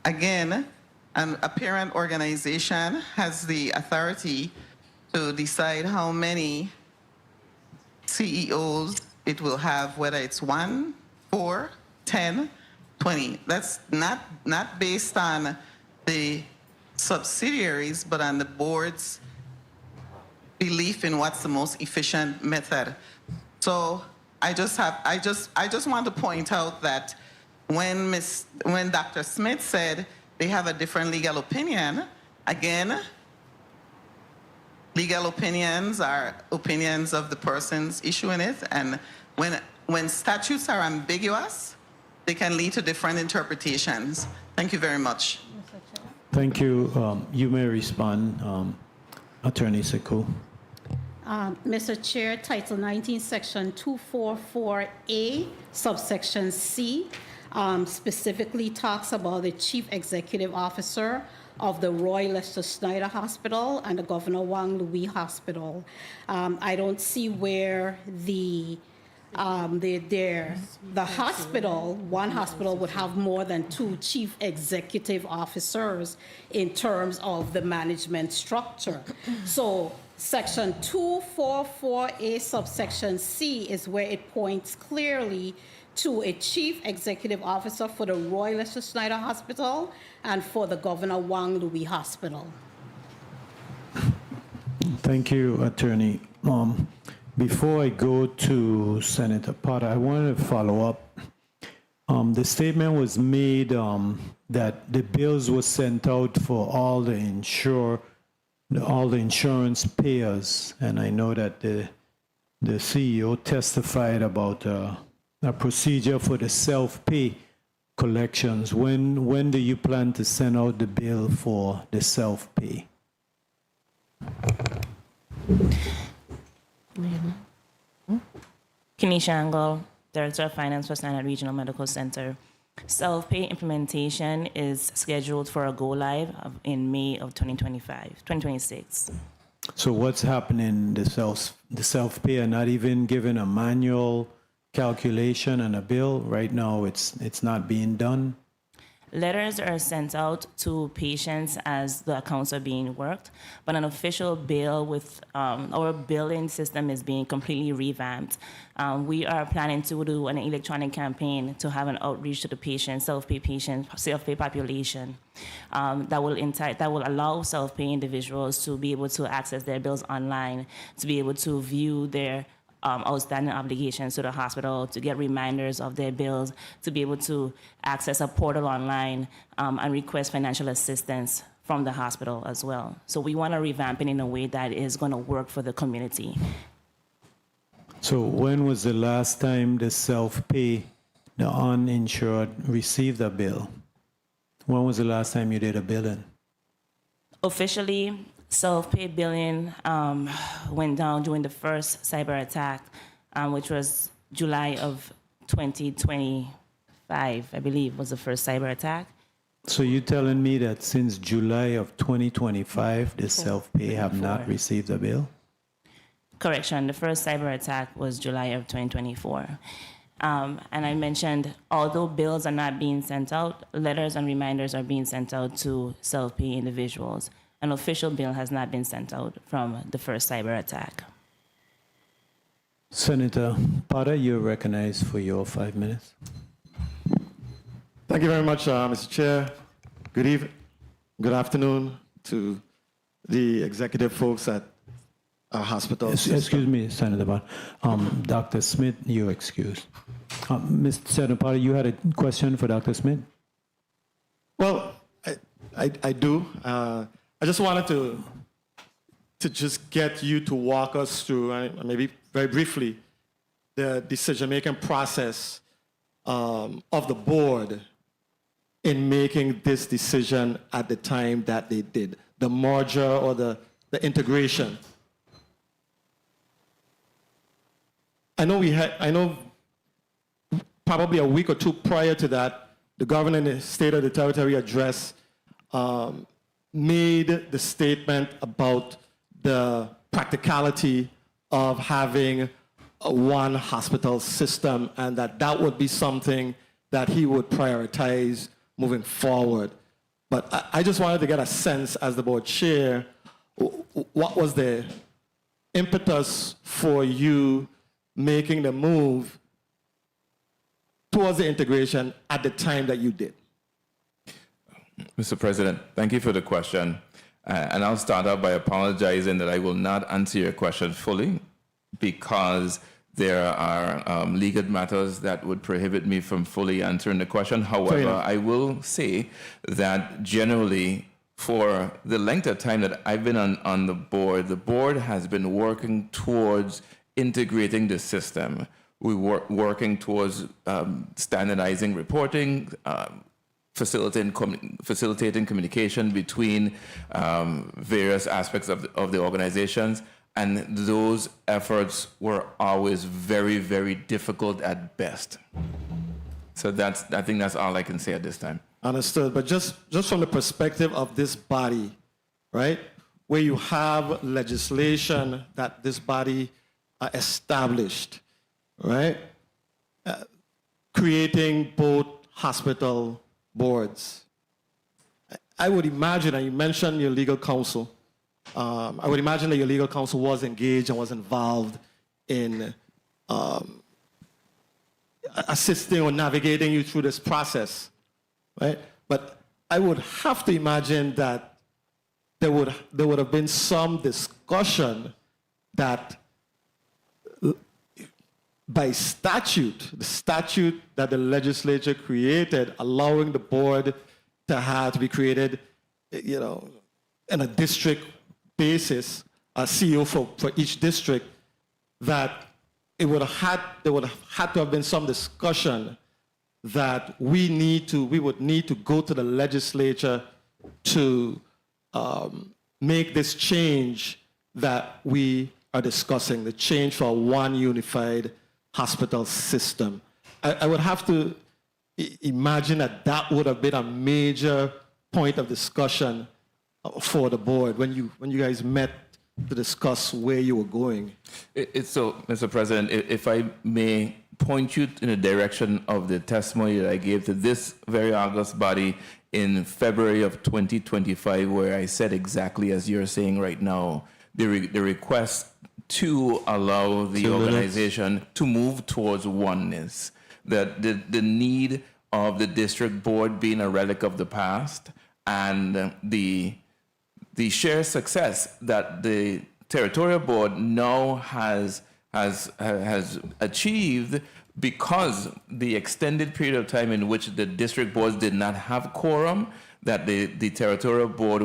again, a parent organization has the authority to decide how many CEOs it will have, whether it's 1, 4, 10, 20. That's not based on the subsidiaries, but on the board's belief in what's the most efficient method. So I just want to point out that when Dr. Smith said they have a different legal opinion, again, legal opinions are opinions of the persons issuing it, and when statutes are ambiguous, they can lead to different interpretations. Thank you very much. Thank you. You may respond, Attorney Sekou. Mr. Chair, Title 19, Section 244A, subsection C, specifically talks about the Chief Executive Officer of the Roy Lester Snyder Hospital and the Governor Wang Louis Hospital. I don't see where the hospital, one hospital would have more than 2 chief executive officers in terms of the management structure. So Section 244A subsection C is where it points clearly to a chief executive officer for the Roy Lester Snyder Hospital and for the Governor Wang Louis Hospital. Thank you, Attorney. Before I go to Senator Potter, I wanted to follow up. The statement was made that the bills were sent out for all the insurance payers, and I know that the CEO testified about a procedure for the self-pay collections. When do you plan to send out the bill for the self-pay? Kenisha Angle, Director of Finance for Snyder Regional Medical Center. Self-pay implementation is scheduled for a go-live in May of 2026. So what's happening? The self-pay are not even given a manual calculation and a bill? Right now, it's not being done? Letters are sent out to patients as the accounts are being worked, but an official bill with our billing system is being completely revamped. We are planning to do an electronic campaign to have an outreach to the self-pay population that will allow self-pay individuals to be able to access their bills online, to be able to view their outstanding obligations to the hospital, to get reminders of their bills, to be able to access a portal online and request financial assistance from the hospital as well. So we want to revamp it in a way that is going to work for the community. So when was the last time the self-pay, the uninsured, received a bill? When was the last time you did a billing? Officially, self-pay billing went down during the first cyber attack, which was July of 2025, I believe, was the first cyber attack. So you're telling me that since July of 2025, the self-pay have not received a bill? Correction, the first cyber attack was July of 2024. And I mentioned, although bills are not being sent out, letters and reminders are being sent out to self-pay individuals. An official bill has not been sent out from the first cyber attack. Senator Potter, you're recognized for your 5 minutes. Thank you very much, Mr. Chair. Good evening, good afternoon to the executive folks at our hospital. Excuse me, Senator Potter. Dr. Smith, you're excused. Mr. Senator Potter, you had a question for Dr. Smith? Well, I do. I just wanted to just get you to walk us through, maybe very briefly, the decision-making process of the board in making this decision at the time that they did, the merger or the integration. I know probably a week or two prior to that, the governor in the State of the Territory address made the statement about the practicality of having one hospital system and that would be something that he would prioritize moving forward. But I just wanted to get a sense as the board chair, what was the impetus for you making the move towards the integration at the time that you did? Mr. President, thank you for the question. And I'll start out by apologizing that I will not answer your question fully because there are legal matters that would prohibit me from fully answering the question. However, enough. I will say that generally, for the length of time that I've been on the board has been working towards integrating the system. We working towards standardizing reporting, facilitating communication between various aspects of the organizations. And those efforts were always very, very difficult at best. So I think that's all I can say at this time. Understood. But just from the perspective of this body, right, where you have legislation that this body established, right, creating both hospital boards. I would imagine, and you mentioned your legal counsel, I would imagine that your legal counsel was engaged and was involved in assisting or navigating you through this process, right? But I would have to imagine that there would have been some discussion that by statute, the statute that the legislature created, allowing the board to be created, you know, in a district basis, a CEO for each district, that there would have had to have been some discussion that we would need to go to the legislature to make this change that we are discussing, the change for one unified hospital system. I would have to imagine that would have been a major point of discussion for the board when you guys met to discuss where you were going. So, Mr. President, if I may point you in the direction of the testimony that I gave to this very august body in February of 2025, where I said exactly as you're saying right now, the request to allow the organization to move towards oneness, that the need of the district board being a relic of the past, and the shared success that the territorial board now has achieved because the extended period of time in which the district boards did not have quorum, that the territorial board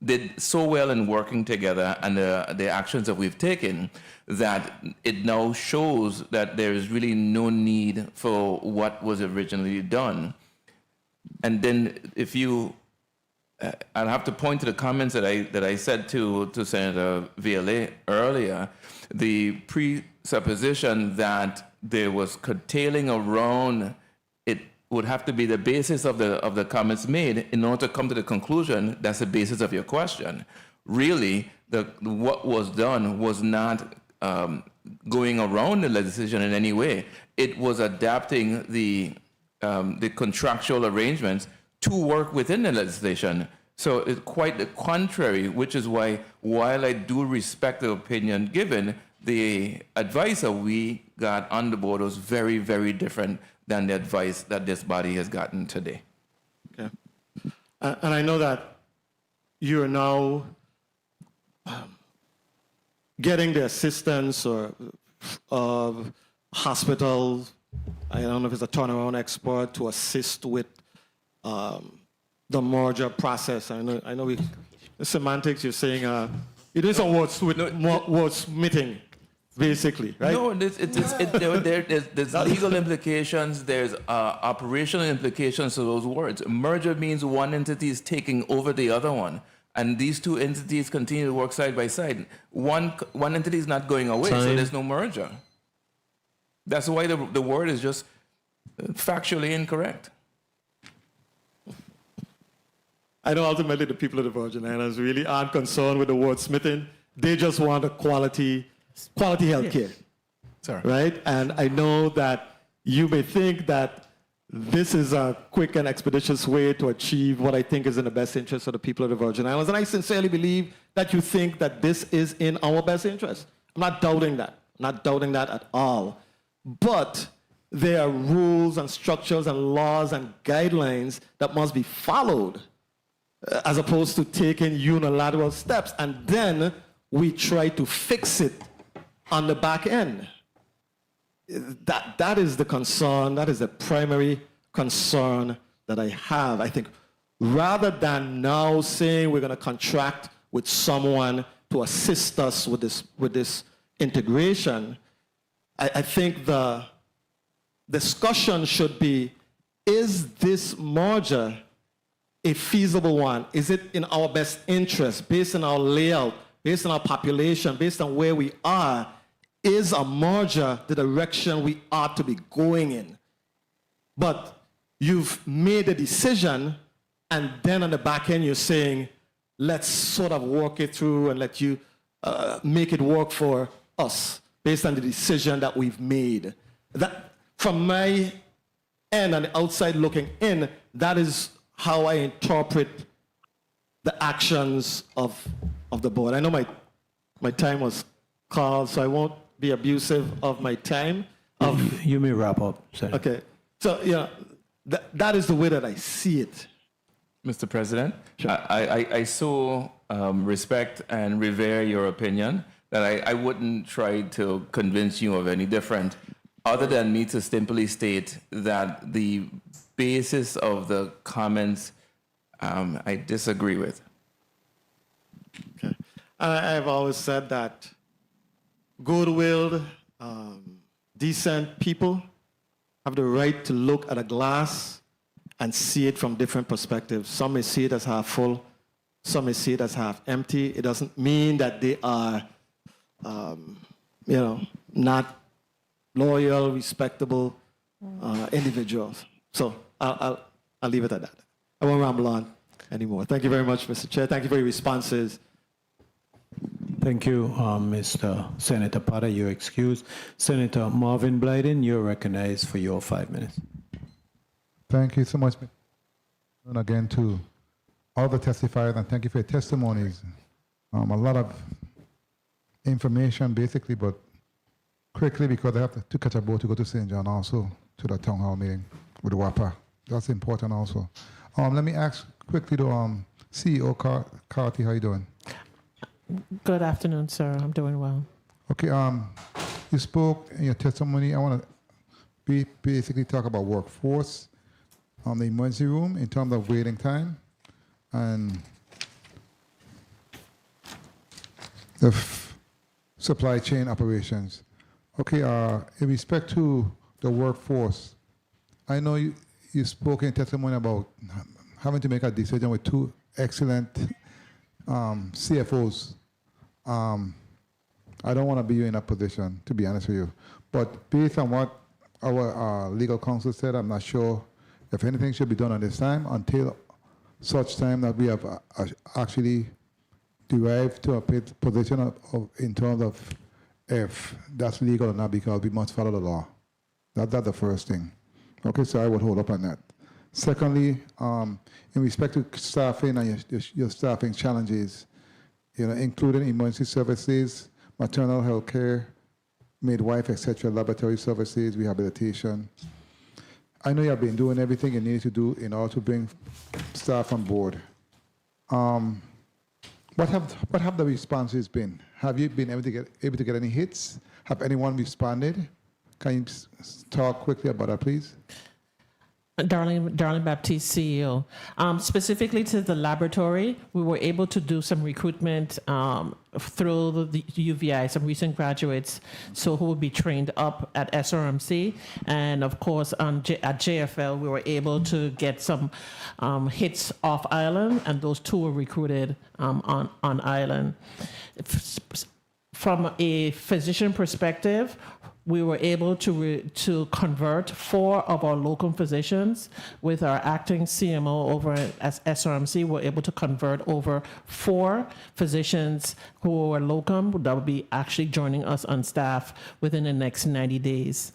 did so well in working together, and the actions that we've taken, that it now shows that there is really no need for what was originally done. And then if you, I'll have to point to the comments that I said to Senator Vialet earlier, the presupposition that there was curtailing around it would have to be the basis of the comments made in order to come to the conclusion that's the basis of your question. Really, what was done was not going around the legislation in any way. It was adapting the contractual arrangements to work within the legislation. So it's quite the contrary, which is why, while I do respect the opinion given, the advice that we got on the board was very, very different than the advice that this body has gotten today. Okay. And I know that you are now getting the assistance of hospitals, I don't know if it's a turnaround expert, to assist with the merger process. I know the semantics you're saying, it is a wordsmithing, basically, right? No, there's legal implications, there's operational implications to those words. Merger means one entity is taking over the other one, and these two entities continue to work side by side. One entity is not going away, so there's no merger. That's why the word is just factually incorrect. I know ultimately the people of the Virgin Islands really aren't concerned with the wordsmithing. They just want a quality health care, right? And I know that you may think that this is a quick and expeditious way to achieve what I think is in the best interest of the people of the Virgin Islands. And I sincerely believe that you think that this is in our best interest. I'm not doubting that. I'm not doubting that at all. But there are rules and structures and laws and guidelines that must be followed, as opposed to taking unilateral steps. And then we try to fix it on the back end. that is the concern, that is the primary concern that I have. I think rather than now saying we're going to contract with someone to assist us with this integration, I think the discussion should be, is this merger a feasible one? Is it in our best interest, based on our layout, based on our population, based on where we are? Is a merger the direction we ought to be going in? But you've made a decision, and then on the back end you're saying, let's sort of work it through and let you make it work for us based on the decision that we've made. That, from my end, on the outside looking in, that is how I interpret the actions of the board. I know my time was called, so I won't be abusive of my time. You may wrap up, Senator. Okay. So, yeah, that is the way that I see it. Mr. President, I so respect and revere your opinion that I wouldn't try to convince you of any different, other than me to simply state that the basis of the comments I disagree with. Okay. I've always said that good-willed, decent people have the right to look at a glass and see it from different perspectives. Some may see it as half full, some may see it as half empty. It doesn't mean that they are, not loyal, respectable individuals. So I'll leave it at that. I won't ramble on anymore. Thank you very much, Mr. Chair. Thank you for your responses. Thank you, Mr. Senator Potter. You're excused. Senator Marvin Blyden, you're recognized for your 5 minutes. Thank you so much. And again, to all the testifiers, and thank you for your testimonies. A lot of information, basically, but quickly, because I have to catch a boat to go to St. John also, to the town hall meeting with the WAPA. That's important also. Let me ask quickly to CEO Carty, how you doing? Good afternoon, sir. I'm doing well. Okay, you spoke in your testimony. I want to basically talk about workforce on the emergency room in terms of waiting time and the supply chain operations. Okay, in respect to the workforce, I know you spoke in testimony about having to make a decision with two excellent CFOs. I don't want to be in a position, to be honest with you. But based on what our legal counsel said, I'm not sure if anything should be done at this time until such time that we have actually derived to a position in terms of if that's legal or not, because we must follow the law. That's the first thing. Okay, so I would hold up on that. Secondly, in respect to staffing and your staffing challenges, including emergency services, maternal health care, midwife, etc., laboratory services, rehabilitation. I know you have been doing everything you need to do in order to bring staff on board. What have the responses been? Have you been able to get any hits? Have anyone responded? Can you talk quickly about that, please? Darlene Baptiste, CEO. Specifically to the laboratory, we were able to do some recruitment through the UVI, some recent graduates, who will be trained up at SRMC. And of course, at JFL, we were able to get some hits off island, and those two were recruited on island. From a physician perspective, we were able to convert 4 of our locum physicians with our acting CMO over at SRMC. We're able to convert over 4 physicians who are locum that will be actually joining us on staff within the next 90 days.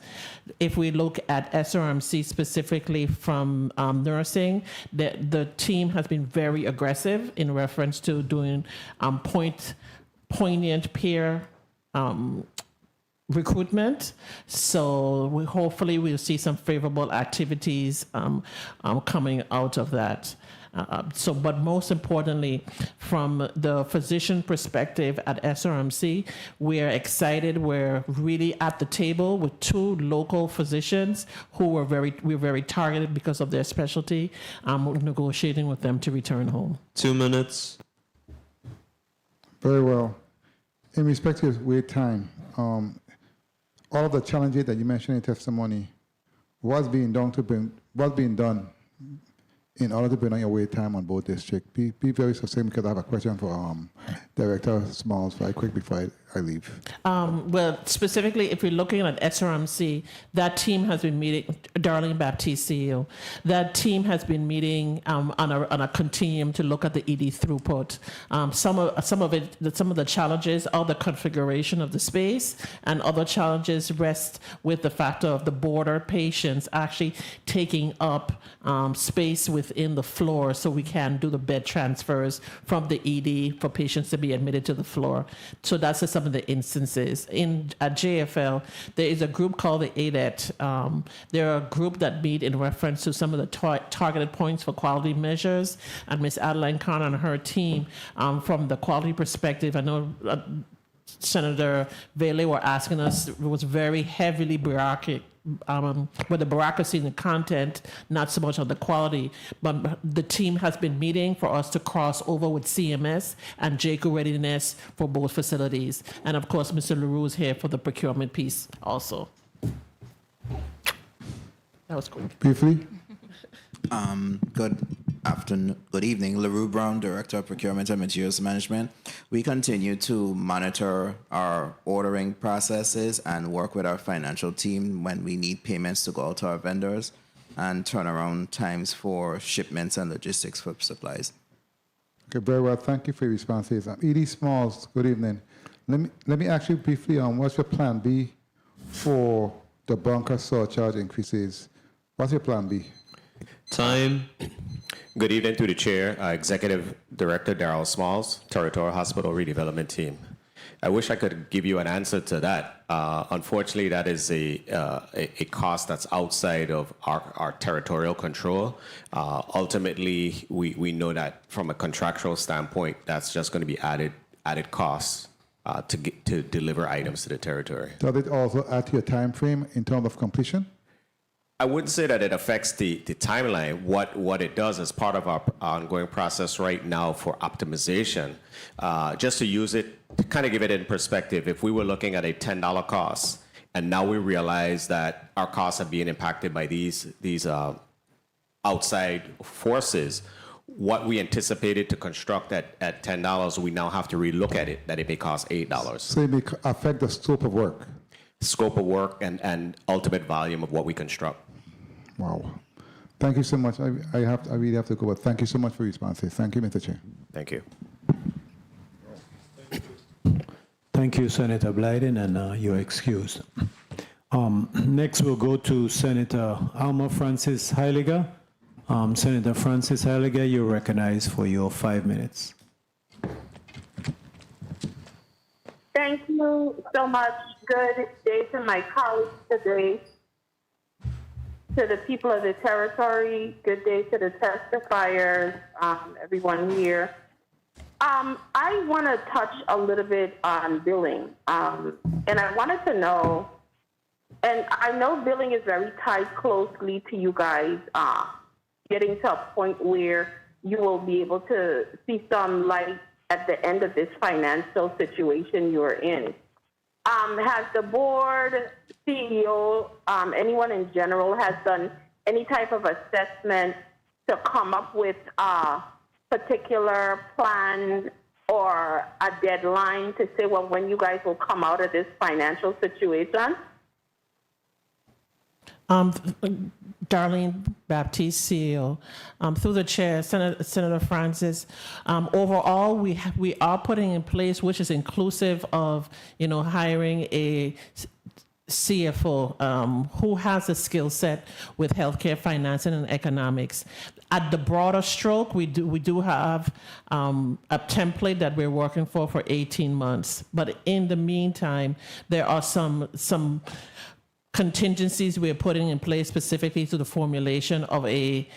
If we look at SRMC specifically from nursing, the team has been very aggressive in reference to doing poignant peer recruitment. So hopefully we'll see some favorable activities coming out of that. But most importantly, from the physician perspective at SRMC, we're excited. We're really at the table with 2 local physicians who we're very targeted because of their specialty. We're negotiating with them to return home. 2 minutes. Very well. In respect to wait time, all of the challenges that you mentioned in testimony, what's being done in order to bring down your wait time on both districts? Be very succinct because I have a question for Director Smalls very quick before I leave. Well, specifically, if we're looking at SRMC, that team has been meeting, Darlene Baptiste, CEO, that team has been meeting on a continuum to look at the ED throughput. Some of the challenges are the configuration of the space, and other challenges rest with the factor of the border patients actually taking up space within the floor, so we can do the bed transfers from the ED for patients to be admitted to the floor. So that's just some of the instances. At JFL, there is a group called the ADET. They're a group that meet in reference to some of the targeted points for quality measures. And Ms. Adeline Connor and her team, from the quality perspective, I know Senator Vele were asking us, it was very heavily bureaucratic, with the bureaucracy and the content, not so much on the quality. But the team has been meeting for us to cross over with CMS and JCO readiness for both facilities. And of course, Mr. LaRue is here for the procurement piece also. That was quick. Briefly. Good evening. LaRue Brown, Director of Procurement and Materials Management. We continue to monitor our ordering processes and work with our financial team when we need payments to go out to our vendors and turnaround times for shipments and logistics for supplies. Okay, very well. Thank you for your responses. Edie Smalls, good evening. Let me ask you briefly on what's your plan B for the bunker surcharge increases? What's your plan B? Time. Good evening to the Chair, Executive Director Darrell Smalls, Territorial Hospital Redevelopment Team. I wish I could give you an answer to that. Unfortunately, that is a cost that's outside of our territorial control. Ultimately, we know that from a contractual standpoint, that's just going to be added costs to deliver items to the territory. Does it also add to your time frame in terms of completion? I wouldn't say that it affects the timeline. What it does as part of our ongoing process right now for optimization, just to use it, to kind of give it in perspective, if we were looking at a $10 cost, and now we realize that our costs are being impacted by these outside forces, what we anticipated to construct at $10, we now have to relook at it, that it may cost $8. So it may affect the scope of work? Scope of work and ultimate volume of what we construct. Wow. Thank you so much. I really have to go, but thank you so much for your responses. Thank you, Mr. Chair. Thank you. Thank you, Senator Blyden, and you're excused. Next, we'll go to Senator Alma Francis Heiliger. Senator Francis Heiliger, you're recognized for your 5 minutes. Thank you so much. Good day to my colleagues today, to the people of the territory. Good day to the testifiers, everyone here. I want to touch a little bit on billing. And I wanted to know, and I know billing is very tied closely to you guys getting to a point where you will be able to see some light at the end of this financial situation you're in. Has the board, CEO, anyone in general has done any type of assessment to come up with a particular plan or a deadline to say, well, when you guys will come out of this financial situation? Darlene Baptiste, CEO. Through the chair, Senator Francis, overall, we are putting in place, which is inclusive of, hiring a CFO who has a skill set with healthcare financing and economics. At the broader stroke, we do have a template that we're working for 18 months. But in the meantime, there are some contingencies we're putting in place specifically to the formulation of a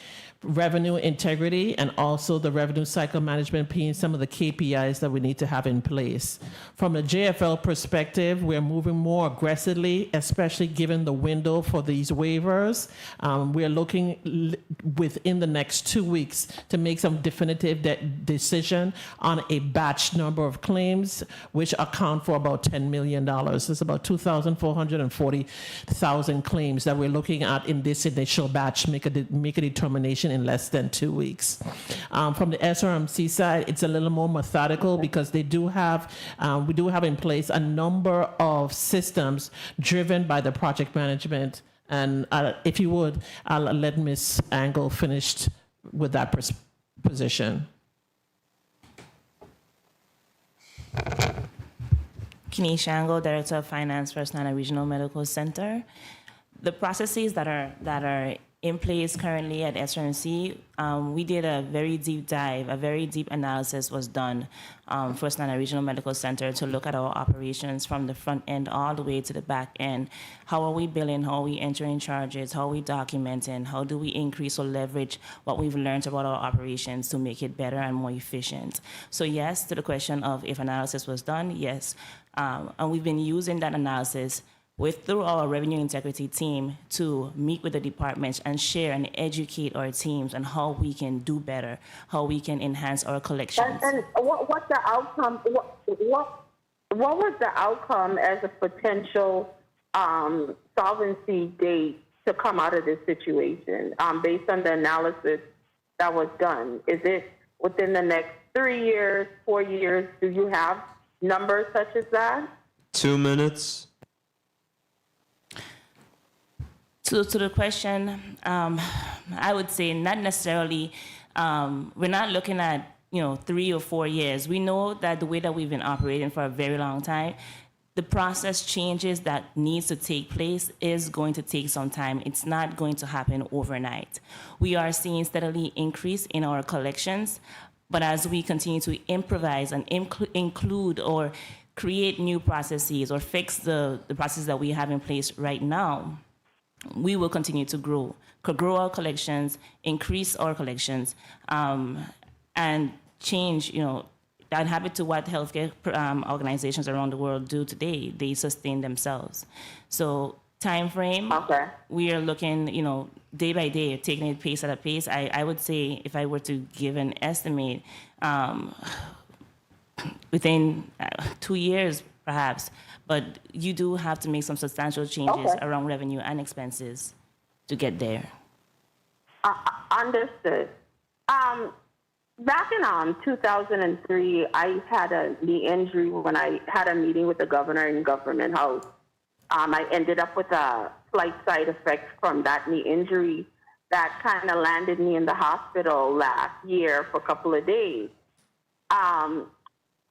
revenue integrity and also the revenue cycle management being some of the KPIs that we need to have in place. From the JFL perspective, we're moving more aggressively, especially given the window for these waivers. We're looking within the next 2 weeks to make some definitive decision on a batch number of claims, which account for about $10 million. It's about 2,440,000 claims that we're looking at in this initial batch, make a determination in less than 2 weeks. From the SRMC side, it's a little more methodical because we do have in place a number of systems driven by the project management. And if you would, I'll let Ms. Angle finish with that position. Kenesha Angle, Director of Finance, First Nana Regional Medical Center. The processes that are in place currently at SRNC, we did a very deep dive, a very deep analysis was done, First Nana Regional Medical Center, to look at our operations from the front end all the way to the back end. How are we billing? How are we entering charges? How are we documenting? How do we increase or leverage what we've learned about our operations to make it better and more efficient? So yes, to the question of if analysis was done, yes. And we've been using that analysis through our revenue integrity team to meet with the departments and share and educate our teams on how we can do better, how we can enhance our collections. And what's the outcome? What was the outcome as a potential solvency date to come out of this situation based on the analysis that was done? Is it within the next 3 years, 4 years? Do you have numbers such as that? 2 minutes. So to the question, I would say not necessarily. We're not looking at 3 or 4 years. We know that the way that we've been operating for a very long time, the process changes that needs to take place is going to take some time. It's not going to happen overnight. We are seeing steadily increase in our collections, but as we continue to improvise and include or create new processes or fix the processes that we have in place right now, we will continue to grow our collections, increase our collections, and change, that habit to what healthcare organizations around the world do today. They sustain themselves. So time frame, we are looking, day by day, taking it pace at a pace. I would say if I were to give an estimate, within 2 years, perhaps. But you do have to make some substantial changes around revenue and expenses to get there. Understood. Back in 2003, I had a knee injury when I had a meeting with the governor in Government House. I ended up with a slight side effect from that knee injury that kind of landed me in the hospital last year for a couple of days.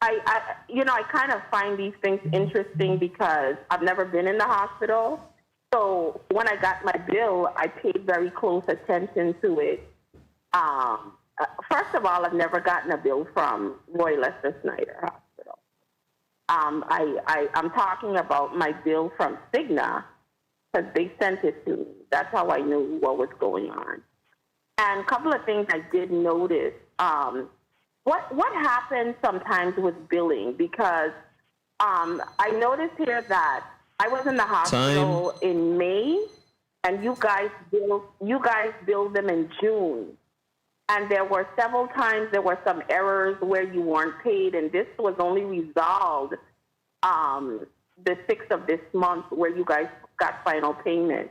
I kind of find these things interesting because I've never been in the hospital. So when I got my bill, I paid very close attention to it. First of all, I've never gotten a bill from Roy Lester Snyder Hospital. I'm talking about my bill from Cigna because they sent it to me. That's how I knew what was going on. And a couple of things I did notice. What happens sometimes with billing? Because I noticed here that I was in the hospital in May, and you guys billed them in June, and there were several times there were some errors where you weren't paid, and this was only resolved the 6th of this month, where you guys got final payment.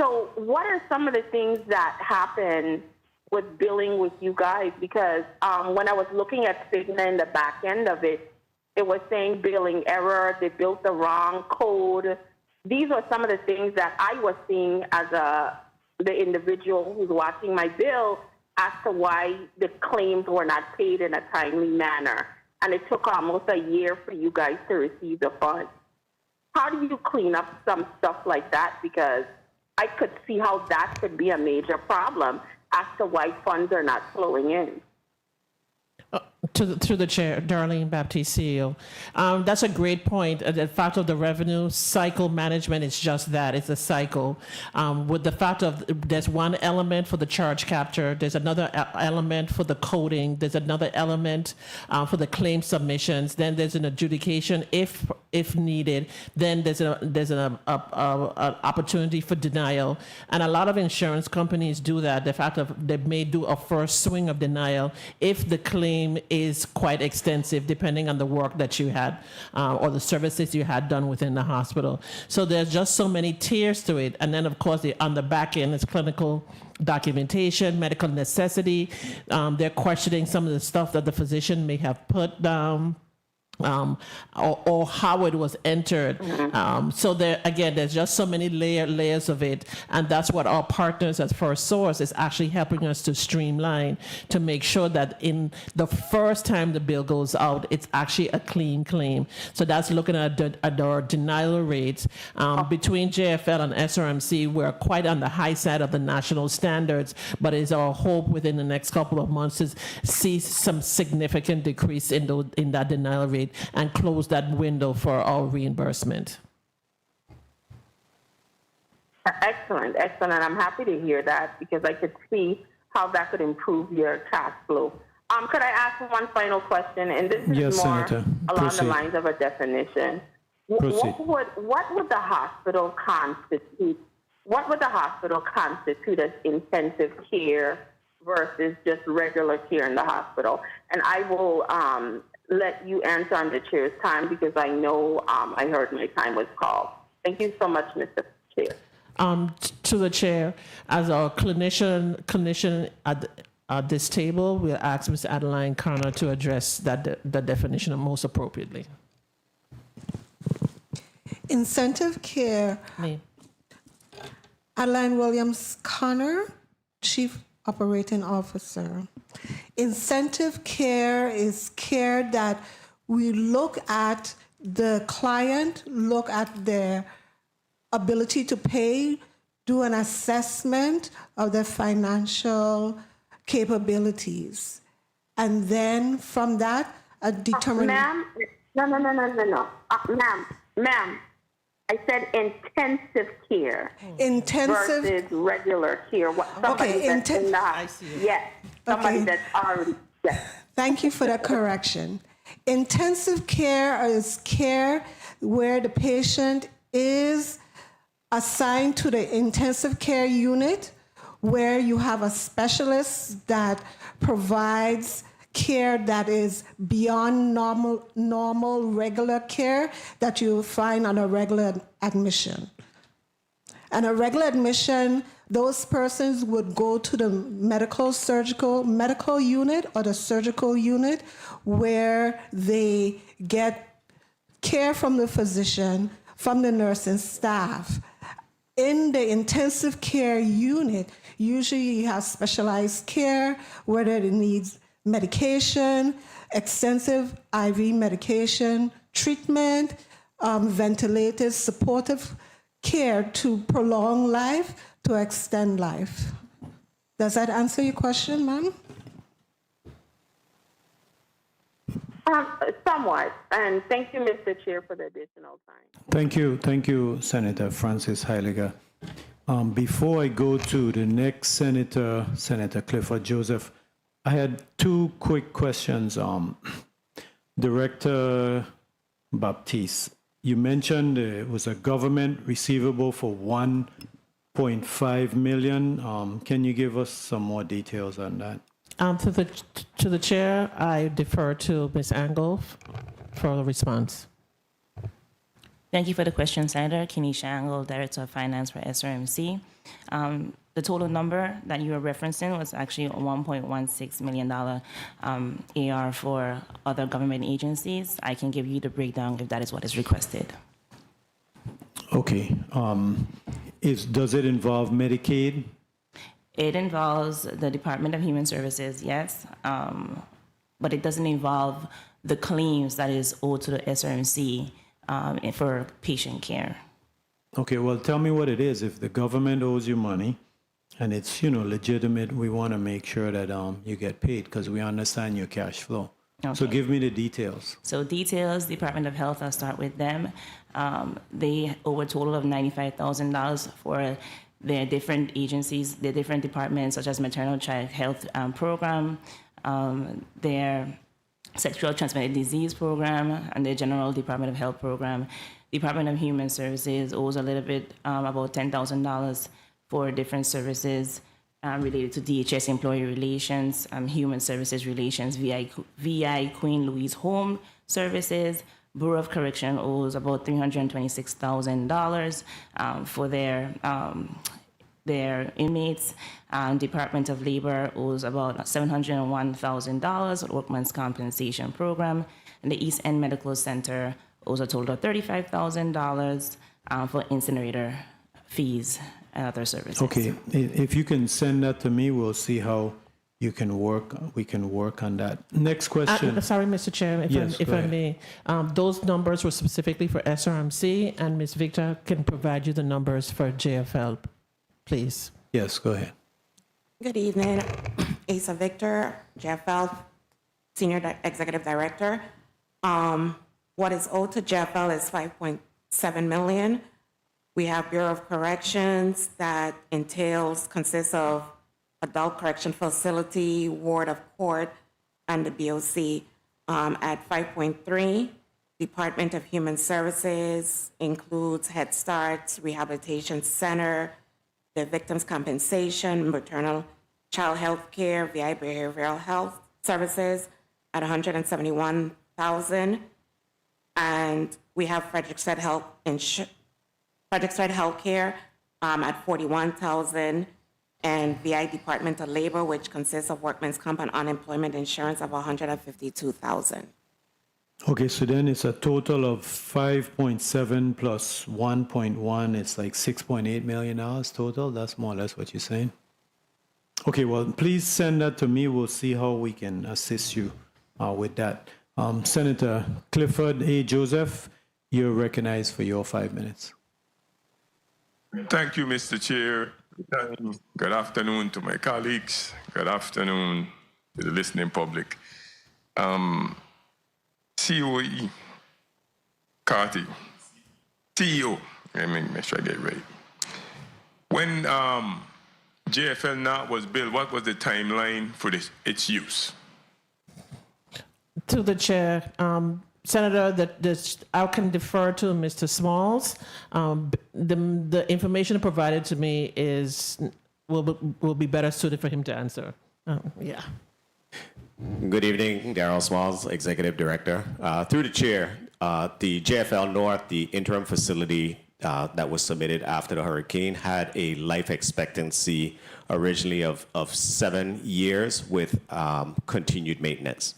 So, what are some of the things that happen with billing with you guys? Because when I was looking at Cigna in the back end of it, it was saying billing error, they built the wrong code. These are some of the things that I was seeing as the individual who's watching my bill as to why the claims were not paid in a timely manner. And it took almost a year for you guys to receive the funds. How do you clean up some stuff like that? Because I could see how that could be a major problem as to why funds are not flowing in. Through the chair, Darlene Baptiste, CEO. That's a great point. The fact of the revenue cycle management is just that. It's a cycle. With the fact of there's one element for the charge capture, there's another element for the coding, there's another element for the claim submissions, then there's an adjudication if needed, then there's an opportunity for denial. And a lot of insurance companies do that. The fact of they may do a first swing of denial if the claim is quite extensive, depending on the work that you had or the services you had done within the hospital. So there's just so many tiers to it. And then, of course, on the back end is clinical documentation, medical necessity. They're questioning some of the stuff that the physician may have put down. Or how it was entered. So there again, there's just so many layers of it, and that's what our partners at First Source is actually helping us to streamline to make sure that in the first time the bill goes out, it's actually a clean claim. So that's looking at our denial rates between JFL and SRMC. We're quite on the high side of the national standards, but it's our hope within the next couple of months to see some significant decrease in that denial rate and close that window for our reimbursement. Excellent, excellent. I'm happy to hear that because I could see how that could improve your cash flow. Could I ask one final question? And this is Yes, more Senator. along Proceed. the lines of a definition. Proceed. What would the hospital constitute? What would the hospital constitute as intensive care versus just regular care in the hospital? And I will let you answer on the chair's time because I know I heard my time was called. Thank you so much, Mr. Chair. To the chair, as our clinician at this table, we'll ask Ms. Adeline Connor to address that the definition most appropriately. Incentive care. Me. Adeline Williams Connor, Chief Operating Officer. Incentive care is care that we look at the client, look at their ability to pay, do an assessment of their financial capabilities. And then from that, determine... Ma'am, no. Ma'am, I said intensive care. Intensive versus regular care. Somebody that's in the hospital. Yes. Somebody that's already. Yes. Thank you for the correction. Intensive care is care where the patient is assigned to the intensive care unit, where you have a specialist that provides care that is beyond normal regular care that you find on a regular admission. And a regular admission, those persons would go to the medical unit or the surgical unit where they get care from the physician, from the nursing staff. In the intensive care unit, usually you have specialized care, whether it needs medication, extensive IV medication, treatment, ventilators, supportive care to prolong life, to extend life. Does that answer your question, ma'am? Somewhat. And thank you, Mr. Chair, for the additional time. Thank you, Senator Francis Heiliger. Before I go to the next senator, Senator Clifford Joseph, I had two quick questions. Director Baptiste, you mentioned it was a government receivable for $1.5 million. Can you give us some more details on that? To the chair, I defer to Ms. Angle for a response. Thank you for the question, Senator. Kenisha Angle, Director of Finance for SRMC. The total number that you were referencing was actually a $1.16 million AR for other government agencies. I can give you the breakdown if that is what is requested. Okay. Does it involve Medicaid? It involves the Department of Human Services, yes, but it doesn't involve the claims that is owed to the SRMC for patient care. Okay, well, tell me what it is. If the government owes you money And it's, legitimate. We want to make sure that you get paid because we understand your cash flow. So Okay. give me the details. So details, Department of Health, I'll start with them. They owe a total of $95,000 for their different agencies, their different departments, such as maternal child health program, their sexual transmitted disease program, and their general Department of Health program. Department of Human Services owes a little bit, about $10,000 for different services related to DHS employee relations, human services relations, VI Queen Louise Home Services. Bureau of Correction owes about $326,000 for their inmates. Department of Labor owes about $701,000 workman's compensation program. And the East End Medical Center owes a total of $35,000 for incinerator fees and other services. Okay, if you can send that to me, we'll see how we can work on that. Next question. Sorry, Mr. Chair, if I may. Those numbers were specifically for SRMC, and Ms. Victor can provide you the numbers for JFL, please. Yes, go ahead. Good evening. Asa Victor, JFL Senior Executive Director. What is owed to JFL is $5.7 million. We have Bureau of Corrections that consists of Adult Correction Facility, Ward of Court, and the BOC at 5.3. Department of Human Services includes Head Start, Rehabilitation Center, the Victims Compensation, Maternal Child Health Care, VI Behavioral Health Services at $171,000. And we have Frederickside Health Care at $41,000. And VI Department of Labor, which consists of Workmen's Comp and Unemployment Insurance of $152,000. Okay, so then it's a total of 5.7 plus 1.1. It's like $6.8 million total. That's more or less what you're saying. Okay, well, please send that to me. We'll see how we can assist you with that. Senator Clifford A. Joseph, you're recognized for your 5 minutes. Thank you, Mr. Chair. Good afternoon to my colleagues. Good afternoon to the listening public. COE, Carty, CEO, let me make sure I get it right. When JFL NOT was built, what was the timeline for its use? To the chair, Senator, I can defer to Mr. Smalls. The information provided to me will be better suited for him to answer. Yeah. Good evening, Darrell Smalls, Executive Director. Through the chair, the JFL North, the interim facility that was submitted after the hurricane, had a life expectancy originally of 7 years with continued maintenance.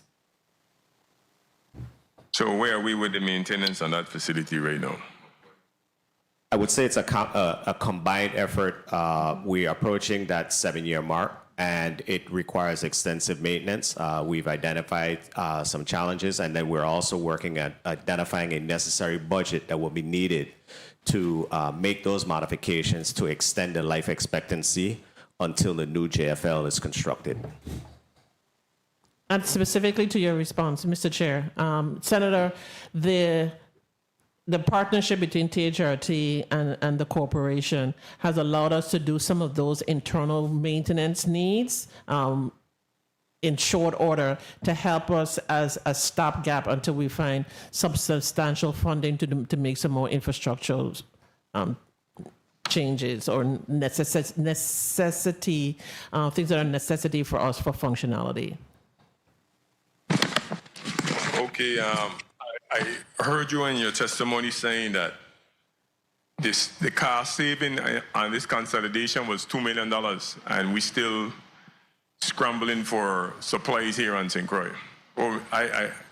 So where are we with the maintenance on that facility right now? I would say it's a combined effort. We are approaching that 7-year mark, and it requires extensive maintenance. We've identified some challenges, and then we're also working at identifying a necessary budget that will be needed to make those modifications to extend the life expectancy until the new JFL is constructed. And specifically to your response, Mr. Chair, Senator, the partnership between THRT and the corporation has allowed us to do some of those internal maintenance needs in short order to help us as a stopgap until we find some substantial funding to make some more infrastructural changes or necessity, things that are necessity for us for functionality. Okay, I heard you in your testimony saying that the cost saving on this consolidation was $2 million, and we still scrambling for supplies here on St. Croix. Or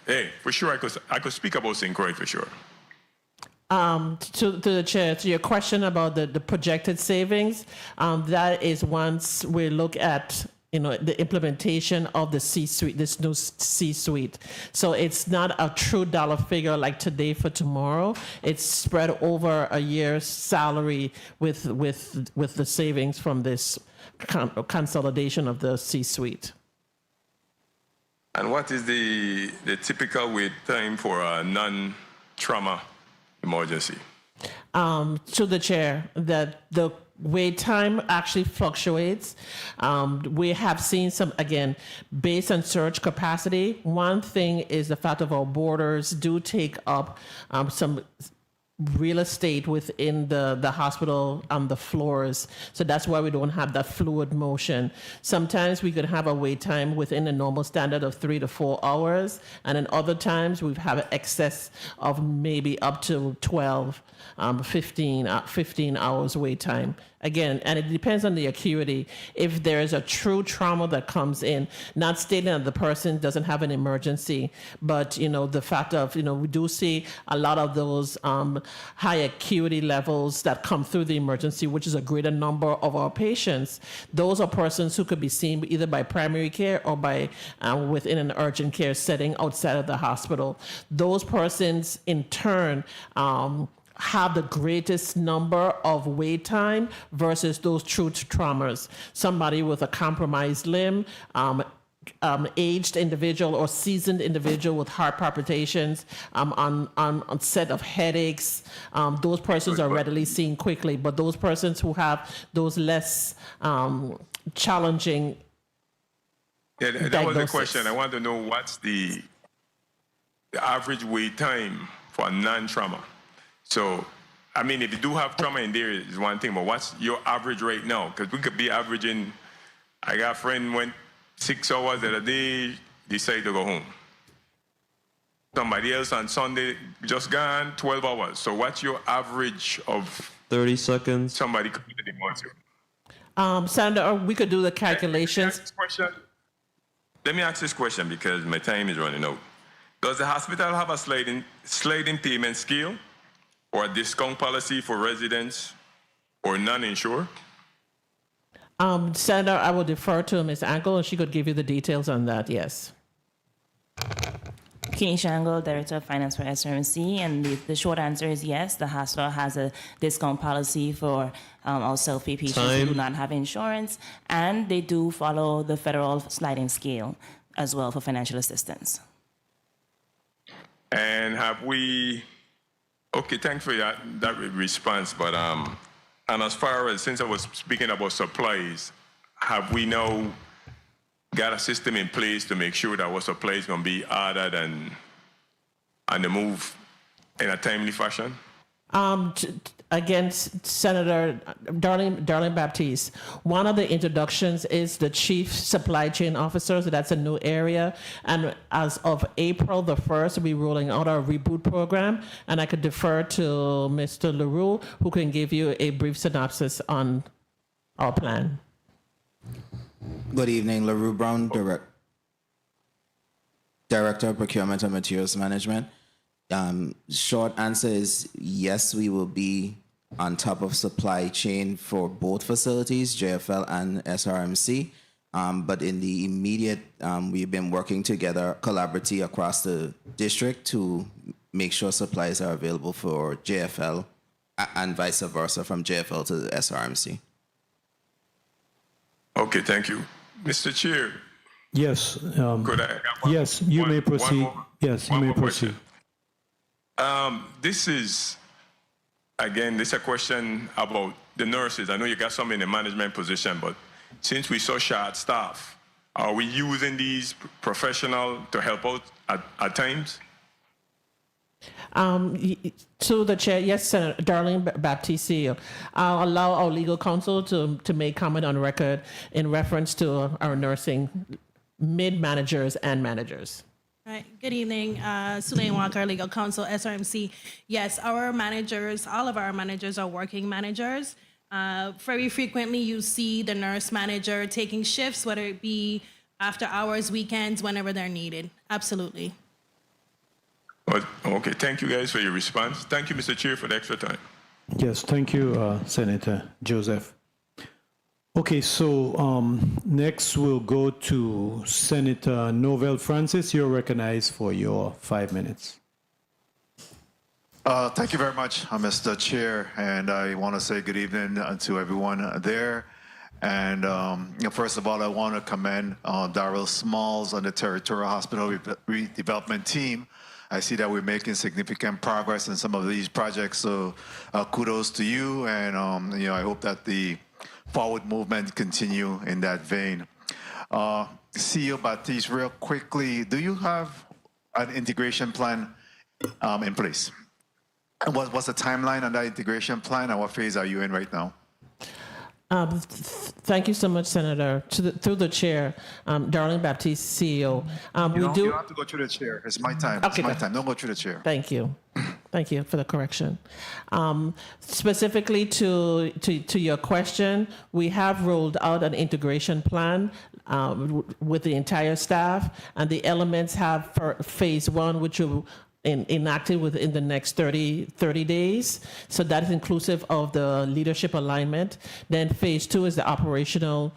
hey, for sure, I could speak about St. Croix for sure. To the chair, to your question about the projected savings, that is once we look at the implementation of the C-suite, this new C-suite. So it's not a true dollar figure like today for tomorrow. It's spread over a year's salary with the savings from this consolidation of the C-suite. And what is the typical wait time for a non-trauma emergency? To the chair, that the wait time actually fluctuates. We have seen some, again, based on surge capacity. One thing is the fact of our borders do take up some real estate within the hospital on the floors. So that's why we don't have that fluid motion. Sometimes we could have a wait time within the normal standard of 3 to 4 hours. And then other times we've had excess of maybe up to 12, 15 hours wait time. Again, and it depends on the acuity. If there is a true trauma that comes in, not stating that the person doesn't have an emergency, but the fact of we do see a lot of those high acuity levels that come through the emergency, which is a greater number of our patients. Those are persons who could be seen either by primary care or by within an urgent care setting outside of the hospital. Those persons in turn have the greatest number of wait time versus those true traumas. Somebody with a compromised limb, aged individual or seasoned individual with heart palpitations, on set of headaches, those persons are readily seen quickly. But those persons who have those less challenging that was the question. I want to know what's the average wait time for a non-trauma. So, I mean, if you do have trauma in there, is one thing, but what's your average right now? Because we could be averaging, I got a friend went 6 hours at a day, decided to go home. Somebody else on Sunday just gone 12 hours. So what's your average of 30 seconds. somebody committed emotion? Sandra, we could do the calculations. Let me ask this question because my time is running out. Does the hospital have a sliding payment scale or a discount policy for residents or non-insured? Sandra, I will defer to Ms. Angle, and she could give you the details on that, yes. Keisha Angle, Director of Finance for SRMC, and the short answer is yes, the hospital has a discount policy for our self-pay patients who do not have insurance, and they do follow the federal sliding scale as well for financial assistance. And have we, okay, thanks for that response, but and as far as, since I was speaking about supplies, have we now got a system in place to make sure that our supplies going to be ordered and on the move in a timely fashion? Again, Senator Darlene Baptiste, one of the introductions is the Chief Supply Chain Officer, so that's a new area. And as of April the 1st, we'll be rolling out our reboot program. And I could defer to Mr. LaRue, who can give you a brief synopsis on our plan. Good evening, LaRue Brown, Director of Procurement and Materials Management. Short answer is yes, we will be on top of supply chain for both facilities, JFL and SRMC. But in the immediate, we've been working together collaboratively across the district to make sure supplies are available for JFL and vice versa from JFL to the SRMC. Okay, thank you. Mr. Chair. Yes. Could I? Yes, you may proceed. Yes, you may proceed. This is, again, this is a question about the nurses. I know you got some in the management position, but since we so short staff, are we using these professionals to help out at times? To the chair, yes, Senator Darlene Baptiste, CEO. I'll allow our legal counsel to make comment on record in reference to our nursing mid-managers and managers. All right. Good evening, Sulaine Walker, Legal Counsel, SRMC. Yes, our managers, all of our managers are working managers. Very frequently, you see the nurse manager taking shifts, whether it be after hours, weekends, whenever they're needed. Absolutely. Okay, thank you guys for your response. Thank you, Mr. Chair, for the extra time. Yes, thank you, Senator Joseph. Okay, so next we'll go to Senator Novell Francis. You're recognized for your 5 minutes. Thank you very much, Mr. Chair, and I want to say good evening to everyone there. And first of all, I want to commend Darrell Smalls and the Territorial Hospital Redevelopment Team. I see that we're making significant progress in some of these projects, so kudos to you, and I hope that the forward movement continue in that vein. CEO Baptiste, real quickly, do you have an integration plan in place? And what's the timeline on that integration plan, and what phase are you in right now? Thank you so much, Senator. Through the chair, Darlene Baptiste, CEO. You don't have to go through the chair. It's my time. Okay, it's my time. Don't go through the chair. Thank you. Thank you for the correction. Specifically to your question, we have rolled out an integration plan with the entire staff, and the elements have for phase one, which will enacted within the next 30 days. So that is inclusive of the leadership alignment. Then phase two is the operational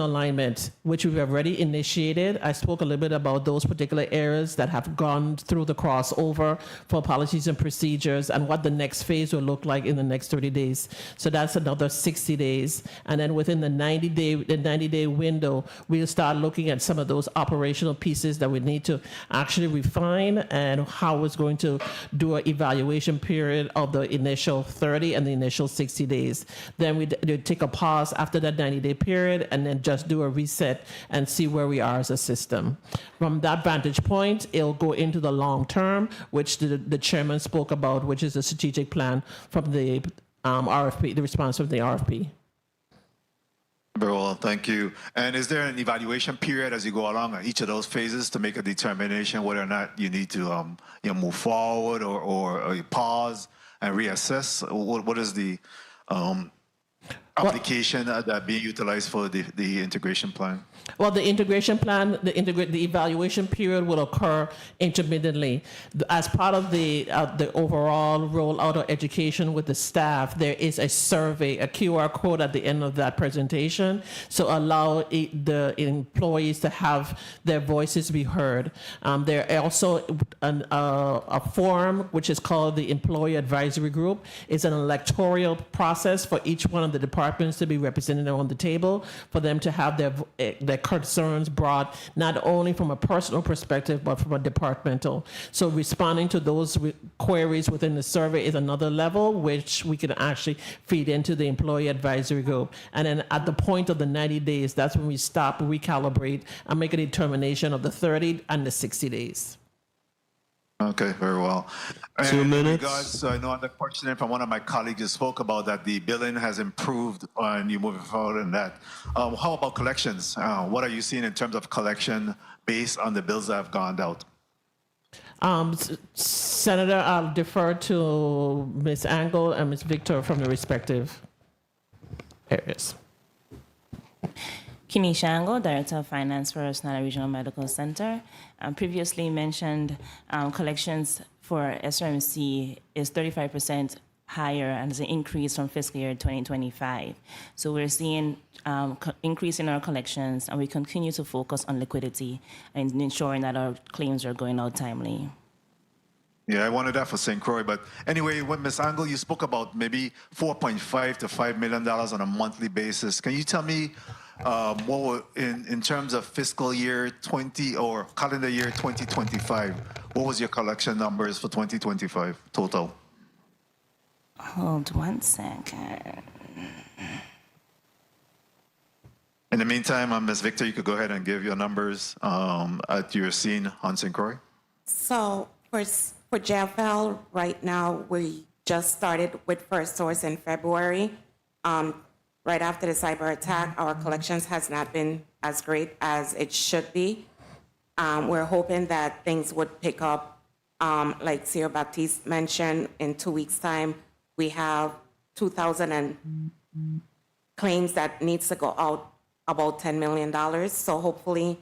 alignment, which we've already initiated. I spoke a little bit about those particular areas that have gone through the crossover for policies and procedures and what the next phase will look like in the next 30 days. So that's another 60 days. And then within the 90-day window, we'll start looking at some of those operational pieces that we need to actually refine and how it's going to do an evaluation period of the initial 30 and the initial 60 days. Then we take a pause after that 90-day period and then just do a reset and see where we are as a system. From that vantage point, it'll go into the long term, which the chairman spoke about, which is a strategic plan from the RFP, the response from the RFP. Very well, thank you. And is there an evaluation period as you go along at each of those phases to make a determination whether or not you need to move forward or pause and reassess? What is the application that being utilized for the integration plan? Well, the integration plan, the evaluation period will occur intermittently. As part of the overall rollout of education with the staff, there is a survey, a QR code at the end of that presentation, so allow the employees to have their voices be heard. There are also a forum, which is called the Employee Advisory Group. It's an electoral process for each one of the departments to be represented on the table, for them to have their concerns brought not only from a personal perspective but from a departmental. So responding to those queries within the survey is another level which we can actually feed into the employee advisory group. And then at the point of the 90 days, that's when we stop, recalibrate, and make a determination of the 30 and the 60 days. Okay, very well. 2 minutes. In regards, I know on the question from one of my colleagues, you spoke about that the billing has improved and you're moving forward in that. How about collections? What are you seeing in terms of collection based on the bills that have gone out? Senator, I'll defer to Ms. Angle and Ms. Victor from the respective areas. Kenisha Angle, Director of Finance for Osnada Regional Medical Center. Previously mentioned collections for SRMC is 35% higher and is an increase from fiscal year 2025. So we're seeing increase in our collections, and we continue to focus on liquidity and ensuring that our claims are going out timely. Yeah, I wanted that for St. Croix, but anyway, when Ms. Angle, you spoke about maybe $4.5 to $5 million on a monthly basis. Can you tell me what were, in terms of fiscal year 20 or calendar year 2025, what was your collection numbers for 2025 total? Hold one second. In the meantime, Ms. Victor, you could go ahead and give your numbers at your scene on St. Croix. So for JFL, right now, we just started with First Source in February. Right after the cyber attack, our collections has not been as great as it should be. We're hoping that things would pick up. Like CEO Baptiste mentioned, in 2 weeks' time, we have 2,000 claims that needs to go out, about $10 million. So hopefully,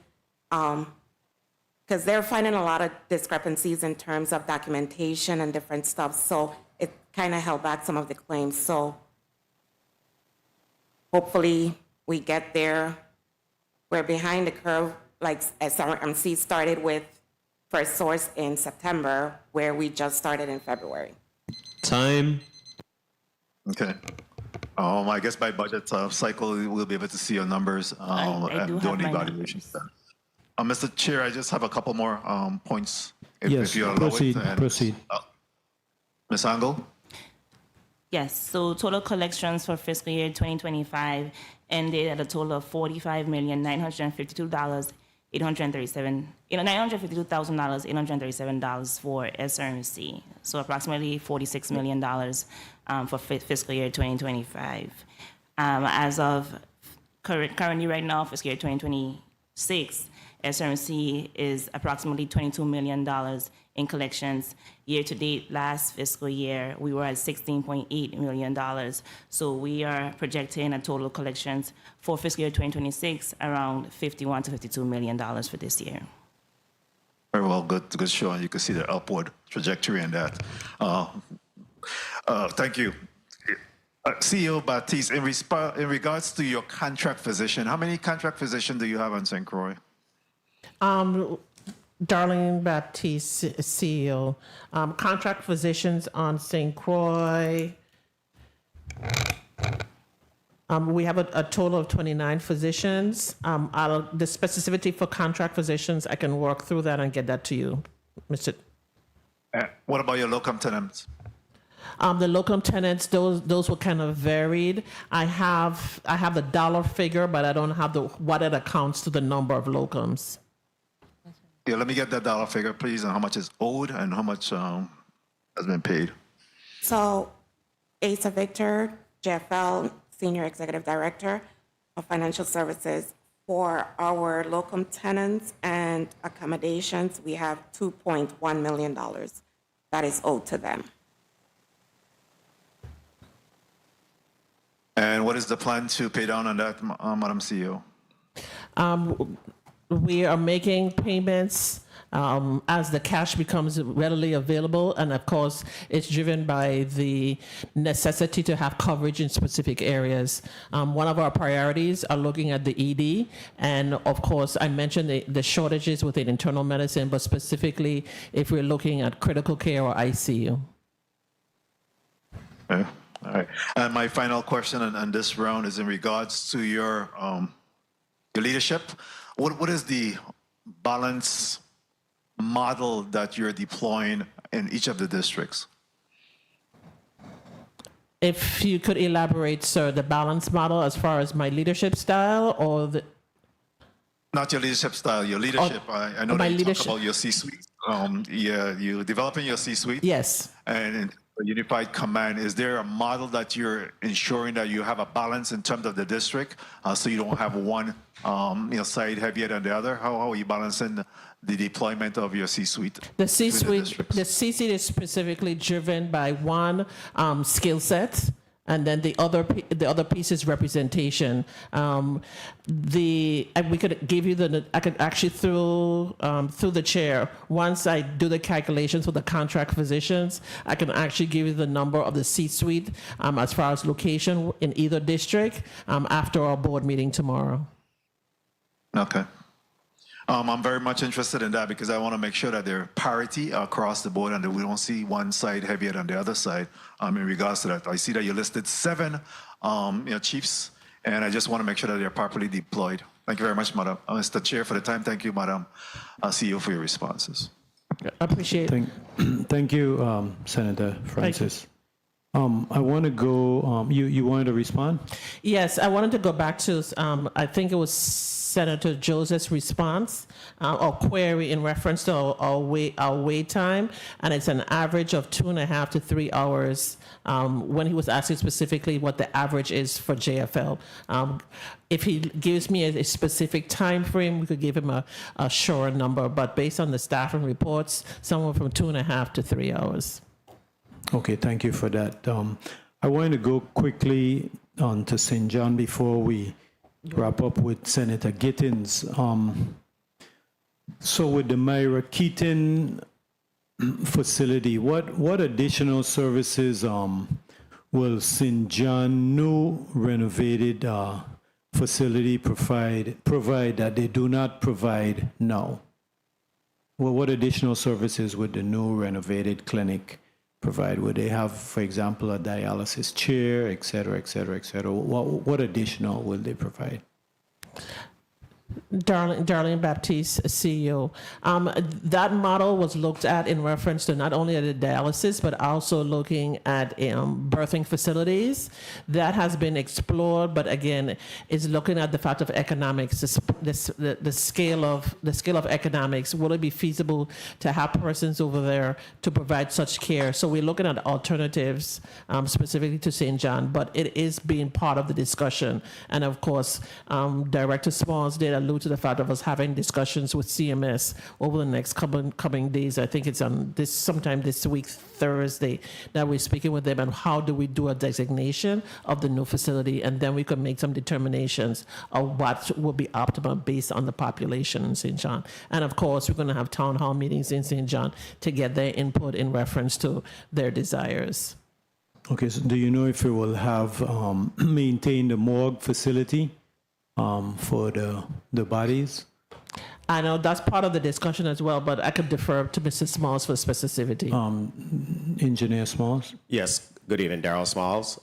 because they're finding a lot of discrepancies in terms of documentation and different stuff. So it kind of held back some of the claims. So hopefully we get there. We're behind the curve, like SRMC started with First Source in September, where we just started in February. Time. Okay. I guess by budget cycle, we'll be able to see your numbers I and do doing have the my evaluations. Mr. Chair, I just have a couple more points, if Yes, you allow proceed, it. And, proceed. Ms. Angle? Yes, so total collections for fiscal year 2025 ended at a total of $952,837 for SRMC. So approximately $46 million for fiscal year 2025. As of currently right now, fiscal year 2026, SRMC is approximately $22 million in collections. Year to date, last fiscal year, we were at $16.8 million. So we are projecting a total collections for fiscal year 2026 around $51 to $52 million for this year. Very well, good show, and you can see the upward trajectory in that. Thank you. CEO Baptiste, in regards to your contract physician, how many contract physicians do you have on St. Croix? Darlene Baptiste, CEO. Contract physicians on St. Croix. We have a total of 29 physicians. The specificity for contract physicians, I can work through that and get that to you, Mr. What about your locum tenens? The locum tenens, those were kind of varied. I have the dollar figure, but I don't have what it accounts to the number of locums. Yeah, let me get that dollar figure, please, and how much is owed and how much has been paid. So, Asa Victor, JFL, Senior Executive Director of Financial Services. For our locum tenens and accommodations, we have $2.1 million that is owed to them. And what is the plan to pay down on that, Madam CEO? We are making payments as the cash becomes readily available. And of course, it's driven by the necessity to have coverage in specific areas. One of our priorities are looking at the ED. And of course, I mentioned the shortages within internal medicine, but specifically if we're looking at critical care or ICU. Okay. All right. And my final question on this round is in regards to your leadership. What is the balance model that you're deploying in each of the districts? If you could elaborate, sir, the balance model as far as my leadership style or the... Not your leadership style, your leadership. I know that you talk about your C-suite. You're developing your C-suite. Yes. And in unified command, is there a model that you're ensuring that you have a balance in terms of the district, so you don't have one side heavier than the other? How are you balancing the deployment of your C-suite? The C-suite is specifically driven by one skill set, and then the other piece is representation. We could give you I could actually through the chair, once I do the calculations for the contract physicians, I can actually give you the number of the C-suite as far as location in either district after our board meeting tomorrow. Okay. I'm very much interested in that because I want to make sure that there's parity across the board and that we don't see one side heavier than the other side in regards to that. I see that you listed 7 chiefs, and I just want to make sure that they're properly deployed. Thank you very much, Madam. Mr. Chair, for the time. Thank you, Madam CEO, for your responses. I appreciate it. Thank you, Senator Francis. I want to go, you wanted to respond? Yes, I wanted to go back to, I think it was Senator Joseph's response or query in reference to our wait time, and it's an average of 2.5 to 3 hours when he was asking specifically what the average is for JFL. If he gives me a specific time frame, we could give him a sure number, but based on the staffing reports, somewhere from 2.5 to 3 hours. Okay, thank you for that. I wanted to go quickly on to St. John before we wrap up with Senator Gittins. So with the Myra Keaton facility, what additional services will St. John new renovated facility provide that they do not provide now? Well, what additional services would the new renovated clinic provide? Would they have, for example, a dialysis chair, et cetera, et cetera, et cetera? What additional will they provide? Darlene Baptiste, CEO. That model was looked at in reference to not only the dialysis, but also looking at birthing facilities. That has been explored, but again, is looking at the fact of economics, the scale of economics. Will it be feasible to have persons over there to provide such care? So we're looking at alternatives specifically to St. John, but it is being part of the discussion. And of course, Director Smalls did allude to the fact of us having discussions with CMS over the next coming days. I think it's on sometime this week, Thursday, that we're speaking with them on how do we do a designation of the new facility, and then we can make some determinations of what will be optimal based on the population in St. John. And of course, we're going to have town hall meetings in St. John to get their input in reference to their desires. Okay, so do you know if it will have maintained the morgue facility for the bodies? I know that's part of the discussion as well, but I could defer to Mr. Smalls for specificity. Engineer Smalls? Yes, good evening, Darrell Smalls.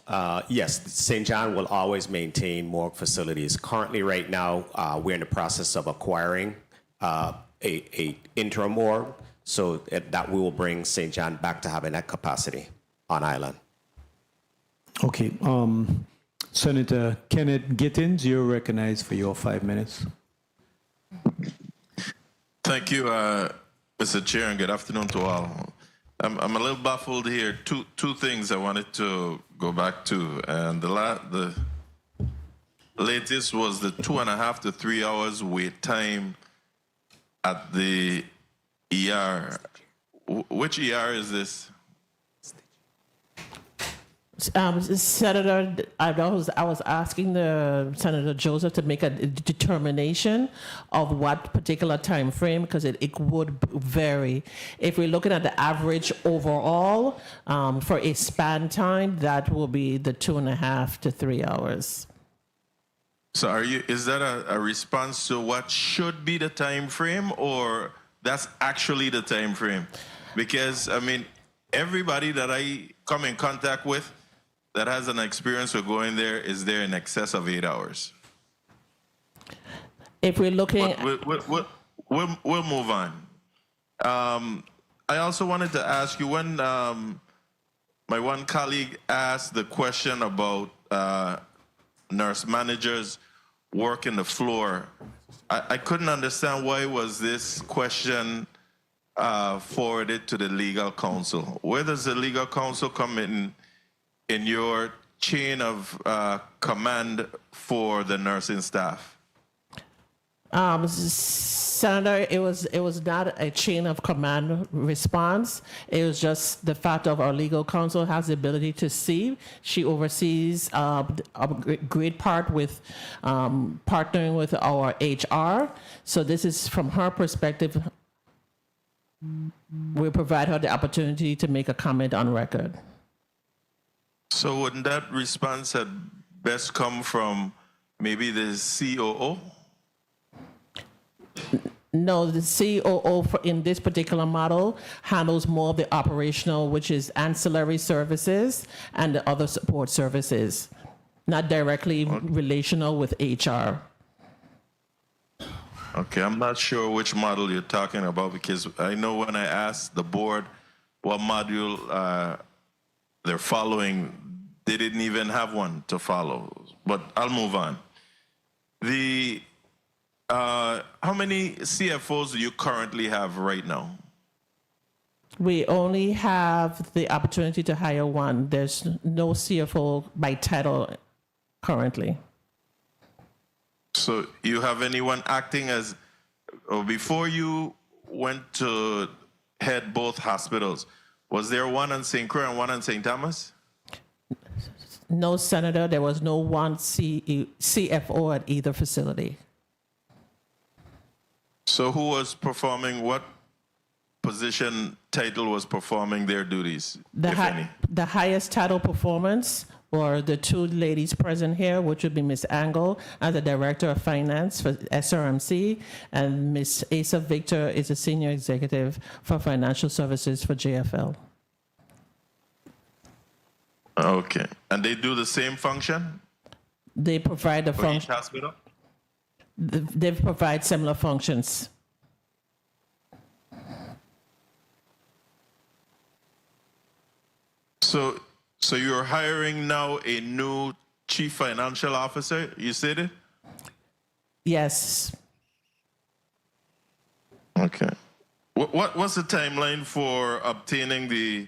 Yes, St. John will always maintain morgue facilities. Currently, right now, we're in the process of acquiring a interim morgue, so that we will bring St. John back to having that capacity on island. Okay, Senator Kenneth Gittins, you're recognized for your 5 minutes. Thank you, Mr. Chair, and good afternoon to all. I'm a little baffled here. Two things I wanted to go back to, and the latest was the 2.5 to 3 hours wait time at the ER. Which ER is this? Senator, I was asking the Senator Joseph to make a determination of what particular time frame, because it would vary. If we're looking at the average overall for a span time, that will be the 2.5 to 3 hours. So is that a response to what should be the time frame, or that's actually the time frame? Because I mean, everybody that I come in contact with that has an experience with going there is there in excess of 8 hours. If we're looking, we'll move on. I also wanted to ask you, when my one colleague asked the question about nurse managers working the floor, I couldn't understand why was this question forwarded to the legal counsel. Where does the legal counsel come in your chain of command for the nursing staff? Senator, it was not a chain of command response. It was just the fact of our legal counsel has the ability to see. She oversees a great part with partnering with our HR. So this is from her perspective. We provide her the opportunity to make a comment on record. So wouldn't that response had best come from maybe the COO? No, the COO in this particular model handles more of the operational, which is ancillary services and the other support services, not directly relational with HR. Okay, I'm not sure which model you're talking about, because I know when I asked the board what module they're following, they didn't even have one to follow. But I'll move on. How many CFOs do you currently have right now? We only have the opportunity to hire one. There's no CFO by title currently. So you have anyone acting as, or before you went to head both hospitals, was there one on St. Croix and one on St. Thomas? No, Senator, there was no one CFO at either facility. So who was performing what position title was performing their duties, The, if any? the highest title performance were the two ladies present here, which would be Ms. Angle as the Director of Finance for SRMC, and Ms. Asa Victor is a Senior Executive for Financial Services for JFL. Okay. And they do the same function They provide the for each function. hospital? They provide similar functions. So you're hiring now a new chief financial officer, you said it? Yes. Okay. What's the timeline for obtaining the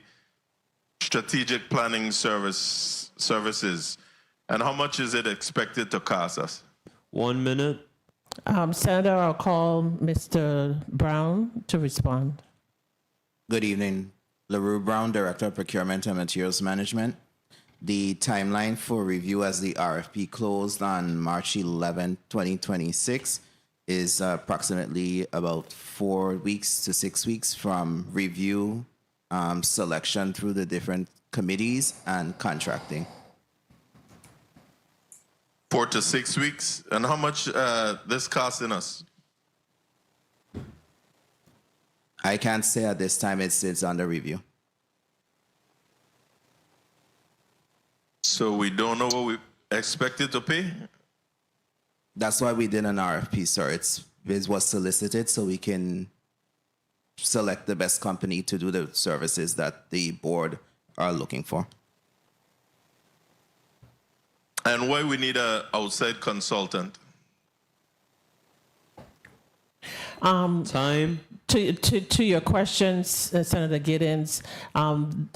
strategic planning services? And how much is it expected to cost us? 1 minute. Senator, I'll call Mr. Brown to respond. Good evening. LaRue Brown, Director of Procurement and Materials Management. The timeline for review as the RFP closed on March 11, 2026 is approximately about 4 weeks to 6 weeks from review, selection through the different committees, and contracting. 4 to 6 weeks? And how much this costing us? I can't say at this time. It's under review. So we don't know what we expected to pay? That's why we did an RFP, sir. It was solicited so we can select the best company to do the services that the board are looking for. And why we need an outside consultant? Time. To your questions, Senator Giddens,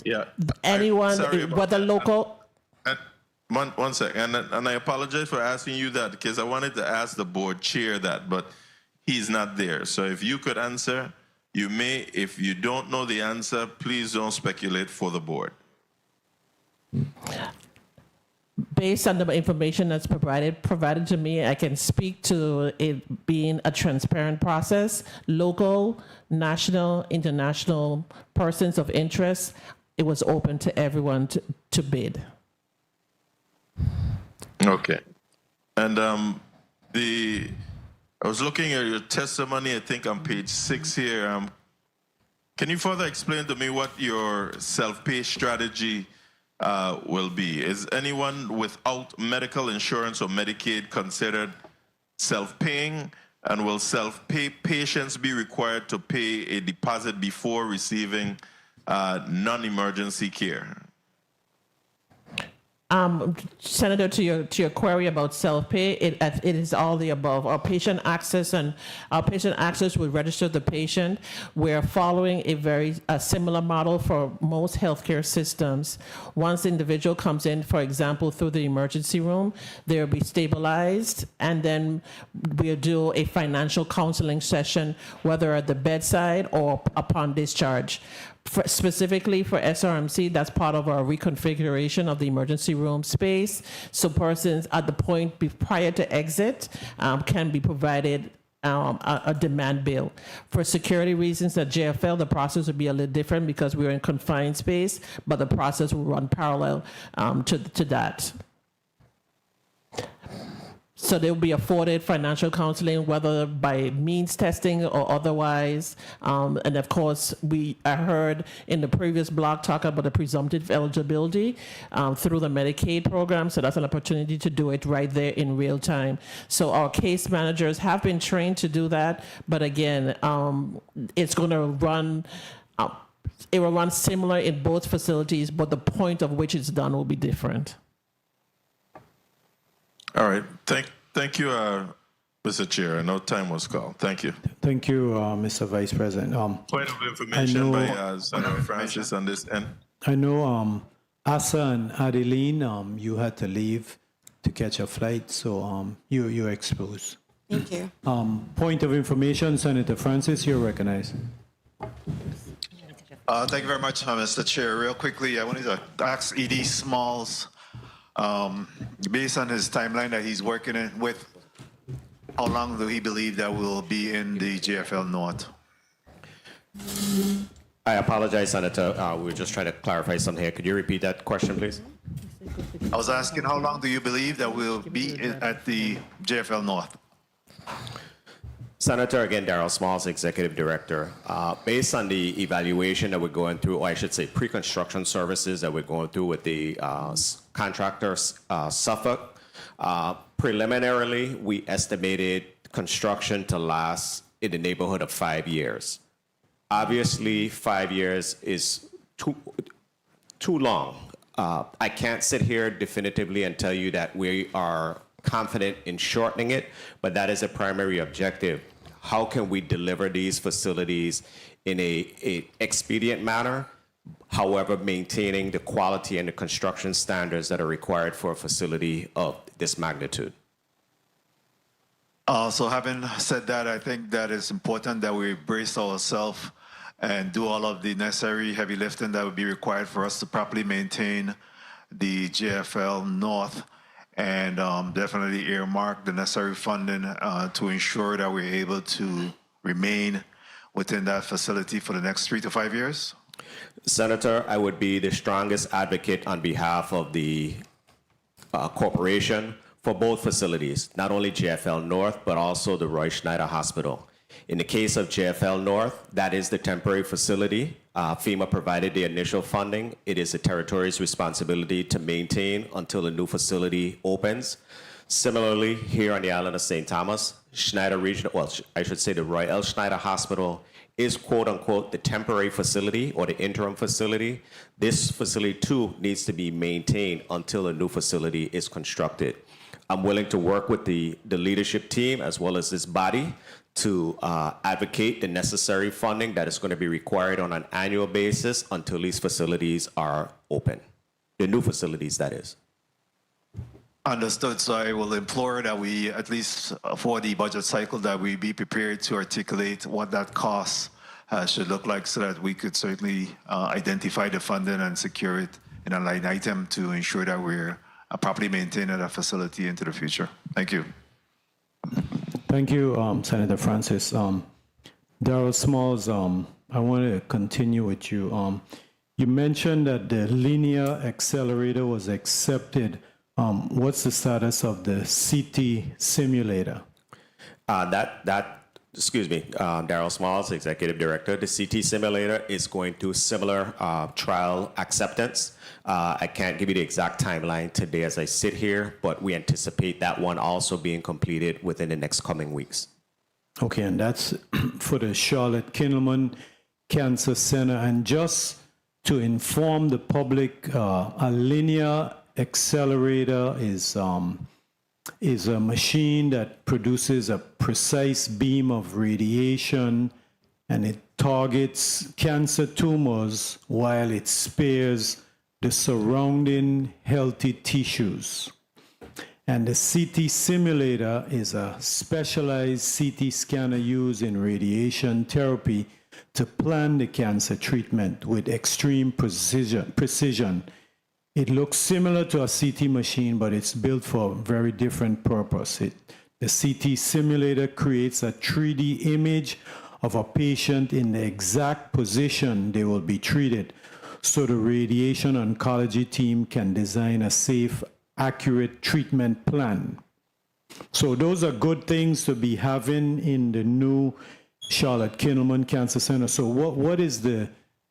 Yeah. anyone, Sorry about whether that. local, One second, and I apologize for asking you that because I wanted to ask the board chair that, but he's not there. So if you could answer, you may. If you don't know the answer, please don't speculate for the board. based on the information that's provided to me, I can speak to it being a transparent process. Local, national, international persons of interest, it was open to everyone to bid. Okay. And I was looking at your testimony, I think on page 6 here. Can you further explain to me what your self-pay strategy will be? Is anyone without medical insurance or Medicaid considered self-paying? And will self-pay patients be required to pay a deposit before receiving non-emergency care? Senator, to your query about self-pay, it is all the above. Our patient access will register the patient. We're following a similar model for most healthcare systems. Once the individual comes in, for example, through the emergency room, they'll be stabilized, and then we'll do a financial counseling session, whether at the bedside or upon discharge. Specifically for SRMC, that's part of our reconfiguration of the emergency room space. So persons at the point prior to exit can be provided a demand bill. For security reasons at JFL, the process would be a little different because we're in confined space, but the process will run parallel to that. So they'll be afforded financial counseling, whether by means testing or otherwise. And of course, I heard in the previous block talk about the presumptive eligibility through the Medicaid program. So that's an opportunity to do it right there in real time. So our case managers have been trained to do that. But again, it's going to run, it will run similar in both facilities, but the point of which it's done will be different. All right. Thank you, Mr. Chair. I know time was called. Thank you. Thank you, Mr. Vice President. Point of information by Senator Francis on this end. I know Asa and Adeline, you had to leave to catch a flight, so you're exposed. Thank you. Point of information, Senator Francis, you're recognized. Thank you very much, Mr. Chair. Real quickly, I wanted to ask E.D. Smalls, based on his timeline that he's working with, how long do he believe that we'll be in the JFL North? I apologize, Senator. We were just trying to clarify something here. Could you repeat that question, please? I was asking, how long do you believe that we'll be at the JFL North? Senator, again, Darrell Smalls, Executive Director. Based on the evaluation that we're going through, or I should say pre-construction services that we're going through with the contractor, Suffolk, preliminarily, we estimated construction to last in the neighborhood of 5 years. Obviously, 5 years is too long. I can't sit here definitively and tell you that we are confident in shortening it, but that is a primary objective. How can we deliver these facilities in a expedient manner, however, maintaining the quality and the construction standards that are required for a facility of this magnitude? So having said that, I think that it's important that we brace ourselves and do all of the necessary heavy lifting that would be required for us to properly maintain the JFL North, and definitely earmark the necessary funding to ensure that we're able to remain within that facility for the next 3 to 5 years? Senator, I would be the strongest advocate on behalf of the corporation for both facilities, not only JFL North, but also the Roy Schneider Hospital. In the case of JFL North, that is the temporary facility. FEMA provided the initial funding. It is the territory's responsibility to maintain until a new facility opens. Similarly, here on the island of St. Thomas, Schneider Regional, well, I should say the Roy L. Schneider Hospital is quote unquote the temporary facility or the interim facility. This facility too needs to be maintained until a new facility is constructed. I'm willing to work with the leadership team as well as this body to advocate the necessary funding that is going to be required on an annual basis until these facilities are open. The new facilities, that is. Understood. So I will implore that we, at least for the budget cycle, that we be prepared to articulate what that cost should look like so that we could certainly identify the funding and secure it in a line item to ensure that we're properly maintaining that facility into the future. Thank you. Thank you, Senator Francis. Darrell Smalls, I want to continue with you. You mentioned that the linear accelerator was accepted. What's the status of the CT simulator? Excuse me, Darrell Smalls, Executive Director. The CT simulator is going through similar trial acceptance. I can't give you the exact timeline today as I sit here, but we anticipate that one also being completed within the next coming weeks. Okay, and that's for the Charlotte Kindelman Cancer Center. And just to inform the public, a linear accelerator is a machine that produces a precise beam of radiation, and it targets cancer tumors while it spares the surrounding healthy tissues. And the CT simulator is a specialized CT scanner used in radiation therapy to plan the cancer treatment with extreme precision. It looks similar to a CT machine, but it's built for a very different purpose. The CT simulator creates a 3D image of a patient in the exact position they will be treated, so the radiation oncology team can design a safe, accurate treatment plan. So those are good things to be having in the new Charlotte Kindelman Cancer Center. So what is the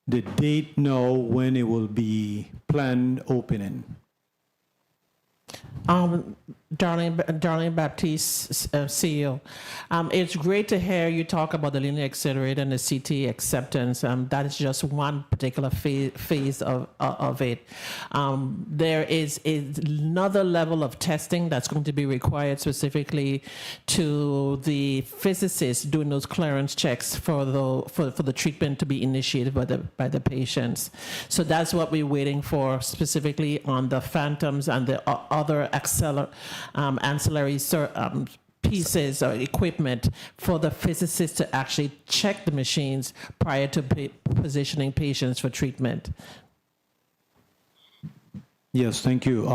date now when it will be planned opening? Darlene Baptiste, CEO. It's great to hear you talk about the linear accelerator and the CT acceptance. That is just one particular phase of it. There is another level of testing that's going to be required specifically to the physicists doing those clearance checks for the treatment to be initiated by the patients. So that's what we're waiting for specifically on the phantoms and the other ancillary pieces or equipment for the physicists to actually check the machines prior to positioning patients for treatment. Yes, thank you.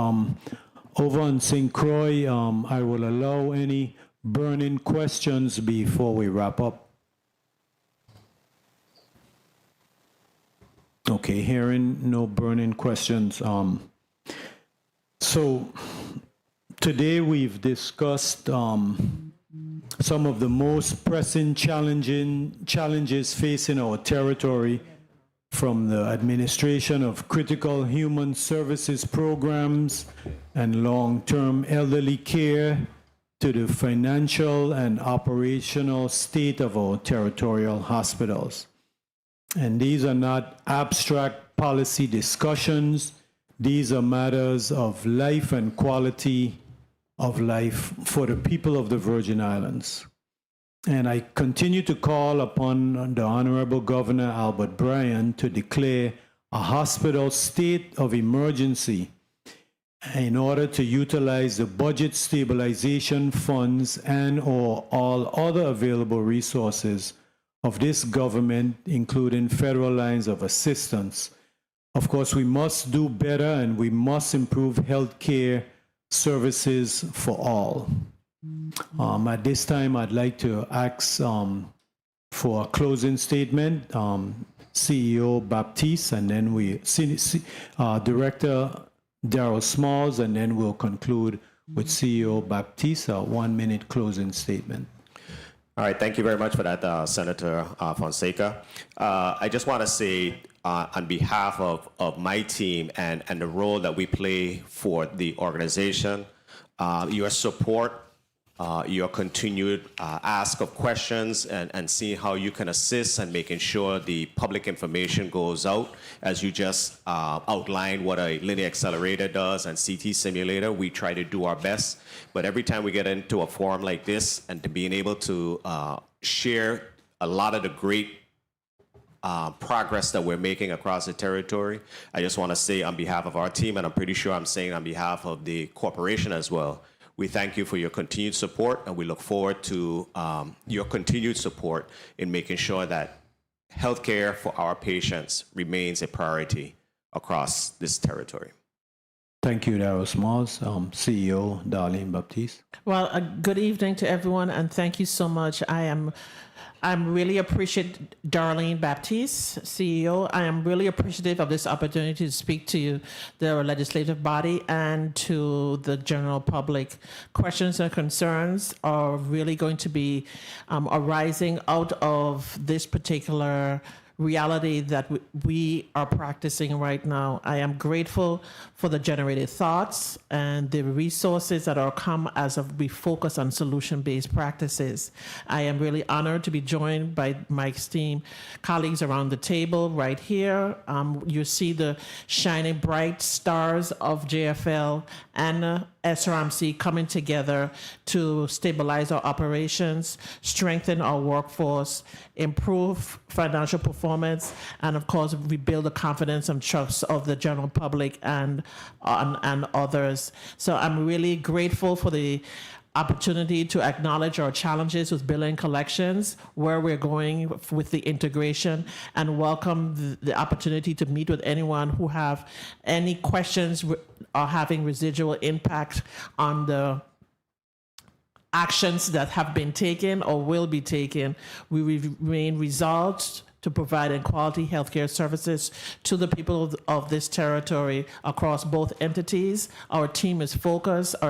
Over on St. Croix, I will allow any burning questions before we wrap up. Okay, hearing no burning questions. So today we've discussed some of the most pressing challenges facing our territory, from the administration of critical human services programs and long-term elderly care to the financial and operational state of our territorial hospitals. And these are not abstract policy discussions. These are matters of life and quality of life for the people of the Virgin Islands. And I continue to call upon the Honorable Governor Albert Bryan to declare a hospital state of emergency in order to utilize the budget stabilization funds and/or all other available resources of this government, including federal lines of assistance. Of course, we must do better and we must improve health care services for all. At this time, I'd like to ask for a closing statement, CEO Baptiste, and then Director Darrell Smalls, and then we'll conclude with CEO Baptiste, a 1-minute closing statement. All right, thank you very much for that, Senator Fonseca. I just want to say on behalf of my team and the role that we play for the organization, your support, your continued ask of questions and seeing how you can assist and making sure the public information goes out. As you just outlined what a linear accelerator does and CT simulator, we try to do our best. But every time we get into a forum like this and to being able to share a lot of the great progress that we're making across the territory, I just want to say on behalf of our team, and I'm pretty sure I'm saying on behalf of the corporation as well, we thank you for your continued support, and we look forward to your continued support in making sure that healthcare for our patients remains a priority across this territory. Thank you, Darrell Smalls. CEO Darlene Baptiste. Well, good evening to everyone, and thank you so much. I'm really appreciative, Darlene Baptiste, CEO. I am really appreciative of this opportunity to speak to you, the legislative body, and to the general public. Questions and concerns are really going to be arising out of this particular reality that we are practicing right now. I am grateful for the generated thoughts and the resources that are come as we focus on solution-based practices. I am really honored to be joined by my esteemed colleagues around the table right here. You see the shining bright stars of JFL and SRMC coming together to stabilize our operations, strengthen our workforce, improve financial performance, and of course, rebuild the confidence and trust of the general public and others. So I'm really grateful for the opportunity to acknowledge our challenges with billing collections, where we're going with the integration, and welcome the opportunity to meet with anyone who have any questions or having residual impact on the actions that have been taken or will be taken. We remain resolved to provide quality healthcare services to the people of this territory across both entities. Our team is focused. Our